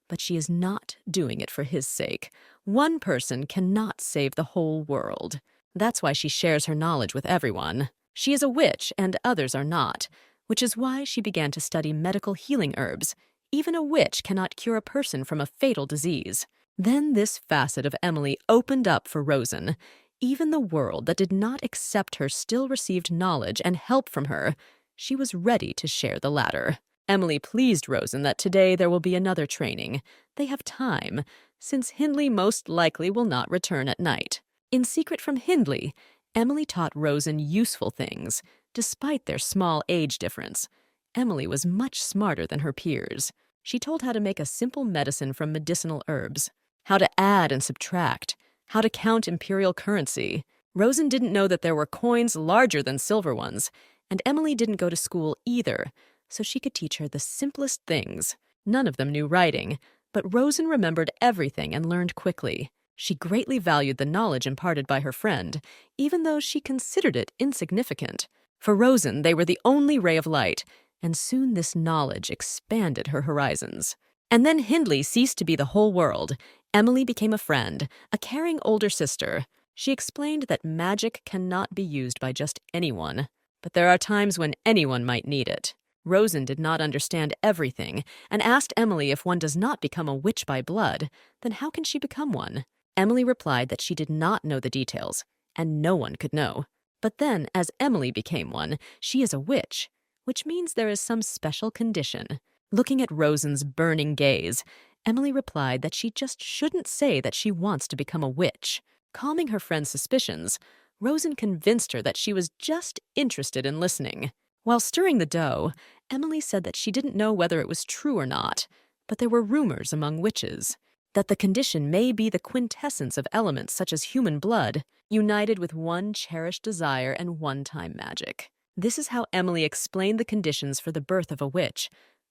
S1: But she is not doing it for his sake. One person cannot save the whole world. That's why she shares her knowledge with everyone. She is a witch and others are not, which is why she began to study medical healing herbs. Even a witch cannot cure a person from a fatal disease. Then this facet of Emily opened up for Rosen. Even the world that did not accept her still received knowledge and help from her. She was ready to share the latter. Emily pleased Rosen that today there will be another training. They have time, since Hindley most likely will not return at night. In secret from Hindley, Emily taught Rosen useful things, despite their small age difference. Emily was much smarter than her peers. She told how to make a simple medicine from medicinal herbs, how to add and subtract, how to count imperial currency. Rosen didn't know that there were coins larger than silver ones, and Emily didn't go to school either, so she could teach her the simplest things. None of them knew writing, but Rosen remembered everything and learned quickly. She greatly valued the knowledge imparted by her friend, even though she considered it insignificant. For Rosen, they were the only ray of light, and soon this knowledge expanded her horizons. And then Hindley ceased to be the whole world. Emily became a friend, a caring older sister. She explained that magic cannot be used by just anyone, but there are times when anyone might need it. Rosen did not understand everything and asked Emily if one does not become a witch by blood, then how can she become one? Emily replied that she did not know the details, and no one could know. But then, as Emily became one, she is a witch, which means there is some special condition. Looking at Rosen's burning gaze, Emily replied that she just shouldn't say that she wants to become a witch. Calming her friend's suspicions, Rosen convinced her that she was just interested in listening. While stirring the dough, Emily said that she didn't know whether it was true or not, but there were rumors among witches that the condition may be the quintessence of elements such as human blood, united with one cherished desire and one-time magic. This is how Emily explained the conditions for the birth of a witch,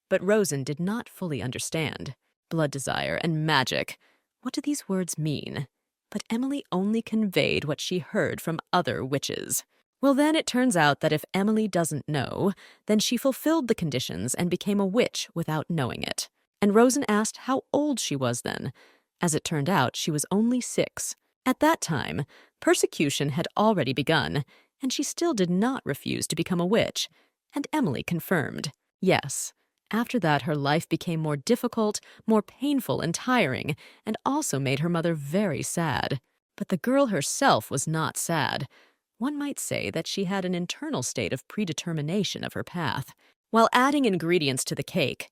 S1: but Rosen did not fully understand. Blood desire and magic. What do these words mean? But Emily only conveyed what she heard from other witches. Well, then it turns out that if Emily doesn't know, then she fulfilled the conditions and became a witch without knowing it. And Rosen asked how old she was then. As it turned out, she was only 6. At that time, persecution had already begun, and she still did not refuse to become a witch. And Emily confirmed, yes. After that, her life became more difficult, more painful and tiring, and also made her mother very sad. But the girl herself was not sad. One might say that she had an internal state of predetermination of her path. While adding ingredients to the cake,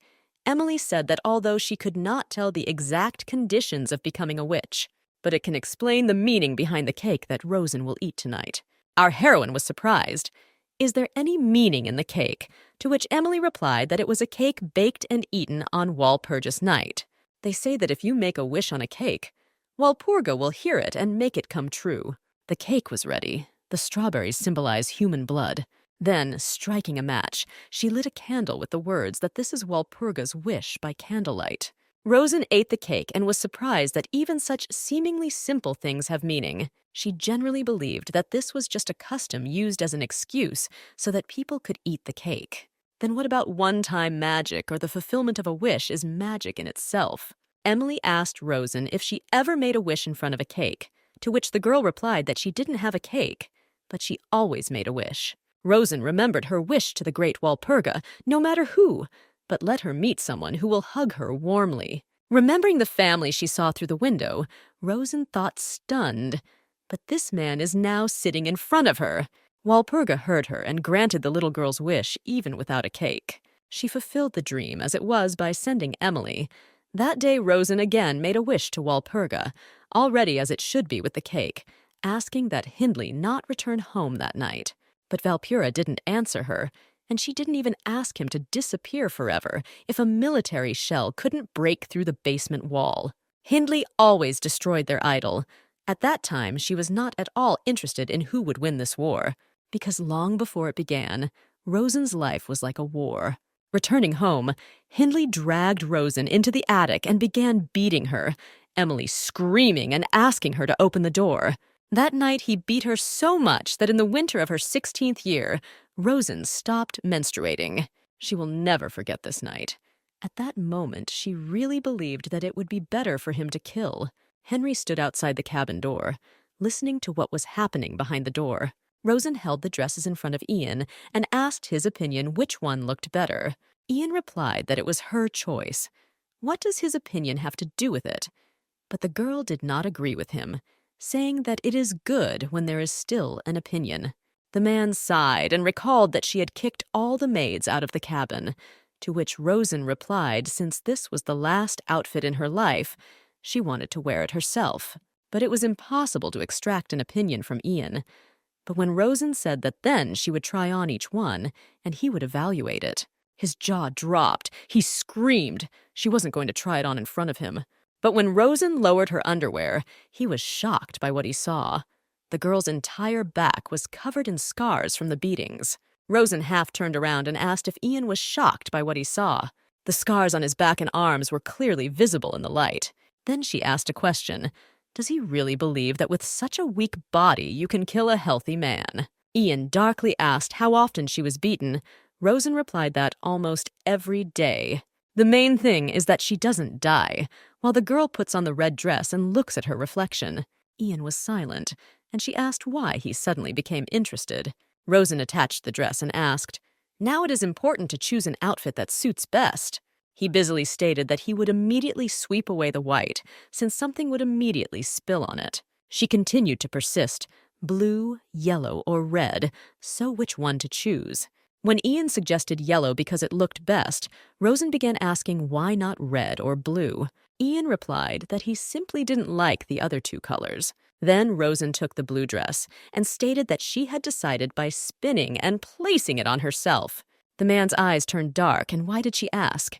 S1: Emily said that although she could not tell the exact conditions of becoming a witch, but it can explain the meaning behind the cake that Rosen will eat tonight. Our heroine was surprised. Is there any meaning in the cake? To which Emily replied that it was a cake baked and eaten on Walpurgis night. They say that if you make a wish on a cake, Walpurga will hear it and make it come true. The cake was ready. The strawberries symbolize human blood. Then, striking a match, she lit a candle with the words that this is Walpurga's wish by candlelight. Rosen ate the cake and was surprised that even such seemingly simple things have meaning. She generally believed that this was just a custom used as an excuse so that people could eat the cake. Then what about one-time magic or the fulfillment of a wish is magic in itself? Emily asked Rosen if she ever made a wish in front of a cake, to which the girl replied that she didn't have a cake, but she always made a wish. Rosen remembered her wish to the great Walpurga, no matter who, but let her meet someone who will hug her warmly. Remembering the family she saw through the window, Rosen thought stunned, but this man is now sitting in front of her. Walpurga heard her and granted the little girl's wish even without a cake. She fulfilled the dream as it was by sending Emily. That day Rosen again made a wish to Walpurga, already as it should be with the cake, asking that Hindley not return home that night. But Valpura didn't answer her, and she didn't even ask him to disappear forever if a military shell couldn't break through the basement wall. Hindley always destroyed their idol. At that time, she was not at all interested in who would win this war, because long before it began, Rosen's life was like a war. Returning home, Hindley dragged Rosen into the attic and began beating her, Emily screaming and asking her to open the door. That night, he beat her so much that in the winter of her 16th year, Rosen stopped menstruating. She will never forget this night. At that moment, she really believed that it would be better for him to kill. Henry stood outside the cabin door, listening to what was happening behind the door. Rosen held the dresses in front of Ian and asked his opinion which one looked better. Ian replied that it was her choice. What does his opinion have to do with it? But the girl did not agree with him, saying that it is good when there is still an opinion. The man sighed and recalled that she had kicked all the maids out of the cabin, to which Rosen replied since this was the last outfit in her life, she wanted to wear it herself. But it was impossible to extract an opinion from Ian. But when Rosen said that then she would try on each one, and he would evaluate it, his jaw dropped. He screamed. She wasn't going to try it on in front of him. But when Rosen lowered her underwear, he was shocked by what he saw. The girl's entire back was covered in scars from the beatings. Rosen half turned around and asked if Ian was shocked by what he saw. The scars on his back and arms were clearly visible in the light. Then she asked a question. Does he really believe that with such a weak body you can kill a healthy man? Ian darkly asked how often she was beaten. Rosen replied that almost every day. The main thing is that she doesn't die, while the girl puts on the red dress and looks at her reflection. Ian was silent, and she asked why he suddenly became interested. Rosen attached the dress and asked, "Now it is important to choose an outfit that suits best." He busily stated that he would immediately sweep away the white, since something would immediately spill on it. She continued to persist, blue, yellow, or red, so which one to choose? When Ian suggested yellow because it looked best, Rosen began asking why not red or blue. Ian replied that he simply didn't like the other two colors. Then Rosen took the blue dress and stated that she had decided by spinning and placing it on herself. The man's eyes turned dark, and why did she ask?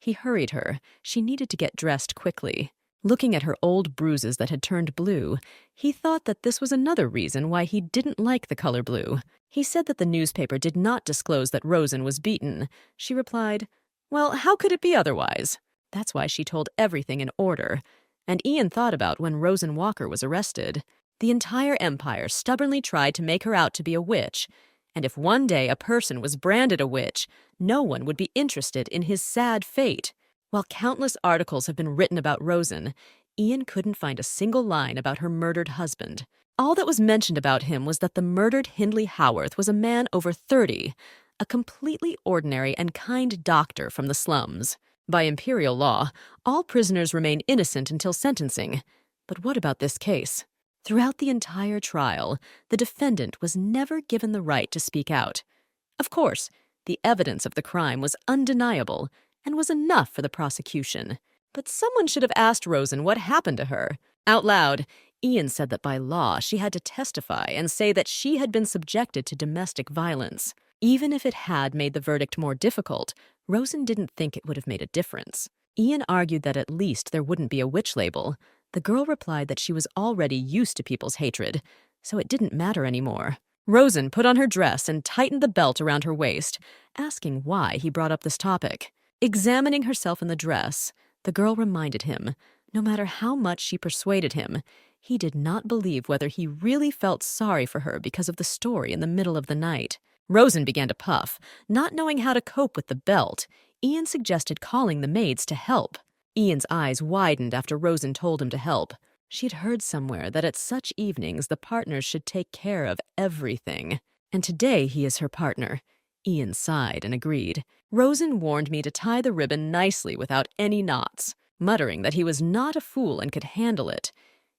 S1: He hurried her. She needed to get dressed quickly. Looking at her old bruises that had turned blue, he thought that this was another reason why he didn't like the color blue. He said that the newspaper did not disclose that Rosen was beaten. She replied, "Well, how could it be otherwise?" That's why she told everything in order. And Ian thought about when Rosen Walker was arrested. The entire empire stubbornly tried to make her out to be a witch, and if one day a person was branded a witch, no one would be interested in his sad fate. While countless articles have been written about Rosen, Ian couldn't find a single line about her murdered husband. All that was mentioned about him was that the murdered Hindley Howarth was a man over 30, a completely ordinary and kind doctor from the slums. By imperial law, all prisoners remain innocent until sentencing. But what about this case? Throughout the entire trial, the defendant was never given the right to speak out. Of course, the evidence of the crime was undeniable and was enough for the prosecution. But someone should have asked Rosen what happened to her. Out loud, Ian said that by law she had to testify and say that she had been subjected to domestic violence. Even if it had made the verdict more difficult, Rosen didn't think it would have made a difference. Ian argued that at least there wouldn't be a witch label. The girl replied that she was already used to people's hatred, so it didn't matter anymore. Rosen put on her dress and tightened the belt around her waist, asking why he brought up this topic. Examining herself in the dress, the girl reminded him, no matter how much she persuaded him, He did not believe whether he really felt sorry for her because of the story in the middle of the night. Rosen began to puff. Not knowing how to cope with the belt, Ian suggested calling the maids to help. Ian's eyes widened after Rosen told him to help. She had heard somewhere that at such evenings the partners should take care of everything. And today he is her partner. Ian sighed and agreed. Rosen warned me to tie the ribbon nicely without any knots, muttering that he was not a fool and could handle it.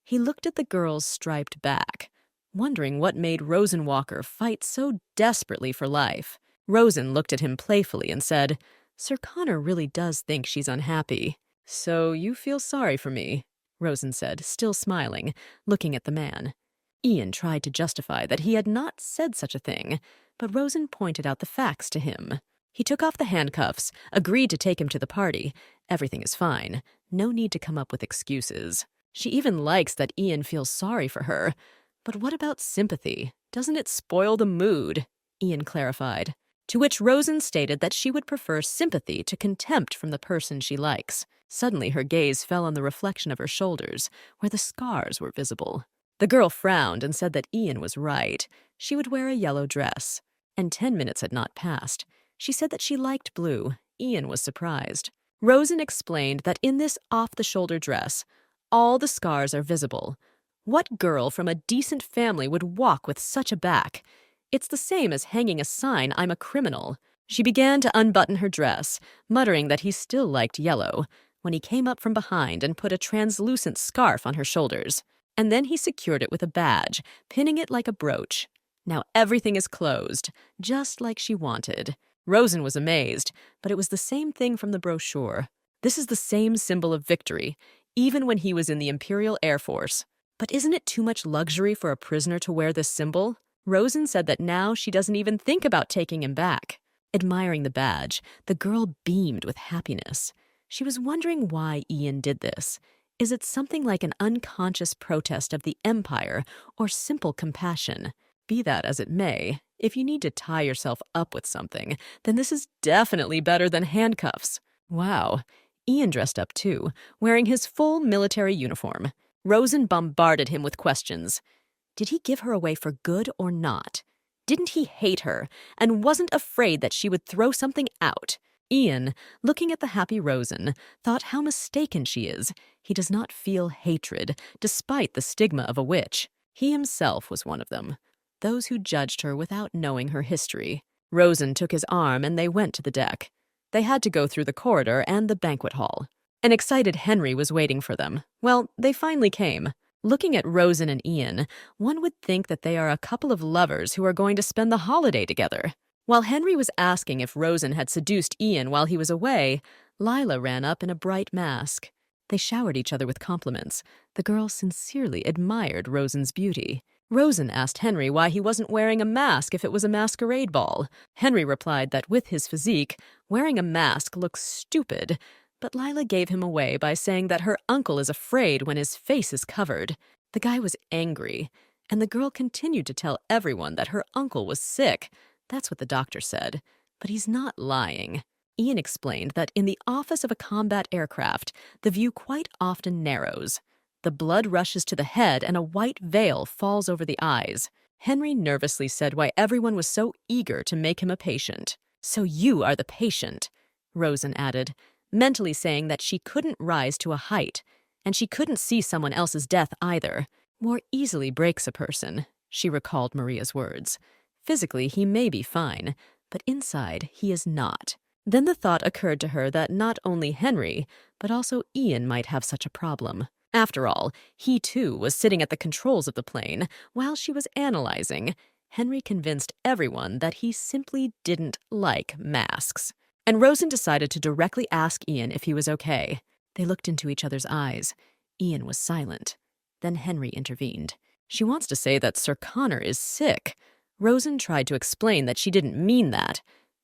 S1: He looked at the girl's striped back, wondering what made Rosen Walker fight so desperately for life. Rosen looked at him playfully and said, "Sir Connor really does think she's unhappy." "So you feel sorry for me?" Rosen said, still smiling, looking at the man. Ian tried to justify that he had not said such a thing, but Rosen pointed out the facts to him. He took off the handcuffs, agreed to take him to the party. Everything is fine. No need to come up with excuses. She even likes that Ian feels sorry for her. But what about sympathy? Doesn't it spoil the mood? Ian clarified. To which Rosen stated that she would prefer sympathy to contempt from the person she likes. Suddenly her gaze fell on the reflection of her shoulders, where the scars were visible. The girl frowned and said that Ian was right. She would wear a yellow dress. And 10 minutes had not passed. She said that she liked blue. Ian was surprised. Rosen explained that in this off-the-shoulder dress, all the scars are visible. What girl from a decent family would walk with such a back? It's the same as hanging a sign, "I'm a criminal." She began to unbutton her dress, muttering that he still liked yellow, when he came up from behind and put a translucent scarf on her shoulders. And then he secured it with a badge, pinning it like a brooch. Now everything is closed, just like she wanted. Rosen was amazed, but it was the same thing from the brochure. This is the same symbol of victory, even when he was in the Imperial Air Force. But isn't it too much luxury for a prisoner to wear this symbol? Rosen said that now she doesn't even think about taking him back. Admiring the badge, the girl beamed with happiness. She was wondering why Ian did this. Is it something like an unconscious protest of the Empire or simple compassion? Be that as it may, if you need to tie yourself up with something, then this is definitely better than handcuffs. Wow. Ian dressed up too, wearing his full military uniform. Rosen bombarded him with questions. Did he give her away for good or not? Didn't he hate her and wasn't afraid that she would throw something out? Ian, looking at the happy Rosen, thought how mistaken she is. He does not feel hatred, despite the stigma of a witch. He himself was one of them. Those who judged her without knowing her history. Rosen took his arm and they went to the deck. They had to go through the corridor and the banquet hall. An excited Henry was waiting for them. Well, they finally came. Looking at Rosen and Ian, one would think that they are a couple of lovers who are going to spend the holiday together. While Henry was asking if Rosen had seduced Ian while he was away, Lila ran up in a bright mask. They showered each other with compliments. The girl sincerely admired Rosen's beauty. Rosen asked Henry why he wasn't wearing a mask if it was a masquerade ball. Henry replied that with his physique, wearing a mask looks stupid, but Lila gave him away by saying that her uncle is afraid when his face is covered. The guy was angry, and the girl continued to tell everyone that her uncle was sick. That's what the doctor said, but he's not lying. Ian explained that in the office of a combat aircraft, the view quite often narrows. The blood rushes to the head and a white veil falls over the eyes. Henry nervously said why everyone was so eager to make him a patient. "So you are the patient," Rosen added, mentally saying that she couldn't rise to a height, and she couldn't see someone else's death either. War easily breaks a person, she recalled Maria's words. Physically, he may be fine, but inside, he is not. Then the thought occurred to her that not only Henry, but also Ian might have such a problem. After all, he too was sitting at the controls of the plane while she was analyzing. Henry convinced everyone that he simply didn't like masks. And Rosen decided to directly ask Ian if he was okay. They looked into each other's eyes. Ian was silent. Then Henry intervened. "She wants to say that Sir Connor is sick." Rosen tried to explain that she didn't mean that,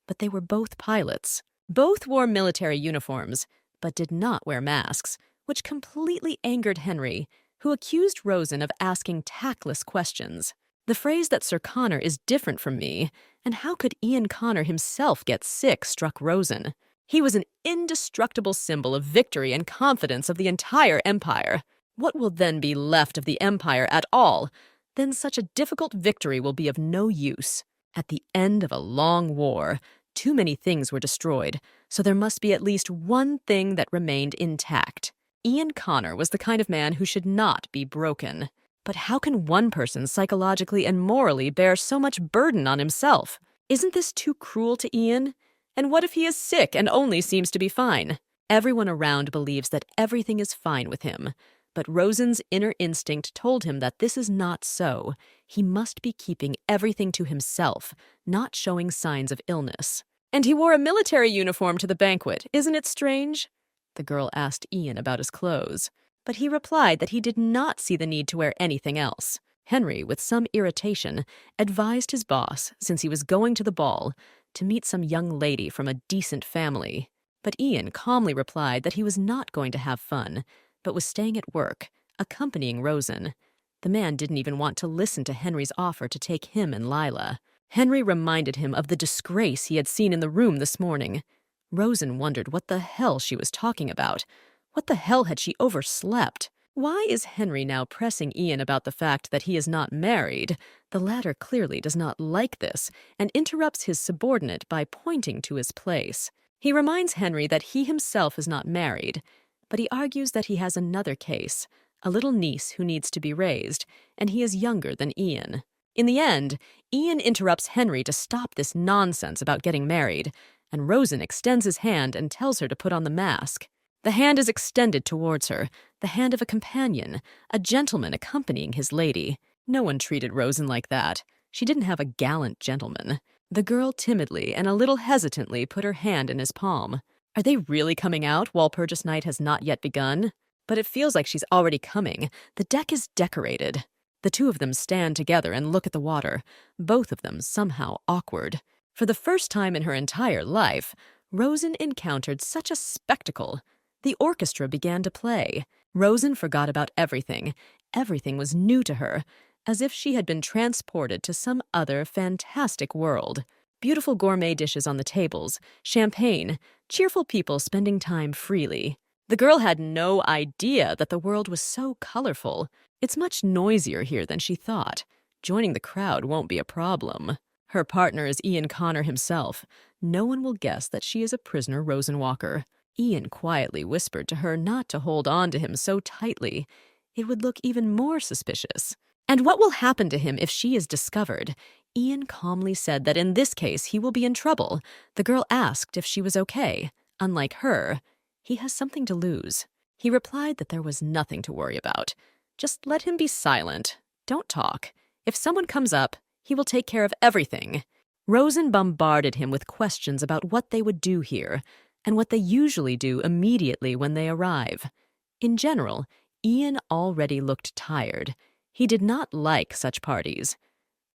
S1: but they were both pilots. Both wore military uniforms, but did not wear masks, which completely angered Henry, who accused Rosen of asking tactless questions. The phrase that Sir Connor is different from me, and how could Ian Connor himself get sick, struck Rosen. He was an indestructible symbol of victory and confidence of the entire empire. What will then be left of the empire at all? Then such a difficult victory will be of no use. At the end of a long war, too many things were destroyed, so there must be at least one thing that remained intact. Ian Connor was the kind of man who should not be broken. But how can one person psychologically and morally bear so much burden on himself? Isn't this too cruel to Ian? And what if he is sick and only seems to be fine? Everyone around believes that everything is fine with him. But Rosen's inner instinct told him that this is not so. He must be keeping everything to himself, not showing signs of illness. And he wore a military uniform to the banquet. Isn't it strange? The girl asked Ian about his clothes, but he replied that he did not see the need to wear anything else. Henry, with some irritation, advised his boss, since he was going to the ball, to meet some young lady from a decent family. But Ian calmly replied that he was not going to have fun, but was staying at work, accompanying Rosen. The man didn't even want to listen to Henry's offer to take him and Lila. Henry reminded him of the disgrace he had seen in the room this morning. Rosen wondered what the hell she was talking about. What the hell had she overslept? Why is Henry now pressing Ian about the fact that he is not married? The latter clearly does not like this and interrupts his subordinate by pointing to his place. He reminds Henry that he himself is not married, but he argues that he has another case, a little niece who needs to be raised, and he is younger than Ian. In the end, Ian interrupts Henry to stop this nonsense about getting married, and Rosen extends his hand and tells her to put on the mask. The hand is extended towards her, the hand of a companion, a gentleman accompanying his lady. No one treated Rosen like that. She didn't have a gallant gentleman. The girl timidly and a little hesitantly put her hand in his palm. Are they really coming out? Walpurgis Night has not yet begun. But it feels like she's already coming. The deck is decorated. The two of them stand together and look at the water, both of them somehow awkward. For the first time in her entire life, Rosen encountered such a spectacle. The orchestra began to play. Rosen forgot about everything. Everything was new to her, as if she had been transported to some other fantastic world. Beautiful gourmet dishes on the tables, champagne, cheerful people spending time freely. The girl had no idea that the world was so colorful. It's much noisier here than she thought. Joining the crowd won't be a problem. Her partner is Ian Connor himself. No one will guess that she is a prisoner Rosenwalker. Ian quietly whispered to her not to hold on to him so tightly. It would look even more suspicious. And what will happen to him if she is discovered? Ian calmly said that in this case he will be in trouble. The girl asked if she was okay. Unlike her, he has something to lose. He replied that there was nothing to worry about. Just let him be silent. Don't talk. If someone comes up, he will take care of everything. Rosen bombarded him with questions about what they would do here, and what they usually do immediately when they arrive. In general, Ian already looked tired. He did not like such parties.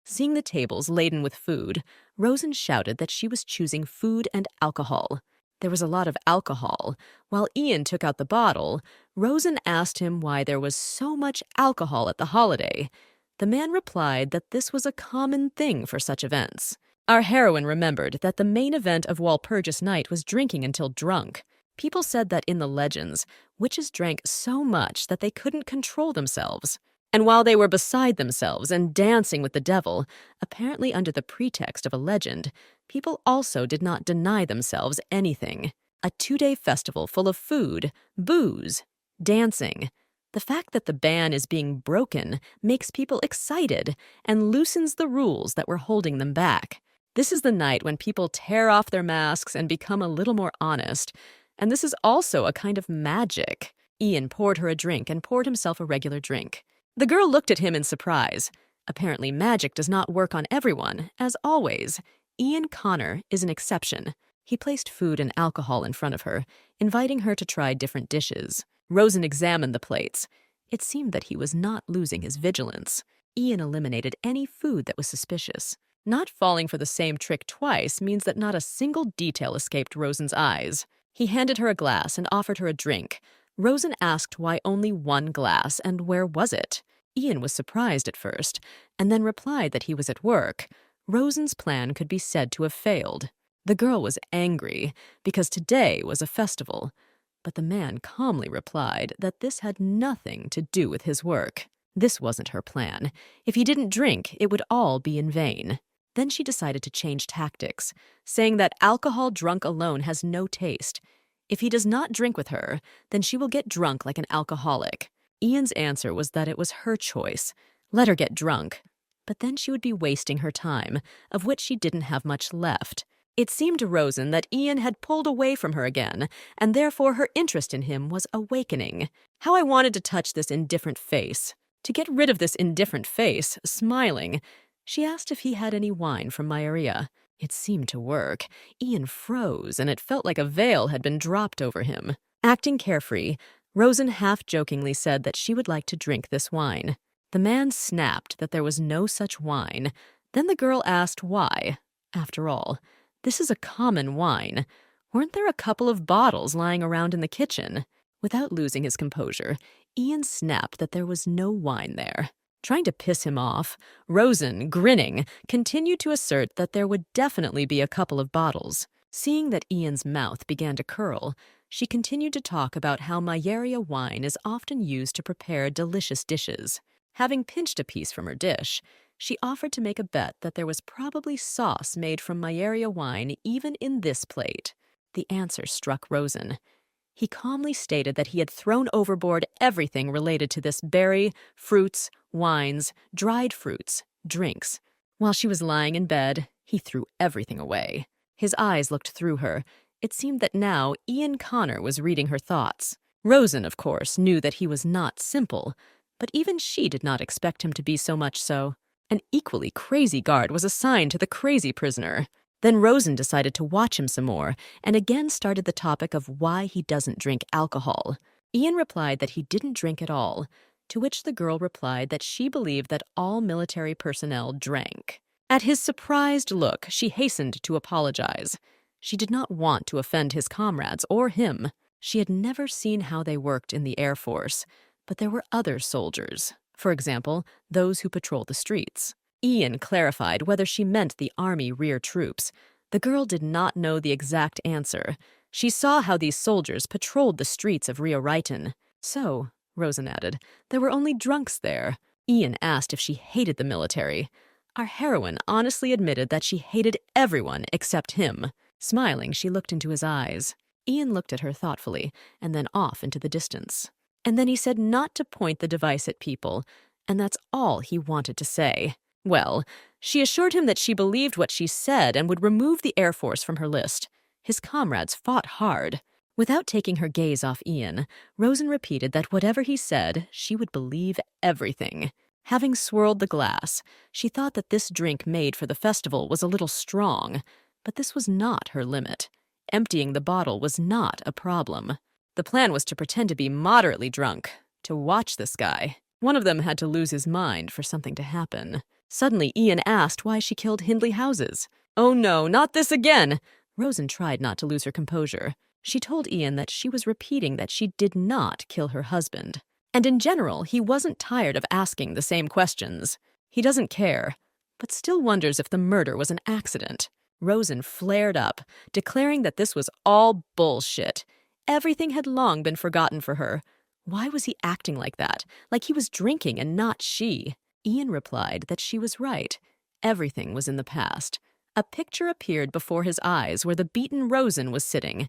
S1: Seeing the tables laden with food, Rosen shouted that she was choosing food and alcohol. There was a lot of alcohol. While Ian took out the bottle, Rosen asked him why there was so much alcohol at the holiday. The man replied that this was a common thing for such events. Our heroine remembered that the main event of Walpurgis Night was drinking until drunk. People said that in the legends, witches drank so much that they couldn't control themselves. And while they were beside themselves and dancing with the devil, apparently under the pretext of a legend, people also did not deny themselves anything. A 2-day festival full of food, booze, dancing. The fact that the ban is being broken makes people excited and loosens the rules that were holding them back. This is the night when people tear off their masks and become a little more honest. And this is also a kind of magic. Ian poured her a drink and poured himself a regular drink. The girl looked at him in surprise. Apparently magic does not work on everyone, as always. Ian Connor is an exception. He placed food and alcohol in front of her, inviting her to try different dishes. Rosen examined the plates. It seemed that he was not losing his vigilance. Ian eliminated any food that was suspicious. Not falling for the same trick twice means that not a single detail escaped Rosen's eyes. He handed her a glass and offered her a drink. Rosen asked why only one glass and where was it. Ian was surprised at first, and then replied that he was at work. Rosen's plan could be said to have failed. The girl was angry, because today was a festival. But the man calmly replied that this had nothing to do with his work. This wasn't her plan. If he didn't drink, it would all be in vain. Then she decided to change tactics, saying that alcohol drunk alone has no taste. If he does not drink with her, then she will get drunk like an alcoholic. Ian's answer was that it was her choice. Let her get drunk. But then she would be wasting her time, of which she didn't have much left. It seemed to Rosen that Ian had pulled away from her again, and therefore her interest in him was awakening. How I wanted to touch this indifferent face. To get rid of this indifferent face, smiling, she asked if he had any wine from Mayaria. It seemed to work. Ian froze, and it felt like a veil had been dropped over him. Acting carefree, Rosen half-jokingly said that she would like to drink this wine. The man snapped that there was no such wine. Then the girl asked why. After all, this is a common wine. Weren't there a couple of bottles lying around in the kitchen? Without losing his composure, Ian snapped that there was no wine there. Trying to piss him off, Rosen, grinning, continued to assert that there would definitely be a couple of bottles. Seeing that Ian's mouth began to curl, she continued to talk about how Mayaria wine is often used to prepare delicious dishes. Having pinched a piece from her dish, she offered to make a bet that there was probably sauce made from Mayaria wine even in this plate. The answer struck Rosen. He calmly stated that he had thrown overboard everything related to this berry, fruits, wines, dried fruits, drinks. While she was lying in bed, he threw everything away. His eyes looked through her. It seemed that now Ian Connor was reading her thoughts. Rosen, of course, knew that he was not simple, but even she did not expect him to be so much so. An equally crazy guard was assigned to the crazy prisoner. Then Rosen decided to watch him some more and again started the topic of why he doesn't drink alcohol. Ian replied that he didn't drink at all, to which the girl replied that she believed that all military personnel drank. At his surprised look, she hastened to apologize. She did not want to offend his comrades or him. She had never seen how they worked in the Air Force, but there were other soldiers. For example, those who patrol the streets. Ian clarified whether she meant the Army rear troops. The girl did not know the exact answer. She saw how these soldiers patrolled the streets of Rio Riton. So, Rosen added, there were only drunks there. Ian asked if she hated the military. Our heroine honestly admitted that she hated everyone except him. Smiling, she looked into his eyes. Ian looked at her thoughtfully, and then off into the distance. And then he said not to point the device at people, and that's all he wanted to say. Well, she assured him that she believed what she said and would remove the Air Force from her list. His comrades fought hard. Without taking her gaze off Ian, Rosen repeated that whatever he said, she would believe everything. Having swirled the glass, she thought that this drink made for the festival was a little strong, but this was not her limit. Emptying the bottle was not a problem. The plan was to pretend to be moderately drunk, to watch this guy. One of them had to lose his mind for something to happen. Suddenly, Ian asked why she killed Hindley Houses. Oh no, not this again! Rosen tried not to lose her composure. She told Ian that she was repeating that she did not kill her husband. And in general, he wasn't tired of asking the same questions. He doesn't care, but still wonders if the murder was an accident. Rosen flared up, declaring that this was all bullshit. Everything had long been forgotten for her. Why was he acting like that, like he was drinking and not she? Ian replied that she was right. Everything was in the past. A picture appeared before his eyes where the beaten Rosen was sitting.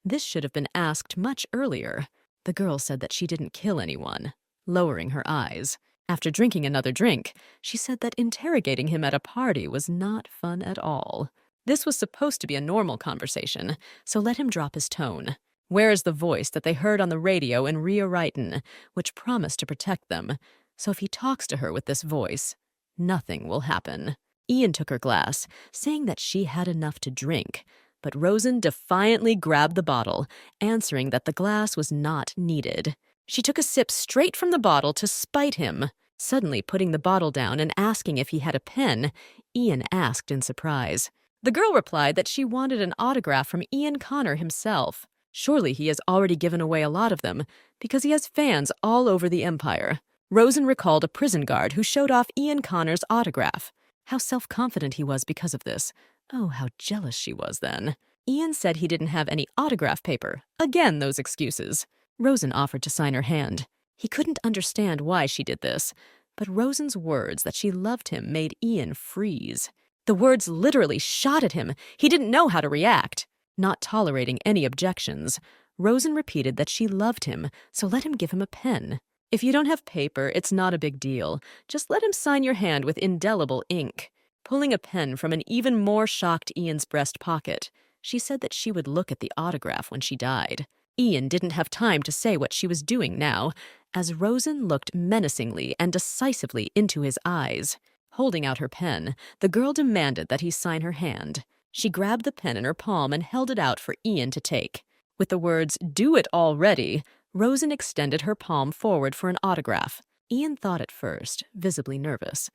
S1: This should have been asked much earlier. The girl said that she didn't kill anyone, lowering her eyes. After drinking another drink, she said that interrogating him at a party was not fun at all. This was supposed to be a normal conversation, so let him drop his tone. Where is the voice that they heard on the radio in Rio Riton, which promised to protect them? So if he talks to her with this voice, nothing will happen. Ian took her glass, saying that she had enough to drink, but Rosen defiantly grabbed the bottle, answering that the glass was not needed. She took a sip straight from the bottle to spite him. Suddenly putting the bottle down and asking if he had a pen, Ian asked in surprise. The girl replied that she wanted an autograph from Ian Connor himself. Surely he has already given away a lot of them, because he has fans all over the Empire. Rosen recalled a prison guard who showed off Ian Connor's autograph. How self-confident he was because of this. Oh, how jealous she was then. Ian said he didn't have any autograph paper. Again, those excuses. Rosen offered to sign her hand. He couldn't understand why she did this, but Rosen's words that she loved him made Ian freeze. The words literally shot at him. He didn't know how to react. Not tolerating any objections, Rosen repeated that she loved him, so let him give him a pen. If you don't have paper, it's not a big deal. Just let him sign your hand with indelible ink. Pulling a pen from an even more shocked Ian's breast pocket, she said that she would look at the autograph when she died. Ian didn't have time to say what she was doing now, as Rosen looked menacingly and decisively into his eyes. Holding out her pen, the girl demanded that he sign her hand. She grabbed the pen in her palm and held it out for Ian to take. With the words, "Do it already," Rosen extended her palm forward for an autograph. Ian thought at first, visibly nervous,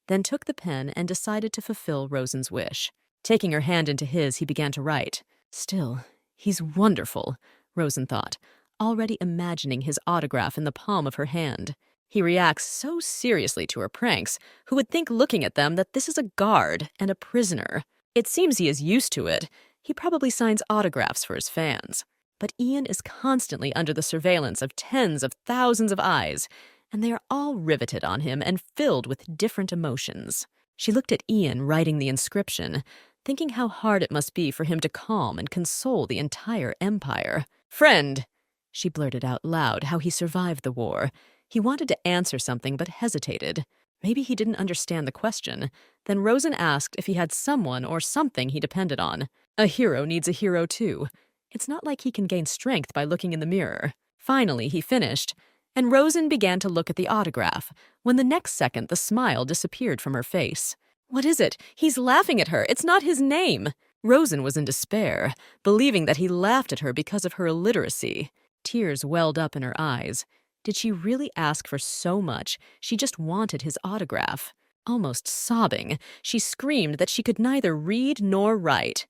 S1: then took the pen and decided to fulfill Rosen's wish. Taking her hand into his, he began to write. Still, he's wonderful, Rosen thought, already imagining his autograph in the palm of her hand. He reacts so seriously to her pranks, who would think looking at them that this is a guard and a prisoner. It seems he is used to it. He probably signs autographs for his fans. But Ian is constantly under the surveillance of tens of thousands of eyes, and they are all riveted on him and filled with different emotions. She looked at Ian writing the inscription, thinking how hard it must be for him to calm and console the entire empire. "Friend," she blurted out loud how he survived the war. He wanted to answer something but hesitated. Maybe he didn't understand the question. Then Rosen asked if he had someone or something he depended on. A hero needs a hero too. It's not like he can gain strength by looking in the mirror. Finally, he finished, and Rosen began to look at the autograph, when the next second the smile disappeared from her face. What is it? He's laughing at her. It's not his name. Rosen was in despair, believing that he laughed at her because of her illiteracy. Tears welled up in her eyes. Did she really ask for so much? She just wanted his autograph. Almost sobbing, she screamed that she could neither read nor write.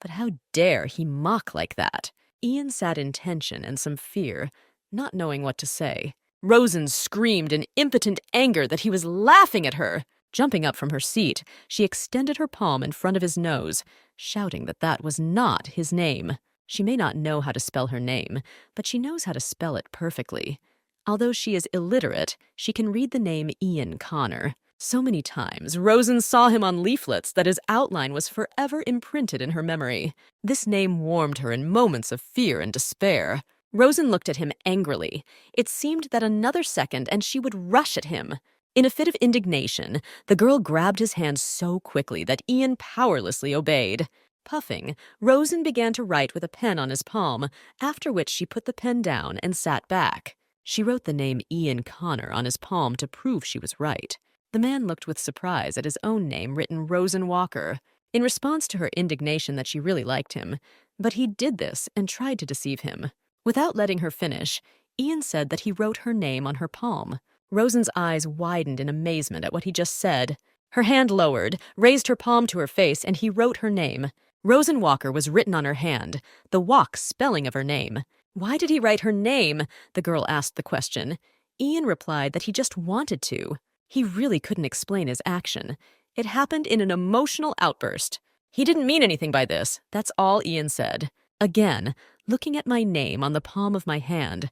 S1: But how dare he mock like that? Ian sat in tension and some fear, not knowing what to say. Rosen screamed in impotent anger that he was laughing at her. Jumping up from her seat, she extended her palm in front of his nose, shouting that that was not his name. She may not know how to spell her name, but she knows how to spell it perfectly. Although she is illiterate, she can read the name Ian Connor. So many times, Rosen saw him on leaflets that his outline was forever imprinted in her memory. This name warmed her in moments of fear and despair. Rosen looked at him angrily. It seemed that another second and she would rush at him. In a fit of indignation, the girl grabbed his hand so quickly that Ian powerlessly obeyed. Puffing, Rosen began to write with a pen on his palm, after which she put the pen down and sat back. She wrote the name Ian Connor on his palm to prove she was right. The man looked with surprise at his own name written Rosen Walker, in response to her indignation that she really liked him. But he did this and tried to deceive him. Without letting her finish, Ian said that he wrote her name on her palm. Rosen's eyes widened in amazement at what he just said. Her hand lowered, raised her palm to her face, and he wrote her name. Rosen Walker was written on her hand, the walk spelling of her name. Why did he write her name? The girl asked the question. Ian replied that he just wanted to. He really couldn't explain his action. It happened in an emotional outburst. He didn't mean anything by this. That's all Ian said. Again, looking at my name on the palm of my hand,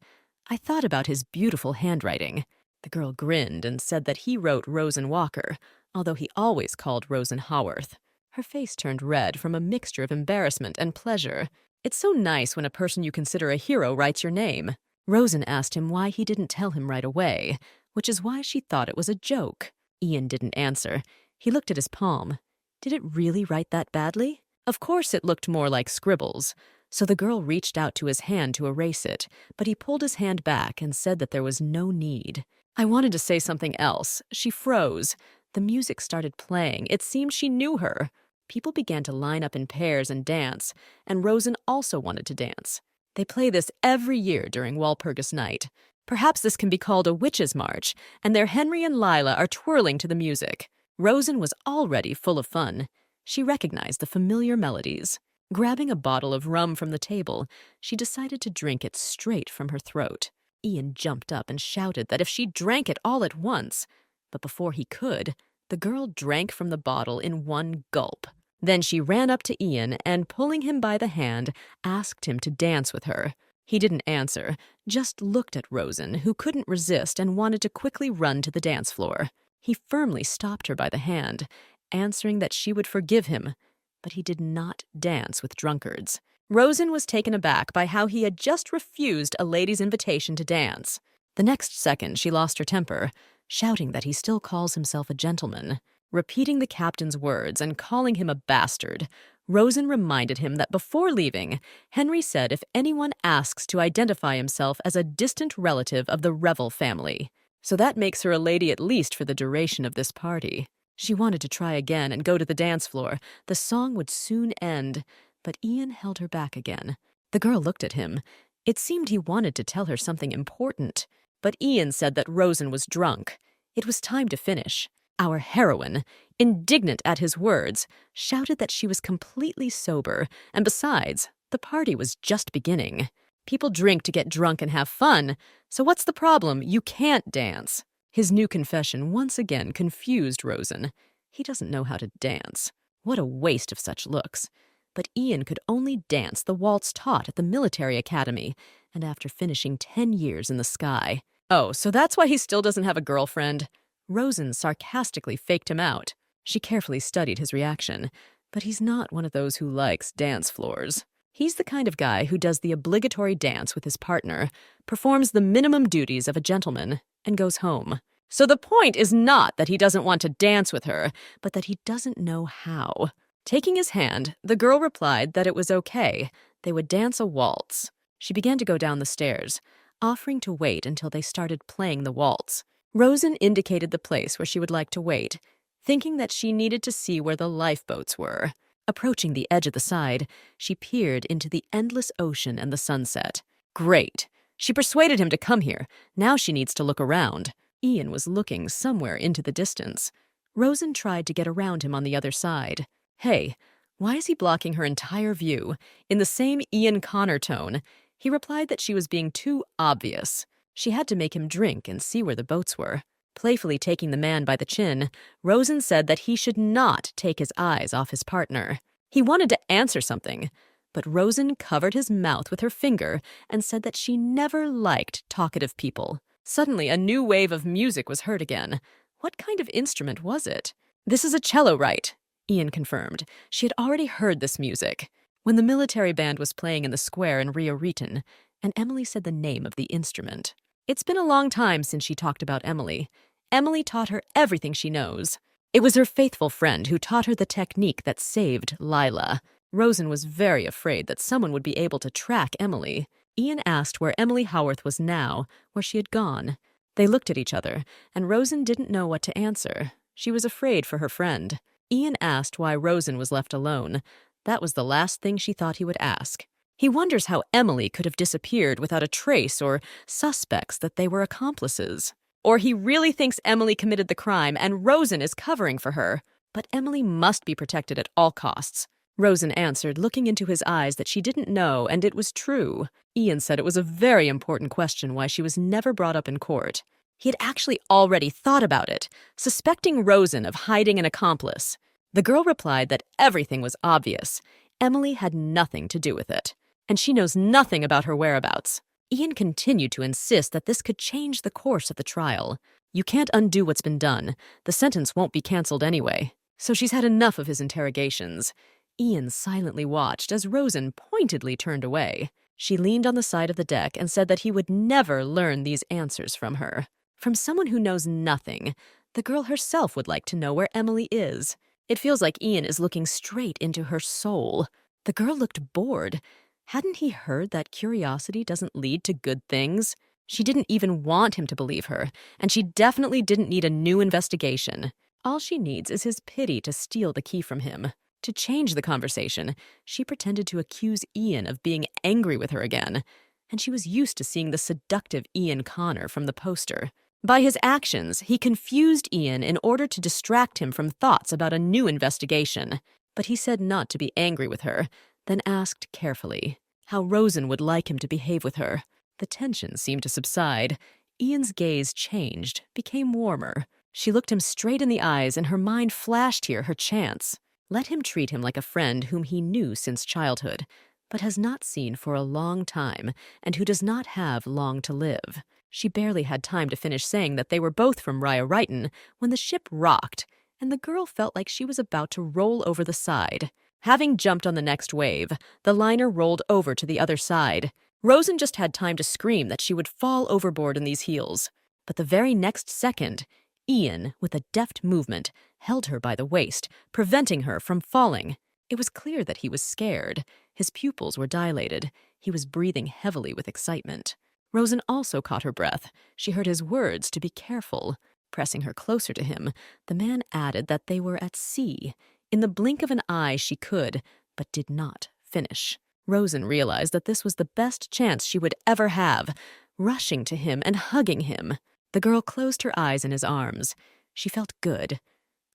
S1: I thought about his beautiful handwriting. The girl grinned and said that he wrote Rosen Walker, although he always called Rosen Howarth. Her face turned red from a mixture of embarrassment and pleasure. It's so nice when a person you consider a hero writes your name. Rosen asked him why he didn't tell him right away, which is why she thought it was a joke. Ian didn't answer. He looked at his palm. Did it really write that badly? Of course it looked more like scribbles. So the girl reached out to his hand to erase it, but he pulled his hand back and said that there was no need. I wanted to say something else. She froze. The music started playing. It seemed she knew her. People began to line up in pairs and dance, and Rosen also wanted to dance. They play this every year during Walpurgis night. Perhaps this can be called a witch's march, and their Henry and Lila are twirling to the music. Rosen was already full of fun. She recognized the familiar melodies. Grabbing a bottle of rum from the table, she decided to drink it straight from her throat. Ian jumped up and shouted that if she drank it all at once, but before he could, the girl drank from the bottle in one gulp. Then she ran up to Ian and, pulling him by the hand, asked him to dance with her. He didn't answer, just looked at Rosen, who couldn't resist and wanted to quickly run to the dance floor. He firmly stopped her by the hand, answering that she would forgive him, but he did not dance with drunkards. Rosen was taken aback by how he had just refused a lady's invitation to dance. The next second, she lost her temper, shouting that he still calls himself a gentleman. Repeating the captain's words and calling him a bastard, Rosen reminded him that before leaving, Henry said if anyone asks to identify himself as a distant relative of the Revel family. So that makes her a lady at least for the duration of this party. She wanted to try again and go to the dance floor. The song would soon end, but Ian held her back again. The girl looked at him. It seemed he wanted to tell her something important, but Ian said that Rosen was drunk. It was time to finish. Our heroine, indignant at his words, shouted that she was completely sober, and besides, the party was just beginning. People drink to get drunk and have fun, so what's the problem? You can't dance. His new confession once again confused Rosen. He doesn't know how to dance. What a waste of such looks. But Ian could only dance the waltz taught at the military academy, and after finishing 10 years in the sky. Oh, so that's why he still doesn't have a girlfriend? Rosen sarcastically faked him out. She carefully studied his reaction, but he's not one of those who likes dance floors. He's the kind of guy who does the obligatory dance with his partner, performs the minimum duties of a gentleman, and goes home. So the point is not that he doesn't want to dance with her, but that he doesn't know how. Taking his hand, the girl replied that it was okay. They would dance a waltz. She began to go down the stairs, offering to wait until they started playing the waltz. Rosen indicated the place where she would like to wait, thinking that she needed to see where the lifeboats were. Approaching the edge of the side, she peered into the endless ocean and the sunset. Great! She persuaded him to come here. Now she needs to look around. Ian was looking somewhere into the distance. Rosen tried to get around him on the other side. Hey, why is he blocking her entire view? In the same Ian Connor tone, he replied that she was being too obvious. She had to make him drink and see where the boats were. Playfully taking the man by the chin, Rosen said that he should not take his eyes off his partner. He wanted to answer something, but Rosen covered his mouth with her finger and said that she never liked talkative people. Suddenly, a new wave of music was heard again. What kind of instrument was it? This is a cello, right? Ian confirmed. She had already heard this music. When the military band was playing in the square in Rio Reton, and Emily said the name of the instrument. It's been a long time since she talked about Emily. Emily taught her everything she knows. It was her faithful friend who taught her the technique that saved Lila. Rosen was very afraid that someone would be able to track Emily. Ian asked where Emily Howarth was now, where she had gone. They looked at each other, and Rosen didn't know what to answer. She was afraid for her friend. Ian asked why Rosen was left alone. That was the last thing she thought he would ask. He wonders how Emily could have disappeared without a trace or suspects that they were accomplices. Or he really thinks Emily committed the crime and Rosen is covering for her. But Emily must be protected at all costs. Rosen answered, looking into his eyes, that she didn't know, and it was true. Ian said it was a very important question why she was never brought up in court. He had actually already thought about it, suspecting Rosen of hiding an accomplice. The girl replied that everything was obvious. Emily had nothing to do with it, and she knows nothing about her whereabouts. Ian continued to insist that this could change the course of the trial. You can't undo what's been done. The sentence won't be canceled anyway. So she's had enough of his interrogations. Ian silently watched as Rosen pointedly turned away. She leaned on the side of the deck and said that he would never learn these answers from her. From someone who knows nothing, the girl herself would like to know where Emily is. It feels like Ian is looking straight into her soul. The girl looked bored. Hadn't he heard that curiosity doesn't lead to good things? She didn't even want him to believe her, and she definitely didn't need a new investigation. All she needs is his pity to steal the key from him. To change the conversation, she pretended to accuse Ian of being angry with her again, and she was used to seeing the seductive Ian Connor from the poster. By his actions, he confused Ian in order to distract him from thoughts about a new investigation. But he said not to be angry with her, then asked carefully how Rosen would like him to behave with her. The tension seemed to subside. Ian's gaze changed, became warmer. She looked him straight in the eyes, and her mind flashed here her chance. Let him treat him like a friend whom he knew since childhood, but has not seen for a long time and who does not have long to live. She barely had time to finish saying that they were both from Raya Righton when the ship rocked, and the girl felt like she was about to roll over the side. Having jumped on the next wave, the liner rolled over to the other side. Rosen just had time to scream that she would fall overboard in these heels. But the very next second, Ian, with a deft movement, held her by the waist, preventing her from falling. It was clear that he was scared. His pupils were dilated. He was breathing heavily with excitement. Rosen also caught her breath. She heard his words to be careful. Pressing her closer to him, the man added that they were at sea. In the blink of an eye she could, but did not finish. Rosen realized that this was the best chance she would ever have, rushing to him and hugging him. The girl closed her eyes in his arms. She felt good.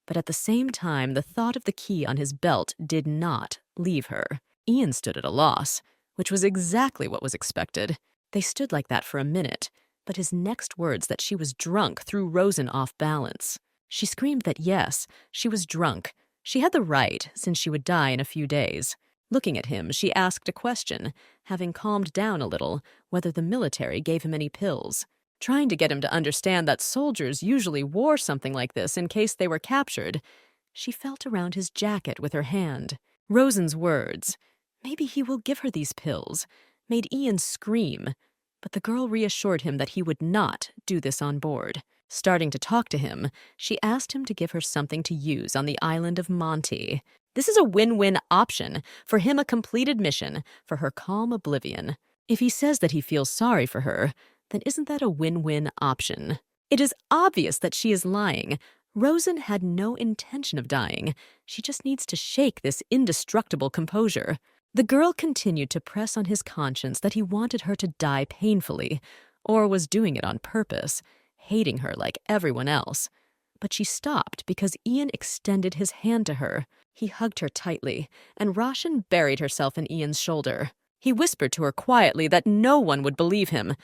S1: But at the same time, the thought of the key on his belt did not leave her. Ian stood at a loss, which was exactly what was expected. They stood like that for a minute, but his next words that she was drunk threw Rosen off balance. She screamed that yes, she was drunk. She had the right, since she would die in a few days. Looking at him, she asked a question, having calmed down a little, whether the military gave him any pills. Trying to get him to understand that soldiers usually wore something like this in case they were captured, she felt around his jacket with her hand. Rosen's words, "Maybe he will give her these pills," made Ian scream, but the girl reassured him that he would not do this on board. Starting to talk to him, she asked him to give her something to use on the island of Monty. This is a win-win option. For him, a completed mission. For her, calm oblivion. If he says that he feels sorry for her, then isn't that a win-win option? It is obvious that she is lying. Rosen had no intention of dying. She just needs to shake this indestructible composure. The girl continued to press on his conscience that he wanted her to die painfully, or was doing it on purpose, hating her like everyone else. But she stopped because Ian extended his hand to her. He hugged her tightly, and Roshan buried herself in Ian's shoulder. He whispered to her quietly that no one would believe him,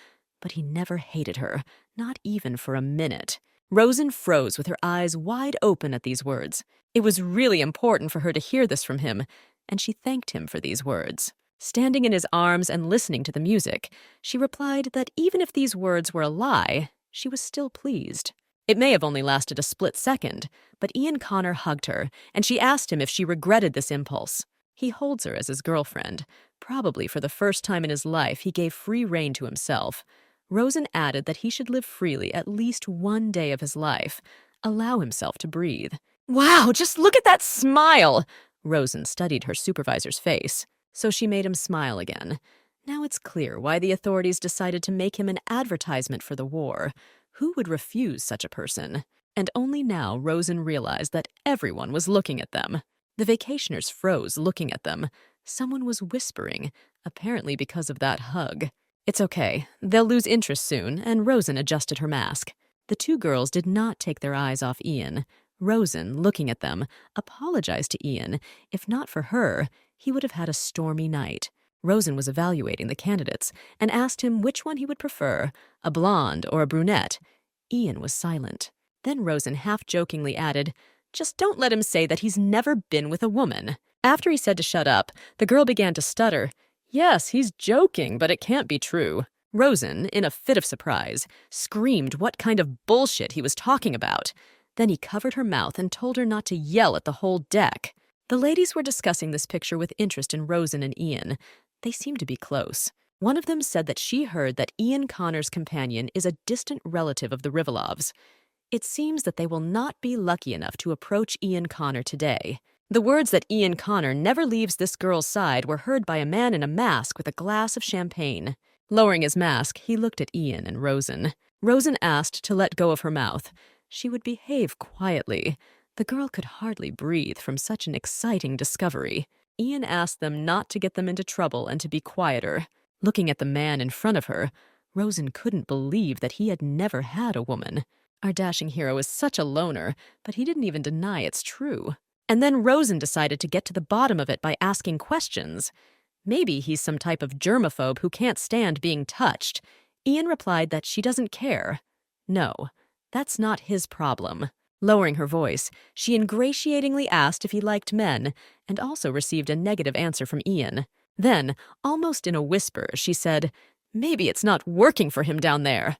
S1: but he never hated her, not even for a minute. Rosen froze with her eyes wide open at these words. It was really important for her to hear this from him, and she thanked him for these words. Standing in his arms and listening to the music, she replied that even if these words were a lie, she was still pleased. It may have only lasted a split second, but Ian Connor hugged her, and she asked him if she regretted this impulse. He holds her as his girlfriend. Probably for the first time in his life, he gave free rein to himself. Rosen added that he should live freely at least one day of his life, allow himself to breathe. "Wow, just look at that smile!" Rosen studied her supervisor's face, so she made him smile again. Now it's clear why the authorities decided to make him an advertisement for the war. Who would refuse such a person? And only now Rosen realized that everyone was looking at them. The vacationers froze looking at them. Someone was whispering, apparently because of that hug. It's okay. They'll lose interest soon, and Rosen adjusted her mask. The two girls did not take their eyes off Ian. Rosen, looking at them, apologized to Ian. If not for her, he would have had a stormy night. Rosen was evaluating the candidates and asked him which one he would prefer, a blonde or a brunette. Ian was silent. Then Rosen half-jokingly added, "Just don't let him say that he's never been with a woman." After he said to shut up, the girl began to stutter. "Yes, he's joking, but it can't be true." Rosen, in a fit of surprise, screamed what kind of bullshit he was talking about. Then he covered her mouth and told her not to yell at the whole deck. The ladies were discussing this picture with interest in Rosen and Ian. They seemed to be close. One of them said that she heard that Ian Connor's companion is a distant relative of the Rivalovs. It seems that they will not be lucky enough to approach Ian Connor today. The words that Ian Connor never leaves this girl's side were heard by a man in a mask with a glass of champagne. Lowering his mask, he looked at Ian and Rosen. Rosen asked to let go of her mouth. She would behave quietly. The girl could hardly breathe from such an exciting discovery. Ian asked them not to get them into trouble and to be quieter. Looking at the man in front of her, Rosen couldn't believe that he had never had a woman. Our dashing hero is such a loner, but he didn't even deny it's true. And then Rosen decided to get to the bottom of it by asking questions. Maybe he's some type of germaphobe who can't stand being touched. Ian replied that she doesn't care. No, that's not his problem. Lowering her voice, she ingratiatingly asked if he liked men, and also received a negative answer from Ian. Then, almost in a whisper, she said, "Maybe it's not working for him down there."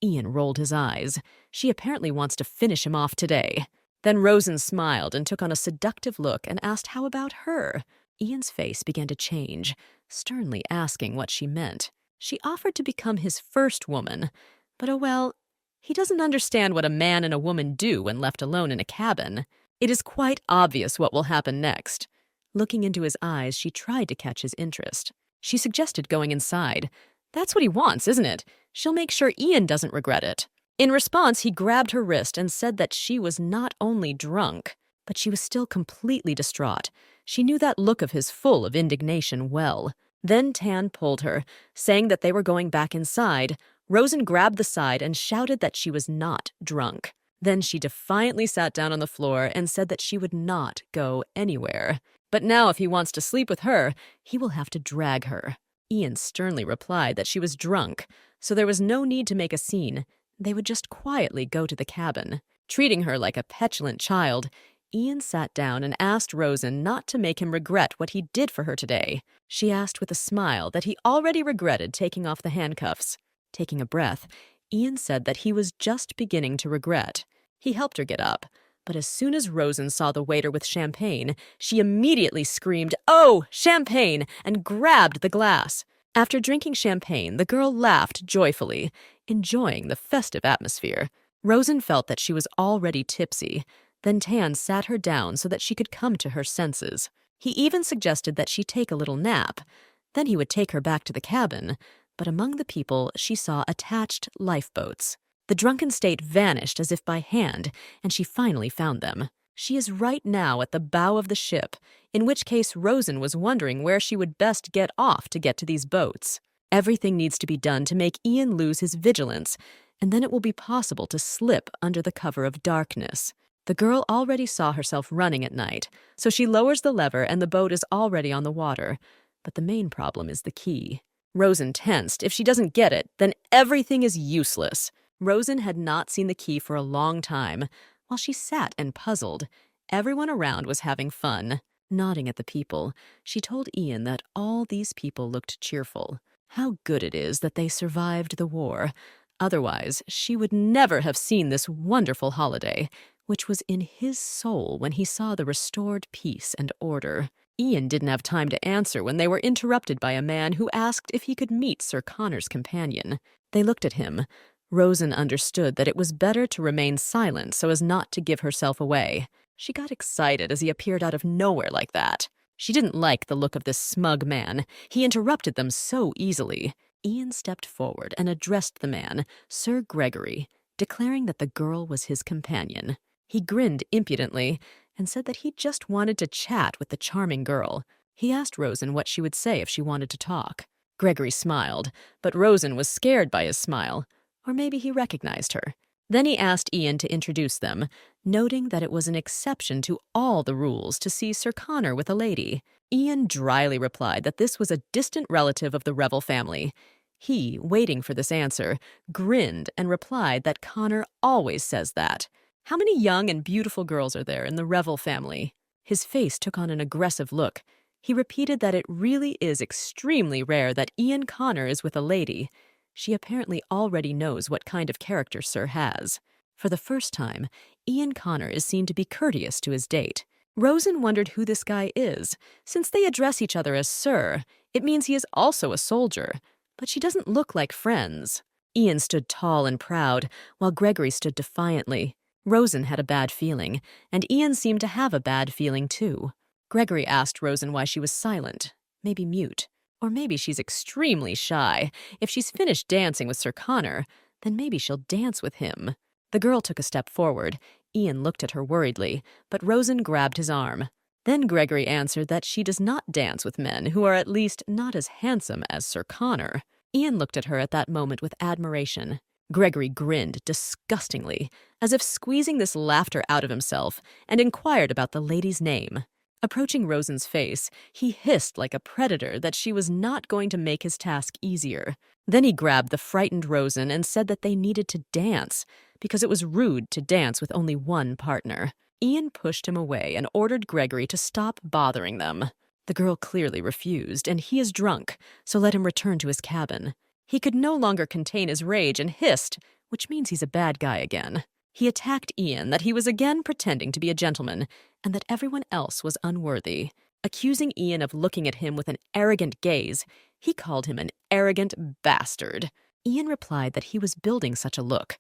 S1: Ian rolled his eyes. She apparently wants to finish him off today. Then Rosen smiled and took on a seductive look and asked how about her. Ian's face began to change, sternly asking what she meant. She offered to become his first woman, but oh well, he doesn't understand what a man and a woman do when left alone in a cabin. It is quite obvious what will happen next. Looking into his eyes, she tried to catch his interest. She suggested going inside. That's what he wants, isn't it? She'll make sure Ian doesn't regret it. In response, he grabbed her wrist and said that she was not only drunk, but she was still completely distraught. She knew that look of his full of indignation well. Then Tan pulled her, saying that they were going back inside. Rosen grabbed the side and shouted that she was not drunk. Then she defiantly sat down on the floor and said that she would not go anywhere. But now if he wants to sleep with her, he will have to drag her. Ian sternly replied that she was drunk, so there was no need to make a scene. They would just quietly go to the cabin. Treating her like a petulant child, Ian sat down and asked Rosen not to make him regret what he did for her today. She asked with a smile that he already regretted taking off the handcuffs. Taking a breath, Ian said that he was just beginning to regret. He helped her get up, but as soon as Rosen saw the waiter with champagne, she immediately screamed, "Oh, champagne!" and grabbed the glass. After drinking champagne, the girl laughed joyfully, enjoying the festive atmosphere. Rosen felt that she was already tipsy. Then Tan sat her down so that she could come to her senses. He even suggested that she take a little nap. Then he would take her back to the cabin. But among the people, she saw attached lifeboats. The drunken state vanished as if by hand, and she finally found them. She is right now at the bow of the ship, in which case Rosen was wondering where she would best get off to get to these boats. Everything needs to be done to make Ian lose his vigilance, and then it will be possible to slip under the cover of darkness. The girl already saw herself running at night, so she lowers the lever and the boat is already on the water. But the main problem is the key. Rosen tensed. If she doesn't get it, then everything is useless. Rosen had not seen the key for a long time. While she sat and puzzled, everyone around was having fun. Nodding at the people, she told Ian that all these people looked cheerful. How good it is that they survived the war. Otherwise, she would never have seen this wonderful holiday, which was in his soul when he saw the restored peace and order. Ian didn't have time to answer when they were interrupted by a man who asked if he could meet Sir Connor's companion. They looked at him. Rosen understood that it was better to remain silent so as not to give herself away. She got excited as he appeared out of nowhere like that. She didn't like the look of this smug man. He interrupted them so easily. Ian stepped forward and addressed the man, Sir Gregory, declaring that the girl was his companion. He grinned impudently and said that he just wanted to chat with the charming girl. He asked Rosen what she would say if she wanted to talk. Gregory smiled, but Rosen was scared by his smile, or maybe he recognized her. Then he asked Ian to introduce them, noting that it was an exception to all the rules to see Sir Connor with a lady. Ian dryly replied that this was a distant relative of the Revel family. He, waiting for this answer, grinned and replied that Connor always says that. How many young and beautiful girls are there in the Revel family? His face took on an aggressive look. He repeated that it really is extremely rare that Ian Connor is with a lady. She apparently already knows what kind of character Sir has. For the first time, Ian Connor is seen to be courteous to his date. Rosen wondered who this guy is. Since they address each other as Sir, it means he is also a soldier. But she doesn't look like friends. Ian stood tall and proud, while Gregory stood defiantly. Rosen had a bad feeling, and Ian seemed to have a bad feeling too. Gregory asked Rosen why she was silent, maybe mute. Or maybe she's extremely shy. If she's finished dancing with Sir Connor, then maybe she'll dance with him. The girl took a step forward. Ian looked at her worriedly, but Rosen grabbed his arm. Then Gregory answered that she does not dance with men who are at least not as handsome as Sir Connor. Ian looked at her at that moment with admiration. Gregory grinned disgustingly, as if squeezing this laughter out of himself, and inquired about the lady's name. Approaching Rosen's face, he hissed like a predator that she was not going to make his task easier. Then he grabbed the frightened Rosen and said that they needed to dance, because it was rude to dance with only one partner. Ian pushed him away and ordered Gregory to stop bothering them. The girl clearly refused, and he is drunk, so let him return to his cabin. He could no longer contain his rage and hissed, which means he's a bad guy again. He attacked Ian that he was again pretending to be a gentleman, and that everyone else was unworthy. Accusing Ian of looking at him with an arrogant gaze, he called him an arrogant bastard. Ian replied that he was building such a look.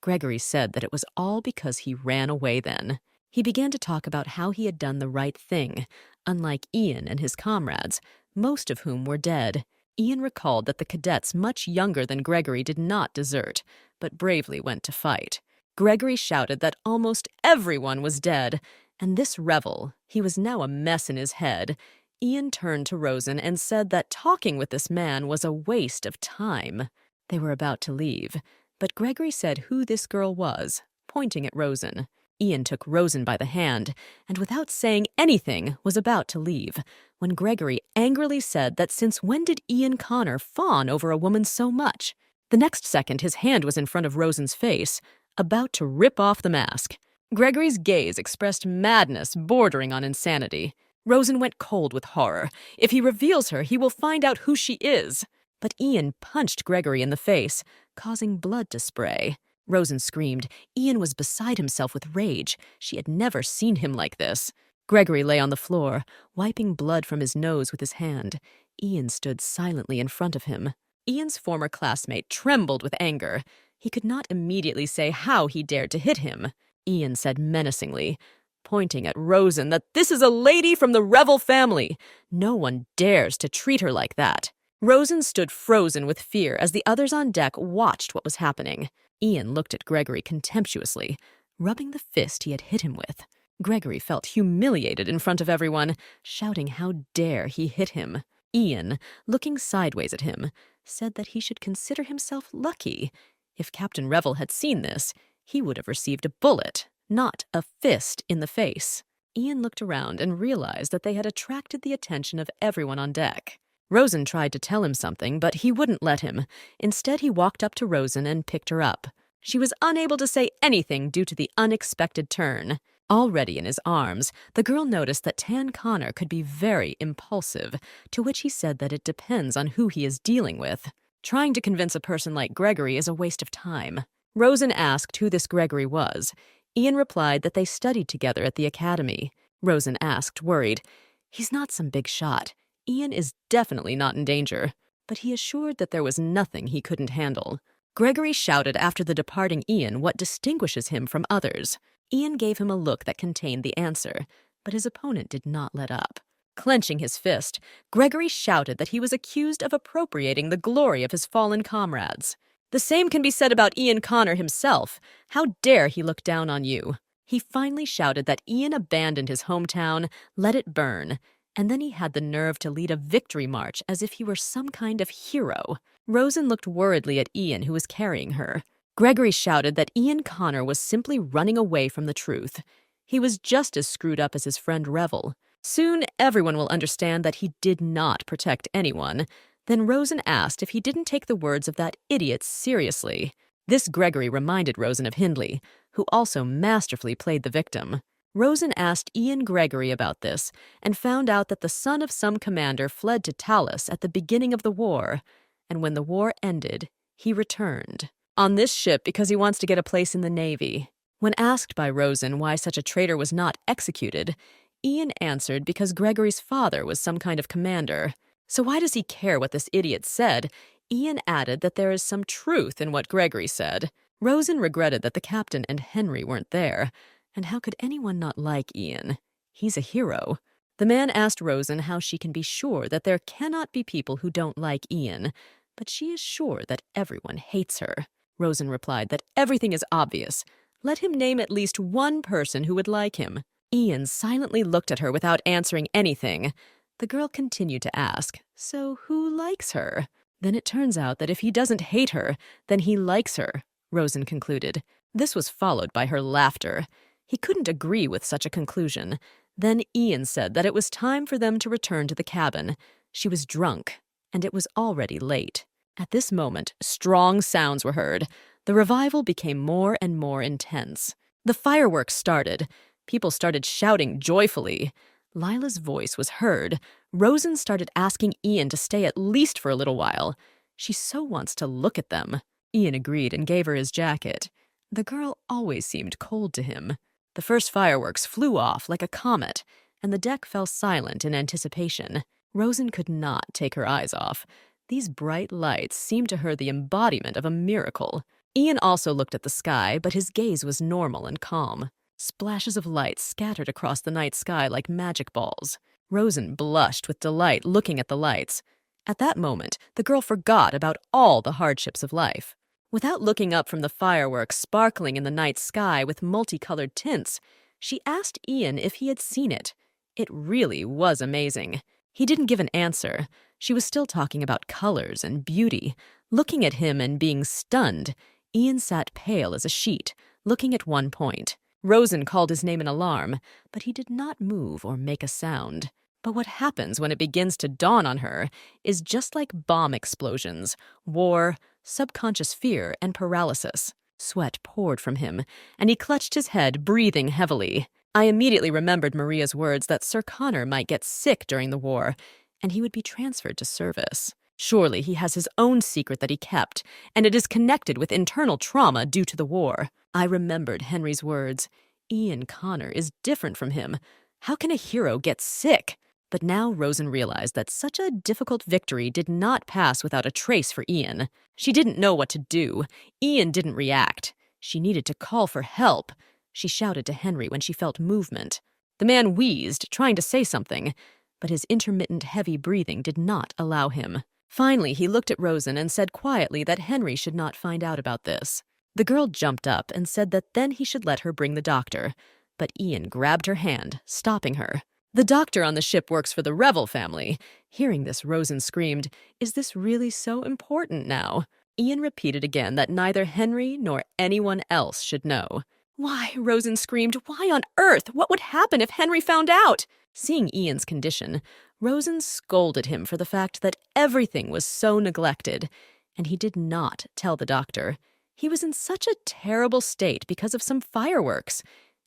S1: Gregory said that it was all because he ran away then. He began to talk about how he had done the right thing, unlike Ian and his comrades, most of whom were dead. Ian recalled that the cadets much younger than Gregory did not desert, but bravely went to fight. Gregory shouted that almost everyone was dead, and this revel, he was now a mess in his head. Ian turned to Rosen and said that talking with this man was a waste of time. They were about to leave, but Gregory said who this girl was, pointing at Rosen. Ian took Rosen by the hand, and without saying anything, was about to leave, when Gregory angrily said that since when did Ian Connor fawn over a woman so much? The next second, his hand was in front of Rosen's face, about to rip off the mask. Gregory's gaze expressed madness bordering on insanity. Rosen went cold with horror. If he reveals her, he will find out who she is. But Ian punched Gregory in the face, causing blood to spray. Rosen screamed. Ian was beside himself with rage. She had never seen him like this. Gregory lay on the floor, wiping blood from his nose with his hand. Ian stood silently in front of him. Ian's former classmate trembled with anger. He could not immediately say how he dared to hit him. Ian said menacingly, pointing at Rosen, that this is a lady from the Revel family. No one dares to treat her like that. Rosen stood frozen with fear as the others on deck watched what was happening. Ian looked at Gregory contemptuously, rubbing the fist he had hit him with. Gregory felt humiliated in front of everyone, shouting how dare he hit him. Ian, looking sideways at him, said that he should consider himself lucky. If Captain Revel had seen this, he would have received a bullet, not a fist in the face. Ian looked around and realized that they had attracted the attention of everyone on deck. Rosen tried to tell him something, but he wouldn't let him. Instead, he walked up to Rosen and picked her up. She was unable to say anything due to the unexpected turn. Already in his arms, the girl noticed that Tan Connor could be very impulsive, to which he said that it depends on who he is dealing with. Trying to convince a person like Gregory is a waste of time. Rosen asked who this Gregory was. Ian replied that they studied together at the academy. Rosen asked, worried, "He's not some big shot. Ian is definitely not in danger." But he assured that there was nothing he couldn't handle. Gregory shouted after the departing Ian what distinguishes him from others. Ian gave him a look that contained the answer, but his opponent did not let up. Clenching his fist, Gregory shouted that he was accused of appropriating the glory of his fallen comrades. "The same can be said about Ian Connor himself. How dare he look down on you?" He finally shouted that Ian abandoned his hometown, let it burn, and then he had the nerve to lead a victory march as if he were some kind of hero. Rosen looked worriedly at Ian, who was carrying her. Gregory shouted that Ian Connor was simply running away from the truth. He was just as screwed up as his friend Revel. Soon everyone will understand that he did not protect anyone. Then Rosen asked if he didn't take the words of that idiot seriously. This Gregory reminded Rosen of Hindley, who also masterfully played the victim. Rosen asked Ian Gregory about this and found out that the son of some commander fled to Talus at the beginning of the war, and when the war ended, he returned. On this ship because he wants to get a place in the Navy. When asked by Rosen why such a traitor was not executed, Ian answered because Gregory's father was some kind of commander. So why does he care what this idiot said? Ian added that there is some truth in what Gregory said. Rosen regretted that the captain and Henry weren't there. And how could anyone not like Ian? He's a hero. The man asked Rosen how she can be sure that there cannot be people who don't like Ian, but she is sure that everyone hates her. Rosen replied that everything is obvious. Let him name at least one person who would like him. Ian silently looked at her without answering anything. The girl continued to ask, "So who likes her?" "Then it turns out that if he doesn't hate her, then he likes her," Rosen concluded. This was followed by her laughter. He couldn't agree with such a conclusion. Then Ian said that it was time for them to return to the cabin. She was drunk, and it was already late. At this moment, strong sounds were heard. The revival became more and more intense. The fireworks started. People started shouting joyfully. Lila's voice was heard. Rosen started asking Ian to stay at least for a little while. She so wants to look at them. Ian agreed and gave her his jacket. The girl always seemed cold to him. The first fireworks flew off like a comet, and the deck fell silent in anticipation. Rosen could not take her eyes off. These bright lights seemed to her the embodiment of a miracle. Ian also looked at the sky, but his gaze was normal and calm. Splashes of light scattered across the night sky like magic balls. Rosen blushed with delight looking at the lights. At that moment, the girl forgot about all the hardships of life. Without looking up from the fireworks sparkling in the night sky with multicolored tints, she asked Ian if he had seen it. It really was amazing. He didn't give an answer. She was still talking about colors and beauty. Looking at him and being stunned, Ian sat pale as a sheet, looking at one point. Rosen called his name in alarm, but he did not move or make a sound. But what happens when it begins to dawn on her is just like bomb explosions, war, subconscious fear, and paralysis. Sweat poured from him, and he clutched his head, breathing heavily. I immediately remembered Maria's words that Sir Connor might get sick during the war, and he would be transferred to service. Surely he has his own secret that he kept, and it is connected with internal trauma due to the war. I remembered Henry's words. Ian Connor is different from him. How can a hero get sick? But now Rosen realized that such a difficult victory did not pass without a trace for Ian. She didn't know what to do. Ian didn't react. She needed to call for help. She shouted to Henry when she felt movement. The man wheezed, trying to say something, but his intermittent heavy breathing did not allow him. Finally, he looked at Rosen and said quietly that Henry should not find out about this. The girl jumped up and said that then he should let her bring the doctor, but Ian grabbed her hand, stopping her. The doctor on the ship works for the Revel family. Hearing this, Rosen screamed, "Is this really so important now?" Ian repeated again that neither Henry nor anyone else should know. "Why?" Rosen screamed. "Why on earth? What would happen if Henry found out?" Seeing Ian's condition, Rosen scolded him for the fact that everything was so neglected, and he did not tell the doctor. He was in such a terrible state because of some fireworks,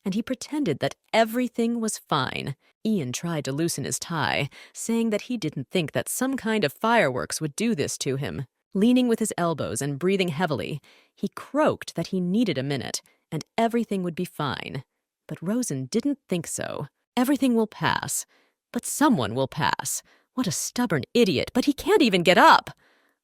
S1: and he pretended that everything was fine. Ian tried to loosen his tie, saying that he didn't think that some kind of fireworks would do this to him. Leaning with his elbows and breathing heavily, he croaked that he needed a minute, and everything would be fine. But Rosen didn't think so. Everything will pass. But someone will pass. What a stubborn idiot, but he can't even get up.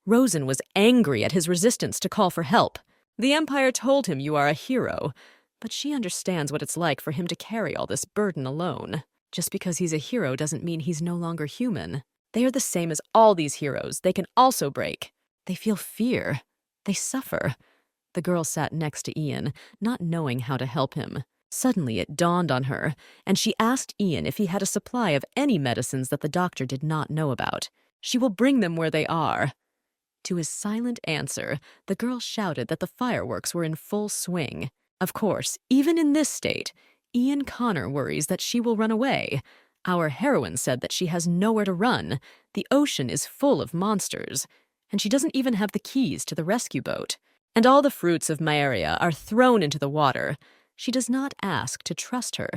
S1: Rosen was angry at his resistance to call for help. The Empire told him you are a hero, but she understands what it's like for him to carry all this burden alone. Just because he's a hero doesn't mean he's no longer human. They are the same as all these heroes. They can also break. They feel fear. They suffer. The girl sat next to Ian, not knowing how to help him. Suddenly it dawned on her, and she asked Ian if he had a supply of any medicines that the doctor did not know about. She will bring them where they are. To his silent answer, the girl shouted that the fireworks were in full swing. Of course, even in this state, Ian Connor worries that she will run away. Our heroine said that she has nowhere to run. The ocean is full of monsters, and she doesn't even have the keys to the rescue boat. And all the fruits of Maeria are thrown into the water. She does not ask to trust her,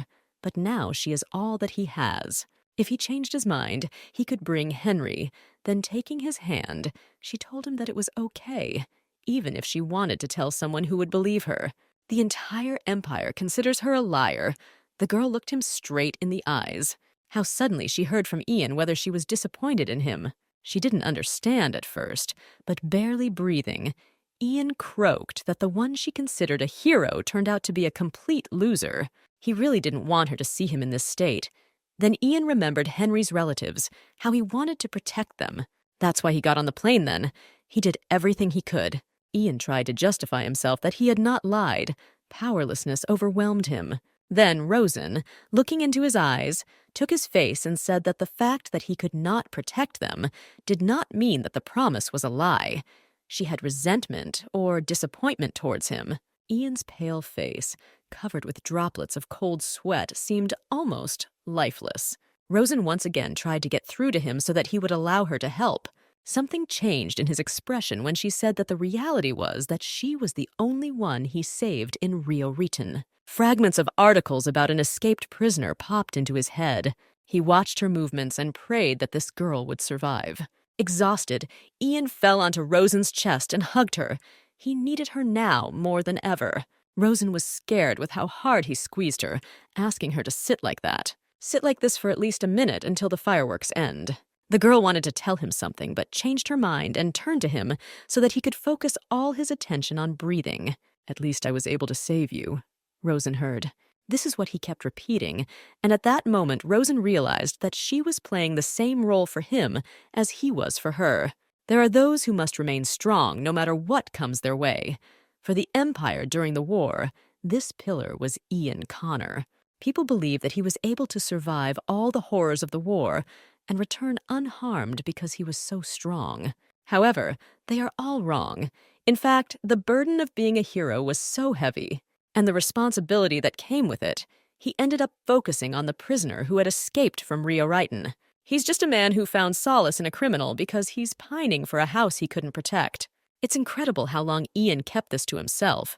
S1: but now she is all that he has. If he changed his mind, he could bring Henry. Then taking his hand, she told him that it was okay, even if she wanted to tell someone who would believe her. The entire Empire considers her a liar. The girl looked him straight in the eyes. How suddenly she heard from Ian whether she was disappointed in him. She didn't understand at first, but barely breathing, Ian croaked that the one she considered a hero turned out to be a complete loser. He really didn't want her to see him in this state. Then Ian remembered Henry's relatives, how he wanted to protect them. That's why he got on the plane then. He did everything he could. Ian tried to justify himself that he had not lied. Powerlessness overwhelmed him. Then Rosen, looking into his eyes, took his face and said that the fact that he could not protect them did not mean that the promise was a lie. She had resentment or disappointment towards him. Ian's pale face, covered with droplets of cold sweat, seemed almost lifeless. Rosen once again tried to get through to him so that he would allow her to help. Something changed in his expression when she said that the reality was that she was the only one he saved in Rio Riton. Fragments of articles about an escaped prisoner popped into his head. He watched her movements and prayed that this girl would survive. Exhausted, Ian fell onto Rosen's chest and hugged her. He needed her now more than ever. Rosen was scared with how hard he squeezed her, asking her to sit like that. Sit like this for at least a minute until the fireworks end. The girl wanted to tell him something, but changed her mind and turned to him so that he could focus all his attention on breathing. "At least I was able to save you," Rosen heard. This is what he kept repeating, and at that moment Rosen realized that she was playing the same role for him as he was for her. There are those who must remain strong no matter what comes their way. For the Empire during the war, this pillar was Ian Connor. People believe that he was able to survive all the horrors of the war and return unharmed because he was so strong. However, they are all wrong. In fact, the burden of being a hero was so heavy, and the responsibility that came with it, he ended up focusing on the prisoner who had escaped from Rio Riton. He's just a man who found solace in a criminal because he's pining for a house he couldn't protect. It's incredible how long Ian kept this to himself.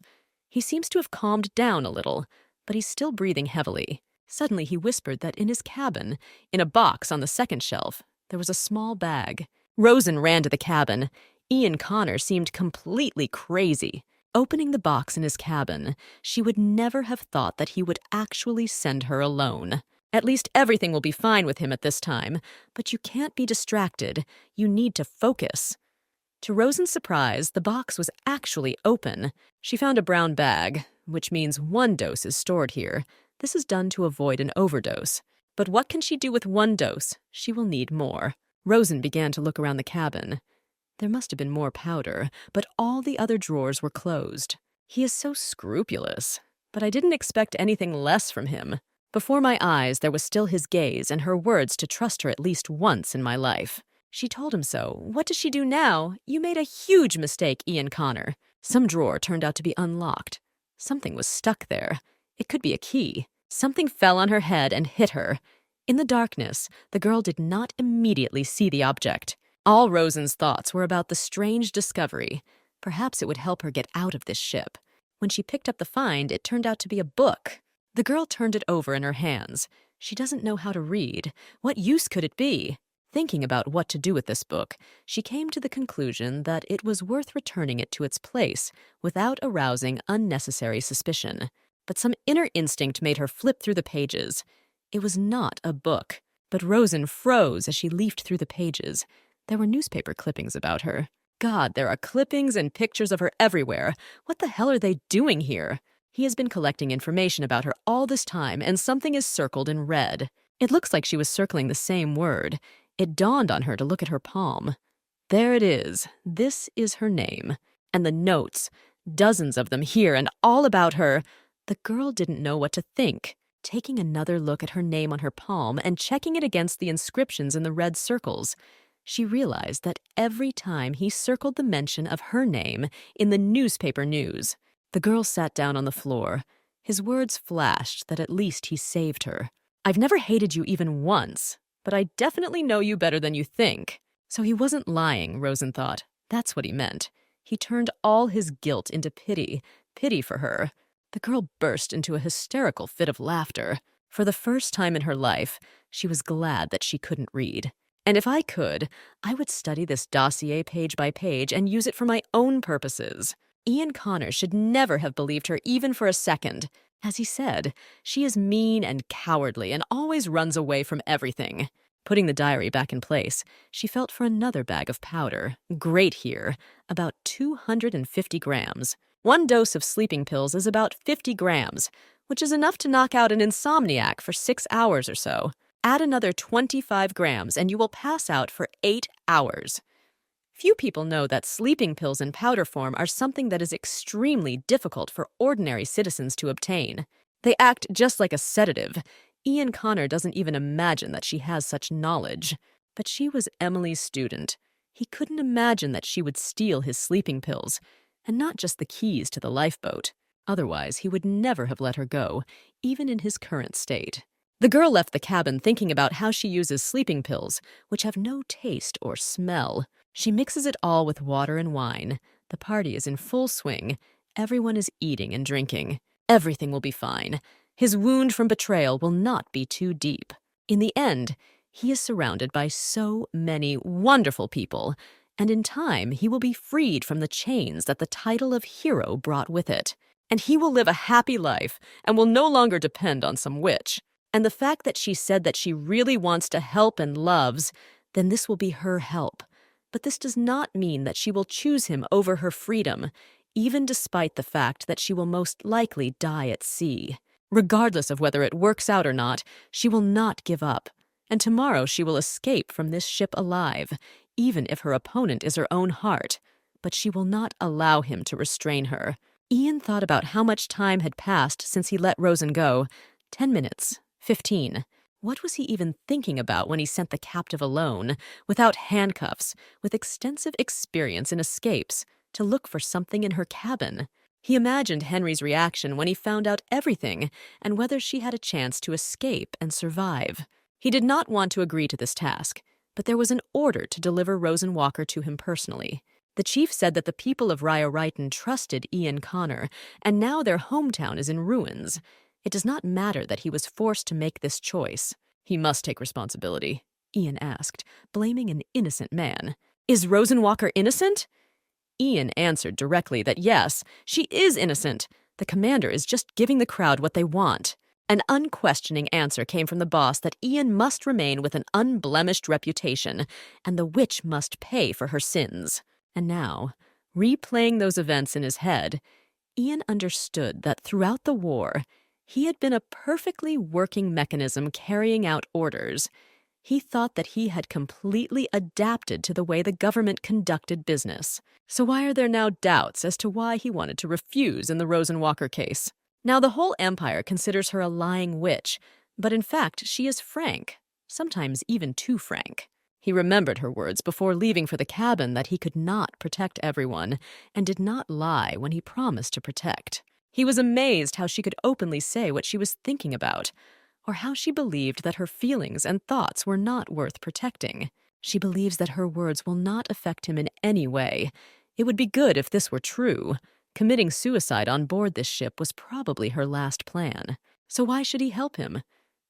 S1: He seems to have calmed down a little, but he's still breathing heavily. Suddenly he whispered that in his cabin, in a box on the second shelf, there was a small bag. Rosen ran to the cabin. Ian Connor seemed completely crazy. Opening the box in his cabin, she would never have thought that he would actually send her alone. At least everything will be fine with him at this time, but you can't be distracted. You need to focus. To Rosen's surprise, the box was actually open. She found a brown bag, which means one dose is stored here. This is done to avoid an overdose. But what can she do with one dose? She will need more. Rosen began to look around the cabin. There must have been more powder, but all the other drawers were closed. He is so scrupulous, but I didn't expect anything less from him. Before my eyes, there was still his gaze and her words to trust her at least once in my life. She told him so. What does she do now? You made a huge mistake, Ian Connor. Some drawer turned out to be unlocked. Something was stuck there. It could be a key. Something fell on her head and hit her. In the darkness, the girl did not immediately see the object. All Rosen's thoughts were about the strange discovery. Perhaps it would help her get out of this ship. When she picked up the find, it turned out to be a book. The girl turned it over in her hands. She doesn't know how to read. What use could it be? Thinking about what to do with this book, she came to the conclusion that it was worth returning it to its place without arousing unnecessary suspicion. But some inner instinct made her flip through the pages. It was not a book, but Rosen froze as she leafed through the pages. There were newspaper clippings about her. God, there are clippings and pictures of her everywhere. What the hell are they doing here? He has been collecting information about her all this time, and something is circled in red. It looks like she was circling the same word. It dawned on her to look at her palm. There it is. This is her name. And the notes, dozens of them here and all about her. The girl didn't know what to think. Taking another look at her name on her palm and checking it against the inscriptions in the red circles, she realized that every time he circled the mention of her name in the newspaper news. The girl sat down on the floor. His words flashed that at least he saved her. "I've never hated you even once, but I definitely know you better than you think." So he wasn't lying, Rosen thought. That's what he meant. He turned all his guilt into pity for her. The girl burst into a hysterical fit of laughter. For the first time in her life, she was glad that she couldn't read. And if I could, I would study this dossier page by page and use it for my own purposes. Ian Connor should never have believed her even for a second. As he said, she is mean and cowardly and always runs away from everything. Putting the diary back in place, she felt for another bag of powder. Great here, about 250 grams. One dose of sleeping pills is about 50 grams, which is enough to knock out an insomniac for 6 hours or so. Add another 25 grams and you will pass out for 8 hours. Few people know that sleeping pills in powder form are something that is extremely difficult for ordinary citizens to obtain. They act just like a sedative. Ian Connor doesn't even imagine that she has such knowledge. But she was Emily's student. He couldn't imagine that she would steal his sleeping pills, and not just the keys to the lifeboat. Otherwise, he would never have let her go, even in his current state. The girl left the cabin thinking about how she uses sleeping pills, which have no taste or smell. She mixes it all with water and wine. The party is in full swing. Everyone is eating and drinking. Everything will be fine. His wound from betrayal will not be too deep. In the end, he is surrounded by so many wonderful people, and in time he will be freed from the chains that the title of hero brought with it. And he will live a happy life and will no longer depend on some witch. And the fact that she said that she really wants to help and loves, then this will be her help. But this does not mean that she will choose him over her freedom, even despite the fact that she will most likely die at sea. Regardless of whether it works out or not, she will not give up. And tomorrow she will escape from this ship alive, even if her opponent is her own heart. But she will not allow him to restrain her. Ian thought about how much time had passed since he let Rosen go. 10 minutes. 15. What was he even thinking about when he sent the captive alone, without handcuffs, with extensive experience in escapes, to look for something in her cabin? He imagined Henry's reaction when he found out everything and whether she had a chance to escape and survive. He did not want to agree to this task, but there was an order to deliver Rosen Walker to him personally. The chief said that the people of Ryo-Ryton trusted Ian Connor, and now their hometown is in ruins. It does not matter that he was forced to make this choice. He must take responsibility, Ian asked, blaming an innocent man. Is Rosen Walker innocent? Ian answered directly that yes, she is innocent. The commander is just giving the crowd what they want. An unquestioning answer came from the boss that Ian must remain with an unblemished reputation, and the witch must pay for her sins. And now, replaying those events in his head, Ian understood that throughout the war, he had been a perfectly working mechanism carrying out orders. He thought that he had completely adapted to the way the government conducted business. So why are there now doubts as to why he wanted to refuse in the Rosen Walker case? Now the whole empire considers her a lying witch, but in fact she is frank, sometimes even too frank. He remembered her words before leaving for the cabin that he could not protect everyone, and did not lie when he promised to protect. He was amazed how she could openly say what she was thinking about, or how she believed that her feelings and thoughts were not worth protecting. She believes that her words will not affect him in any way. It would be good if this were true. Committing suicide on board this ship was probably her last plan. So why should he help him?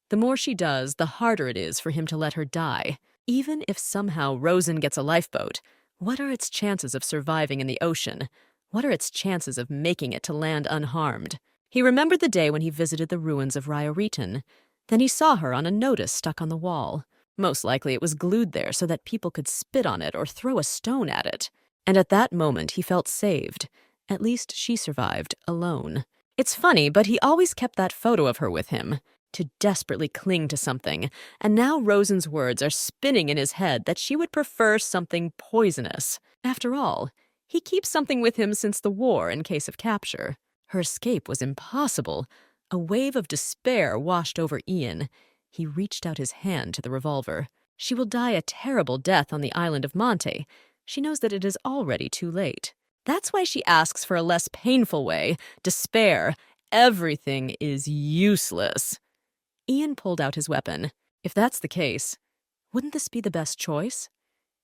S1: The more she does, the harder it is for him to let her die. Even if somehow Rosen gets a lifeboat, what are its chances of surviving in the ocean? What are its chances of making it to land unharmed? He remembered the day when he visited the ruins of Ryo-Ryton. Then he saw her on a notice stuck on the wall. Most likely it was glued there so that people could spit on it or throw a stone at it. And at that moment he felt saved. At least she survived, alone. It's funny, but he always kept that photo of her with him, to desperately cling to something, and now Rosen's words are spinning in his head that she would prefer something poisonous. After all, he keeps something with him since the war in case of capture. Her escape was impossible. A wave of despair washed over Ian. He reached out his hand to the revolver. She will die a terrible death on the island of Monte. She knows that it is already too late. That's why she asks for a less painful way. Despair. Everything is useless. Ian pulled out his weapon. If that's the case, wouldn't this be the best choice?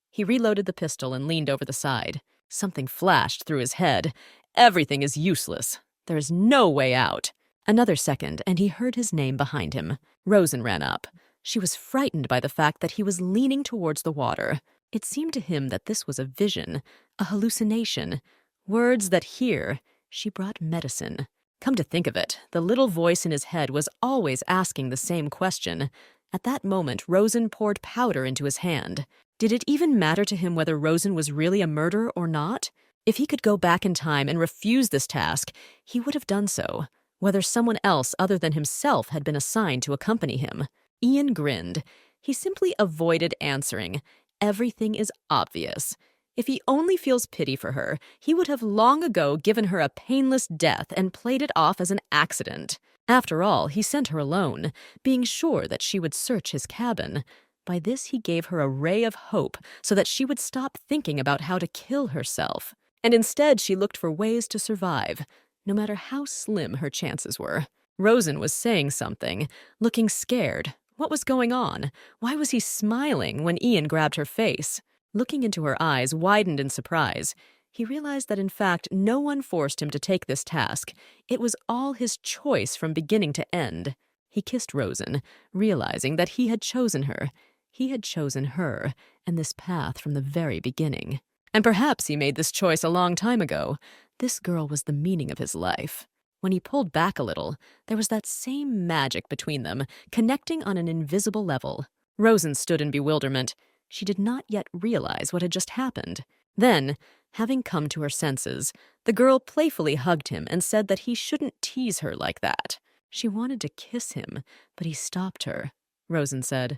S1: He reloaded the pistol and leaned over the side. Something flashed through his head. Everything is useless. There is no way out. Another second, and he heard his name behind him. Rosen ran up. She was frightened by the fact that he was leaning towards the water. It seemed to him that this was a vision, a hallucination. Words that here, she brought medicine. Come to think of it, the little voice in his head was always asking the same question. At that moment, Rosen poured powder into his hand. Did it even matter to him whether Rosen was really a murderer or not? If he could go back in time and refuse this task, he would have done so, whether someone else other than himself had been assigned to accompany him. Ian grinned. He simply avoided answering. Everything is obvious. If he only feels pity for her, he would have long ago given her a painless death and played it off as an accident. After all, he sent her alone, being sure that she would search his cabin. By this he gave her a ray of hope so that she would stop thinking about how to kill herself. And instead she looked for ways to survive, no matter how slim her chances were. Rosen was saying something, looking scared. What was going on? Why was he smiling when Ian grabbed her face? Looking into her eyes widened in surprise. He realized that in fact no one forced him to take this task. It was all his choice from beginning to end. He kissed Rosen, realizing that he had chosen her. He had chosen her, and this path from the very beginning. And perhaps he made this choice a long time ago. This girl was the meaning of his life. When he pulled back a little, there was that same magic between them, connecting on an invisible level. Rosen stood in bewilderment. She did not yet realize what had just happened. Then, having come to her senses, the girl playfully hugged him and said that he shouldn't tease her like that. She wanted to kiss him, but he stopped her. Rosen said,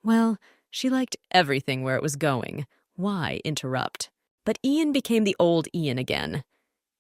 S1: "Well, she liked everything where it was going. Why interrupt?" But Ian became the old Ian again.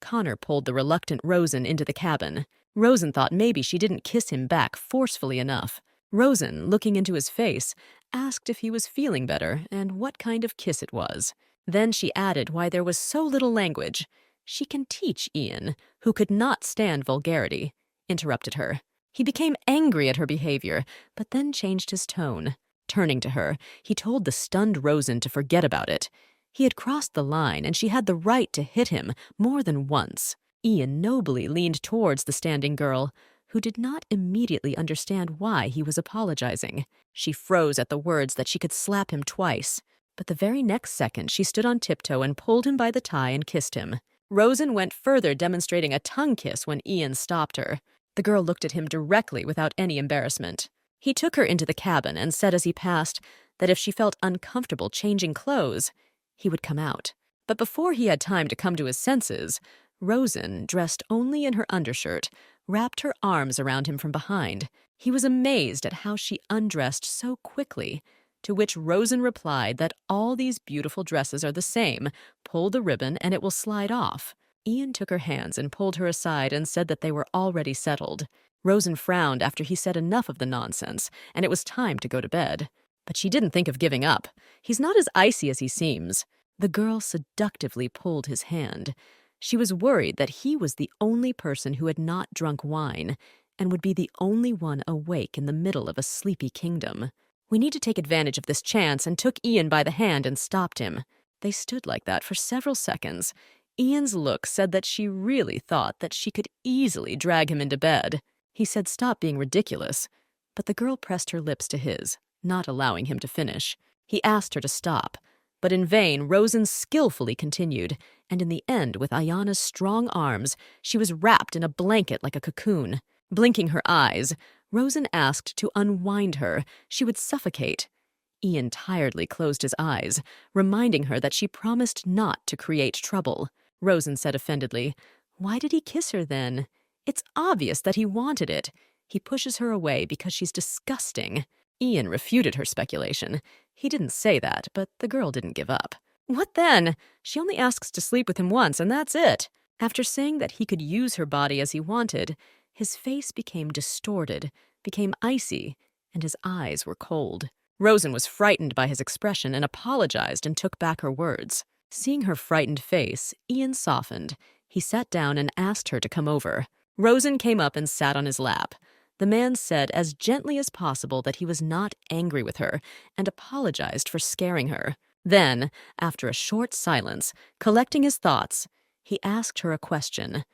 S1: Connor pulled the reluctant Rosen into the cabin. Rosen thought maybe she didn't kiss him back forcefully enough. Rosen, looking into his face, asked if he was feeling better and what kind of kiss it was. Then she added why there was so little language. She can teach Ian, who could not stand vulgarity, interrupted her. He became angry at her behavior, but then changed his tone. Turning to her, he told the stunned Rosen to forget about it. He had crossed the line, and she had the right to hit him more than once. Ian nobly leaned towards the standing girl, who did not immediately understand why he was apologizing. She froze at the words that she could slap him twice. But the very next second, she stood on tiptoe and pulled him by the tie and kissed him. Rosen went further, demonstrating a tongue kiss when Ian stopped her. The girl looked at him directly without any embarrassment. He took her into the cabin and said as he passed that if she felt uncomfortable changing clothes, he would come out. But before he had time to come to his senses, Rosen, dressed only in her undershirt, wrapped her arms around him from behind. He was amazed at how she undressed so quickly, to which Rosen replied that all these beautiful dresses are the same. Pull the ribbon and it will slide off. Ian took her hands and pulled her aside and said that they were already settled. Rosen frowned after he said enough of the nonsense, and it was time to go to bed. But she didn't think of giving up. He's not as icy as he seems. The girl seductively pulled his hand. She was worried that he was the only person who had not drunk wine and would be the only one awake in the middle of a sleepy kingdom. We need to take advantage of this chance, and took Ian by the hand and stopped him. They stood like that for several seconds. Ian's look said that she really thought that she could easily drag him into bed. He said stop being ridiculous, but the girl pressed her lips to his, not allowing him to finish. He asked her to stop, but in vain Rosen skillfully continued, and in the end, with Ayana's strong arms, she was wrapped in a blanket like a cocoon. Blinking her eyes, Rosen asked to unwind her. She would suffocate. Ian tiredly closed his eyes, reminding her that she promised not to create trouble. Rosen said offendedly, "Why did he kiss her then? It's obvious that he wanted it. He pushes her away because she's disgusting." Ian refuted her speculation. He didn't say that, but the girl didn't give up. "What then? She only asks to sleep with him once, and that's it." After saying that he could use her body as he wanted, his face became distorted, became icy, and his eyes were cold. Rosen was frightened by his expression and apologized and took back her words. Seeing her frightened face, Ian softened. He sat down and asked her to come over. Rosen came up and sat on his lap. The man said as gently as possible that he was not angry with her and apologized for scaring her. Then, after a short silence, collecting his thoughts, he asked her a question.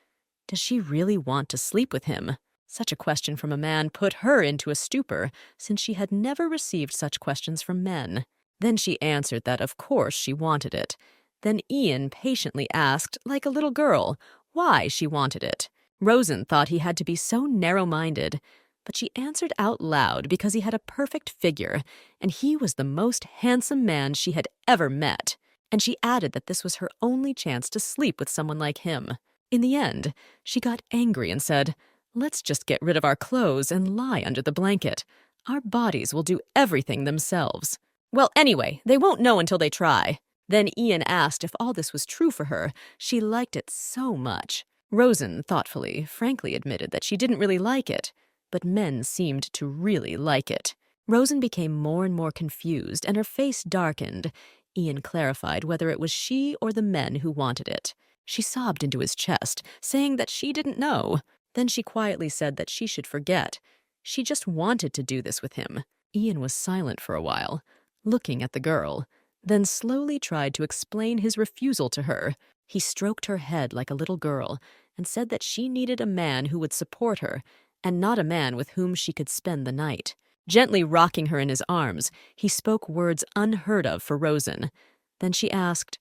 S1: Does she really want to sleep with him? Such a question from a man put her into a stupor, since she had never received such questions from men. Then she answered that of course she wanted it. Then Ian patiently asked, like a little girl, why she wanted it. Rosen thought he had to be so narrow-minded, but she answered out loud because he had a perfect figure, and he was the most handsome man she had ever met. And she added that this was her only chance to sleep with someone like him. In the end, she got angry and said, "Let's just get rid of our clothes and lie under the blanket. Our bodies will do everything themselves." "Well, anyway, they won't know until they try." Then Ian asked if all this was true for her. She liked it so much. Rosen, thoughtfully, frankly admitted that she didn't really like it, but men seemed to really like it. Rosen became more and more confused, and her face darkened. Ian clarified whether it was she or the men who wanted it. She sobbed into his chest, saying that she didn't know. Then she quietly said that she should forget. She just wanted to do this with him. Ian was silent for a while, looking at the girl, then slowly tried to explain his refusal to her. He stroked her head like a little girl and said that she needed a man who would support her and not a man with whom she could spend the night. Gently rocking her in his arms, he spoke words unheard of for Rosen. Then she asked,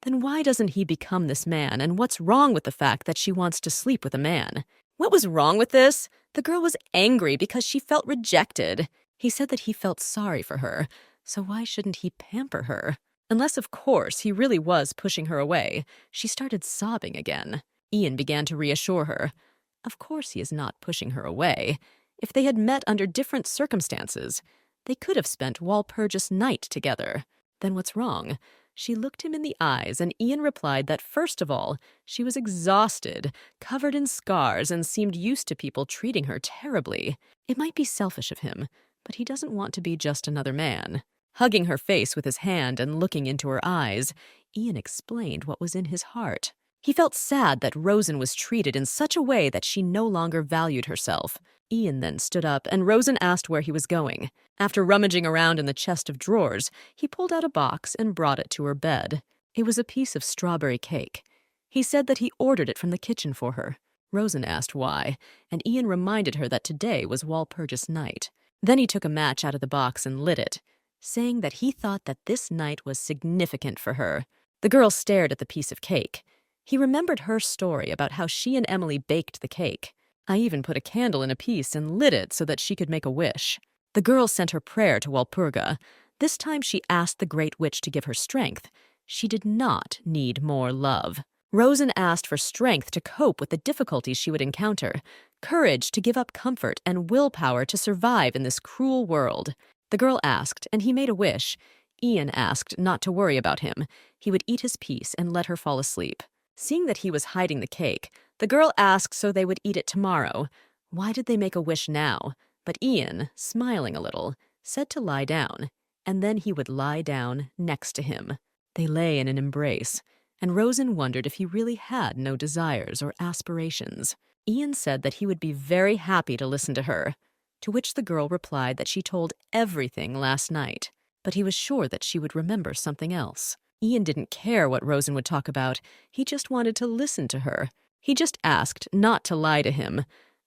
S1: "Then why doesn't he become this man, and what's wrong with the fact that she wants to sleep with a man?" What was wrong with this? The girl was angry because she felt rejected. He said that he felt sorry for her, so why shouldn't he pamper her? Unless, of course, he really was pushing her away. She started sobbing again. Ian began to reassure her. Of course he is not pushing her away. If they had met under different circumstances, they could have spent Walpurgis night together. Then what's wrong? She looked him in the eyes, and Ian replied that first of all, she was exhausted, covered in scars, and seemed used to people treating her terribly. It might be selfish of him, but he doesn't want to be just another man. Hugging her face with his hand and looking into her eyes, Ian explained what was in his heart. He felt sad that Rosen was treated in such a way that she no longer valued herself. Ian then stood up, and Rosen asked where he was going. After rummaging around in the chest of drawers, he pulled out a box and brought it to her bed. It was a piece of strawberry cake. He said that he ordered it from the kitchen for her. Rosen asked why, and Ian reminded her that today was Walpurgis night. Then he took a match out of the box and lit it, saying that he thought that this night was significant for her. The girl stared at the piece of cake. He remembered her story about how she and Emily baked the cake. I even put a candle in a piece and lit it so that she could make a wish. The girl sent her prayer to Walpurga. This time she asked the Great Witch to give her strength. She did not need more love. Rosen asked for strength to cope with the difficulties she would encounter, courage to give up comfort, and willpower to survive in this cruel world. The girl asked, and he made a wish. Ian asked not to worry about him. He would eat his piece and let her fall asleep. Seeing that he was hiding the cake, the girl asked so they would eat it tomorrow. Why did they make a wish now? But Ian, smiling a little, said to lie down, and then he would lie down next to him. They lay in an embrace, and Rosen wondered if he really had no desires or aspirations. Ian said that he would be very happy to listen to her, to which the girl replied that she told everything last night, but he was sure that she would remember something else. Ian didn't care what Rosen would talk about. He just wanted to listen to her. He just asked not to lie to him.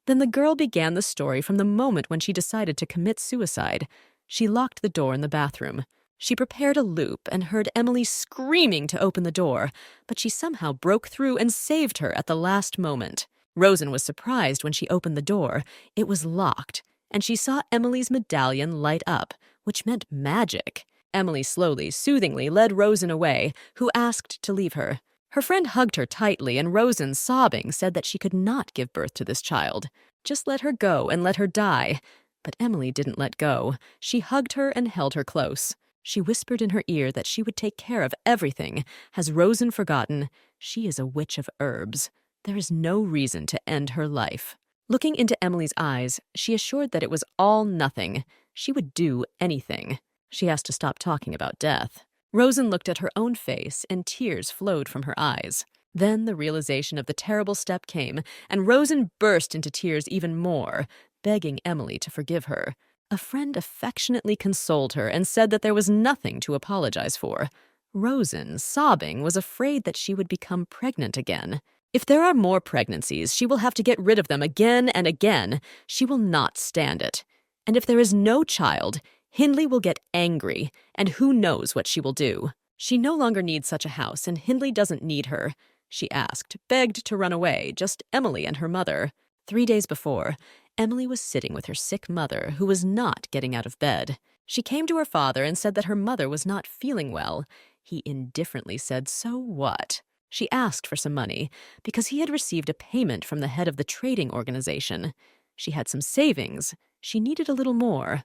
S1: Then the girl began the story from the moment when she decided to commit suicide. She locked the door in the bathroom. She prepared a loop and heard Emily screaming to open the door, but she somehow broke through and saved her at the last moment. Rosen was surprised when she opened the door. It was locked, and she saw Emily's medallion light up, which meant magic. Emily slowly, soothingly led Rosen away, who asked to leave her. Her friend hugged her tightly, and Rosen, sobbing, said that she could not give birth to this child. Just let her go and let her die. But Emily didn't let go. She hugged her and held her close. She whispered in her ear that she would take care of everything. Has Rosen forgotten? She is a witch of herbs. There is no reason to end her life. Looking into Emily's eyes, she assured that it was all nothing. She would do anything. She asked to stop talking about death. Rosen looked at her own face, and tears flowed from her eyes. Then the realization of the terrible step came, and Rosen burst into tears even more, begging Emily to forgive her. A friend affectionately consoled her and said that there was nothing to apologize for. Rosen, sobbing, was afraid that she would become pregnant again. If there are more pregnancies, she will have to get rid of them again and again. She will not stand it. And if there is no child, Hindley will get angry, and who knows what she will do. She no longer needs such a house, and Hindley doesn't need her. She asked, begged to run away, just Emily and her mother. 3 days before, Emily was sitting with her sick mother, who was not getting out of bed. She came to her father and said that her mother was not feeling well. He indifferently said, "So what?" She asked for some money, because he had received a payment from the head of the trading organization. She had some savings. She needed a little more.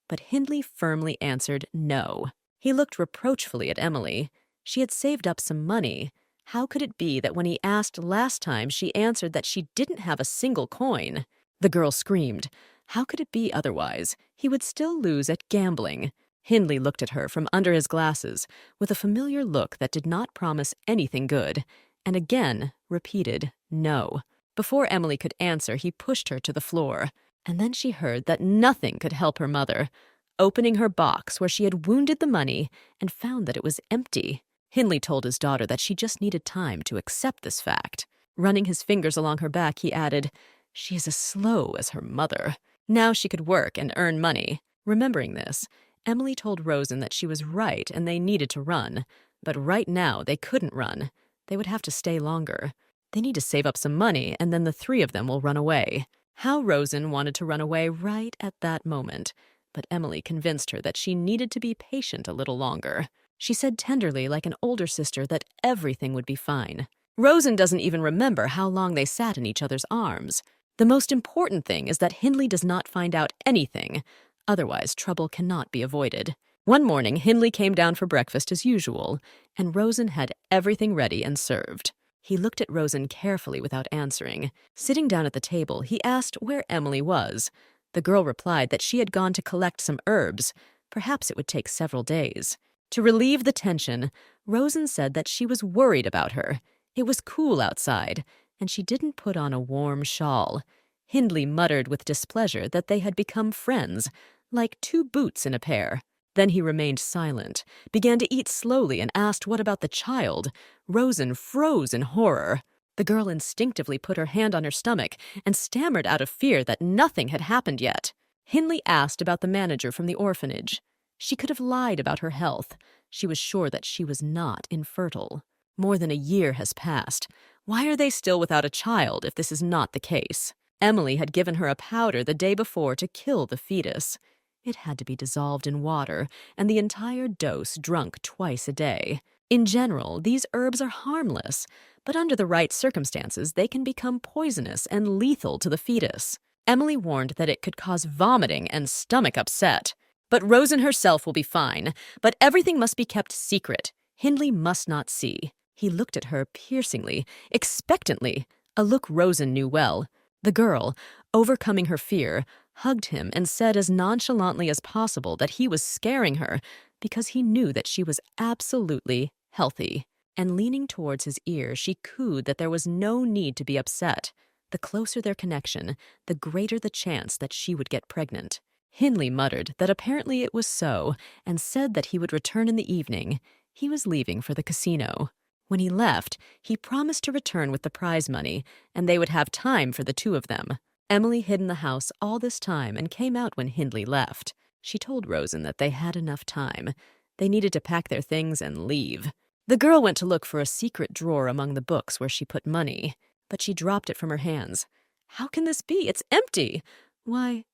S1: But Hindley firmly answered no. He looked reproachfully at Emily. She had saved up some money. How could it be that when he asked last time, she answered that she didn't have a single coin? The girl screamed. How could it be otherwise? He would still lose at gambling. Hindley looked at her from under his glasses with a familiar look that did not promise anything good, and again repeated no. Before Emily could answer, he pushed her to the floor. And then she heard that nothing could help her mother, opening her box where she had wounded the money and found that it was empty. Hindley told his daughter that she just needed time to accept this fact. Running his fingers along her back, he added, "She is as slow as her mother." Now she could work and earn money. Remembering this, Emily told Rosen that she was right and they needed to run. But right now, they couldn't run. They would have to stay longer. They need to save up some money, and then the three of them will run away. How Rosen wanted to run away right at that moment. But Emily convinced her that she needed to be patient a little longer. She said tenderly, like an older sister, that everything would be fine. Rosen doesn't even remember how long they sat in each other's arms. The most important thing is that Hindley does not find out anything. Otherwise, trouble cannot be avoided. One morning, Hindley came down for breakfast as usual, and Rosen had everything ready and served. He looked at Rosen carefully without answering. Sitting down at the table, he asked where Emily was. The girl replied that she had gone to collect some herbs. Perhaps it would take several days. To relieve the tension, Rosen said that she was worried about her. It was cool outside, and she didn't put on a warm shawl. Hindley muttered with displeasure that they had become friends, like two boots in a pair. Then he remained silent, began to eat slowly, and asked what about the child. Rosen froze in horror. The girl instinctively put her hand on her stomach and stammered out of fear that nothing had happened yet. Hindley asked about the manager from the orphanage. She could have lied about her health. She was sure that she was not infertile. More than a year has passed. Why are they still without a child if this is not the case? Emily had given her a powder the day before to kill the fetus. It had to be dissolved in water, and the entire dose drunk twice a day. In general, these herbs are harmless, but under the right circumstances, they can become poisonous and lethal to the fetus. Emily warned that it could cause vomiting and stomach upset. But Rosen herself will be fine, but everything must be kept secret. Hindley must not see. He looked at her piercingly, expectantly, a look Rosen knew well. The girl, overcoming her fear, hugged him and said as nonchalantly as possible that he was scaring her because he knew that she was absolutely healthy. And leaning towards his ear, she cooed that there was no need to be upset. The closer their connection, the greater the chance that she would get pregnant. Hindley muttered that apparently it was so and said that he would return in the evening. He was leaving for the casino. When he left, he promised to return with the prize money, and they would have time for the two of them. Emily hid in the house all this time and came out when Hindley left. She told Rosen that they had enough time. They needed to pack their things and leave. The girl went to look for a secret drawer among the books where she put money, but she dropped it from her hands. How can this be? It's empty. Why?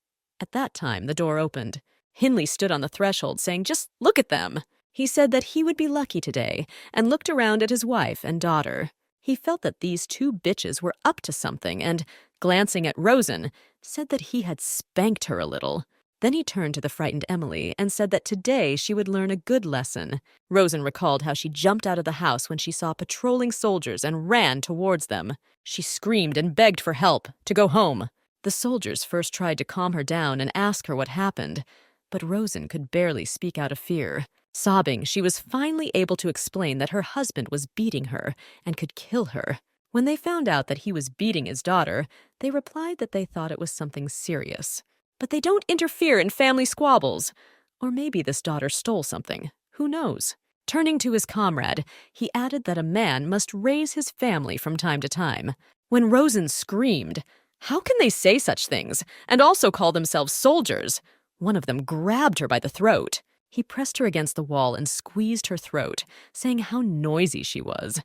S1: At that time, the door opened. Hindley stood on the threshold saying, "Just look at them." He said that he would be lucky today and looked around at his wife and daughter. He felt that these two bitches were up to something and, glancing at Rosen, said that he had spanked her a little. Then he turned to the frightened Emily and said that today she would learn a good lesson. Rosen recalled how she jumped out of the house when she saw patrolling soldiers and ran towards them. She screamed and begged for help, to go home. The soldiers first tried to calm her down and ask her what happened, but Rosen could barely speak out of fear. Sobbing, she was finally able to explain that her husband was beating her and could kill her. When they found out that he was beating his daughter, they replied that they thought it was something serious. But they don't interfere in family squabbles. Or maybe this daughter stole something. Who knows? Turning to his comrade, he added that a man must raise his family from time to time. When Rosen screamed, "How can they say such things and also call themselves soldiers?" One of them grabbed her by the throat. He pressed her against the wall and squeezed her throat, saying how noisy she was.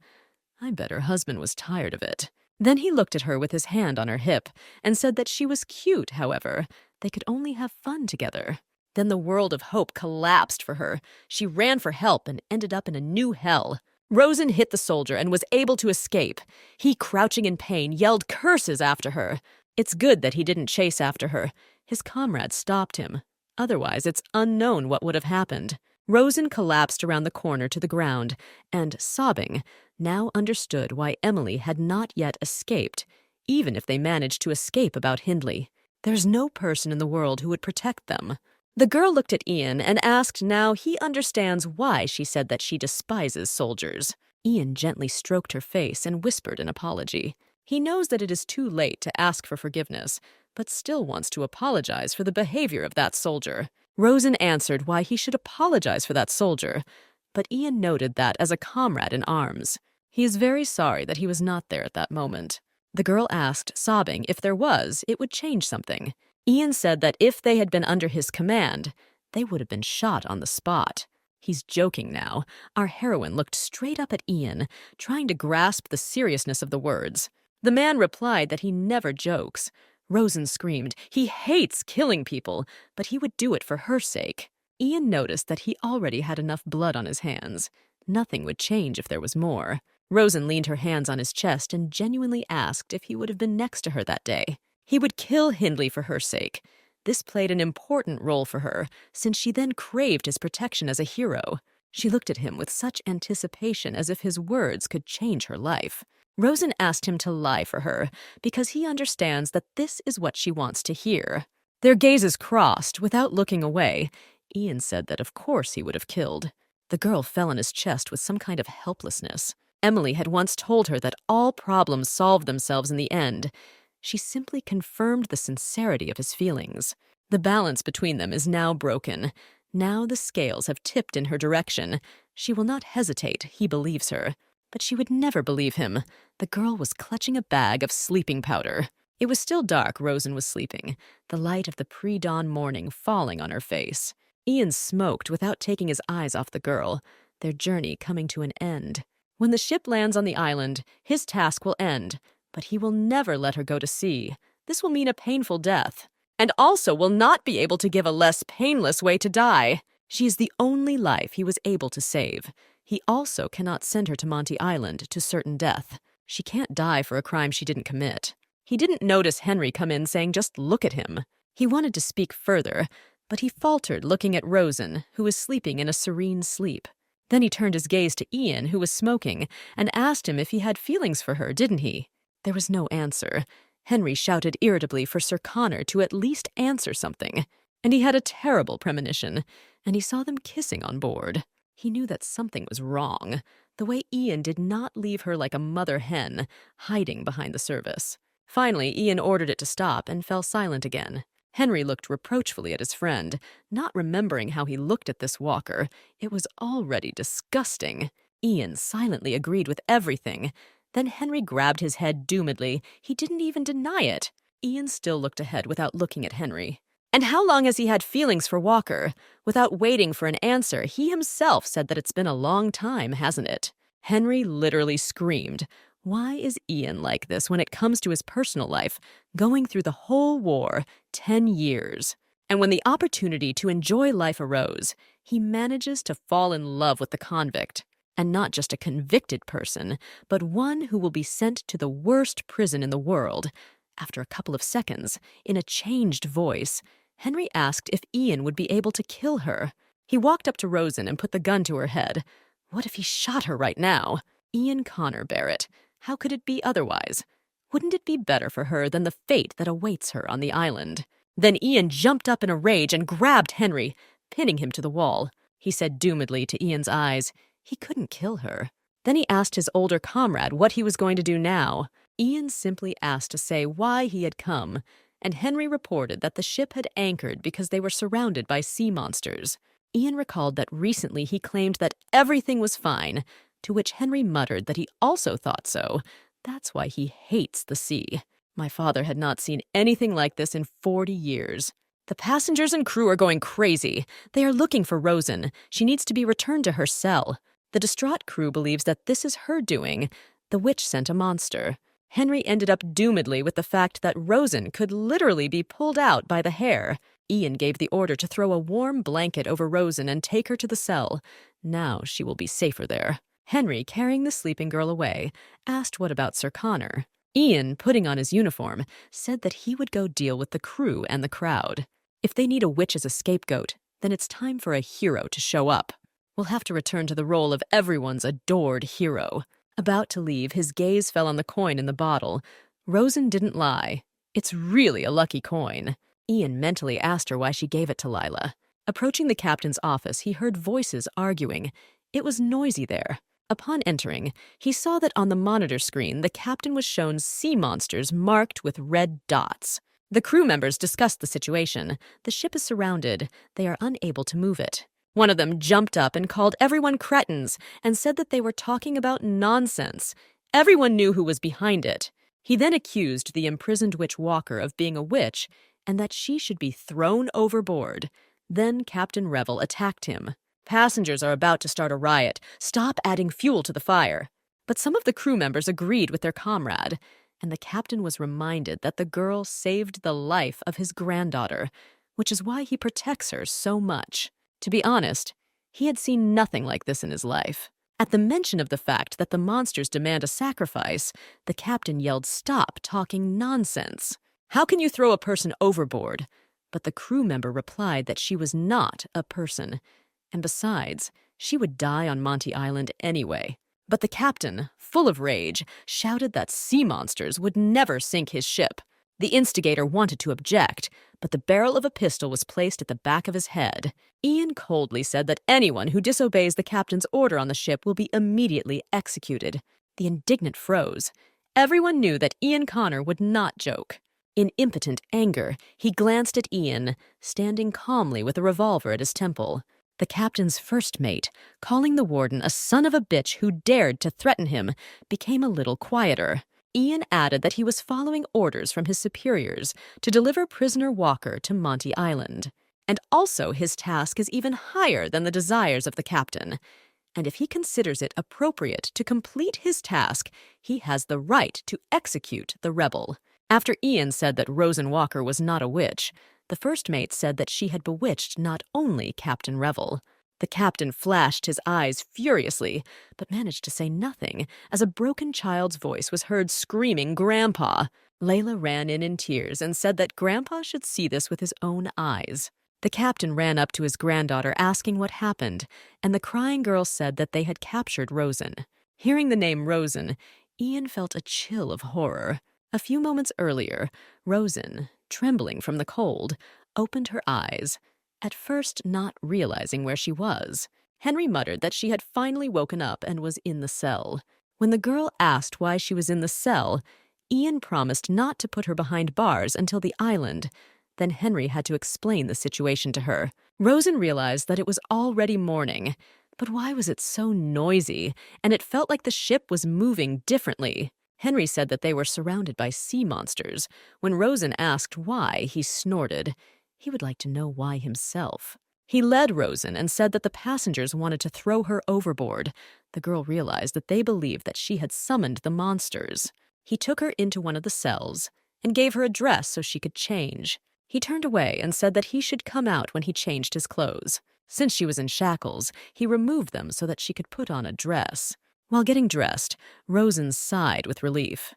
S1: I bet her husband was tired of it. Then he looked at her with his hand on her hip and said that she was cute, however. They could only have fun together. Then the world of hope collapsed for her. She ran for help and ended up in a new hell. Rosen hit the soldier and was able to escape. He, crouching in pain, yelled curses after her. It's good that he didn't chase after her. His comrades stopped him. Otherwise, it's unknown what would have happened. Rosen collapsed around the corner to the ground and, sobbing, now understood why Emily had not yet escaped, even if they managed to escape about Hindley. There's no person in the world who would protect them. The girl looked at Ian and asked now he understands why she said that she despises soldiers. Ian gently stroked her face and whispered an apology. He knows that it is too late to ask for forgiveness, but still wants to apologize for the behavior of that soldier. Rosen answered why he should apologize for that soldier, but Ian noted that as a comrade in arms. He is very sorry that he was not there at that moment. The girl asked, sobbing, if there was, it would change something. Ian said that if they had been under his command, they would have been shot on the spot. He's joking now. Our heroine looked straight up at Ian, trying to grasp the seriousness of the words. The man replied that he never jokes. Rosen screamed, he hates killing people, but he would do it for her sake. Ian noticed that he already had enough blood on his hands. Nothing would change if there was more. Rosen leaned her hands on his chest and genuinely asked if he would have been next to her that day. He would kill Hindley for her sake. This played an important role for her, since she then craved his protection as a hero. She looked at him with such anticipation as if his words could change her life. Rosen asked him to lie for her, because he understands that this is what she wants to hear. Their gazes crossed, without looking away. Ian said that of course he would have killed. The girl fell on his chest with some kind of helplessness. Emily had once told her that all problems solved themselves in the end. She simply confirmed the sincerity of his feelings. The balance between them is now broken. Now the scales have tipped in her direction. She will not hesitate, he believes her. But she would never believe him. The girl was clutching a bag of sleeping powder. It was still dark. Rosen was sleeping, the light of the pre-dawn morning falling on her face. Ian smoked without taking his eyes off the girl, their journey coming to an end. When the ship lands on the island, his task will end, but he will never let her go to sea. This will mean a painful death, and also will not be able to give a less painless way to die. She is the only life he was able to save. He also cannot send her to Monty Island to certain death. She can't die for a crime she didn't commit. He didn't notice Henry come in saying, "Just look at him." He wanted to speak further, but he faltered looking at Rosen, who was sleeping in a serene sleep. Then he turned his gaze to Ian, who was smoking, and asked him if he had feelings for her, didn't he? There was no answer. Henry shouted irritably for Sir Connor to at least answer something. And he had a terrible premonition, and he saw them kissing on board. He knew that something was wrong, the way Ian did not leave her like a mother hen, hiding behind the service. Finally, Ian ordered it to stop and fell silent again. Henry looked reproachfully at his friend, not remembering how he looked at this walker. It was already disgusting. Ian silently agreed with everything. Then Henry grabbed his head doomedly. He didn't even deny it. Ian still looked ahead without looking at Henry. And how long has he had feelings for Walker? Without waiting for an answer, he himself said that it's been a long time, hasn't it? Henry literally screamed. Why is Ian like this when it comes to his personal life, going through the whole war, 10 years? And when the opportunity to enjoy life arose, he manages to fall in love with the convict. And not just a convicted person, but one who will be sent to the worst prison in the world. After a couple of seconds, in a changed voice, Henry asked if Ian would be able to kill her. He walked up to Rosen and put the gun to her head. What if he shot her right now? Ian Connor Barrett. How could it be otherwise? Wouldn't it be better for her than the fate that awaits her on the island? Then Ian jumped up in a rage and grabbed Henry, pinning him to the wall. He said doomedly to Ian's eyes, he couldn't kill her. Then he asked his older comrade what he was going to do now. Ian simply asked to say why he had come, and Henry reported that the ship had anchored because they were surrounded by sea monsters. Ian recalled that recently he claimed that everything was fine, to which Henry muttered that he also thought so. That's why he hates the sea. My father had not seen anything like this in 40 years. The passengers and crew are going crazy. They are looking for Rosen. She needs to be returned to her cell. The distraught crew believes that this is her doing. The witch sent a monster. Henry ended up doomedly with the fact that Rosen could literally be pulled out by the hair. Ian gave the order to throw a warm blanket over Rosen and take her to the cell. Now she will be safer there. Henry, carrying the sleeping girl away, asked what about Sir Connor. Ian, putting on his uniform, said that he would go deal with the crew and the crowd. If they need a witch as a scapegoat, then it's time for a hero to show up. We'll have to return to the role of everyone's adored hero. About to leave, his gaze fell on the coin in the bottle. Rosen didn't lie. It's really a lucky coin. Ian mentally asked her why she gave it to Lila. Approaching the captain's office, he heard voices arguing. It was noisy there. Upon entering, he saw that on the monitor screen the captain was shown sea monsters marked with red dots. The crew members discussed the situation. The ship is surrounded. They are unable to move it. One of them jumped up and called everyone cretins and said that they were talking about nonsense. Everyone knew who was behind it. He then accused the imprisoned witch Walker of being a witch and that she should be thrown overboard. Then Captain Revel attacked him. Passengers are about to start a riot. Stop adding fuel to the fire. But some of the crew members agreed with their comrade, and the captain was reminded that the girl saved the life of his granddaughter, which is why he protects her so much. To be honest, he had seen nothing like this in his life. At the mention of the fact that the monsters demand a sacrifice, the captain yelled, "Stop talking nonsense. How can you throw a person overboard?" But the crew member replied that she was not a person. And besides, she would die on Monty Island anyway. But the captain, full of rage, shouted that sea monsters would never sink his ship. The instigator wanted to object, but the barrel of a pistol was placed at the back of his head. Ian coldly said that anyone who disobeys the captain's order on the ship will be immediately executed. The indignant froze. Everyone knew that Ian Connor would not joke. In impotent anger, he glanced at Ian, standing calmly with a revolver at his temple. The captain's first mate, calling the warden a son of a bitch who dared to threaten him, became a little quieter. Ian added that he was following orders from his superiors to deliver prisoner Walker to Monty Island. And also his task is even higher than the desires of the captain. And if he considers it appropriate to complete his task, he has the right to execute the rebel. After Ian said that Rosen Walker was not a witch, the first mate said that she had bewitched not only Captain Revel. The captain flashed his eyes furiously, but managed to say nothing, as a broken child's voice was heard screaming, "Grandpa!" Layla ran in tears and said that Grandpa should see this with his own eyes. The captain ran up to his granddaughter asking what happened, and the crying girl said that they had captured Rosen. Hearing the name Rosen, Ian felt a chill of horror. A few moments earlier, Rosen, trembling from the cold, opened her eyes, at first not realizing where she was. Henry muttered that she had finally woken up and was in the cell. When the girl asked why she was in the cell, Ian promised not to put her behind bars until the island. Then Henry had to explain the situation to her. Rosen realized that it was already morning, but why was it so noisy? And it felt like the ship was moving differently. Henry said that they were surrounded by sea monsters. When Rosen asked why, he snorted. He would like to know why himself. He led Rosen and said that the passengers wanted to throw her overboard. The girl realized that they believed that she had summoned the monsters. He took her into one of the cells and gave her a dress so she could change. He turned away and said that he should come out when he changed his clothes. Since she was in shackles, he removed them so that she could put on a dress. While getting dressed, Rosen sighed with relief.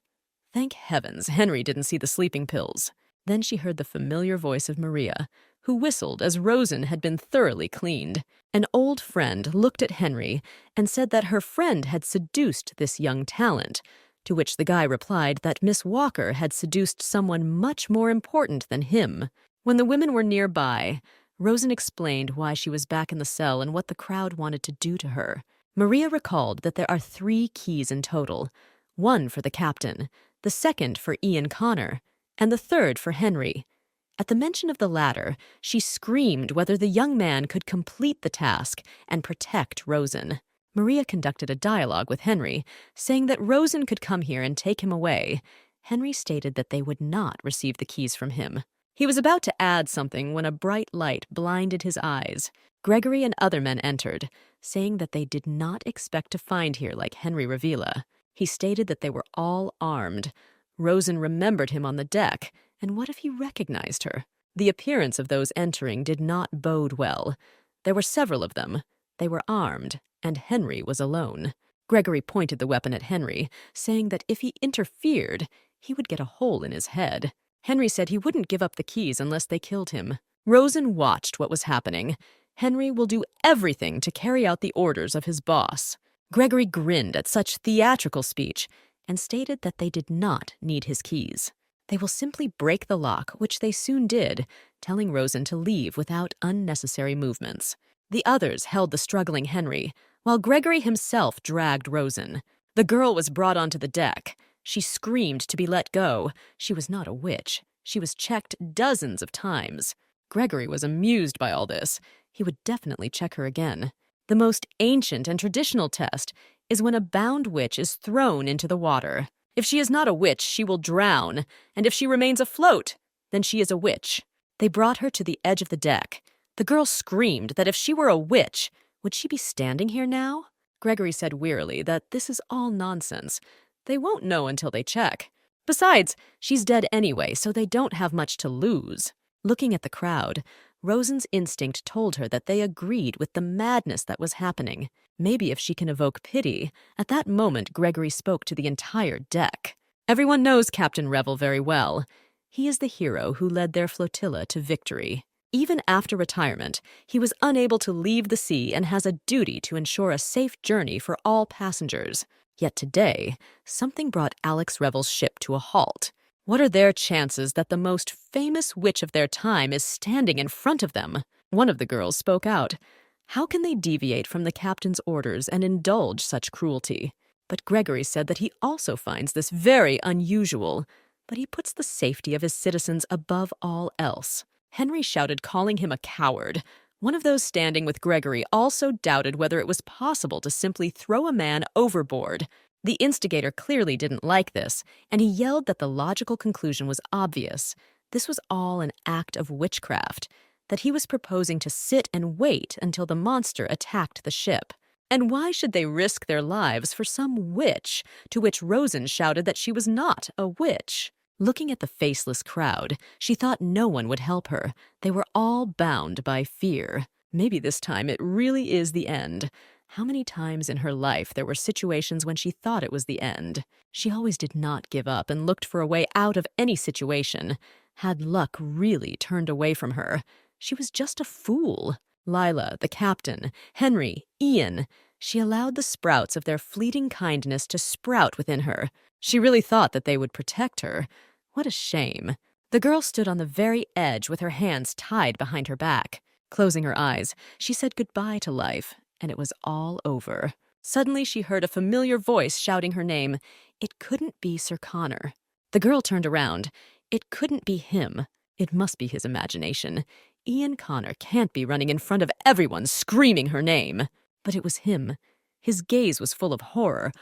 S1: Thank heavens Henry didn't see the sleeping pills. Then she heard the familiar voice of Maria, who whistled as Rosen had been thoroughly cleaned. An old friend looked at Henry and said that her friend had seduced this young talent, to which the guy replied that Miss Walker had seduced someone much more important than him. When the women were nearby, Rosen explained why she was back in the cell and what the crowd wanted to do to her. Maria recalled that there are 3 keys in total, one for the captain, the second for Ian Connor, and the third for Henry. At the mention of the latter, she screamed whether the young man could complete the task and protect Rosen. Maria conducted a dialogue with Henry, saying that Rosen could come here and take him away. Henry stated that they would not receive the keys from him. He was about to add something when a bright light blinded his eyes. Gregory and other men entered, saying that they did not expect to find here like Henry Revilla. He stated that they were all armed. Rosen remembered him on the deck, and what if he recognized her? The appearance of those entering did not bode well. There were several of them. They were armed, and Henry was alone. Gregory pointed the weapon at Henry, saying that if he interfered, he would get a hole in his head. Henry said he wouldn't give up the keys unless they killed him. Rosen watched what was happening. Henry will do everything to carry out the orders of his boss. Gregory grinned at such theatrical speech and stated that they did not need his keys. They will simply break the lock, which they soon did, telling Rosen to leave without unnecessary movements. The others held the struggling Henry, while Gregory himself dragged Rosen. The girl was brought onto the deck. She screamed to be let go. She was not a witch. She was checked dozens of times. Gregory was amused by all this. He would definitely check her again. The most ancient and traditional test is when a bound witch is thrown into the water. If she is not a witch, she will drown, and if she remains afloat, then she is a witch. They brought her to the edge of the deck. The girl screamed that if she were a witch, would she be standing here now? Gregory said wearily that this is all nonsense. They won't know until they check. Besides, she's dead anyway, so they don't have much to lose. Looking at the crowd, Rosen's instinct told her that they agreed with the madness that was happening. Maybe if she can evoke pity. At that moment, Gregory spoke to the entire deck. Everyone knows Captain Revel very well. He is the hero who led their flotilla to victory. Even after retirement, he was unable to leave the sea and has a duty to ensure a safe journey for all passengers. Yet today, something brought Alex Revel's ship to a halt. What are their chances that the most famous witch of their time is standing in front of them? One of the girls spoke out. How can they deviate from the captain's orders and indulge such cruelty? But Gregory said that he also finds this very unusual, but he puts the safety of his citizens above all else. Henry shouted, calling him a coward. One of those standing with Gregory also doubted whether it was possible to simply throw a man overboard. The instigator clearly didn't like this, and he yelled that the logical conclusion was obvious. This was all an act of witchcraft, that he was proposing to sit and wait until the monster attacked the ship. And why should they risk their lives for some witch, to which Rosen shouted that she was not a witch? Looking at the faceless crowd, she thought no one would help her. They were all bound by fear. Maybe this time it really is the end. How many times in her life there were situations when she thought it was the end? She always did not give up and looked for a way out of any situation. Had luck really turned away from her? She was just a fool. Lila, the captain, Henry, Ian. She allowed the sprouts of their fleeting kindness to sprout within her. She really thought that they would protect her. What a shame. The girl stood on the very edge with her hands tied behind her back. Closing her eyes, she said goodbye to life, and it was all over. Suddenly she heard a familiar voice shouting her name. It couldn't be Sir Connor. The girl turned around. It couldn't be him. It must be his imagination. Ian Connor can't be running in front of everyone screaming her name. But it was him. His gaze was full of horror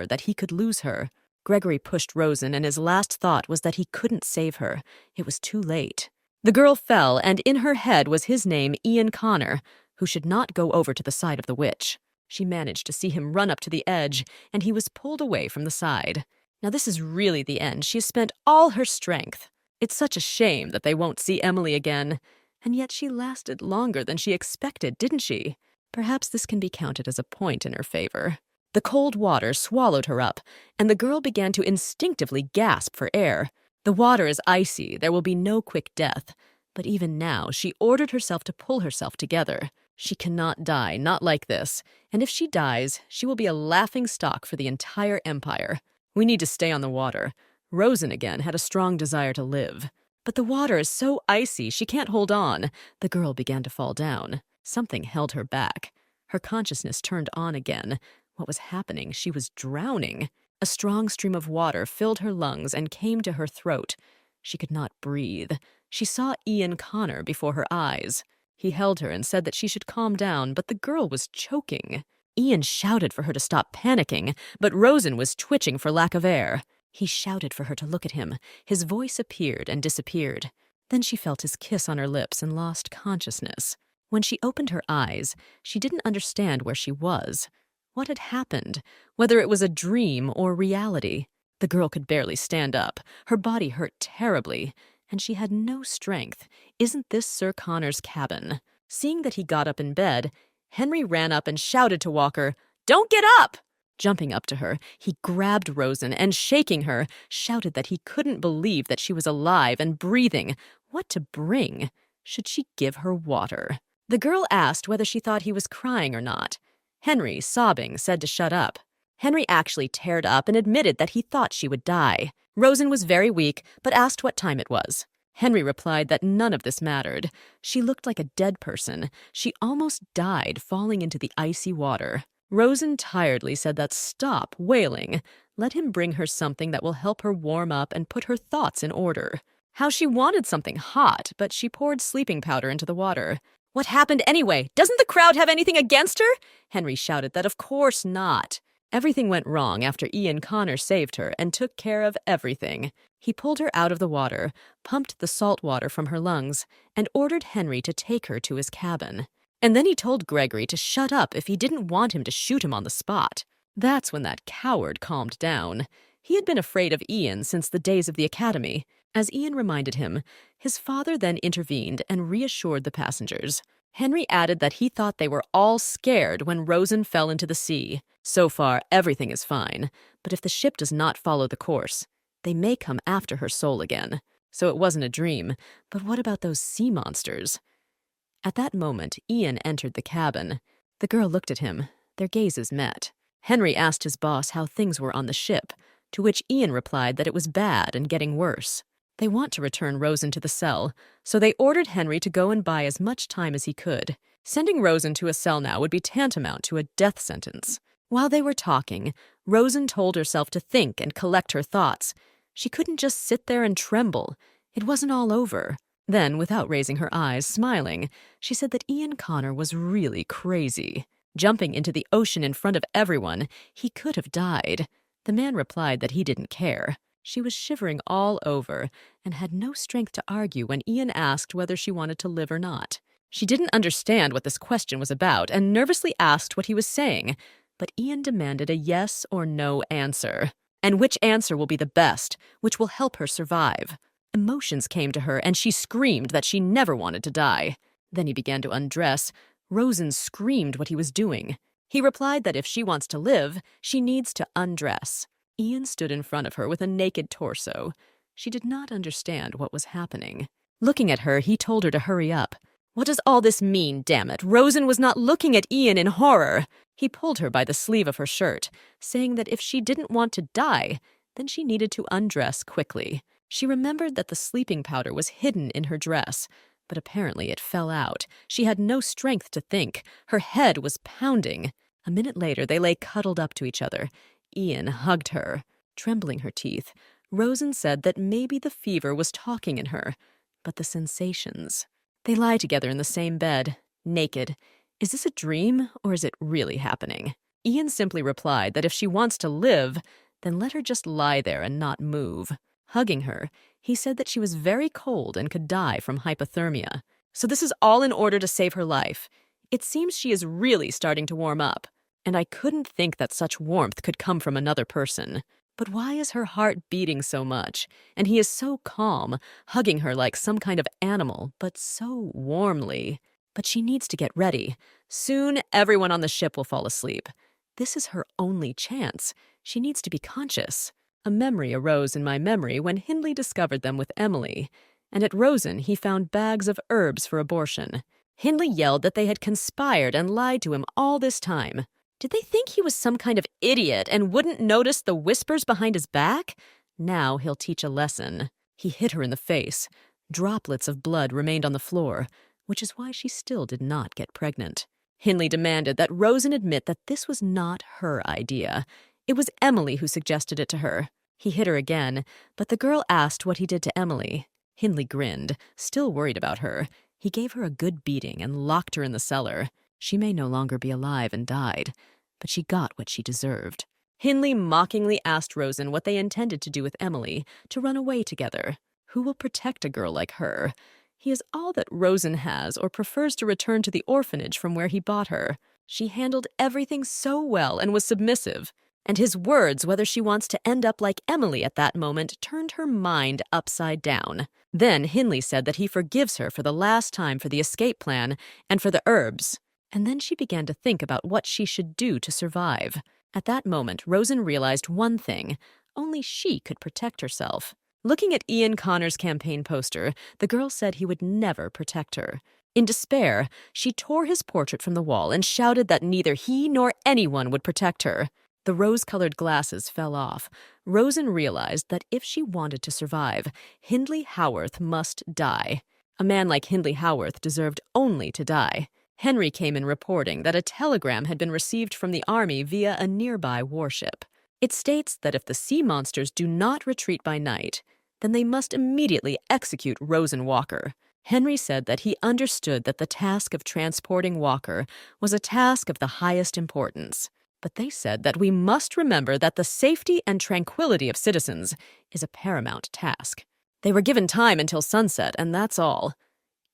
S1: that he could lose her. Gregory pushed Rosen, and his last thought was that he couldn't save her. It was too late. The girl fell, and in her head was his name, Ian Connor, who should not go over to the side of the witch. She managed to see him run up to the edge, and he was pulled away from the side. Now this is really the end. She has spent all her strength. It's such a shame that they won't see Emily again. And yet she lasted longer than she expected, didn't she? Perhaps this can be counted as a point in her favor. The cold water swallowed her up, and the girl began to instinctively gasp for air. The water is icy. There will be no quick death. But even now, she ordered herself to pull herself together. She cannot die, not like this. And if she dies, she will be a laughing stock for the entire empire. We need to stay on the water. Rosen again had a strong desire to live. But the water is so icy, she can't hold on. The girl began to fall down. Something held her back. Her consciousness turned on again. What was happening? She was drowning. A strong stream of water filled her lungs and came to her throat. She could not breathe. She saw Ian Connor before her eyes. He held her and said that she should calm down, but the girl was choking. Ian shouted for her to stop panicking, but Rosen was twitching for lack of air. He shouted for her to look at him. His voice appeared and disappeared. Then she felt his kiss on her lips and lost consciousness. When she opened her eyes, she didn't understand where she was. What had happened? Whether it was a dream or reality? The girl could barely stand up. Her body hurt terribly, and she had no strength. Isn't this Sir Connor's cabin? Seeing that he got up in bed, Henry ran up and shouted to Walker, "Don't get up!" Jumping up to her, he grabbed Rosen and, shaking her, shouted that he couldn't believe that she was alive and breathing. What to bring? Should she give her water? The girl asked whether she thought he was crying or not. Henry, sobbing, said to shut up. Henry actually teared up and admitted that he thought she would die. Rosen was very weak, but asked what time it was. Henry replied that none of this mattered. She looked like a dead person. She almost died falling into the icy water. Rosen tiredly said that stop wailing. Let him bring her something that will help her warm up and put her thoughts in order. How she wanted something hot, but she poured sleeping powder into the water. What happened anyway? Doesn't the crowd have anything against her? Henry shouted that of course not. Everything went wrong after Ian Connor saved her and took care of everything. He pulled her out of the water, pumped the salt water from her lungs, and ordered Henry to take her to his cabin. And then he told Gregory to shut up if he didn't want him to shoot him on the spot. That's when that coward calmed down. He had been afraid of Ian since the days of the academy. As Ian reminded him, his father then intervened and reassured the passengers. Henry added that he thought they were all scared when Rosen fell into the sea. So far, everything is fine, but if the ship does not follow the course, they may come after her soul again. So it wasn't a dream, but what about those sea monsters? At that moment, Ian entered the cabin. The girl looked at him. Their gazes met. Henry asked his boss how things were on the ship, to which Ian replied that it was bad and getting worse. They want to return Rosen to the cell, so they ordered Henry to go and buy as much time as he could. Sending Rosen to a cell now would be tantamount to a death sentence. While they were talking, Rosen told herself to think and collect her thoughts. She couldn't just sit there and tremble. It wasn't all over. Then, without raising her eyes, smiling, she said that Ian Connor was really crazy. Jumping into the ocean in front of everyone, he could have died. The man replied that he didn't care. She was shivering all over and had no strength to argue when Ian asked whether she wanted to live or not. She didn't understand what this question was about and nervously asked what he was saying, but Ian demanded a yes or no answer. And which answer will be the best, which will help her survive? Emotions came to her and she screamed that she never wanted to die. Then he began to undress. Rosen screamed what he was doing. He replied that if she wants to live, she needs to undress. Ian stood in front of her with a naked torso. She did not understand what was happening. Looking at her, he told her to hurry up. What does all this mean, damn it? Rosen was not looking at Ian in horror. He pulled her by the sleeve of her shirt, saying that if she didn't want to die, then she needed to undress quickly. She remembered that the sleeping powder was hidden in her dress, but apparently it fell out. She had no strength to think. Her head was pounding. A minute later, they lay cuddled up to each other. Ian hugged her. Trembling her teeth, Rosen said that maybe the fever was talking in her, but the sensations. They lie together in the same bed, naked. Is this a dream, or is it really happening? Ian simply replied that if she wants to live, then let her just lie there and not move. Hugging her, he said that she was very cold and could die from hypothermia. So this is all in order to save her life. It seems she is really starting to warm up, and I couldn't think that such warmth could come from another person. But why is her heart beating so much? And he is so calm, hugging her like some kind of animal, but so warmly. But she needs to get ready. Soon, everyone on the ship will fall asleep. This is her only chance. She needs to be conscious. A memory arose in my memory when Hindley discovered them with Emily, and at Rosen he found bags of herbs for abortion. Hindley yelled that they had conspired and lied to him all this time. Did they think he was some kind of idiot and wouldn't notice the whispers behind his back? Now he'll teach a lesson. He hit her in the face. Droplets of blood remained on the floor, which is why she still did not get pregnant. Hindley demanded that Rosen admit that this was not her idea. It was Emily who suggested it to her. He hit her again, but the girl asked what he did to Emily. Hindley grinned, still worried about her. He gave her a good beating and locked her in the cellar. She may no longer be alive and died, but she got what she deserved. Hindley mockingly asked Rosen what they intended to do with Emily, to run away together. Who will protect a girl like her? He is all that Rosen has or prefers to return to the orphanage from where he bought her. She handled everything so well and was submissive. And his words, whether she wants to end up like Emily at that moment, turned her mind upside down. Then Hindley said that he forgives her for the last time for the escape plan and for the herbs. And then she began to think about what she should do to survive. At that moment, Rosen realized one thing. Only she could protect herself. Looking at Ian Connor's campaign poster, the girl said he would never protect her. In despair, she tore his portrait from the wall and shouted that neither he nor anyone would protect her. The rose-colored glasses fell off. Rosen realized that if she wanted to survive, Hindley Howarth must die. A man like Hindley Howarth deserved only to die. Henry came in reporting that a telegram had been received from the army via a nearby warship. It states that if the sea monsters do not retreat by night, then they must immediately execute Rosen Walker. Henry said that he understood that the task of transporting Walker was a task of the highest importance. But they said that we must remember that the safety and tranquility of citizens is a paramount task. They were given time until sunset, and that's all.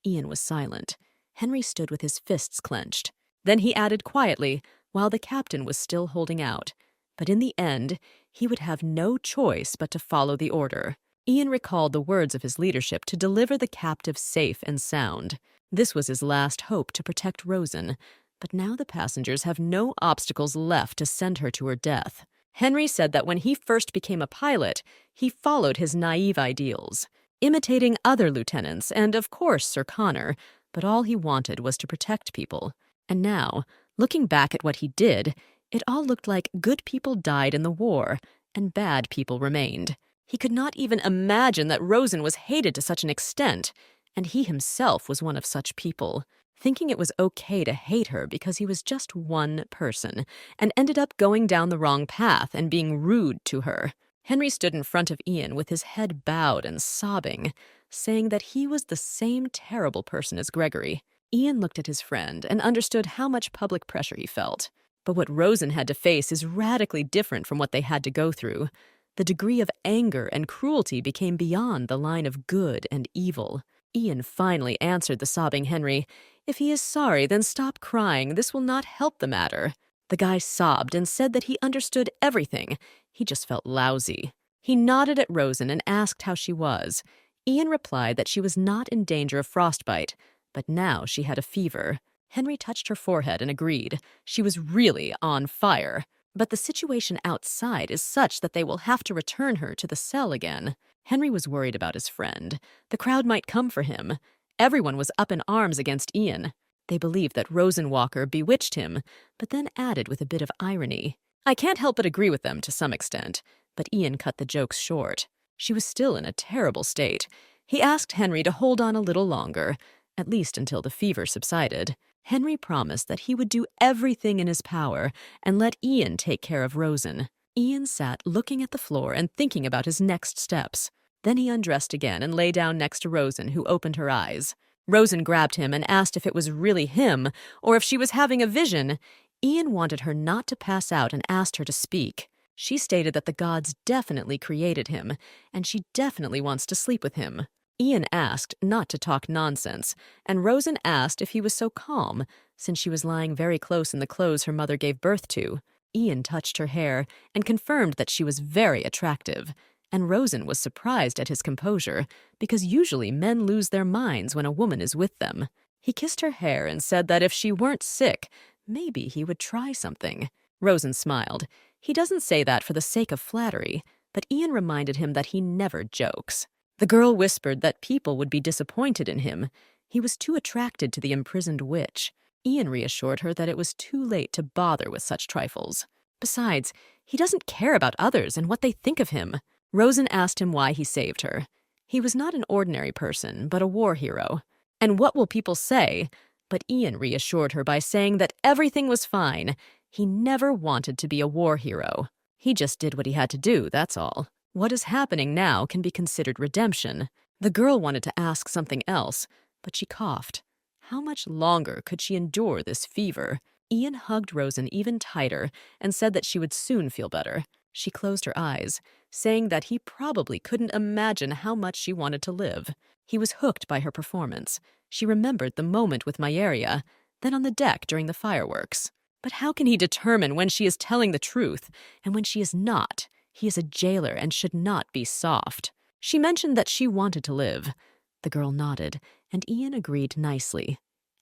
S1: Ian was silent. Henry stood with his fists clenched. Then he added quietly, while the captain was still holding out. But in the end, he would have no choice but to follow the order. Ian recalled the words of his leadership to deliver the captive safe and sound. This was his last hope to protect Rosen, but now the passengers have no obstacles left to send her to her death. Henry said that when he first became a pilot, he followed his naive ideals, imitating other lieutenants and, of course, Sir Connor, but all he wanted was to protect people. And now, looking back at what he did, it all looked like good people died in the war, and bad people remained. He could not even imagine that Rosen was hated to such an extent, and he himself was one of such people, thinking it was okay to hate her because he was just one person, and ended up going down the wrong path and being rude to her. Henry stood in front of Ian with his head bowed and sobbing, saying that he was the same terrible person as Gregory. Ian looked at his friend and understood how much public pressure he felt. But what Rosen had to face is radically different from what they had to go through. The degree of anger and cruelty became beyond the line of good and evil. Ian finally answered the sobbing Henry, "If he is sorry, then stop crying. This will not help the matter." The guy sobbed and said that he understood everything. He just felt lousy. He nodded at Rosen and asked how she was. Ian replied that she was not in danger of frostbite, but now she had a fever. Henry touched her forehead and agreed. She was really on fire. But the situation outside is such that they will have to return her to the cell again. Henry was worried about his friend. The crowd might come for him. Everyone was up in arms against Ian. They believed that Rosen Walker bewitched him, but then added with a bit of irony, "I can't help but agree with them to some extent." But Ian cut the jokes short. She was still in a terrible state. He asked Henry to hold on a little longer, at least until the fever subsided. Henry promised that he would do everything in his power and let Ian take care of Rosen. Ian sat looking at the floor and thinking about his next steps. Then he undressed again and lay down next to Rosen, who opened her eyes. Rosen grabbed him and asked if it was really him or if she was having a vision. Ian wanted her not to pass out and asked her to speak. She stated that the gods definitely created him, and she definitely wants to sleep with him. Ian asked not to talk nonsense, and Rosen asked if he was so calm, since she was lying very close in the clothes her mother gave birth to. Ian touched her hair and confirmed that she was very attractive, and Rosen was surprised at his composure, because usually men lose their minds when a woman is with them. He kissed her hair and said that if she weren't sick, maybe he would try something. Rosen smiled. He doesn't say that for the sake of flattery, but Ian reminded him that he never jokes. The girl whispered that people would be disappointed in him. He was too attracted to the imprisoned witch. Ian reassured her that it was too late to bother with such trifles. Besides, he doesn't care about others and what they think of him. Rosen asked him why he saved her. He was not an ordinary person, but a war hero. And what will people say? But Ian reassured her by saying that everything was fine. He never wanted to be a war hero. He just did what he had to do, that's all. What is happening now can be considered redemption. The girl wanted to ask something else, but she coughed. How much longer could she endure this fever? Ian hugged Rosen even tighter and said that she would soon feel better. She closed her eyes, saying that he probably couldn't imagine how much she wanted to live. He was hooked by her performance. She remembered the moment with Myeria, then on the deck during the fireworks. But how can he determine when she is telling the truth and when she is not? He is a jailer and should not be soft. She mentioned that she wanted to live. The girl nodded, and Ian agreed nicely.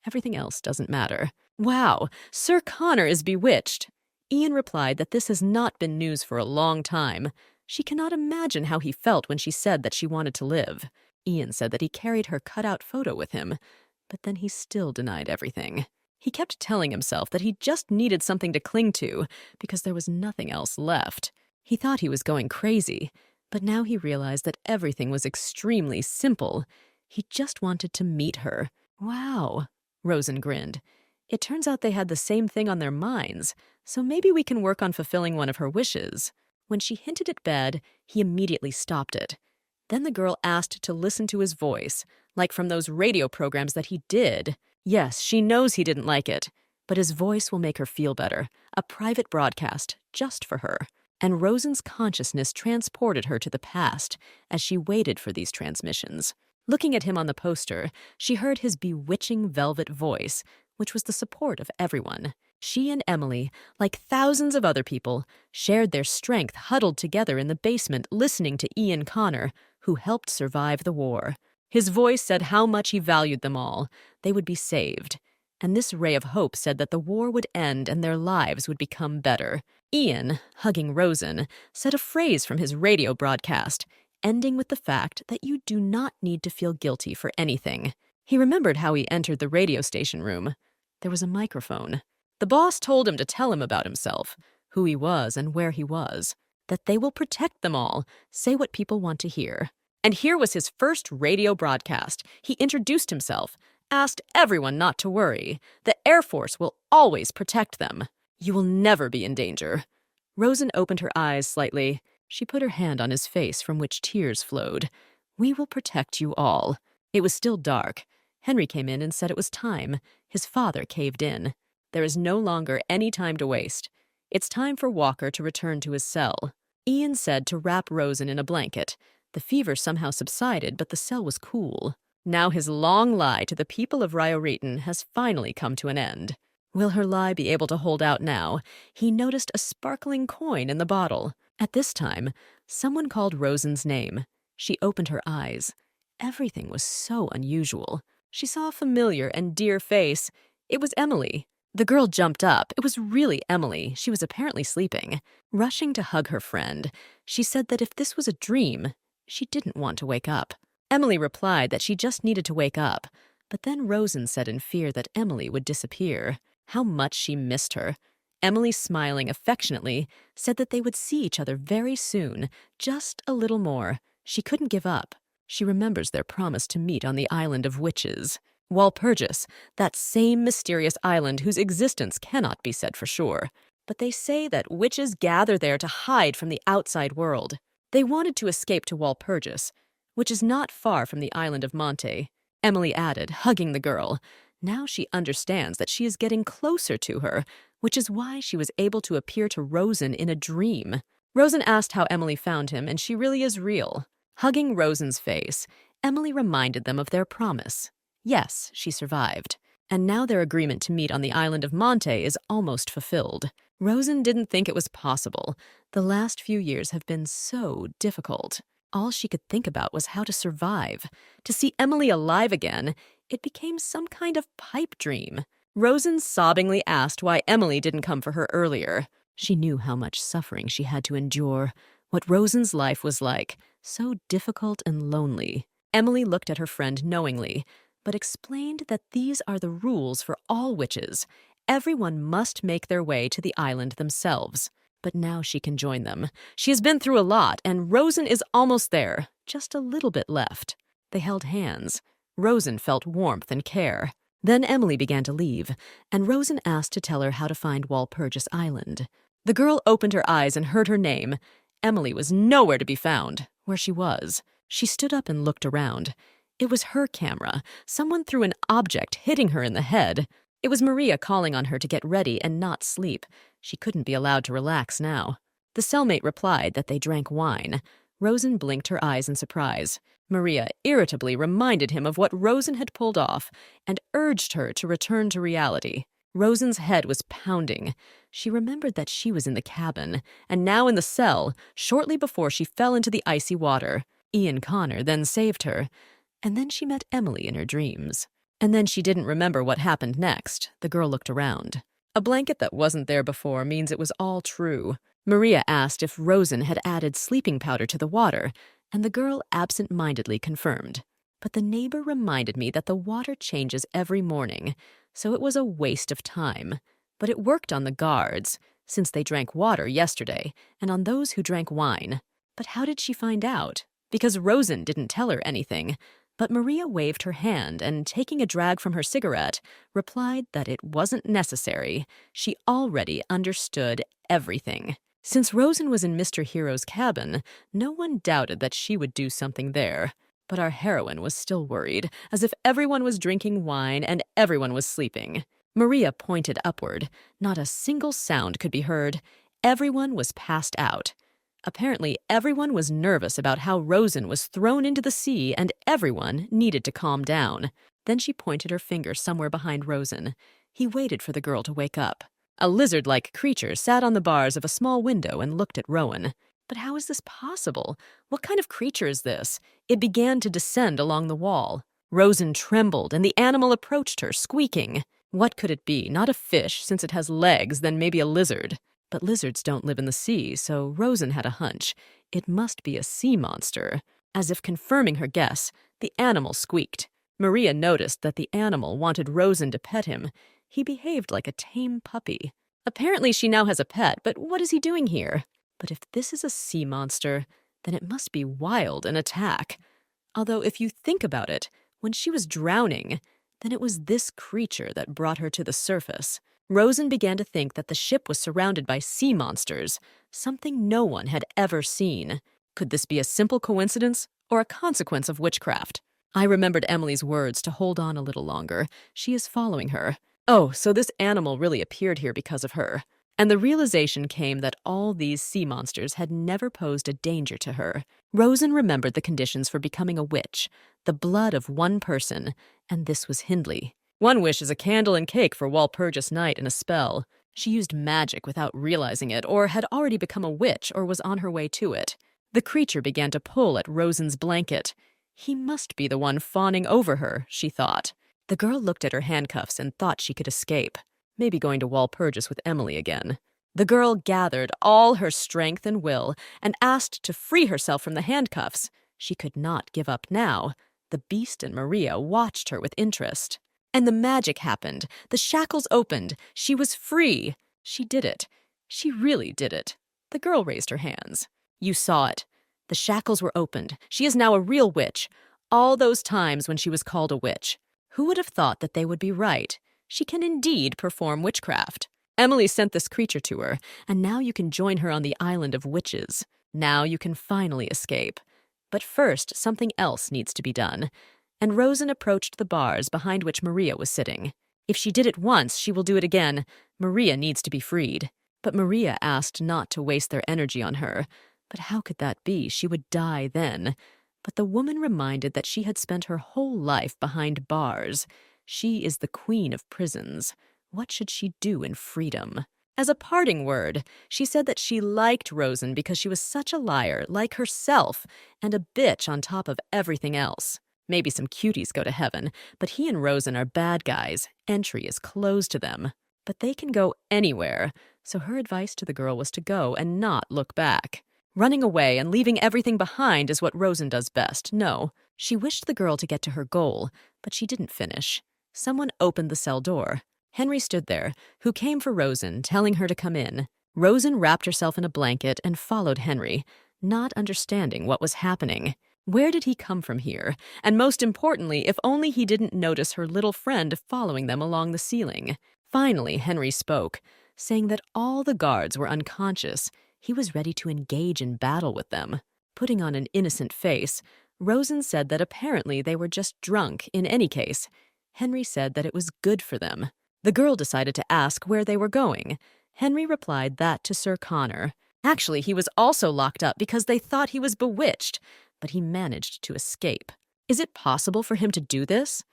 S1: Everything else doesn't matter. Wow, Sir Connor is bewitched. Ian replied that this has not been news for a long time. She cannot imagine how he felt when she said that she wanted to live. Ian said that he carried her cutout photo with him, but then he still denied everything. He kept telling himself that he just needed something to cling to because there was nothing else left. He thought he was going crazy, but now he realized that everything was extremely simple. He just wanted to meet her. Wow, Rosen grinned. It turns out they had the same thing on their minds, so maybe we can work on fulfilling one of her wishes. When she hinted at bed, he immediately stopped it. Then the girl asked to listen to his voice, like from those radio programs that he did. Yes, she knows he didn't like it, but his voice will make her feel better, a private broadcast just for her. And Rosen's consciousness transported her to the past as she waited for these transmissions. Looking at him on the poster, she heard his bewitching velvet voice, which was the support of everyone. She and Emily, like thousands of other people, shared their strength huddled together in the basement listening to Ian Connor, who helped survive the war. His voice said how much he valued them all. They would be saved. And this ray of hope said that the war would end and their lives would become better. Ian, hugging Rosen, said a phrase from his radio broadcast, ending with the fact that you do not need to feel guilty for anything. He remembered how he entered the radio station room. There was a microphone. The boss told him to tell him about himself, who he was and where he was, that they will protect them all, say what people want to hear. And here was his first radio broadcast. He introduced himself, asked everyone not to worry. The Air Force will always protect them. You will never be in danger. Rosen opened her eyes slightly. She put her hand on his face from which tears flowed. We will protect you all. It was still dark. Henry came in and said it was time. His father caved in. There is no longer any time to waste. It's time for Walker to return to his cell. Ian said to wrap Rosen in a blanket. The fever somehow subsided, but the cell was cool. Now his long lie to the people of Ryoretan has finally come to an end. Will her lie be able to hold out now? He noticed a sparkling coin in the bottle. At this time, someone called Rosen's name. She opened her eyes. Everything was so unusual. She saw a familiar and dear face. It was Emily. The girl jumped up. It was really Emily. She was apparently sleeping. Rushing to hug her friend, she said that if this was a dream, she didn't want to wake up. Emily replied that she just needed to wake up, but then Rosen said in fear that Emily would disappear. How much she missed her. Emily, smiling affectionately, said that they would see each other very soon, just a little more. She couldn't give up. She remembers their promise to meet on the island of witches. Walpurgis, that same mysterious island whose existence cannot be said for sure. But they say that witches gather there to hide from the outside world. They wanted to escape to Walpurgis, which is not far from the island of Monte. Emily added, hugging the girl. Now she understands that she is getting closer to her, which is why she was able to appear to Rosen in a dream. Rosen asked how Emily found him, and she really is real. Hugging Rosen's face, Emily reminded them of their promise. Yes, she survived. And now their agreement to meet on the island of Monte is almost fulfilled. Rosen didn't think it was possible. The last few years have been so difficult. All she could think about was how to survive. To see Emily alive again, it became some kind of pipe dream. Rosen sobbingly asked why Emily didn't come for her earlier. She knew how much suffering she had to endure, what Rosen's life was like, so difficult and lonely. Emily looked at her friend knowingly, but explained that these are the rules for all witches. Everyone must make their way to the island themselves. But now she can join them. She has been through a lot, and Rosen is almost there, just a little bit left. They held hands. Rosen felt warmth and care. Then Emily began to leave, and Rosen asked to tell her how to find Walpurgis Island. The girl opened her eyes and heard her name. Emily was nowhere to be found, where she was. She stood up and looked around. It was her camera. Someone threw an object, hitting her in the head. It was Maria calling on her to get ready and not sleep. She couldn't be allowed to relax now. The cellmate replied that they drank wine. Rosen blinked her eyes in surprise. Maria irritably reminded him of what Rosen had pulled off and urged her to return to reality. Rosen's head was pounding. She remembered that she was in the cabin, and now in the cell, shortly before she fell into the icy water. Ian Connor then saved her. And then she met Emily in her dreams. And then she didn't remember what happened next. The girl looked around. A blanket that wasn't there before means it was all true. Maria asked if Rosen had added sleeping powder to the water, and the girl absent-mindedly confirmed. But the neighbor reminded me that the water changes every morning, so it was a waste of time. But it worked on the guards, since they drank water yesterday, and on those who drank wine. But how did she find out? Because Rosen didn't tell her anything. But Maria waved her hand and, taking a drag from her cigarette, replied that it wasn't necessary. She already understood everything. Since Rosen was in Mr. Hero's cabin, no one doubted that she would do something there. But our heroine was still worried, as if everyone was drinking wine and everyone was sleeping. Maria pointed upward. Not a single sound could be heard. Everyone was passed out. Apparently, everyone was nervous about how Rosen was thrown into the sea, and everyone needed to calm down. Then she pointed her finger somewhere behind Rosen. He waited for the girl to wake up. A lizard-like creature sat on the bars of a small window and looked at Rowan. But how is this possible? What kind of creature is this? It began to descend along the wall. Rosen trembled, and the animal approached her, squeaking. What could it be? Not a fish, since it has legs, then maybe a lizard. But lizards don't live in the sea, so Rosen had a hunch. It must be a sea monster. As if confirming her guess, the animal squeaked. Maria noticed that the animal wanted Rosen to pet him. He behaved like a tame puppy. Apparently she now has a pet, but what is he doing here? But if this is a sea monster, then it must be wild and attack. Although if you think about it, when she was drowning, then it was this creature that brought her to the surface. Rosen began to think that the ship was surrounded by sea monsters, something no one had ever seen. Could this be a simple coincidence or a consequence of witchcraft? I remembered Emily's words to hold on a little longer. She is following her. Oh, so this animal really appeared here because of her. And the realization came that all these sea monsters had never posed a danger to her. Rosen remembered the conditions for becoming a witch, the blood of one person, and this was Hindley. One wish is a candle and cake for Walpurgis Night and a spell. She used magic without realizing it, or had already become a witch, or was on her way to it. The creature began to pull at Rosen's blanket. He must be the one fawning over her, she thought. The girl looked at her handcuffs and thought she could escape. Maybe going to Walpurgis with Emily again. The girl gathered all her strength and will and asked to free herself from the handcuffs. She could not give up now. The beast and Maria watched her with interest. And the magic happened. The shackles opened. She was free. She did it. She really did it. The girl raised her hands. You saw it. The shackles were opened. She is now a real witch. All those times when she was called a witch. Who would have thought that they would be right? She can indeed perform witchcraft. Emily sent this creature to her, and now you can join her on the island of witches. Now you can finally escape. But first, something else needs to be done. And Rosen approached the bars behind which Maria was sitting. If she did it once, she will do it again. Maria needs to be freed. But Maria asked not to waste their energy on her. But how could that be? She would die then. But the woman reminded that she had spent her whole life behind bars. She is the queen of prisons. What should she do in freedom? As a parting word, she said that she liked Rosen because she was such a liar, like herself, and a bitch on top of everything else. Maybe some cuties go to heaven, but he and Rosen are bad guys. Entry is closed to them. But they can go anywhere, so her advice to the girl was to go and not look back. Running away and leaving everything behind is what Rosen does best. No, she wished the girl to get to her goal, but she didn't finish. Someone opened the cell door. Henry stood there, who came for Rosen, telling her to come in. Rosen wrapped herself in a blanket and followed Henry, not understanding what was happening. Where did he come from here? And most importantly, if only he didn't notice her little friend following them along the ceiling. Finally, Henry spoke, saying that all the guards were unconscious. He was ready to engage in battle with them. Putting on an innocent face, Rosen said that apparently they were just drunk in any case. Henry said that it was good for them. The girl decided to ask where they were going. Henry replied that to Sir Connor. Actually, he was also locked up because they thought he was bewitched, but he managed to escape. Is it possible for him to do this?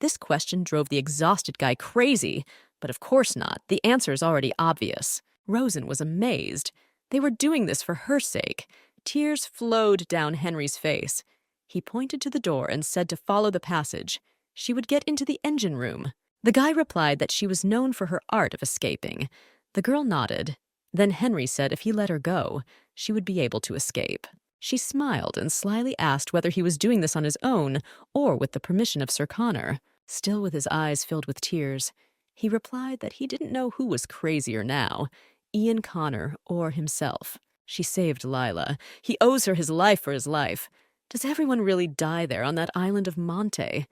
S1: This question drove the exhausted guy crazy, but of course not. The answer is already obvious. Rosen was amazed. They were doing this for her sake. Tears flowed down Henry's face. He pointed to the door and said to follow the passage. She would get into the engine room. The guy replied that she was known for her art of escaping. The girl nodded. Then Henry said if he let her go, she would be able to escape. She smiled and slyly asked whether he was doing this on his own or with the permission of Sir Connor. Still with his eyes filled with tears, he replied that he didn't know who was crazier now, Ian Connor or himself. She saved Lila. He owes her his life for his life. Does everyone really die there on that island of Monte?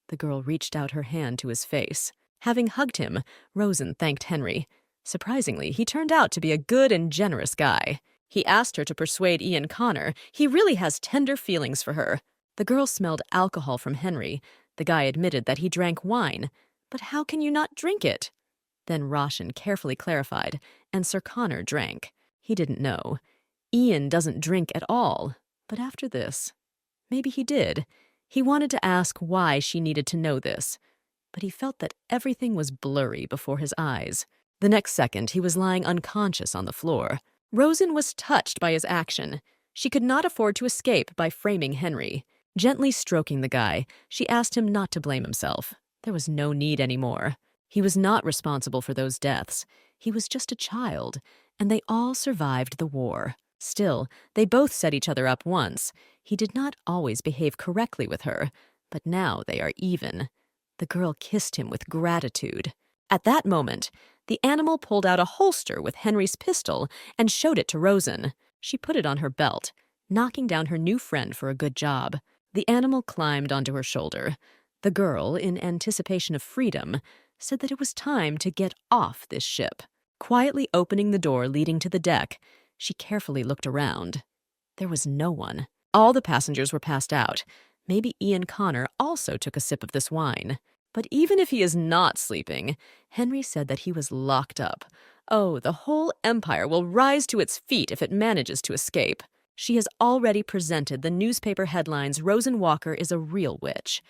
S1: The girl reached out her hand to his face. Having hugged him, Rosen thanked Henry. Surprisingly, he turned out to be a good and generous guy. He asked her to persuade Ian Connor. He really has tender feelings for her. The girl smelled alcohol from Henry. The guy admitted that he drank wine. But how can you not drink it? Then Roshan carefully clarified, and Sir Connor drank. He didn't know. Ian doesn't drink at all. But after this, maybe he did. He wanted to ask why she needed to know this. But he felt that everything was blurry before his eyes. The next second, he was lying unconscious on the floor. Rosen was touched by his action. She could not afford to escape by framing Henry. Gently stroking the guy, she asked him not to blame himself. There was no need anymore. He was not responsible for those deaths. He was just a child, and they all survived the war. Still, they both set each other up once. He did not always behave correctly with her, but now they are even. The girl kissed him with gratitude. At that moment, the animal pulled out a holster with Henry's pistol and showed it to Rosen. She put it on her belt, knocking down her new friend for a good job. The animal climbed onto her shoulder. The girl, in anticipation of freedom, said that it was time to get off this ship. Quietly opening the door leading to the deck, she carefully looked around. There was no one. All the passengers were passed out. Maybe Ian Connor also took a sip of this wine. But even if he is not sleeping, Henry said that he was locked up. Oh, the whole empire will rise to its feet if it manages to escape. She has already presented the newspaper headlines Rosen Walker is a real witch.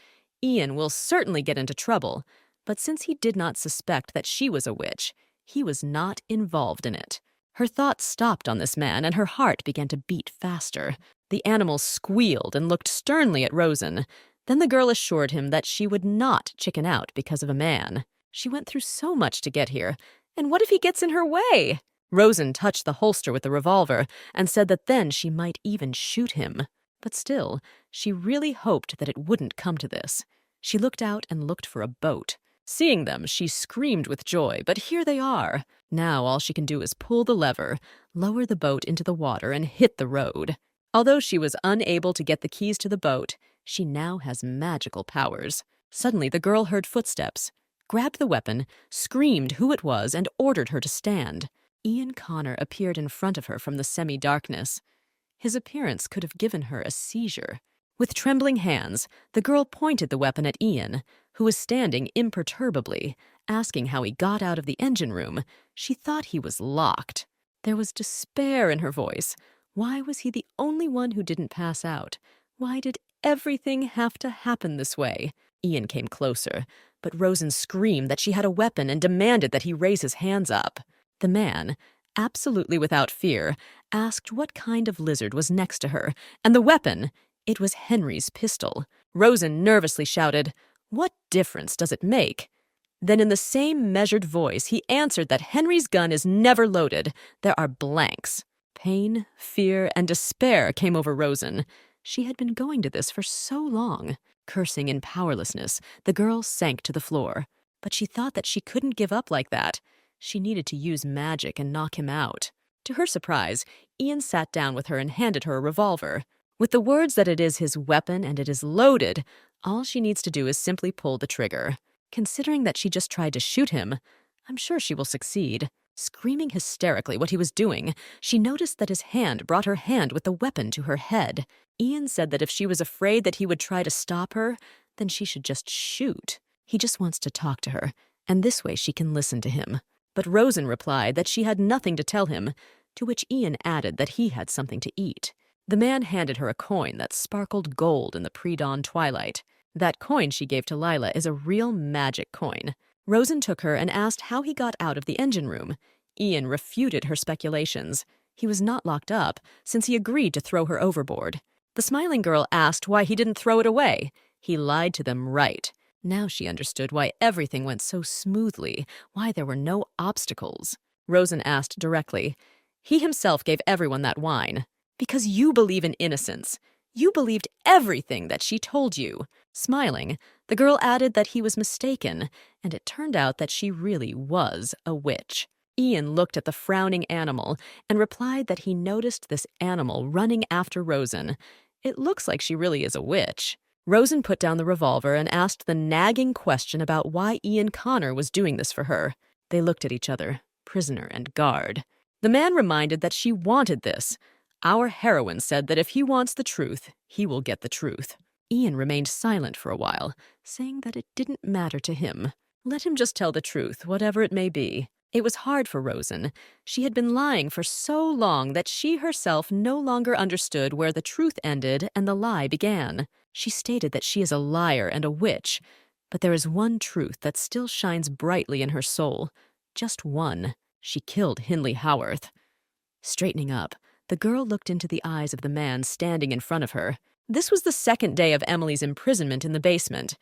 S1: Ian will certainly get into trouble, but since he did not suspect that she was a witch, he was not involved in it. Her thoughts stopped on this man, and her heart began to beat faster. The animal squealed and looked sternly at Rosen. Then the girl assured him that she would not chicken out because of a man. She went through so much to get here, and what if he gets in her way? Rosen touched the holster with the revolver and said that then she might even shoot him. But still, she really hoped that it wouldn't come to this. She looked out and looked for a boat. Seeing them, she screamed with joy, but here they are. Now all she can do is pull the lever, lower the boat into the water, and hit the road. Although she was unable to get the keys to the boat, she now has magical powers. Suddenly, the girl heard footsteps, grabbed the weapon, screamed who it was, and ordered her to stand. Ian Connor appeared in front of her from the semi-darkness. His appearance could have given her a seizure. With trembling hands, the girl pointed the weapon at Ian, who was standing imperturbably, asking how he got out of the engine room. She thought he was locked. There was despair in her voice. Why was he the only one who didn't pass out? Why did everything have to happen this way? Ian came closer, but Rosen screamed that she had a weapon and demanded that he raise his hands up. The man, absolutely without fear, asked what kind of lizard was next to her, and the weapon, it was Henry's pistol. Rosen nervously shouted, "What difference does it make?" Then in the same measured voice, he answered that Henry's gun is never loaded. There are blanks. Pain, fear, and despair came over Rosen. She had been going to this for so long. Cursing in powerlessness, the girl sank to the floor. But she thought that she couldn't give up like that. She needed to use magic and knock him out. To her surprise, Ian sat down with her and handed her a revolver. With the words that it is his weapon and it is loaded, all she needs to do is simply pull the trigger. Considering that she just tried to shoot him, I'm sure she will succeed. Screaming hysterically what he was doing, she noticed that his hand brought her hand with the weapon to her head. Ian said that if she was afraid that he would try to stop her, then she should just shoot. He just wants to talk to her, and this way she can listen to him. But Rosen replied that she had nothing to tell him, to which Ian added that he had something to eat. The man handed her a coin that sparkled gold in the pre-dawn twilight. That coin she gave to Lila is a real magic coin. Rosen took her and asked how he got out of the engine room. Ian refuted her speculations. He was not locked up, since he agreed to throw her overboard. The smiling girl asked why he didn't throw it away. He lied to them right. Now she understood why everything went so smoothly, why there were no obstacles. Rosen asked directly. He himself gave everyone that wine. Because you believe in innocence. You believed everything that she told you. Smiling, the girl added that he was mistaken, and it turned out that she really was a witch. Ian looked at the frowning animal and replied that he noticed this animal running after Rosen. It looks like she really is a witch. Rosen put down the revolver and asked the nagging question about why Ian Connor was doing this for her. They looked at each other, prisoner and guard. The man reminded that she wanted this. Our heroine said that if he wants the truth, he will get the truth. Ian remained silent for a while, saying that it didn't matter to him. Let him just tell the truth, whatever it may be. It was hard for Rosen. She had been lying for so long that she herself no longer understood where the truth ended and the lie began. She stated that she is a liar and a witch, but there is one truth that still shines brightly in her soul. Just one. She killed Hindley Howarth. Straightening up, the girl looked into the eyes of the man standing in front of her. This was the second day of Emily's imprisonment in the basement.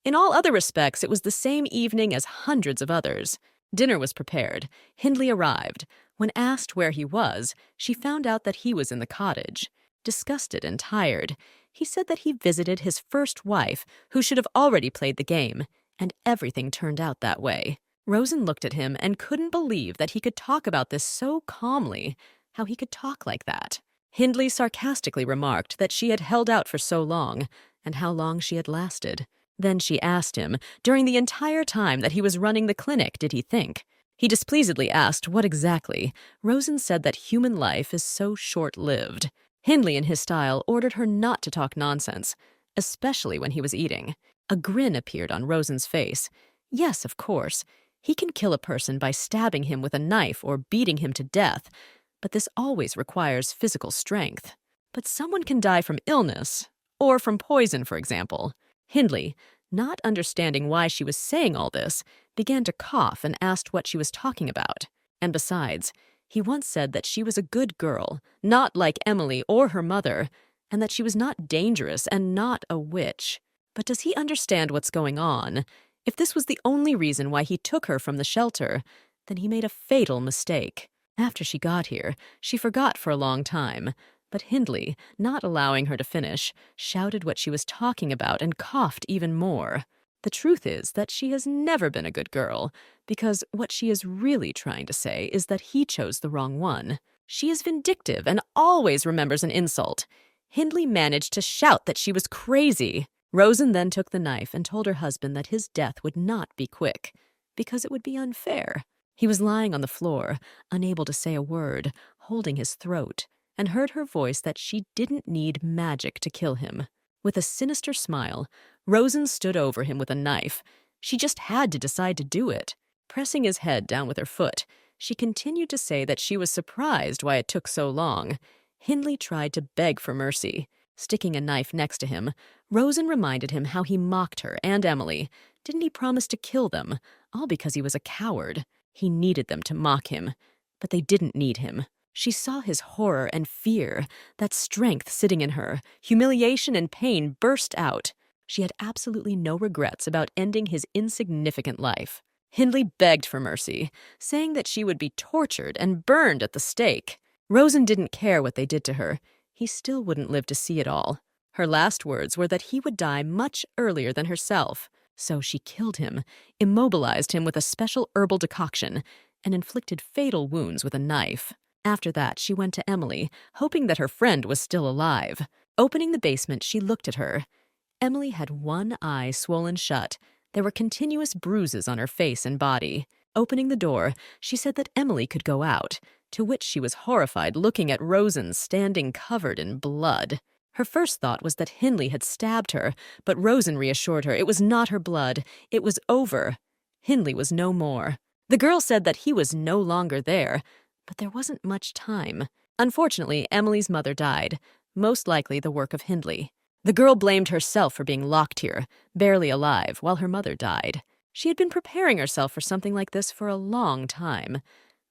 S1: In all other respects, it was the same evening as hundreds of others. Dinner was prepared. Hindley arrived. When asked where he was, she found out that he was in the cottage. Disgusted and tired, he said that he visited his first wife, who should have already played the game, and everything turned out that way. Rosen looked at him and couldn't believe that he could talk about this so calmly, how he could talk like that. Hindley sarcastically remarked that she had held out for so long, and how long she had lasted. Then she asked him, during the entire time that he was running the clinic, did he think? He displeasedly asked what exactly. Rosen said that human life is so short-lived. Hindley, in his style, ordered her not to talk nonsense, especially when he was eating. A grin appeared on Rosen's face. Yes, of course. He can kill a person by stabbing him with a knife or beating him to death, but this always requires physical strength. But someone can die from illness, or from poison, for example. Hindley, not understanding why she was saying all this, began to cough and asked what she was talking about. And besides, he once said that she was a good girl, not like Emily or her mother, and that she was not dangerous and not a witch. But does he understand what's going on? If this was the only reason why he took her from the shelter, then he made a fatal mistake. After she got here, she forgot for a long time. But Hindley, not allowing her to finish, shouted what she was talking about and coughed even more. The truth is that she has never been a good girl, because what she is really trying to say is that he chose the wrong one. She is vindictive and always remembers an insult. Hindley managed to shout that she was crazy. Rosen then took the knife and told her husband that his death would not be quick, because it would be unfair. He was lying on the floor, unable to say a word, holding his throat, and heard her voice that she didn't need magic to kill him. With a sinister smile, Rosen stood over him with a knife. She just had to decide to do it. Pressing his head down with her foot, she continued to say that she was surprised why it took so long. Hindley tried to beg for mercy. Sticking a knife next to him, Rosen reminded him how he mocked her and Emily. Didn't he promise to kill them, all because he was a coward? He needed them to mock him, but they didn't need him. She saw his horror and fear, that strength sitting in her, humiliation and pain burst out. She had absolutely no regrets about ending his insignificant life. Hindley begged for mercy, saying that she would be tortured and burned at the stake. Rosen didn't care what they did to her. He still wouldn't live to see it all. Her last words were that he would die much earlier than herself. So she killed him, immobilized him with a special herbal decoction, and inflicted fatal wounds with a knife. After that, she went to Emily, hoping that her friend was still alive. Opening the basement, she looked at her. Emily had one eye swollen shut. There were continuous bruises on her face and body. Opening the door, she said that Emily could go out, to which she was horrified looking at Rosen standing covered in blood. Her first thought was that Hindley had stabbed her, but Rosen reassured her it was not her blood. It was over. Hindley was no more. The girl said that he was no longer there, but there wasn't much time. Unfortunately, Emily's mother died, most likely the work of Hindley. The girl blamed herself for being locked here, barely alive, while her mother died. She had been preparing herself for something like this for a long time,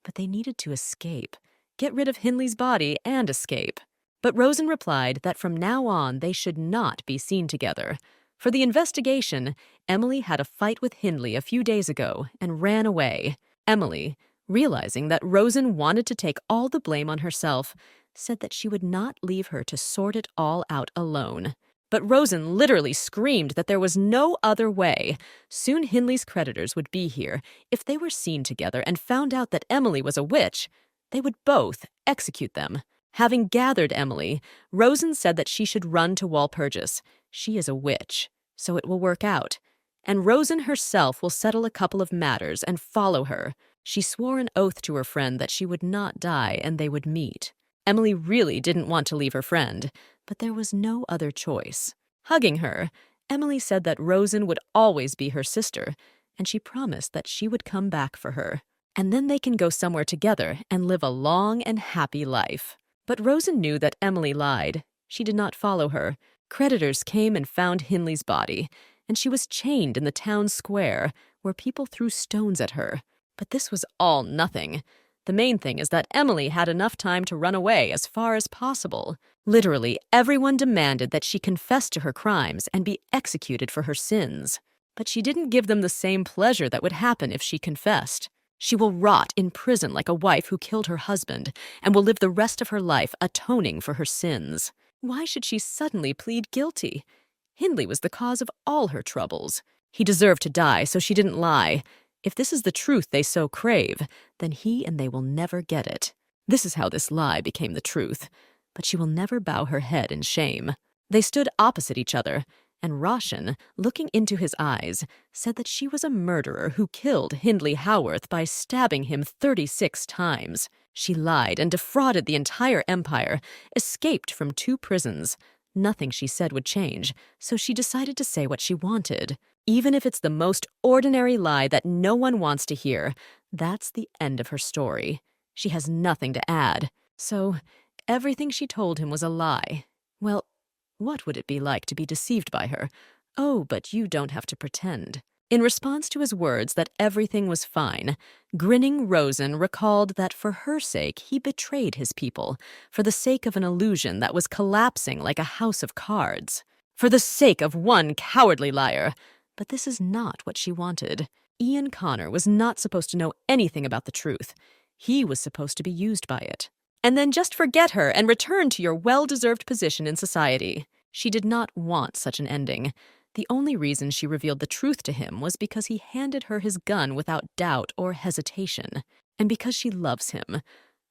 S1: but they needed to escape, get rid of Hindley's body and escape. But Rosen replied that from now on they should not be seen together. For the investigation, Emily had a fight with Hindley a few days ago and ran away. Emily, realizing that Rosen wanted to take all the blame on herself, said that she would not leave her to sort it all out alone. But Rosen literally screamed that there was no other way. Soon Hindley's creditors would be here. If they were seen together and found out that Emily was a witch, they would both execute them. Having gathered Emily, Rosen said that she should run to Walpurgis. She is a witch, so it will work out. And Rosen herself will settle a couple of matters and follow her. She swore an oath to her friend that she would not die and they would meet. Emily really didn't want to leave her friend, but there was no other choice. Hugging her, Emily said that Rosen would always be her sister, and she promised that she would come back for her. And then they can go somewhere together and live a long and happy life. But Rosen knew that Emily lied. She did not follow her. Creditors came and found Hindley's body, and she was chained in the town square, where people threw stones at her. But this was all nothing. The main thing is that Emily had enough time to run away as far as possible. Literally, everyone demanded that she confess to her crimes and be executed for her sins. But she didn't give them the same pleasure that would happen if she confessed. She will rot in prison like a wife who killed her husband and will live the rest of her life atoning for her sins. Why should she suddenly plead guilty? Hindley was the cause of all her troubles. He deserved to die, so she didn't lie. If this is the truth they so crave, then he and they will never get it. This is how this lie became the truth. But she will never bow her head in shame. They stood opposite each other, and Roshan, looking into his eyes, said that she was a murderer who killed Hindley Howarth by stabbing him 36 times. She lied and defrauded the entire empire, escaped from 2 prisons. Nothing she said would change, so she decided to say what she wanted. Even if it's the most ordinary lie that no one wants to hear, that's the end of her story. She has nothing to add. So, everything she told him was a lie. Well, what would it be like to be deceived by her? Oh, but you don't have to pretend. In response to his words that everything was fine, grinning Rosen recalled that for her sake he betrayed his people, for the sake of an illusion that was collapsing like a house of cards. For the sake of one cowardly liar. But this is not what she wanted. Ian Connor was not supposed to know anything about the truth. He was supposed to be used by it. And then just forget her and return to your well-deserved position in society. She did not want such an ending. The only reason she revealed the truth to him was because he handed her his gun without doubt or hesitation, and because she loves him.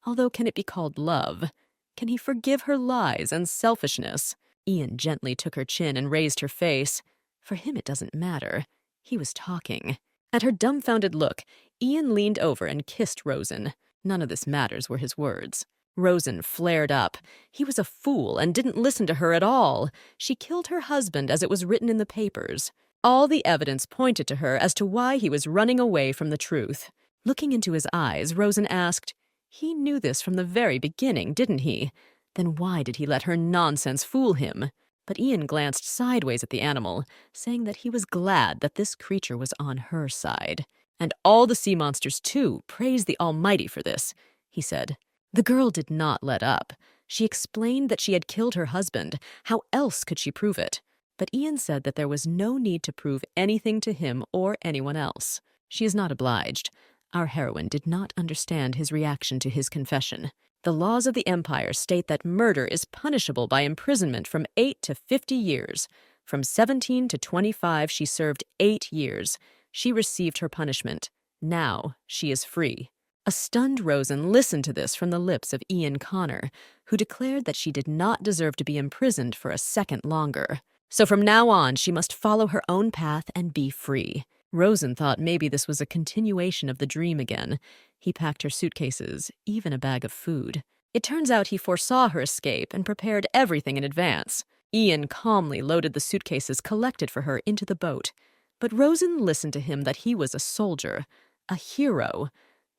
S1: Although can it be called love? Can he forgive her lies and selfishness? Ian gently took her chin and raised her face. For him it doesn't matter. He was talking. At her dumbfounded look, Ian leaned over and kissed Rosen. None of this matters were his words. Rosen flared up. He was a fool and didn't listen to her at all. She killed her husband as it was written in the papers. All the evidence pointed to her as to why he was running away from the truth. Looking into his eyes, Rosen asked, "He knew this from the very beginning, didn't he? Then why did he let her nonsense fool him?" But Ian glanced sideways at the animal, saying that he was glad that this creature was on her side. "And all the sea monsters, too, praise the Almighty for this," he said. The girl did not let up. She explained that she had killed her husband. How else could she prove it? But Ian said that there was no need to prove anything to him or anyone else. She is not obliged. Our heroine did not understand his reaction to his confession. The laws of the Empire state that murder is punishable by imprisonment from 8 to 50 years. From 17 to 25, she served 8 years. She received her punishment. Now she is free. A stunned Rosen listened to this from the lips of Ian Connor, who declared that she did not deserve to be imprisoned for a second longer. So from now on, she must follow her own path and be free. Rosen thought maybe this was a continuation of the dream again. He packed her suitcases, even a bag of food. It turns out he foresaw her escape and prepared everything in advance. Ian calmly loaded the suitcases collected for her into the boat. But Rosen listened to him that he was a soldier, a hero.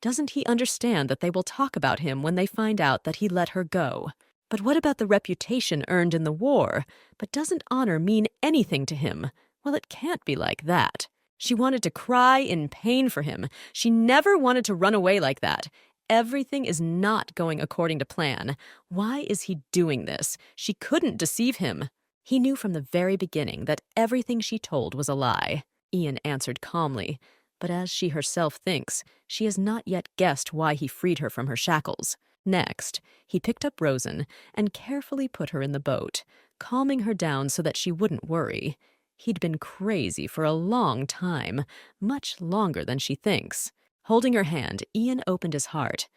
S1: Doesn't he understand that they will talk about him when they find out that he let her go? But what about the reputation earned in the war? But doesn't honor mean anything to him? Well, it can't be like that. She wanted to cry in pain for him. She never wanted to run away like that. Everything is not going according to plan. Why is he doing this? She couldn't deceive him. He knew from the very beginning that everything she told was a lie. Ian answered calmly. But as she herself thinks, she has not yet guessed why he freed her from her shackles. Next, he picked up Rosen and carefully put her in the boat, calming her down so that she wouldn't worry. He'd been crazy for a long time, much longer than she thinks. Holding her hand, Ian opened his heart.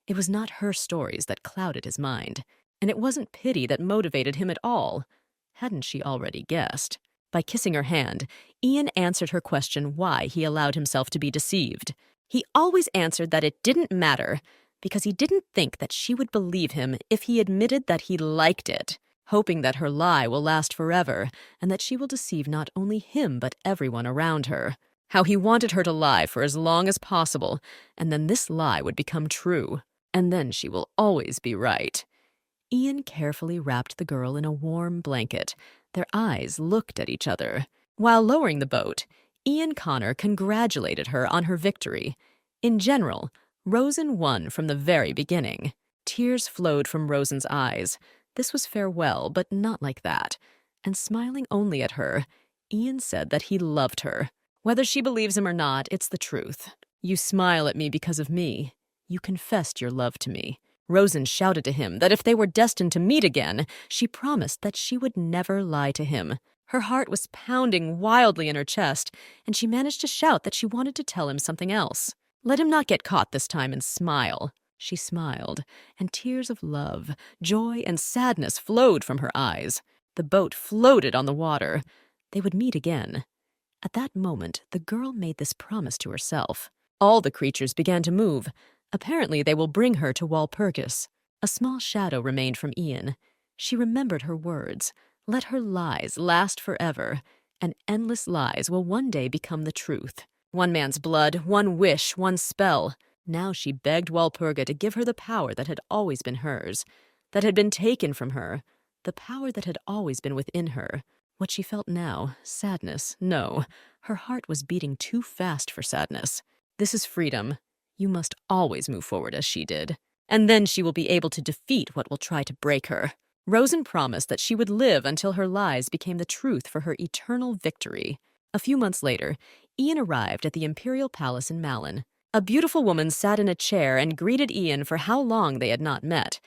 S1: It was not her stories that clouded his mind. and it wasn't pity that motivated him at all. Hadn't she already guessed? By kissing her hand, Ian answered her question why he allowed himself to be deceived. He always answered that it didn't matter, because he didn't think that she would believe him if he admitted that he liked it, hoping that her lie will last forever and that she will deceive not only him but everyone around her. How he wanted her to lie for as long as possible, and then this lie would become true, and then she will always be right. Ian carefully wrapped the girl in a warm blanket. Their eyes looked at each other. While lowering the boat, Ian Connor congratulated her on her victory. In general, Rosen won from the very beginning. Tears flowed from Rosen's eyes. This was farewell, but not like that. And smiling only at her, Ian said that he loved her. Whether she believes him or not, it's the truth. You smile at me because of me. You confessed your love to me. Rosen shouted to him that if they were destined to meet again, she promised that she would never lie to him. Her heart was pounding wildly in her chest, and she managed to shout that she wanted to tell him something else. Let him not get caught this time and smile. She smiled, and tears of love, joy, and sadness flowed from her eyes. The boat floated on the water. They would meet again. At that moment, the girl made this promise to herself. All the creatures began to move. Apparently, they will bring her to Walpurgis. A small shadow remained from Ian. She remembered her words. Let her lies last forever, and endless lies will one day become the truth. One man's blood, one wish, one spell. Now she begged Walpurga to give her the power that had always been hers, that had been taken from her, the power that had always been within her. What she felt now, sadness, no. Her heart was beating too fast for sadness. This is freedom. You must always move forward as she did. And then she will be able to defeat what will try to break her. Rosen promised that she would live until her lies became the truth for her eternal victory. A few months later, Ian arrived at the Imperial Palace in Malin. A beautiful woman sat in a chair and greeted Ian for how long they had not met.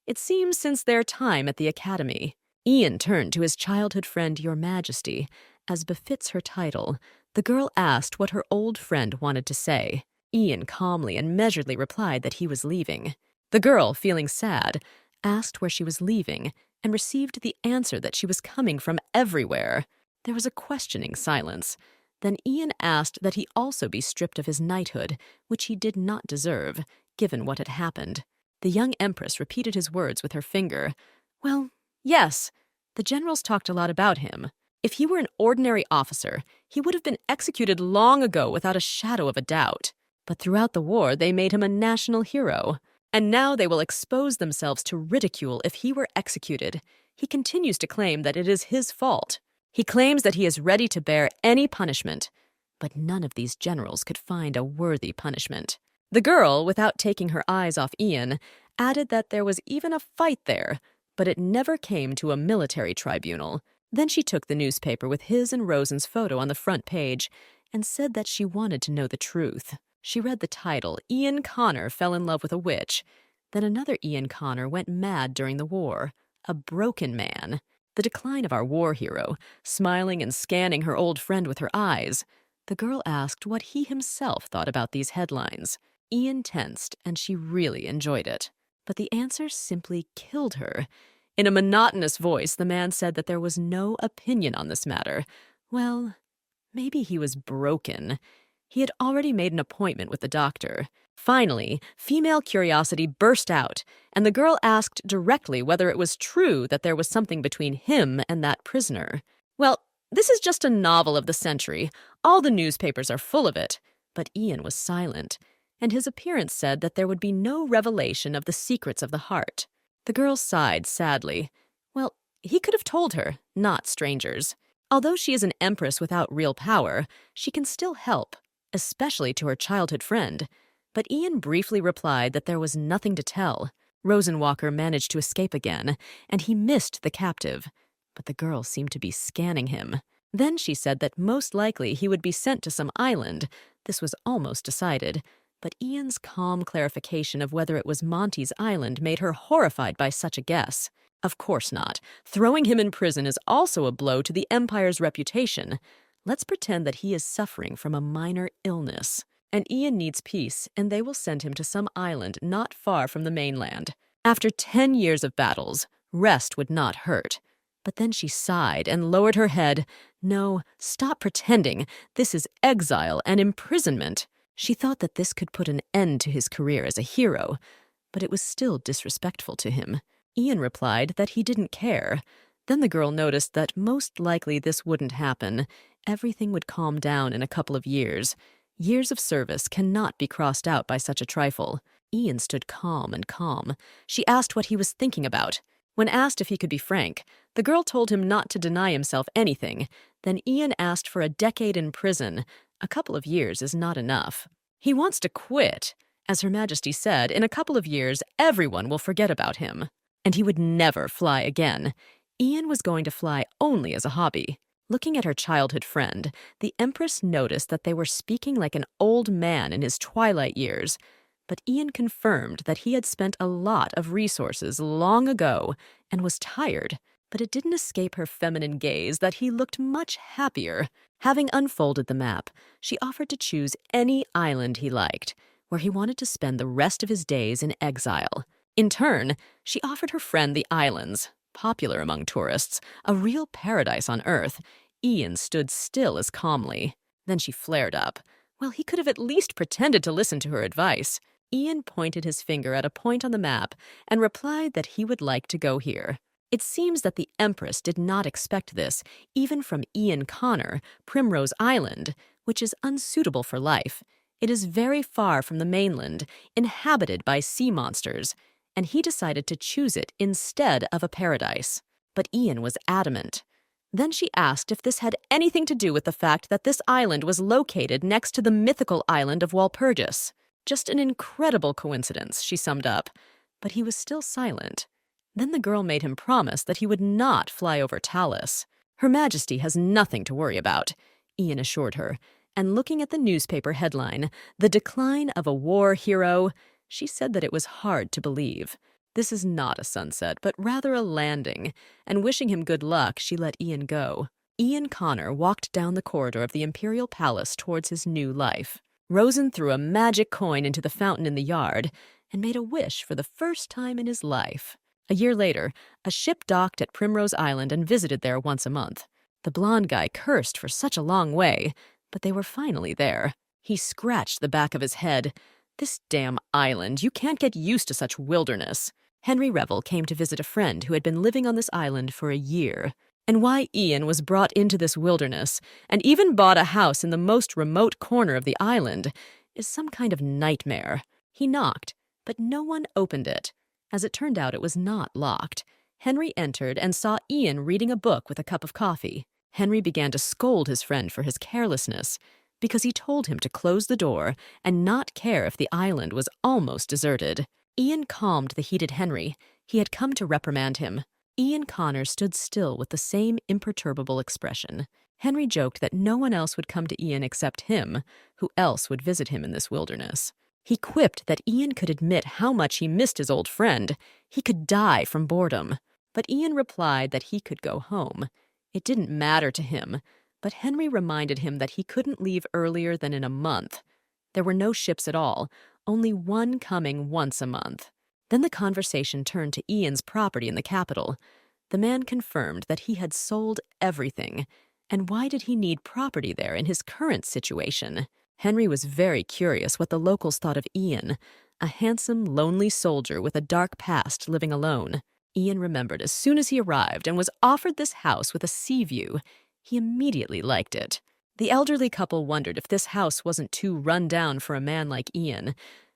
S1: It seems since their time at the academy. Ian turned to his childhood friend, Your Majesty. As befits her title, the girl asked what her old friend wanted to say. Ian calmly and measuredly replied that he was leaving. The girl, feeling sad, asked where she was leaving and received the answer that she was coming from everywhere. There was a questioning silence. Then Ian asked that he also be stripped of his knighthood, which he did not deserve, given what had happened. The young empress repeated his words with her finger. Well, yes, the generals talked a lot about him. If he were an ordinary officer, he would have been executed long ago without a shadow of a doubt. But throughout the war, they made him a national hero. And now they will expose themselves to ridicule if he were executed. He continues to claim that it is his fault. He claims that he is ready to bear any punishment. But none of these generals could find a worthy punishment. The girl, without taking her eyes off Ian, added that there was even a fight there, but it never came to a military tribunal. Then she took the newspaper with his and Rosen's photo on the front page and said that she wanted to know the truth. She read the title, Ian Connor Fell in Love with a Witch. Then another Ian Connor went mad during the war. A broken man. The decline of our war hero, smiling and scanning her old friend with her eyes. The girl asked what he himself thought about these headlines. Ian tensed, and she really enjoyed it. But the answer simply killed her. In a monotonous voice, the man said that there was no opinion on this matter. Well, maybe he was broken. He had already made an appointment with the doctor. Finally, female curiosity burst out, and the girl asked directly whether it was true that there was something between him and that prisoner. Well, this is just a novel of the century. All the newspapers are full of it. But Ian was silent, and his appearance said that there would be no revelation of the secrets of the heart. The girl sighed sadly. Well, he could have told her, not strangers. Although she is an empress without real power, she can still help, especially to her childhood friend. But Ian briefly replied that there was nothing to tell. Rosenwalker managed to escape again, and he missed the captive. But the girl seemed to be scanning him. Then she said that most likely he would be sent to some island. This was almost decided. But Ian's calm clarification of whether it was Monty's island made her horrified by such a guess. Of course not. Throwing him in prison is also a blow to the Empire's reputation. Let's pretend that he is suffering from a minor illness. And Ian needs peace, and they will send him to some island not far from the mainland. After 10 years of battles, rest would not hurt. But then she sighed and lowered her head. No, stop pretending. This is exile and imprisonment. She thought that this could put an end to his career as a hero, but it was still disrespectful to him. Ian replied that he didn't care. Then the girl noticed that most likely this wouldn't happen. Everything would calm down in a couple of years. Years of service cannot be crossed out by such a trifle. Ian stood calm and calm. She asked what he was thinking about. When asked if he could be frank, the girl told him not to deny himself anything. Then Ian asked for a decade in prison. A couple of years is not enough. He wants to quit. As Her Majesty said, in a couple of years, everyone will forget about him. And he would never fly again. Ian was going to fly only as a hobby. Looking at her childhood friend, the Empress noticed that they were speaking like an old man in his twilight years. But Ian confirmed that he had spent a lot of resources long ago and was tired. But it didn't escape her feminine gaze that he looked much happier. Having unfolded the map, she offered to choose any island he liked, where he wanted to spend the rest of his days in exile. In turn, she offered her friend the islands, popular among tourists, a real paradise on Earth. Ian stood still as calmly. Then she flared up. Well, he could have at least pretended to listen to her advice. Ian pointed his finger at a point on the map and replied that he would like to go here. It seems that the Empress did not expect this, even from Ian Connor, Primrose Island, which is unsuitable for life. It is very far from the mainland, inhabited by sea monsters, and he decided to choose it instead of a paradise. But Ian was adamant. Then she asked if this had anything to do with the fact that this island was located next to the mythical island of Walpurgis. Just an incredible coincidence, she summed up. But he was still silent. Then the girl made him promise that he would not fly over Talus. Her Majesty has nothing to worry about, Ian assured her. And looking at the newspaper headline, "The Decline of a War Hero," she said that it was hard to believe. This is not a sunset, but rather a landing, and wishing him good luck, she let Ian go. Ian Connor walked down the corridor of the Imperial Palace towards his new life. Rosen threw a magic coin into the fountain in the yard and made a wish for the first time in his life. A year later, a ship docked at Primrose Island and visited there once a month. The blonde guy cursed for such a long way, but they were finally there. He scratched the back of his head. This damn island, you can't get used to such wilderness. Henry Revel came to visit a friend who had been living on this island for a year. And why Ian was brought into this wilderness, and even bought a house in the most remote corner of the island, is some kind of nightmare. He knocked, but no one opened it. As it turned out, it was not locked. Henry entered and saw Ian reading a book with a cup of coffee. Henry began to scold his friend for his carelessness, because he told him to close the door and not care if the island was almost deserted. Ian calmed the heated Henry. He had come to reprimand him. Ian Connor stood still with the same imperturbable expression. Henry joked that no one else would come to Ian except him. Who else would visit him in this wilderness? He quipped that Ian could admit how much he missed his old friend. He could die from boredom. But Ian replied that he could go home. It didn't matter to him, but Henry reminded him that he couldn't leave earlier than in a month. There were no ships at all, only one coming once a month. Then the conversation turned to Ian's property in the capital. The man confirmed that he had sold everything. And why did he need property there in his current situation? Henry was very curious what the locals thought of Ian, a handsome, lonely soldier with a dark past living alone. Ian remembered as soon as he arrived and was offered this house with a sea view. He immediately liked it. The elderly couple wondered if this house wasn't too run down for a man like Ian,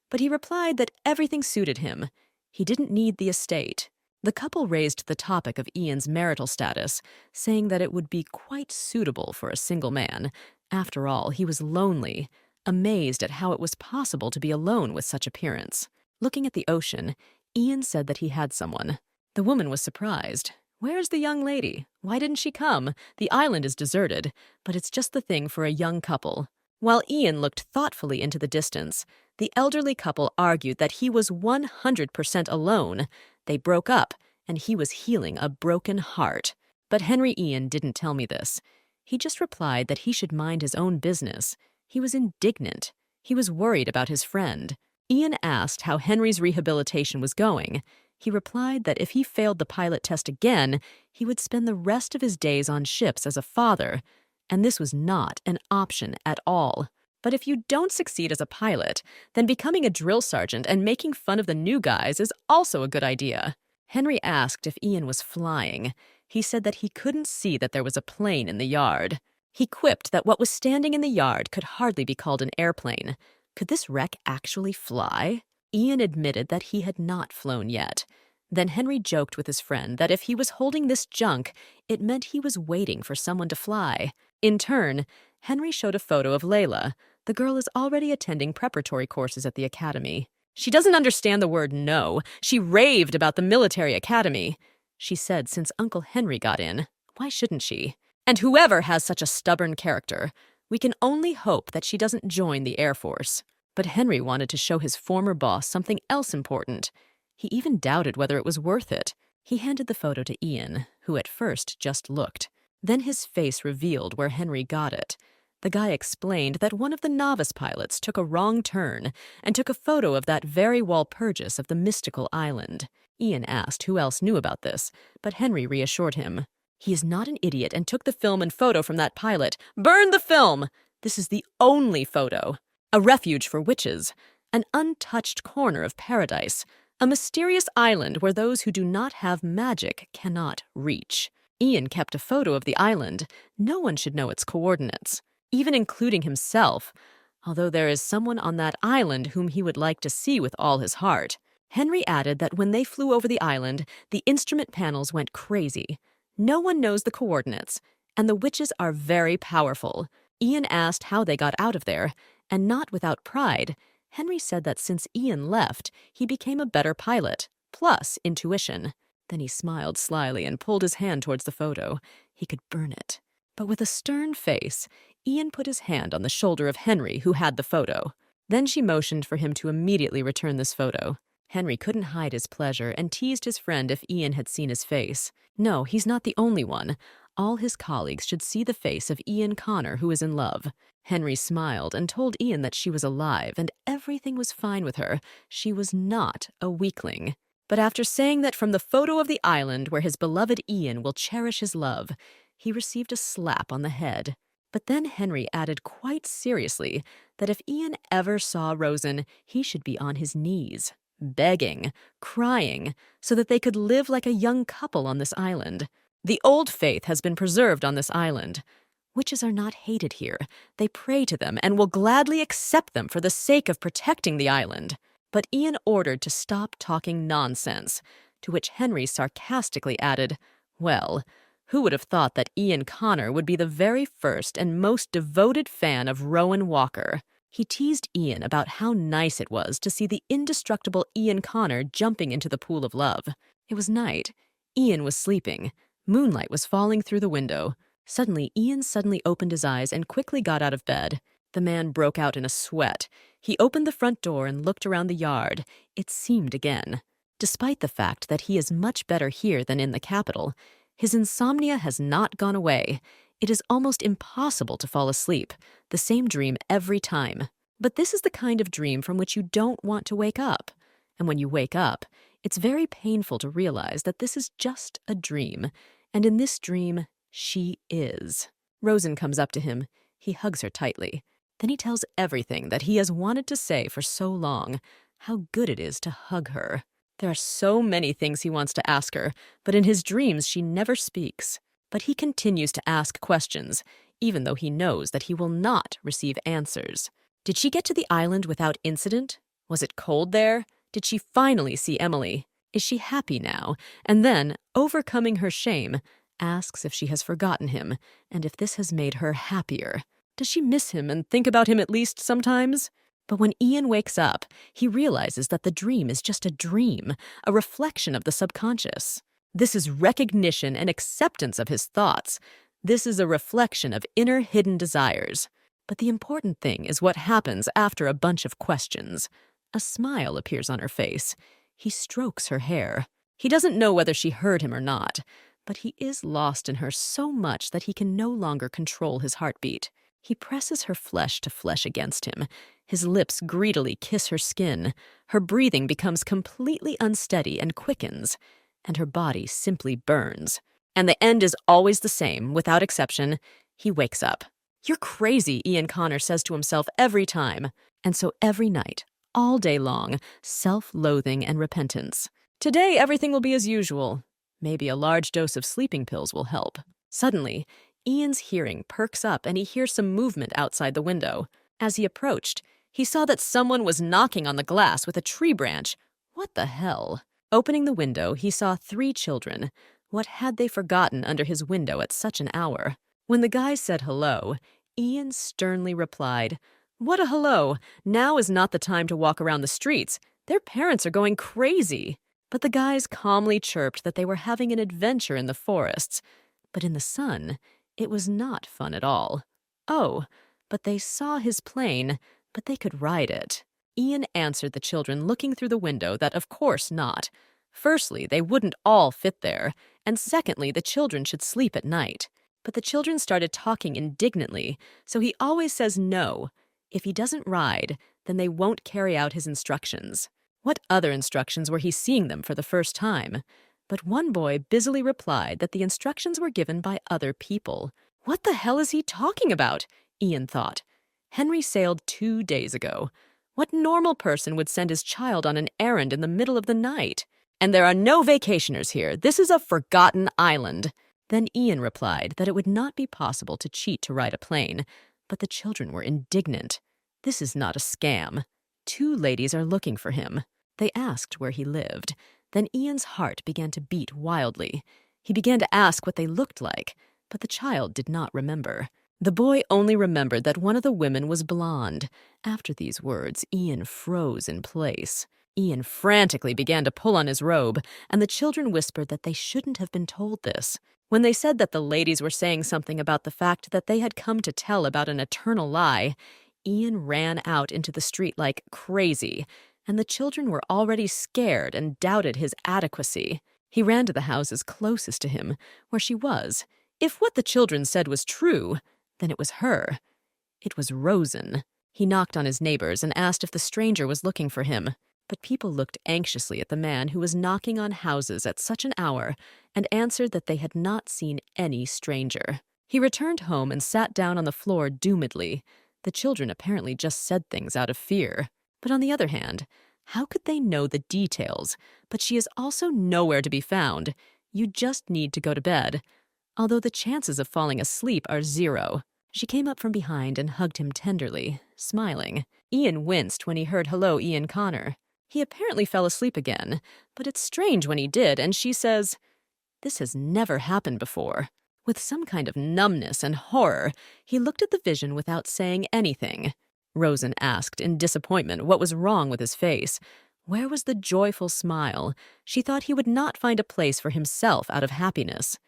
S1: but he replied that everything suited him. He didn't need the estate. The couple raised the topic of Ian's marital status, saying that it would be quite suitable for a single man. After all, he was lonely, amazed at how it was possible to be alone with such appearance. Looking at the ocean, Ian said that he had someone. The woman was surprised. "Where's the young lady? Why didn't she come? The island is deserted, but it's just the thing for a young couple." While Ian looked thoughtfully into the distance, the elderly couple argued that he was 100% alone. They broke up, and he was healing a broken heart. But Henry Ian didn't tell me this. He just replied that he should mind his own business. He was indignant. He was worried about his friend. Ian asked how Henry's rehabilitation was going. He replied that if he failed the pilot test again, he would spend the rest of his days on ships as a father, and this was not an option at all. But if you don't succeed as a pilot, then becoming a drill sergeant and making fun of the new guys is also a good idea. Henry asked if Ian was flying. He said that he couldn't see that there was a plane in the yard. He quipped that what was standing in the yard could hardly be called an airplane. Could this wreck actually fly? Ian admitted that he had not flown yet. Then Henry joked with his friend that if he was holding this junk, it meant he was waiting for someone to fly. In turn, Henry showed a photo of Layla. The girl is already attending preparatory courses at the academy. She doesn't understand the word no. She raved about the military academy. She said since Uncle Henry got in, why shouldn't she? And whoever has such a stubborn character, we can only hope that she doesn't join the Air Force. But Henry wanted to show his former boss something else important. He even doubted whether it was worth it. He handed the photo to Ian, who at first just looked. Then his face revealed where Henry got it. The guy explained that one of the novice pilots took a wrong turn and took a photo of that very Walpurgis of the mystical island. Ian asked who else knew about this, but Henry reassured him. He is not an idiot and took the film and photo from that pilot. Burn the film! This is the only photo. A refuge for witches, an untouched corner of paradise, a mysterious island where those who do not have magic cannot reach. Ian kept a photo of the island. No one should know its coordinates, even including himself, although there is someone on that island whom he would like to see with all his heart. Henry added that when they flew over the island, the instrument panels went crazy. No one knows the coordinates, and the witches are very powerful. Ian asked how they got out of there, and not without pride, Henry said that since Ian left, he became a better pilot, plus intuition. Then he smiled slyly and pulled his hand towards the photo. He could burn it. But with a stern face, Ian put his hand on the shoulder of Henry, who had the photo. Then she motioned for him to immediately return this photo. Henry couldn't hide his pleasure and teased his friend if Ian had seen his face. No, he's not the only one. All his colleagues should see the face of Ian Connor, who is in love. Henry smiled and told Ian that she was alive and everything was fine with her. She was not a weakling. But after saying that from the photo of the island where his beloved Ian will cherish his love, he received a slap on the head. But then Henry added quite seriously that if Ian ever saw Rosen, he should be on his knees, begging, crying, so that they could live like a young couple on this island. The old faith has been preserved on this island. Witches are not hated here. They pray to them and will gladly accept them for the sake of protecting the island. But Ian ordered to stop talking nonsense, to which Henry sarcastically added, well, who would have thought that Ian Connor would be the very first and most devoted fan of Rowan Walker? He teased Ian about how nice it was to see the indestructible Ian Connor jumping into the pool of love. It was night. Ian was sleeping. Moonlight was falling through the window. Ian suddenly opened his eyes and quickly got out of bed. The man broke out in a sweat. He opened the front door and looked around the yard. It seemed again. Despite the fact that he is much better here than in the capital, his insomnia has not gone away. It is almost impossible to fall asleep, the same dream every time. But this is the kind of dream from which you don't want to wake up. And when you wake up, it's very painful to realize that this is just a dream. And in this dream, she is. Rosen comes up to him. He hugs her tightly. Then he tells everything that he has wanted to say for so long, how good it is to hug her. There are so many things he wants to ask her, but in his dreams she never speaks. But he continues to ask questions, even though he knows that he will not receive answers. Did she get to the island without incident? Was it cold there? Did she finally see Emily? Is she happy now? And then, overcoming her shame, asks if she has forgotten him, and if this has made her happier. Does she miss him and think about him at least sometimes? But when Ian wakes up, he realizes that the dream is just a dream, a reflection of the subconscious. This is recognition and acceptance of his thoughts. This is a reflection of inner hidden desires. But the important thing is what happens after a bunch of questions. A smile appears on her face. He strokes her hair. He doesn't know whether she heard him or not, but he is lost in her so much that he can no longer control his heartbeat. He presses her flesh to flesh against him. His lips greedily kiss her skin. Her breathing becomes completely unsteady and quickens, and her body simply burns. And the end is always the same, without exception. He wakes up. "You're crazy," Ian Connor says to himself every time. And so every night, all day long, self-loathing and repentance. Today, everything will be as usual. Maybe a large dose of sleeping pills will help. Suddenly, Ian's hearing perks up and he hears some movement outside the window. As he approached, he saw that someone was knocking on the glass with a tree branch. What the hell? Opening the window, he saw 3 children. What had they forgotten under his window at such an hour? When the guys said hello, Ian sternly replied, "What a hello! Now is not the time to walk around the streets. Their parents are going crazy." But the guys calmly chirped that they were having an adventure in the forests. But in the sun, it was not fun at all. Oh, but they saw his plane, but they could ride it. Ian answered the children, looking through the window, that of course not. Firstly, they wouldn't all fit there, and secondly, the children should sleep at night. But the children started talking indignantly, so he always says no. If he doesn't ride, then they won't carry out his instructions. What other instructions were he seeing them for the first time? But one boy busily replied that the instructions were given by other people. What the hell is he talking about? Ian thought. Henry sailed 2 days ago. What normal person would send his child on an errand in the middle of the night? And there are no vacationers here. This is a forgotten island. Then Ian replied that it would not be possible to cheat to ride a plane, but the children were indignant. This is not a scam. 2 ladies are looking for him. They asked where he lived. Then Ian's heart began to beat wildly. He began to ask what they looked like, but the child did not remember. The boy only remembered that one of the women was blonde. After these words, Ian froze in place. Ian frantically began to pull on his robe, and the children whispered that they shouldn't have been told this. When they said that the ladies were saying something about the fact that they had come to tell about an eternal lie, Ian ran out into the street like crazy, and the children were already scared and doubted his adequacy. He ran to the houses closest to him, where she was. If what the children said was true, then it was her. It was Rosen. He knocked on his neighbors and asked if the stranger was looking for him. But people looked anxiously at the man who was knocking on houses at such an hour and answered that they had not seen any stranger. He returned home and sat down on the floor doomedly. The children apparently just said things out of fear. But on the other hand, how could they know the details? But she is also nowhere to be found. You just need to go to bed. Although the chances of falling asleep are 0. She came up from behind and hugged him tenderly, smiling. Ian winced when he heard "Hello, Ian Connor." He apparently fell asleep again, but it's strange when he did, and she says, "This has never happened before." With some kind of numbness and horror, he looked at the vision without saying anything. Rosen asked in disappointment what was wrong with his face. Where was the joyful smile? She thought he would not find a place for himself out of happiness.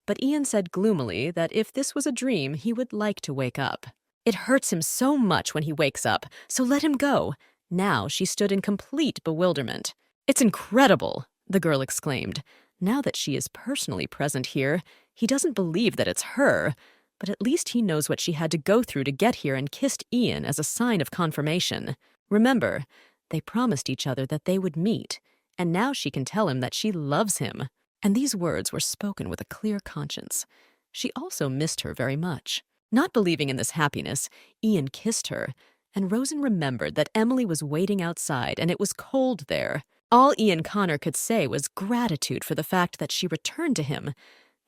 S1: But Ian said gloomily that if this was a dream, he would like to wake up. It hurts him so much when he wakes up, so let him go. Now she stood in complete bewilderment. "It's incredible," the girl exclaimed. Now that she is personally present here, he doesn't believe that it's her, but at least he knows what she had to go through to get here and kissed Ian as a sign of confirmation. Remember, they promised each other that they would meet, and now she can tell him that she loves him. And these words were spoken with a clear conscience. She also missed her very much. Not believing in this happiness, Ian kissed her, and Rosen remembered that Emily was waiting outside and it was cold there. All Ian Connor could say was gratitude for the fact that she returned to him.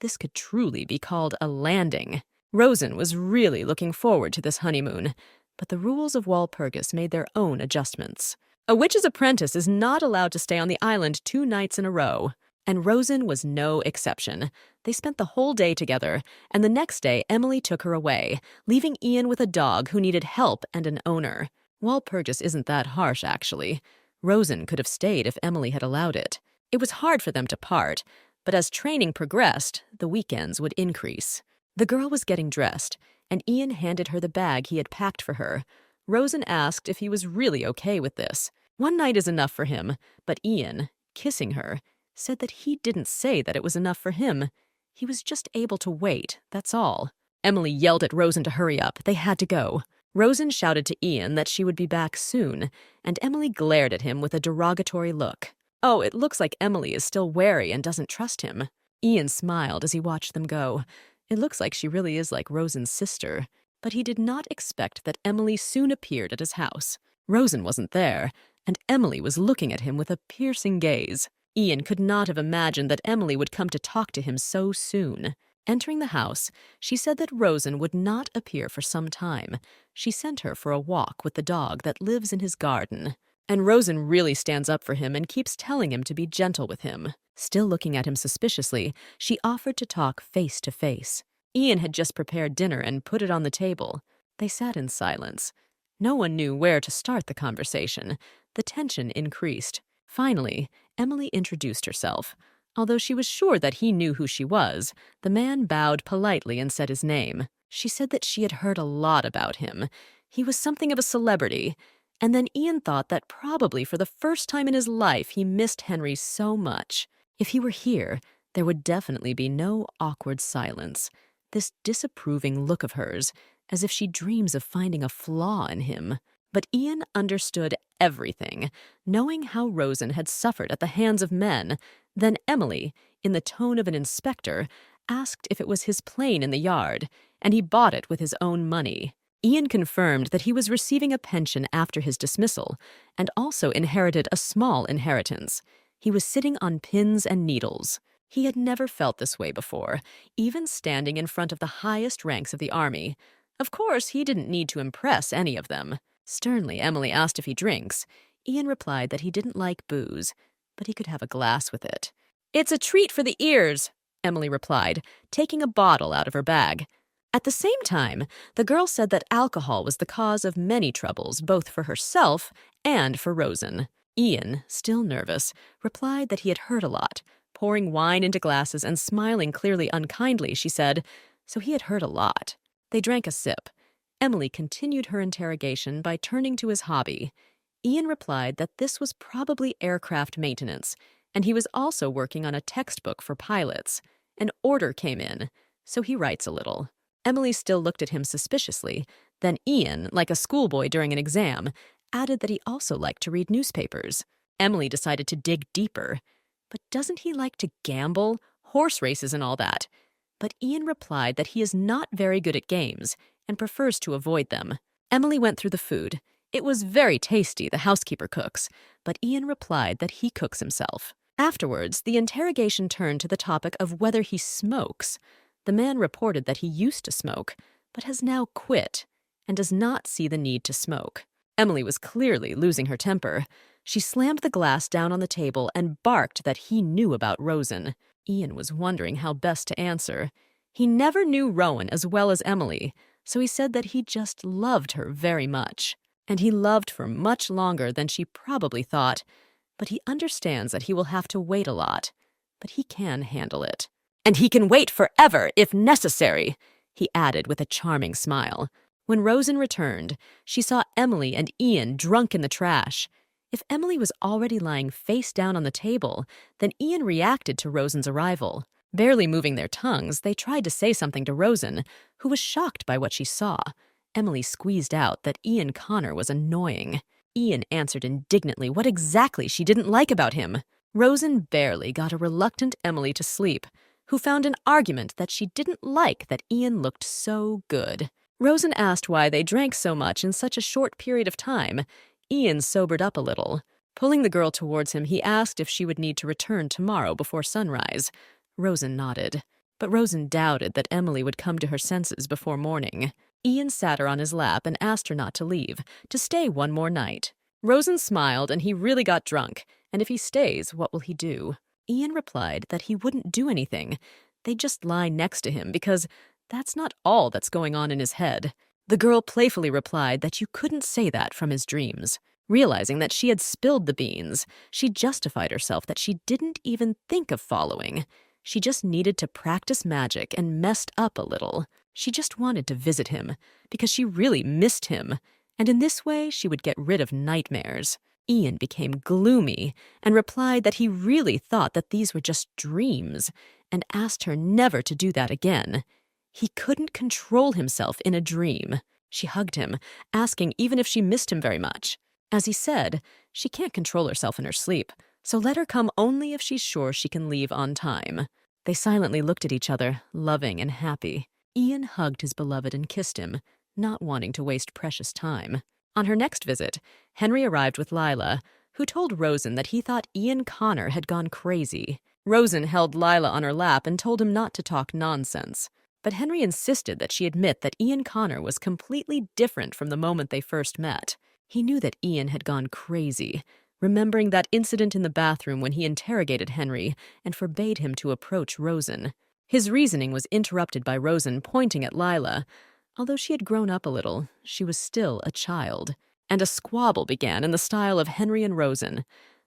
S1: This could truly be called a landing. Rosen was really looking forward to this honeymoon, but the rules of Walpurgis made their own adjustments. A witch's apprentice is not allowed to stay on the island 2 nights in a row. And Rosen was no exception. They spent the whole day together, and the next day Emily took her away, leaving Ian with a dog who needed help and an owner. Walpurgis isn't that harsh, actually. Rosen could have stayed if Emily had allowed it. It was hard for them to part, but as training progressed, the weekends would increase. The girl was getting dressed, and Ian handed her the bag he had packed for her. Rosen asked if he was really okay with this. 1 night is enough for him, but Ian, kissing her, said that he didn't say that it was enough for him. He was just able to wait, that's all. Emily yelled at Rosen to hurry up. They had to go. Rosen shouted to Ian that she would be back soon, and Emily glared at him with a derogatory look. Oh, it looks like Emily is still wary and doesn't trust him. Ian smiled as he watched them go. It looks like she really is like Rosen's sister. But he did not expect that Emily soon appeared at his house. Rosen wasn't there, and Emily was looking at him with a piercing gaze. Ian could not have imagined that Emily would come to talk to him so soon. Entering the house, she said that Rosen would not appear for some time. She sent her for a walk with the dog that lives in his garden. And Rosen really stands up for him and keeps telling him to be gentle with him. Still looking at him suspiciously, she offered to talk face to face. Ian had just prepared dinner and put it on the table. They sat in silence. No one knew where to start the conversation. The tension increased. Finally, Emily introduced herself. Although she was sure that he knew who she was, the man bowed politely and said his name. She said that she had heard a lot about him. He was something of a celebrity. And then Ian thought that probably for the first time in his life he missed Henry so much. If he were here, there would definitely be no awkward silence. This disapproving look of hers, as if she dreams of finding a flaw in him. But Ian understood everything, knowing how Rosen had suffered at the hands of men. Then Emily, in the tone of an inspector, asked if it was his plane in the yard, and he bought it with his own money. Ian confirmed that he was receiving a pension after his dismissal, and also inherited a small inheritance. He was sitting on pins and needles. He had never felt this way before, even standing in front of the highest ranks of the army. Of course, he didn't need to impress any of them. Sternly, Emily asked if he drinks. Ian replied that he didn't like booze, but he could have a glass with it. "It's a treat for the ears," Emily replied, taking a bottle out of her bag. At the same time, the girl said that alcohol was the cause of many troubles, both for herself and for Rosen. Ian, still nervous, replied that he had heard a lot. Pouring wine into glasses and smiling clearly unkindly, she said, so he had heard a lot. They drank a sip. Emily continued her interrogation by turning to his hobby. Ian replied that this was probably aircraft maintenance, and he was also working on a textbook for pilots. An order came in, so he writes a little. Emily still looked at him suspiciously. Then Ian, like a schoolboy during an exam, added that he also liked to read newspapers. Emily decided to dig deeper. But doesn't he like to gamble, horse races and all that? But Ian replied that he is not very good at games and prefers to avoid them. Emily went through the food. It was very tasty, the housekeeper cooks, but Ian replied that he cooks himself. Afterwards, the interrogation turned to the topic of whether he smokes. The man reported that he used to smoke, but has now quit and does not see the need to smoke. Emily was clearly losing her temper. She slammed the glass down on the table and barked that he knew about Rosen. Ian was wondering how best to answer. He never knew Rowan as well as Emily, so he said that he just loved her very much. And he loved for much longer than she probably thought. But he understands that he will have to wait a lot. But he can handle it. And he can wait forever if necessary, he added with a charming smile. When Rosen returned, she saw Emily and Ian drunk in the trash. If Emily was already lying face down on the table, then Ian reacted to Rosen's arrival. Barely moving their tongues, they tried to say something to Rosen, who was shocked by what she saw. Emily squeezed out that Ian Connor was annoying. Ian answered indignantly what exactly she didn't like about him. Rosen barely got a reluctant Emily to sleep, who found an argument that she didn't like that Ian looked so good. Rosen asked why they drank so much in such a short period of time. Ian sobered up a little. Pulling the girl towards him, he asked if she would need to return tomorrow before sunrise. Rosen nodded. But Rosen doubted that Emily would come to her senses before morning. Ian sat her on his lap and asked her not to leave, to stay one more night. Rosen smiled, and he really got drunk, and if he stays, what will he do? Ian replied that he wouldn't do anything. They'd just lie next to him, because that's not all that's going on in his head. The girl playfully replied that you couldn't say that from his dreams. Realizing that she had spilled the beans, she justified herself that she didn't even think of following. She just needed to practice magic and messed up a little. She just wanted to visit him, because she really missed him, and in this way she would get rid of nightmares. Ian became gloomy and replied that he really thought that these were just dreams, and asked her never to do that again. He couldn't control himself in a dream. She hugged him, asking even if she missed him very much. As he said, she can't control herself in her sleep, so let her come only if she's sure she can leave on time. They silently looked at each other, loving and happy. Ian hugged his beloved and kissed him, not wanting to waste precious time. On her next visit, Henry arrived with Lila, who told Rosen that he thought Ian Connor had gone crazy. Rosen held Lila on her lap and told him not to talk nonsense. But Henry insisted that she admit that Ian Connor was completely different from the moment they first met. He knew that Ian had gone crazy, remembering that incident in the bathroom when he interrogated Henry and forbade him to approach Rosen. His reasoning was interrupted by Rosen pointing at Lila. Although she had grown up a little, she was still a child. And a squabble began in the style of Henry and Rosen.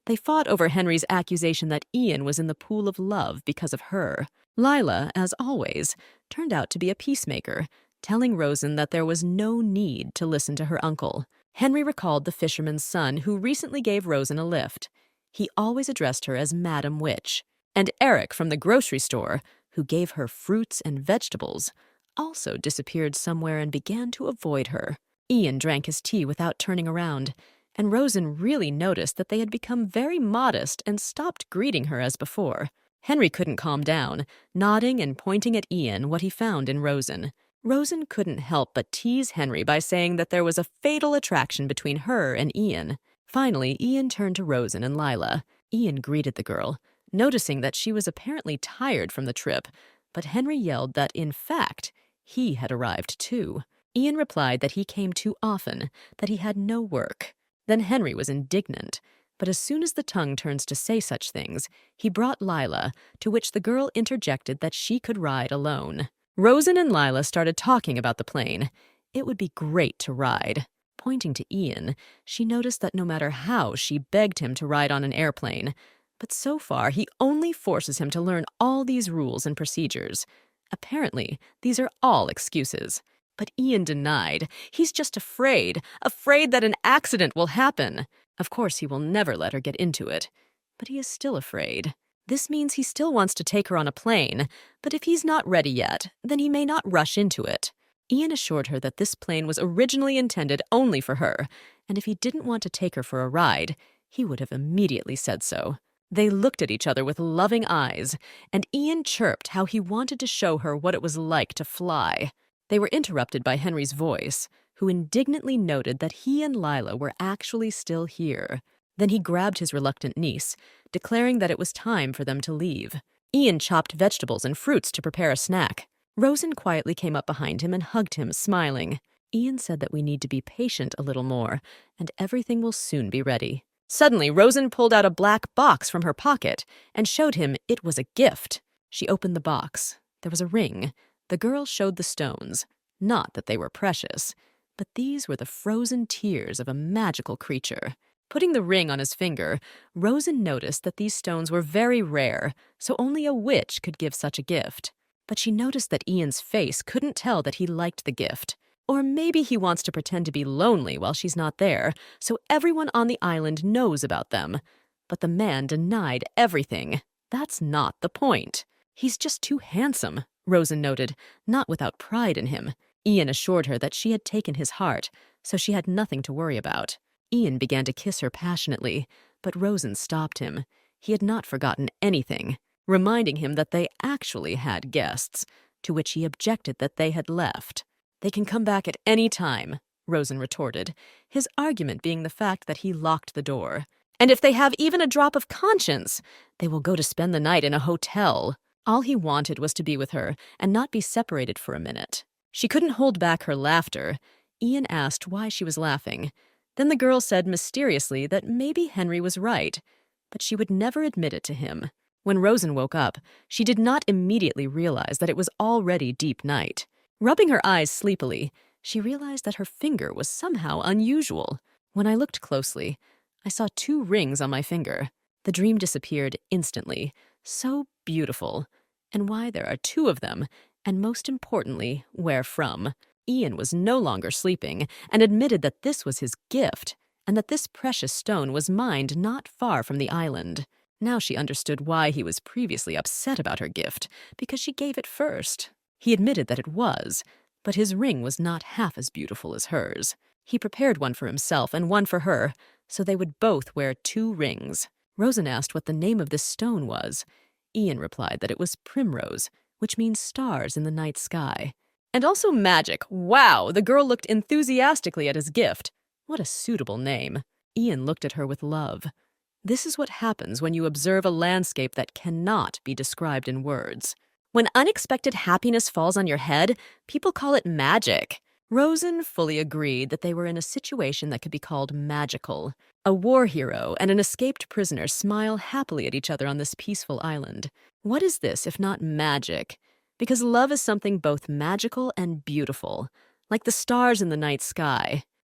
S1: They fought over Henry's accusation that Ian was in the pool of love because of her. Lila, as always, turned out to be a peacemaker, telling Rosen that there was no need to listen to her uncle. Henry recalled the fisherman's son who recently gave Rosen a lift. He always addressed her as Madam Witch. And Eric from the grocery store, who gave her fruits and vegetables, also disappeared somewhere and began to avoid her. Ian drank his tea without turning around, and Rosen really noticed that they had become very modest and stopped greeting her as before. Henry couldn't calm down, nodding and pointing at Ian what he found in Rosen. Rosen couldn't help but tease Henry by saying that there was a fatal attraction between her and Ian. Finally, Ian turned to Rosen and Lila. Ian greeted the girl, noticing that she was apparently tired from the trip, but Henry yelled that, in fact, he had arrived too. Ian replied that he came too often, that he had no work. Then Henry was indignant, but as soon as the tongue turns to say such things, he brought Lila, to which the girl interjected that she could ride alone. Rosen and Lila started talking about the plane. It would be great to ride. Pointing to Ian, she noticed that no matter how she begged him to ride on an airplane, but so far he only forces him to learn all these rules and procedures. Apparently, these are all excuses. But Ian denied. He's just afraid that an accident will happen. Of course, he will never let her get into it. But he is still afraid. This means he still wants to take her on a plane, but if he's not ready yet, then he may not rush into it. Ian assured her that this plane was originally intended only for her, and if he didn't want to take her for a ride, he would have immediately said so. They looked at each other with loving eyes, and Ian chirped how he wanted to show her what it was like to fly. They were interrupted by Henry's voice, who indignantly noted that he and Lila were actually still here. Then he grabbed his reluctant niece, declaring that it was time for them to leave. Ian chopped vegetables and fruits to prepare a snack. Rosen quietly came up behind him and hugged him, smiling. Ian said that we need to be patient a little more, and everything will soon be ready. Suddenly, Rosen pulled out a black box from her pocket and showed him it was a gift. She opened the box. There was a ring. The girl showed the stones. Not that they were precious, but these were the frozen tears of a magical creature. Putting the ring on his finger, Rosen noticed that these stones were very rare, so only a witch could give such a gift. But she noticed that Ian's face couldn't tell that he liked the gift. Or maybe he wants to pretend to be lonely while she's not there, so everyone on the island knows about them. But the man denied everything. That's not the point. He's just too handsome, Rosen noted, not without pride in him. Ian assured her that she had taken his heart, so she had nothing to worry about. Ian began to kiss her passionately, but Rosen stopped him. He had not forgotten anything, reminding him that they actually had guests, to which he objected that they had left. They can come back at any time, Rosen retorted, his argument being the fact that he locked the door. And if they have even a drop of conscience, they will go to spend the night in a hotel. All he wanted was to be with her and not be separated for a minute. She couldn't hold back her laughter. Ian asked why she was laughing. Then the girl said mysteriously that maybe Henry was right, but she would never admit it to him. When Rosen woke up, she did not immediately realize that it was already deep night. Rubbing her eyes sleepily, she realized that her finger was somehow unusual. When I looked closely, I saw 2 rings on my finger. The dream disappeared instantly. So beautiful. And why there are 2 of them, and most importantly, where from. Ian was no longer sleeping and admitted that this was his gift, and that this precious stone was mined not far from the island. Now she understood why he was previously upset about her gift, because she gave it first. He admitted that it was, but his ring was not half as beautiful as hers. He prepared one for himself and one for her, so they would both wear 2 rings. Rosen asked what the name of this stone was. Ian replied that it was primrose, which means stars in the night sky. And also magic. Wow, the girl looked enthusiastically at his gift. What a suitable name. Ian looked at her with love. This is what happens when you observe a landscape that cannot be described in words. When unexpected happiness falls on your head, people call it magic. Rosen fully agreed that they were in a situation that could be called magical. A war hero and an escaped prisoner smile happily at each other on this peaceful island. What is this if not magic? Because love is something both magical and beautiful, like the stars in the night sky.